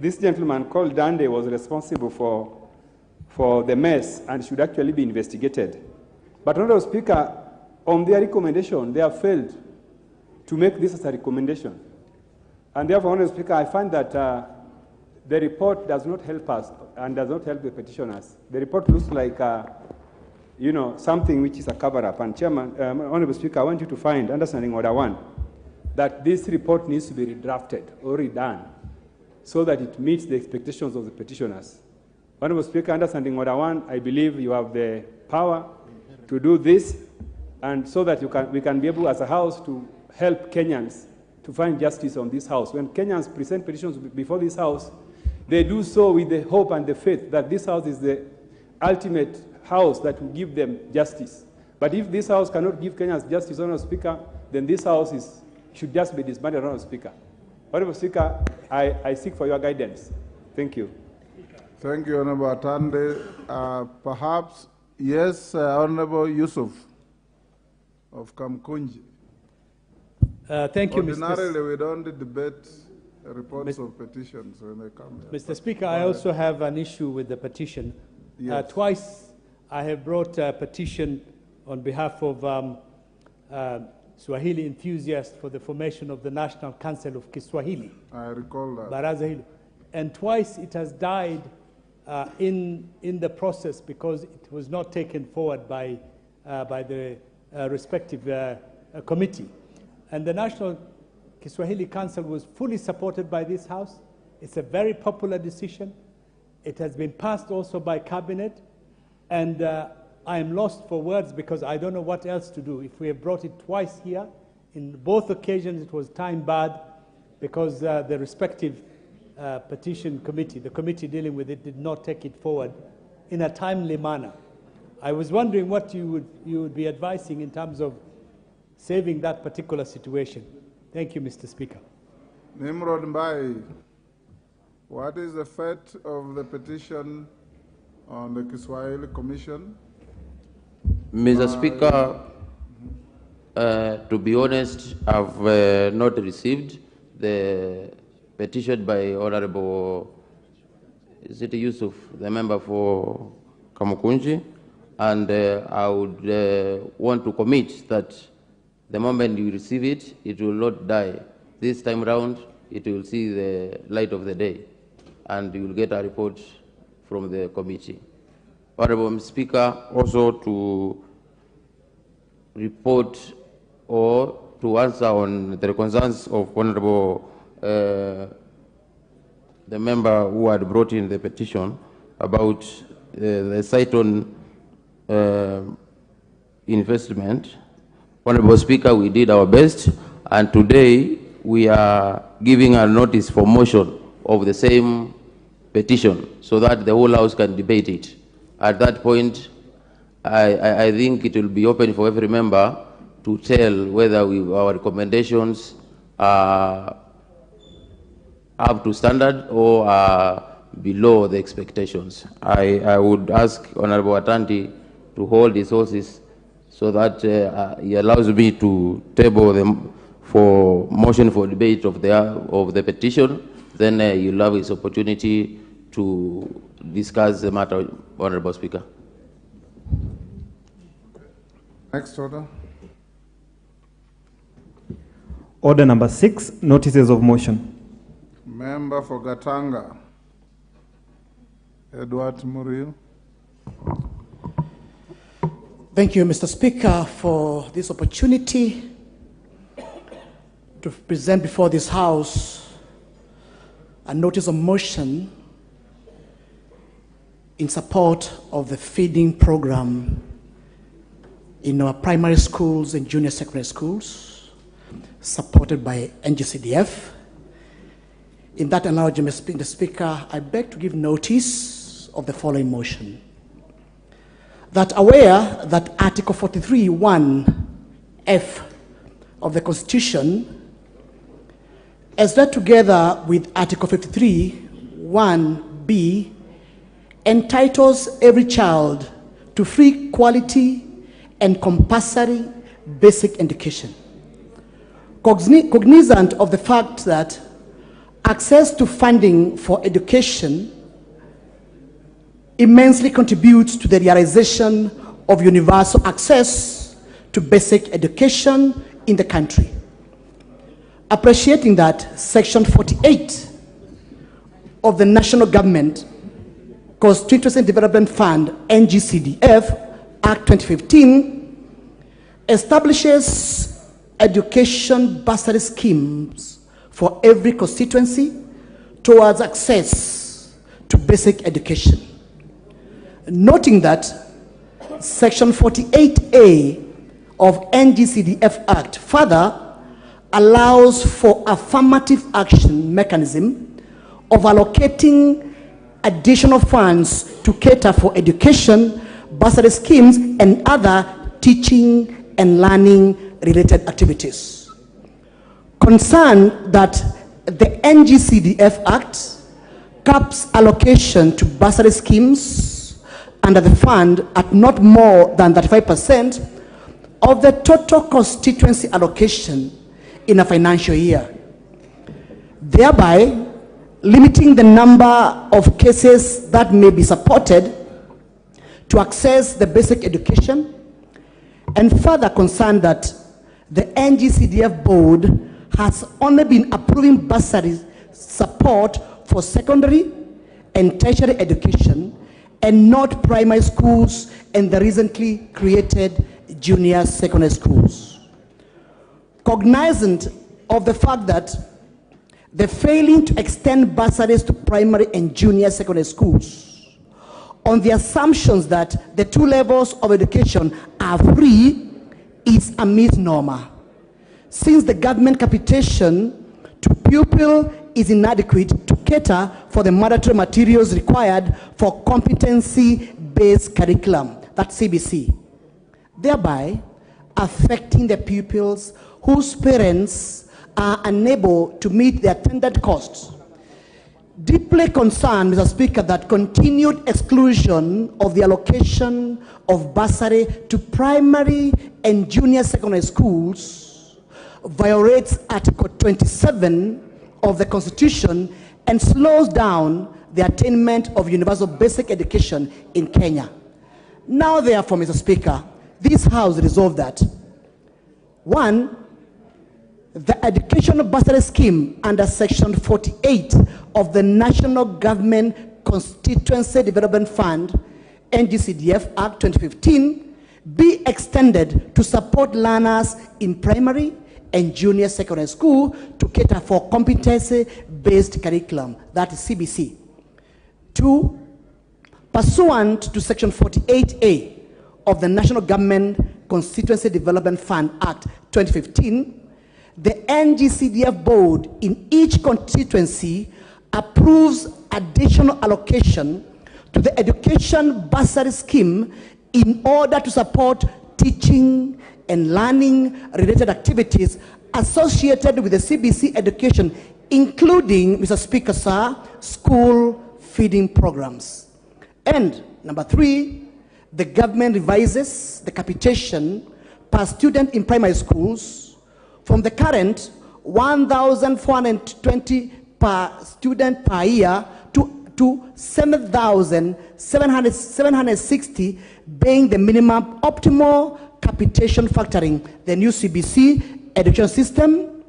this gentleman called Dande was responsible for the mess and should actually be investigated. But Honorable Speaker, on their recommendation, they have failed to make this as a recommendation. And therefore, Honorable Speaker, I find that the report does not help us and does not help the petitioners. The report looks like, something which is a cover-up. And Chairman, Honorable Speaker, I want you to find, understanding Order 1, that this report needs to be redrafted or redone so that it meets the expectations of the petitioners. Honorable Speaker, understanding Order 1, I believe you have the power to do this, and so that we can be able, as a House, to help Kenyans to find justice on this House. When Kenyans present petitions before this House, they do so with the hope and the faith that this House is the ultimate House that will give them justice. But if this House cannot give Kenyans justice, Honorable Speaker, then this House should just be disbanded, Honorable Speaker. Honorable Speaker, I seek for your guidance. Thank you. Thank you, Honorable Atande. Perhaps, yes, Honorable Yusuf of Kamkunji. Thank you, Ordinarily, we don't debate reports of petitions when they come here. Mr. Speaker, I also have an issue with the petition. Yes. Twice I have brought a petition on behalf of Swahili enthusiasts for the formation of the National Council of Kiswahili. I recall that. Baraza hilo. And twice it has died in the process because it was not taken forward by the respective committee. And the National Kiswahili Council was fully supported by this House. It's a very popular decision. It has been passed also by Cabinet. And I am lost for words because I don't know what else to do. If we have brought it twice here, in both occasions it was time barred because the respective petition committee, the committee dealing with it, did not take it forward in a timely manner. I was wondering what you would be advising in terms of saving that particular situation. Thank you, Mr. Speaker. Nimrod Mbai, what is the fate of the petition on the Kiswahili Commission? Mr. Speaker, to be honest, I've not received the petition by Honorable Yusuf, the member for Kamukunji, and I would want to commit that the moment you receive it, it will not die. This time round, it will see the light of the day, and you will get a report from the committee. Honorable Speaker, also to report or to answer on the concerns of Honorable the member who had brought in the petition about the Cyton investment. Honorable Speaker, we did our best, and today we are giving a notice for motion of the same petition so that the whole House can debate it. At that point, I think it will be open for every member to tell whether our recommendations are up to standard or are below the expectations. I would ask Honorable Atandi to hold his horses so that he allows me to table them for motion for debate of the petition. Then you'll have his opportunity to discuss the matter, Honorable Speaker. Next order. Order number 6, notices of motion. Member for Gatanga, Edward Muriu. Thank you, Mr. Speaker, for this opportunity to present before this House a notice of motion in support of the feeding program in our primary schools and junior secondary schools, supported by NGCDF. In that analogy, Mr. Speaker, I beg to give notice of the following motion. That aware that Article 43(1)(f) of the Constitution, as read together with Article 53(1)(b), entitles every child to free, quality, and compulsory basic education. Cognizant of the fact that access to funding for education immensely contributes to the realization of universal access to basic education in the country. Appreciating that Section 48 of the National Government Constituency Development Fund, NGCDF, Act 2015, establishes education bursary schemes for every constituency towards access to basic education. Noting that Section 48A of NGCDF Act further allows for affirmative action mechanism of allocating additional funds to cater for education, bursary schemes, and other teaching and learning related activities. Concerned that the NGCDF Act caps allocation to bursary schemes under the fund at not more than 35% of the total constituency allocation in a financial year, thereby limiting the number of cases that may be supported to access the basic education, and further concerned that the NGCDF board has only been approving bursary support for secondary and tertiary education and not primary schools and the recently created junior secondary schools. Cognizant of the fact that the failing to extend bursaries to primary and junior secondary schools on the assumptions that the two levels of education are free is a misnomer, since the government capitation to pupil is inadequate to cater for the mandatory materials required for competency-based curriculum, that's CBC, thereby affecting the pupils whose parents are unable to meet the attendant costs. Deeply concerned, Mr. Speaker, that continued exclusion of the allocation of bursary to primary and junior secondary schools violates Article 27 of the Constitution and slows down the attainment of universal basic education in Kenya. Now, therefore, Mr. Speaker, this House resolved that 1, the educational bursary scheme under Section 48 of the National Government Constituency Development Fund, NGCDF Act 2015, be extended to support learners in primary and junior secondary school to cater for competency-based curriculum, that is CBC. 2, pursuant to Section 48A of the National Government Constituency Development Fund Act 2015, the NGCDF board in each constituency approves additional allocation to the education bursary scheme in order to support teaching and learning related activities associated with the CBC education, including, Mr. Speaker, sir, school feeding programs. And number 3, the government revises the capitation per student in primary schools from the current 1,420 per student per year to 7,760, being the minimum optimal capitation factoring the new CBC education system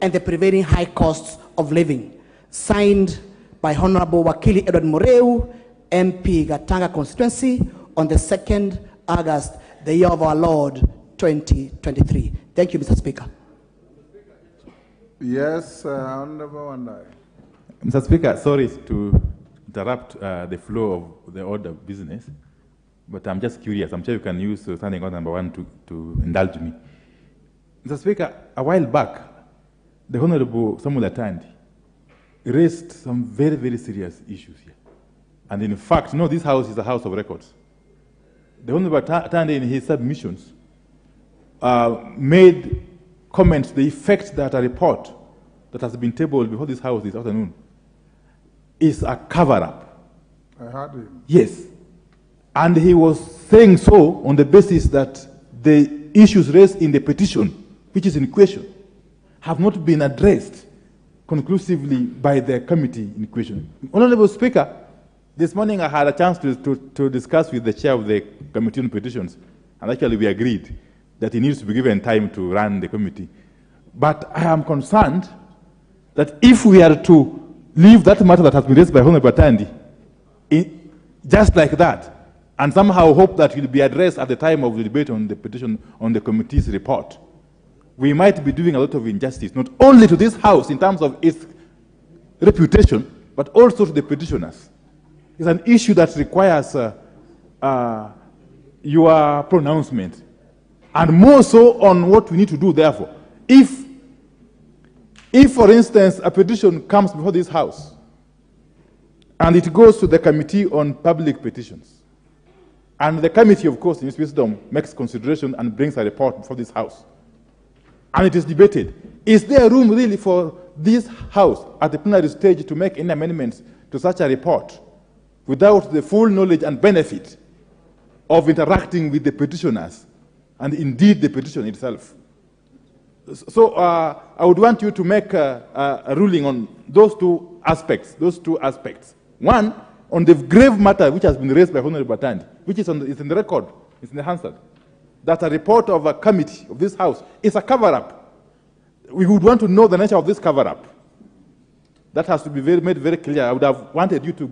and the prevailing high costs of living. Signed by Honorable Wakili Edward Moreu, MP Gatanga constituency, on the 2nd August, the year of our Lord, 2023. Thank you, Mr. Speaker. Yes, Honorable Wandai. Mr. Speaker, sorry to interrupt the flow of the order of business, but I'm just curious. I'm sure you can use standing order number 1 to indulge me. Mr. Speaker, a while back, the Honorable Samuel Atandi raised some very, very serious issues here. And in fact, no, this house is a house of records. The Honorable Tande, in his submissions, made comments to the effect that a report that has been tabled before this house this afternoon is a cover-up. I heard him. Yes. And he was saying so on the basis that the issues raised in the petition, which is in question, have not been addressed conclusively by the committee in question. Honorable Speaker, this morning I had a chance to discuss with the chair of the committee on petitions, and actually we agreed that he needs to be given time to run the committee. But I am concerned that if we are to leave that matter that has been raised by Honorable Tandi just like that, and somehow hope that it will be addressed at the time of the debate on the petition on the committee's report, we might be doing a lot of injustice, not only to this house in terms of its reputation, but also to the petitioners. It's an issue that requires your pronouncement, and more so on what we need to do, therefore. If, for instance, a petition comes before this house, and it goes to the Committee on Public Petitions, and the committee, of course, in its wisdom, makes consideration and brings a report before this house, and it is debated, is there room really for this house at the plenary stage to make any amendments to such a report without the full knowledge and benefit of interacting with the petitioners and indeed the petition itself? So I would want you to make a ruling on those two aspects. One, on the grave matter which has been raised by Honorable Batandi, which is it's in the record, it's in the Hansard, that a report of a committee of this house is a cover-up. We would want to know the nature of this cover-up. That has to be made very clear. I would have wanted you to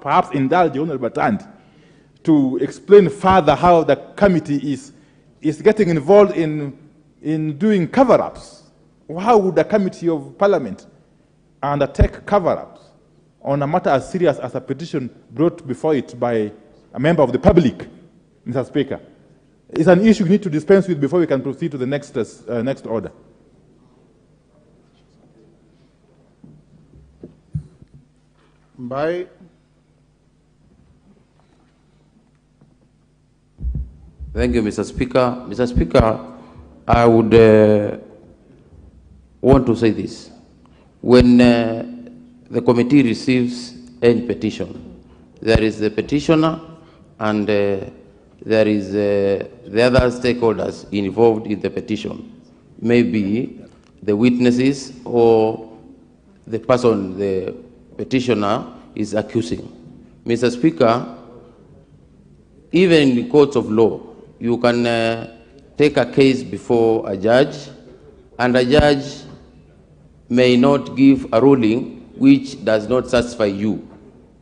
perhaps indulge Honorable Batandi to explain further how the committee is getting involved in doing cover-ups. How would the Committee of Parliament undertake cover-ups on a matter as serious as a petition brought before it by a member of the public, Mr. Speaker? It's an issue we need to dispense with before we can proceed to the next order. Bye. Thank you, Mr. Speaker. Mr. Speaker, I would want to say this. When the committee receives any petition, there is the petitioner and there is the other stakeholders involved in the petition. Maybe the witnesses or the person the petitioner is accusing. Mr. Speaker, even in the courts of law, you can take a case before a judge, and a judge may not give a ruling which does not satisfy you.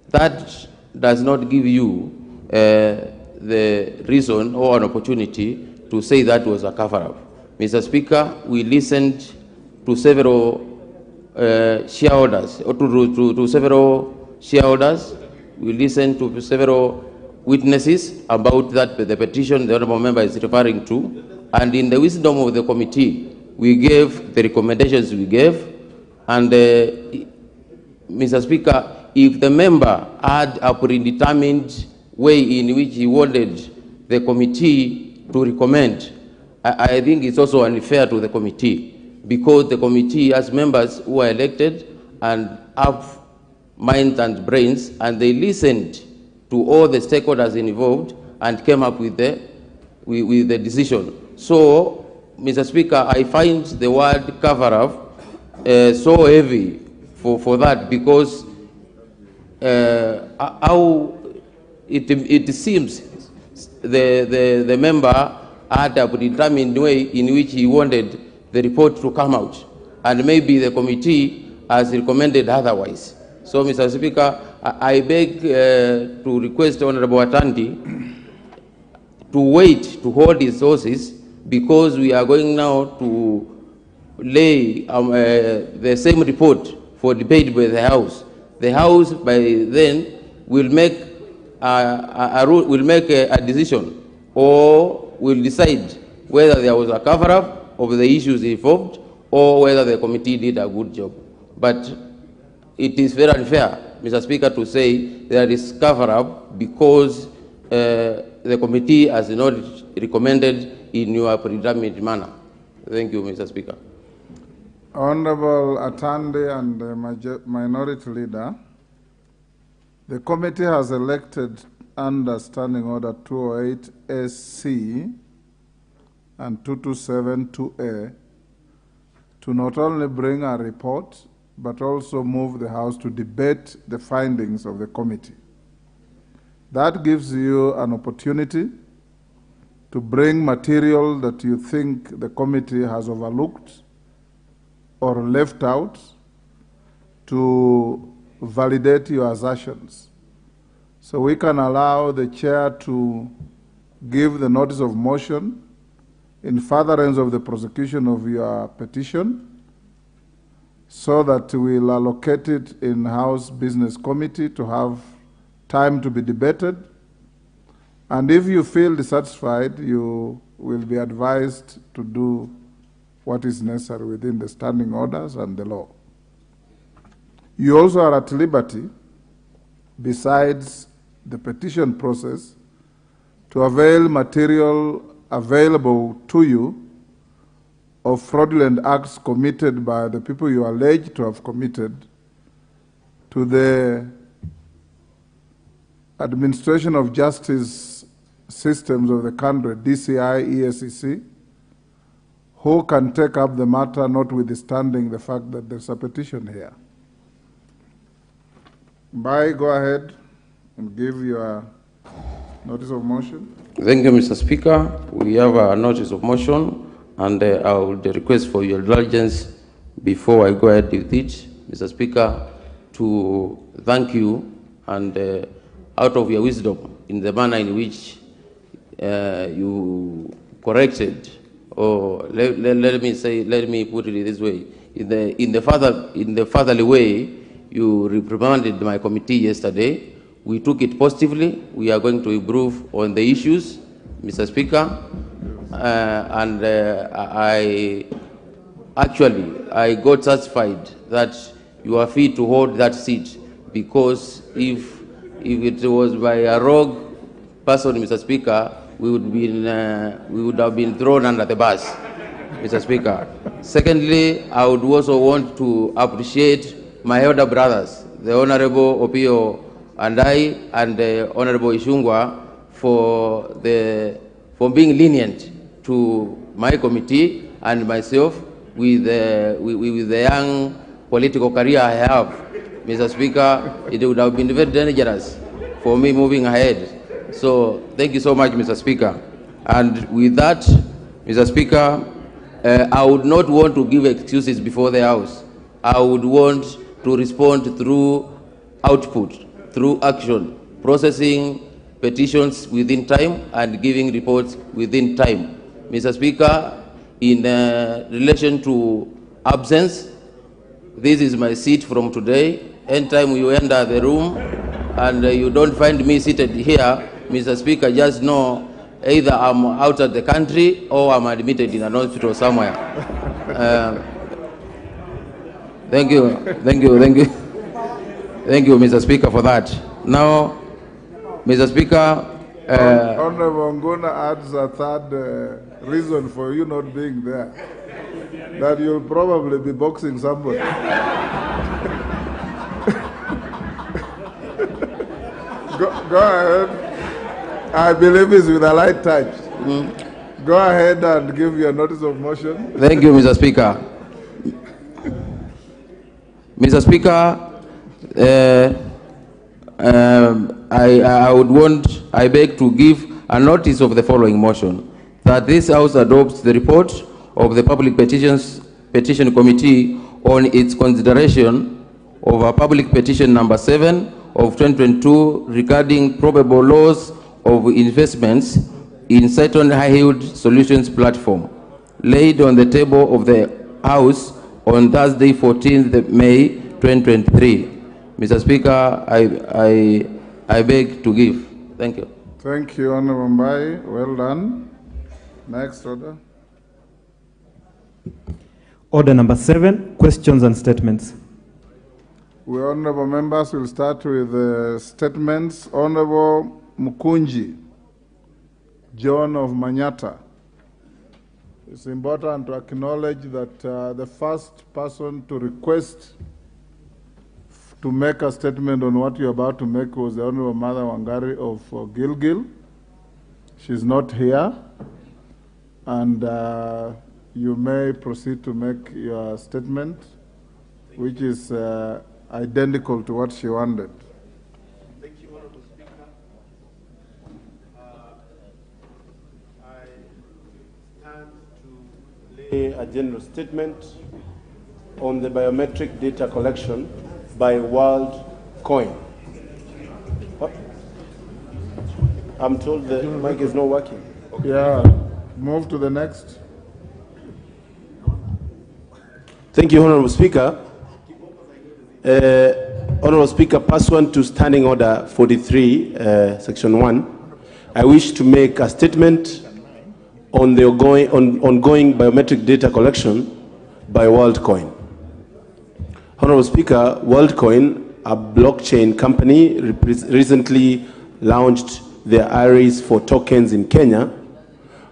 That does not give you the reason or an opportunity to say that was a cover-up. Mr. Speaker, we listened to several shareholders, or to several shareholders. We listened to several witnesses about that the petition the honourable member is referring to, and in the wisdom of the committee, we gave the recommendations we gave. And Mr. Speaker, if the member had a predetermined way in which he wanted the committee to recommend, I think it's also unfair to the committee, because the committee has members who are elected and have minds and brains, and they listened to all the stakeholders involved and came up with the decision. So, Mr. Speaker, I find the word cover-up so heavy for that, because how it seems the member had a predetermined way in which he wanted the report to come out, and maybe the committee has recommended otherwise. So, Mr. Speaker, I beg to request Honorable Atandi to wait to hold his horses, because we are going now to lay the same report for debate by the House. The House by then will make a decision, or will decide whether there was a cover-up of the issues involved or whether the committee did a good job. But it is very unfair, Mr. Speaker, to say there is cover-up because the committee has not recommended in your predetermined manner. Thank you, Mr. Speaker. Honorable Atande and the Minority Leader, the committee has elected under Standing Order 208 SC and 227 2A to not only bring a report, but also move the House to debate the findings of the committee. That gives you an opportunity to bring material that you think the committee has overlooked or left out to validate your assertions. So we can allow the chair to give the notice of motion in furtherance of the prosecution of your petition, so that we'll allocate it in House Business Committee to have time to be debated. And if you feel dissatisfied, you will be advised to do what is necessary within the standing orders and the law. You also are at liberty, besides the petition process, to avail material available to you of fraudulent acts committed by the people you allege to have committed to the administration of justice systems of the country, DCI, ESCC, who can take up the matter notwithstanding the fact that there's a petition here. Go ahead and give your notice of motion. Thank you, Mr. Speaker. We have a notice of motion, and I would request for your indulgence before I go ahead with it, Mr. Speaker, to thank you and out of your wisdom in the manner in which you corrected, or let me put it this way, in the fatherly way you reprimanded my committee yesterday. We took it positively. We are going to improve on the issues, Mr. Speaker, and I got satisfied that you are fit to hold that seat, because if it was by a rogue person, Mr. Speaker, we would have been thrown under the bus, Mr. Speaker. Secondly, I would also want to appreciate my elder brothers, the Honorable Opio and I, and the Honorable Ichungwah, for being lenient to my committee and myself with the young political career I have, Mr. Speaker. It would have been very dangerous for me moving ahead. So thank you so much, Mr. Speaker. And with that, Mr. Speaker, I would not want to give excuses before the House. I would want to respond through output, through action, processing petitions within time and giving reports within time. Mr. Speaker, in relation to absence, this is my seat from today. Anytime you enter the room and you don't find me seated here, Mr. Speaker, just know either I'm out of the country or I'm admitted in an hospital somewhere. Thank you, Mr. Speaker, for that. Now, Mr. Speaker, Honorable Nguna adds a third reason for you not being there, that you'll probably be boxing somebody. Go ahead. I believe it's with a light touch. Go ahead and give your notice of motion. Thank you, Mr. Speaker. Mr. Speaker, I beg to give a notice of the following motion, that this House adopts the report of the Public Petition Committee on its consideration of a public petition number 7 of 2022 regarding probable loss of investments in certain high-yield solutions platform, laid on the table of the House on Thursday, 14th May 2023. Mr. Speaker, I beg to give. Thank you. Thank you, Honorable Mbai. Well done. Next order. Order number 7, questions and statements. We honorable members will start with statements. Honorable Mukunji, John of Manyata. It's important to acknowledge that the first person to request to make a statement on what you're about to make was the Honorable Mother Wangari of Gilgil. She's not here, and you may proceed to make your statement, which is identical to what she wanted. Thank you, Honorable Speaker. I stand to lay a general statement on the biometric data collection by WorldCoin. What? I'm told the mic is not working. Yeah, move to the next. Thank you, Honorable Speaker. Honorable Speaker, pursuant to Standing Order 43, Section 1, I wish to make a statement on the ongoing biometric data collection by WorldCoin. Honorable Speaker, WorldCoin, a blockchain company, recently launched their iris for tokens in Kenya,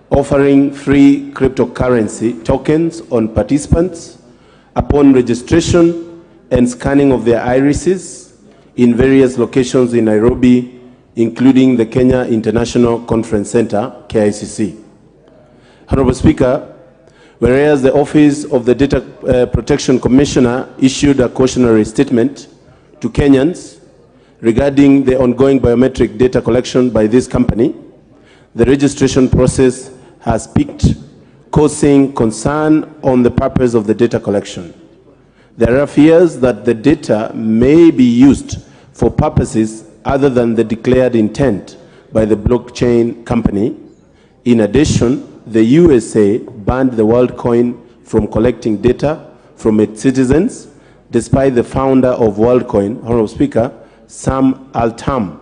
offering free cryptocurrency tokens on participants upon registration and scanning of their irises in various locations in Nairobi, including the Kenya International Conference Center, KICC. Honorable Speaker, whereas the Office of the Data Protection Commissioner issued a cautionary statement to Kenyans regarding the ongoing biometric data collection by this company, the registration process has peaked, causing concern on the purpose of the data collection. There are fears that the data may be used for purposes other than the declared intent by the blockchain company. In addition, the USA banned the WorldCoin from collecting data from its citizens, despite the founder of WorldCoin, Honorable Speaker, Sam Altam,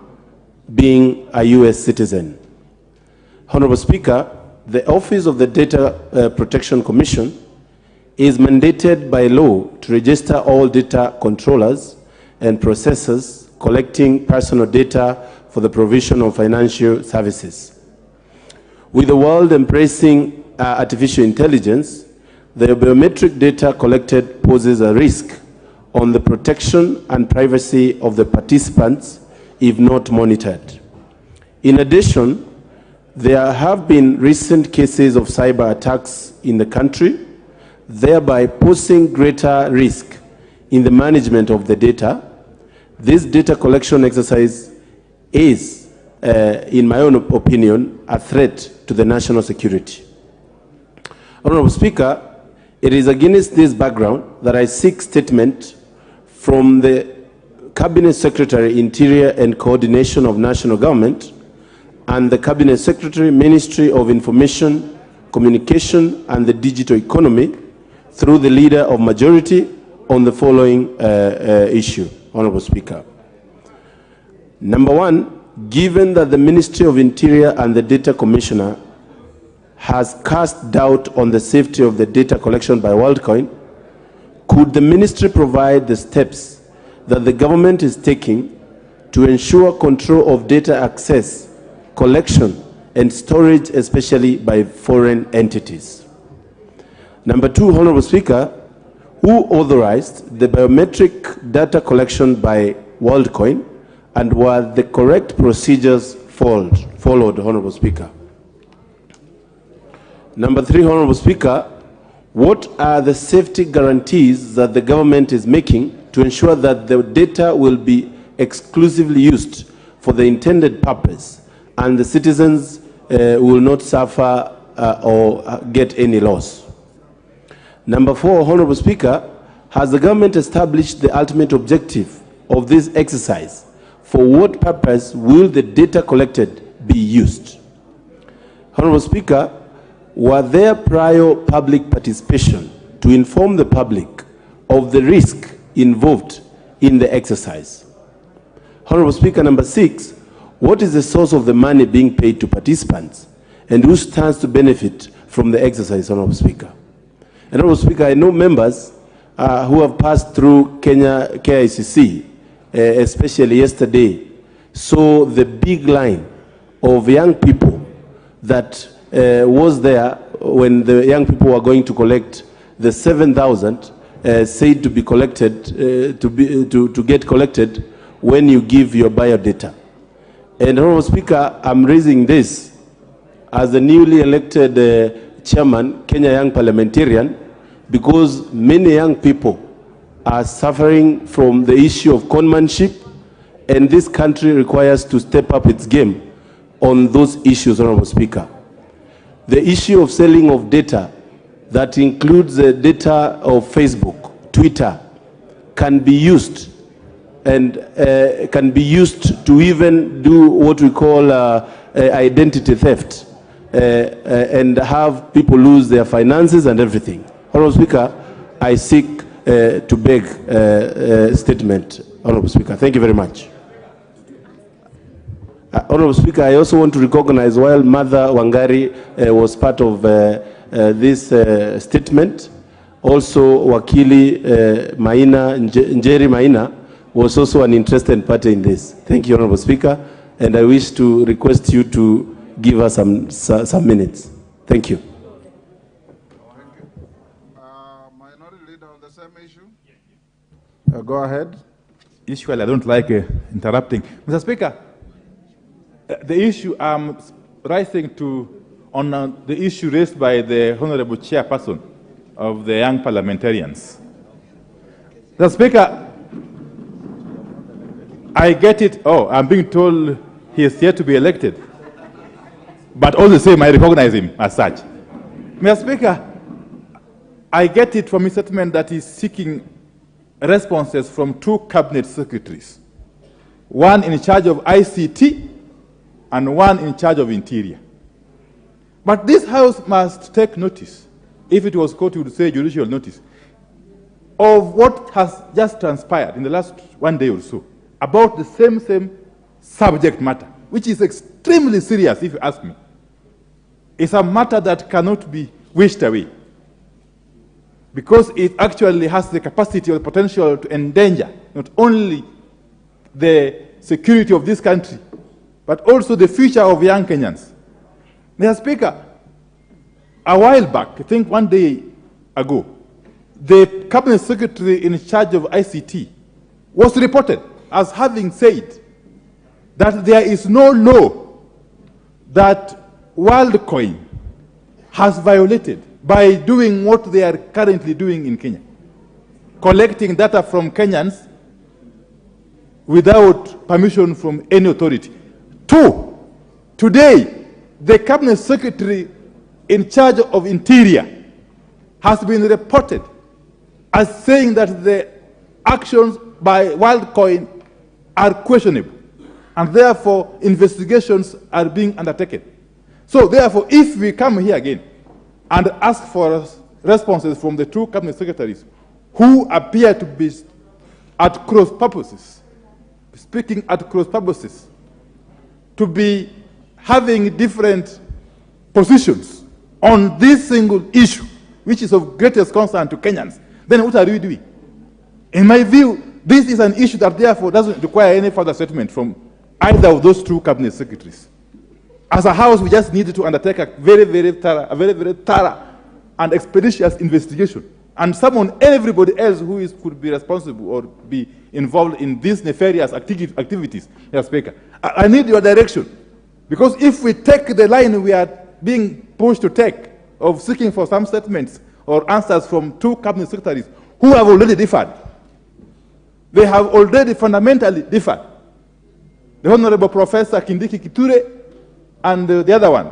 being a US citizen. Honorable Speaker, the Office of the Data Protection Commission is mandated by law to register all data controllers and processors collecting personal data for the provision of financial services. With the world embracing artificial intelligence, the biometric data collected poses a risk on the protection and privacy of the participants if not monitored. In addition, there have been recent cases of cyber attacks in the country, thereby posing greater risk in the management of the data. This data collection exercise is, in my own opinion, a threat to the national security. Honorable Speaker, it is against this background that I seek statement from the Cabinet Secretary, Interior and Coordination of National Government, and the Cabinet Secretary, Ministry of Information, Communication and the Digital Economy, through the Leader of Majority, on the following issue, Honorable Speaker. Number one, given that the Ministry of Interior and the Data Commissioner has cast doubt on the safety of the data collection by WorldCoin, could the ministry provide the steps that the government is taking to ensure control of data access, collection, and storage, especially by foreign entities? Number two, Honorable Speaker, who authorized the biometric data collection by WorldCoin, and were the correct procedures followed, Honorable Speaker? Number three, Honorable Speaker, what are the safety guarantees that the government is making to ensure that the data will be exclusively used for the intended purpose and the citizens will not suffer or get any loss? Number four, Honorable Speaker, has the government established the ultimate objective of this exercise? For what purpose will the data collected be used? Honorable Speaker, were there prior public participation to inform the public of the risk involved in the exercise? Honorable Speaker, number six, what is the source of the money being paid to participants and who stands to benefit from the exercise, Honorable Speaker? And Honorable Speaker, I know members who have passed through Kenya KICC, especially yesterday, saw the big line of young people that was there when the young people were going to collect the 7,000 said to be collected, to get collected when you give your biodata. And Honorable Speaker, I'm raising this as the newly elected chairman, Kenya Young Parliamentarian, because many young people are suffering from the issue of conmanship, and this country requires to step up its game on those issues, Honorable Speaker. The issue of selling of data, that includes the data of Facebook, Twitter, can be used and can be used to even do what we call identity theft and have people lose their finances and everything. Honorable Speaker, I seek to beg a statement, Honorable Speaker. Thank you very much. Honorable Speaker, I also want to recognize while Mother Wangari was part of this statement, also Wakili Maina, Njeri Maina, was also an interested party in this. Thank you, Honorable Speaker, and I wish to request you to give us some minutes. Thank you. Minority Leader on the same issue. Go ahead. Usually I don't like interrupting. Mr. Speaker, the issue I'm rising to on the issue raised by the Honorable Chairperson of the Young Parliamentarians. Mr. Speaker, I get it. Oh, I'm being told he is yet to be elected. But all the same, I recognize him as such. Mr. Speaker, I get it from his statement that he's seeking responses from two cabinet secretaries, one in charge of ICT and one in charge of Interior. But this House must take notice, if it was called to say judicial notice, of what has just transpired in the last 1 day or so about the same subject matter, which is extremely serious, if you ask me. It's a matter that cannot be wished away, because it actually has the capacity or the potential to endanger not only the security of this country, but also the future of young Kenyans. Mr. Speaker, a while back, I think 1 day ago, the Cabinet Secretary in charge of ICT was reported as having said that there is no law that WorldCoin has violated by doing what they are currently doing in Kenya, collecting data from Kenyans without permission from any authority. Two, today, the Cabinet Secretary in charge of Interior has been reported as saying that the actions by WorldCoin are questionable, and therefore investigations are being undertaken. So therefore, if we come here again and ask for responses from the two cabinet secretaries who appear to be at cross purposes, speaking at cross purposes, to be having different positions on this single issue, which is of greatest concern to Kenyans, then what are we doing? In my view, this is an issue that therefore doesn't require any further statement from either of those two cabinet secretaries. As a House, we just need to undertake a very thorough and expeditious investigation, and summon everybody else who could be responsible or be involved in these nefarious activities, Mr. Speaker. I need your direction, because if we take the line we are being pushed to take of seeking for some statements or answers from two cabinet secretaries who have already differed, they have already fundamentally differed. The Honorable Professor Kindiki Kiture and the other one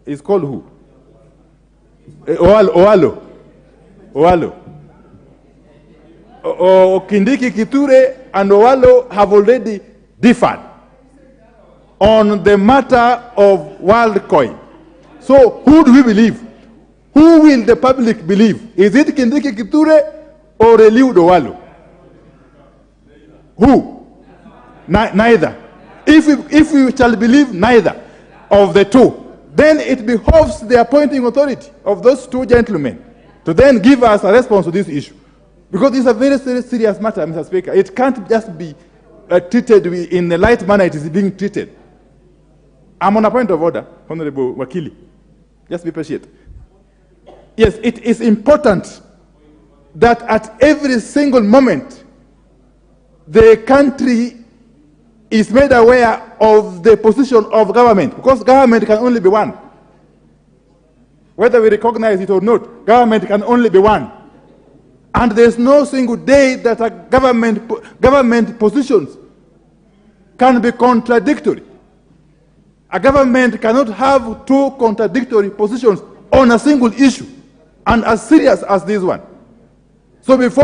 is called who? Oalo. Kindiki Kiture and Oalo have already differed on the matter of WorldCoin. So who do we believe? Who will the public believe? Is it Kindiki Kiture or Eliud Oalo? Who? Neither. If we shall believe neither of the two, then it behoves the appointing authority of those two gentlemen to then give us a response to this issue. Because it's a very, very serious matter, Mr. Speaker. It can't just be treated in the light manner it is being treated. I'm on a point of order, Honorable Wakili. Just be patient. Yes, it is important that at every single moment, the country is made aware of the position of government, because government can only be one. Whether we recognize it or not, government can only be one. And there's no single day that a government positions can be contradictory. A government cannot have two contradictory positions on a single issue, and as serious as this one. So before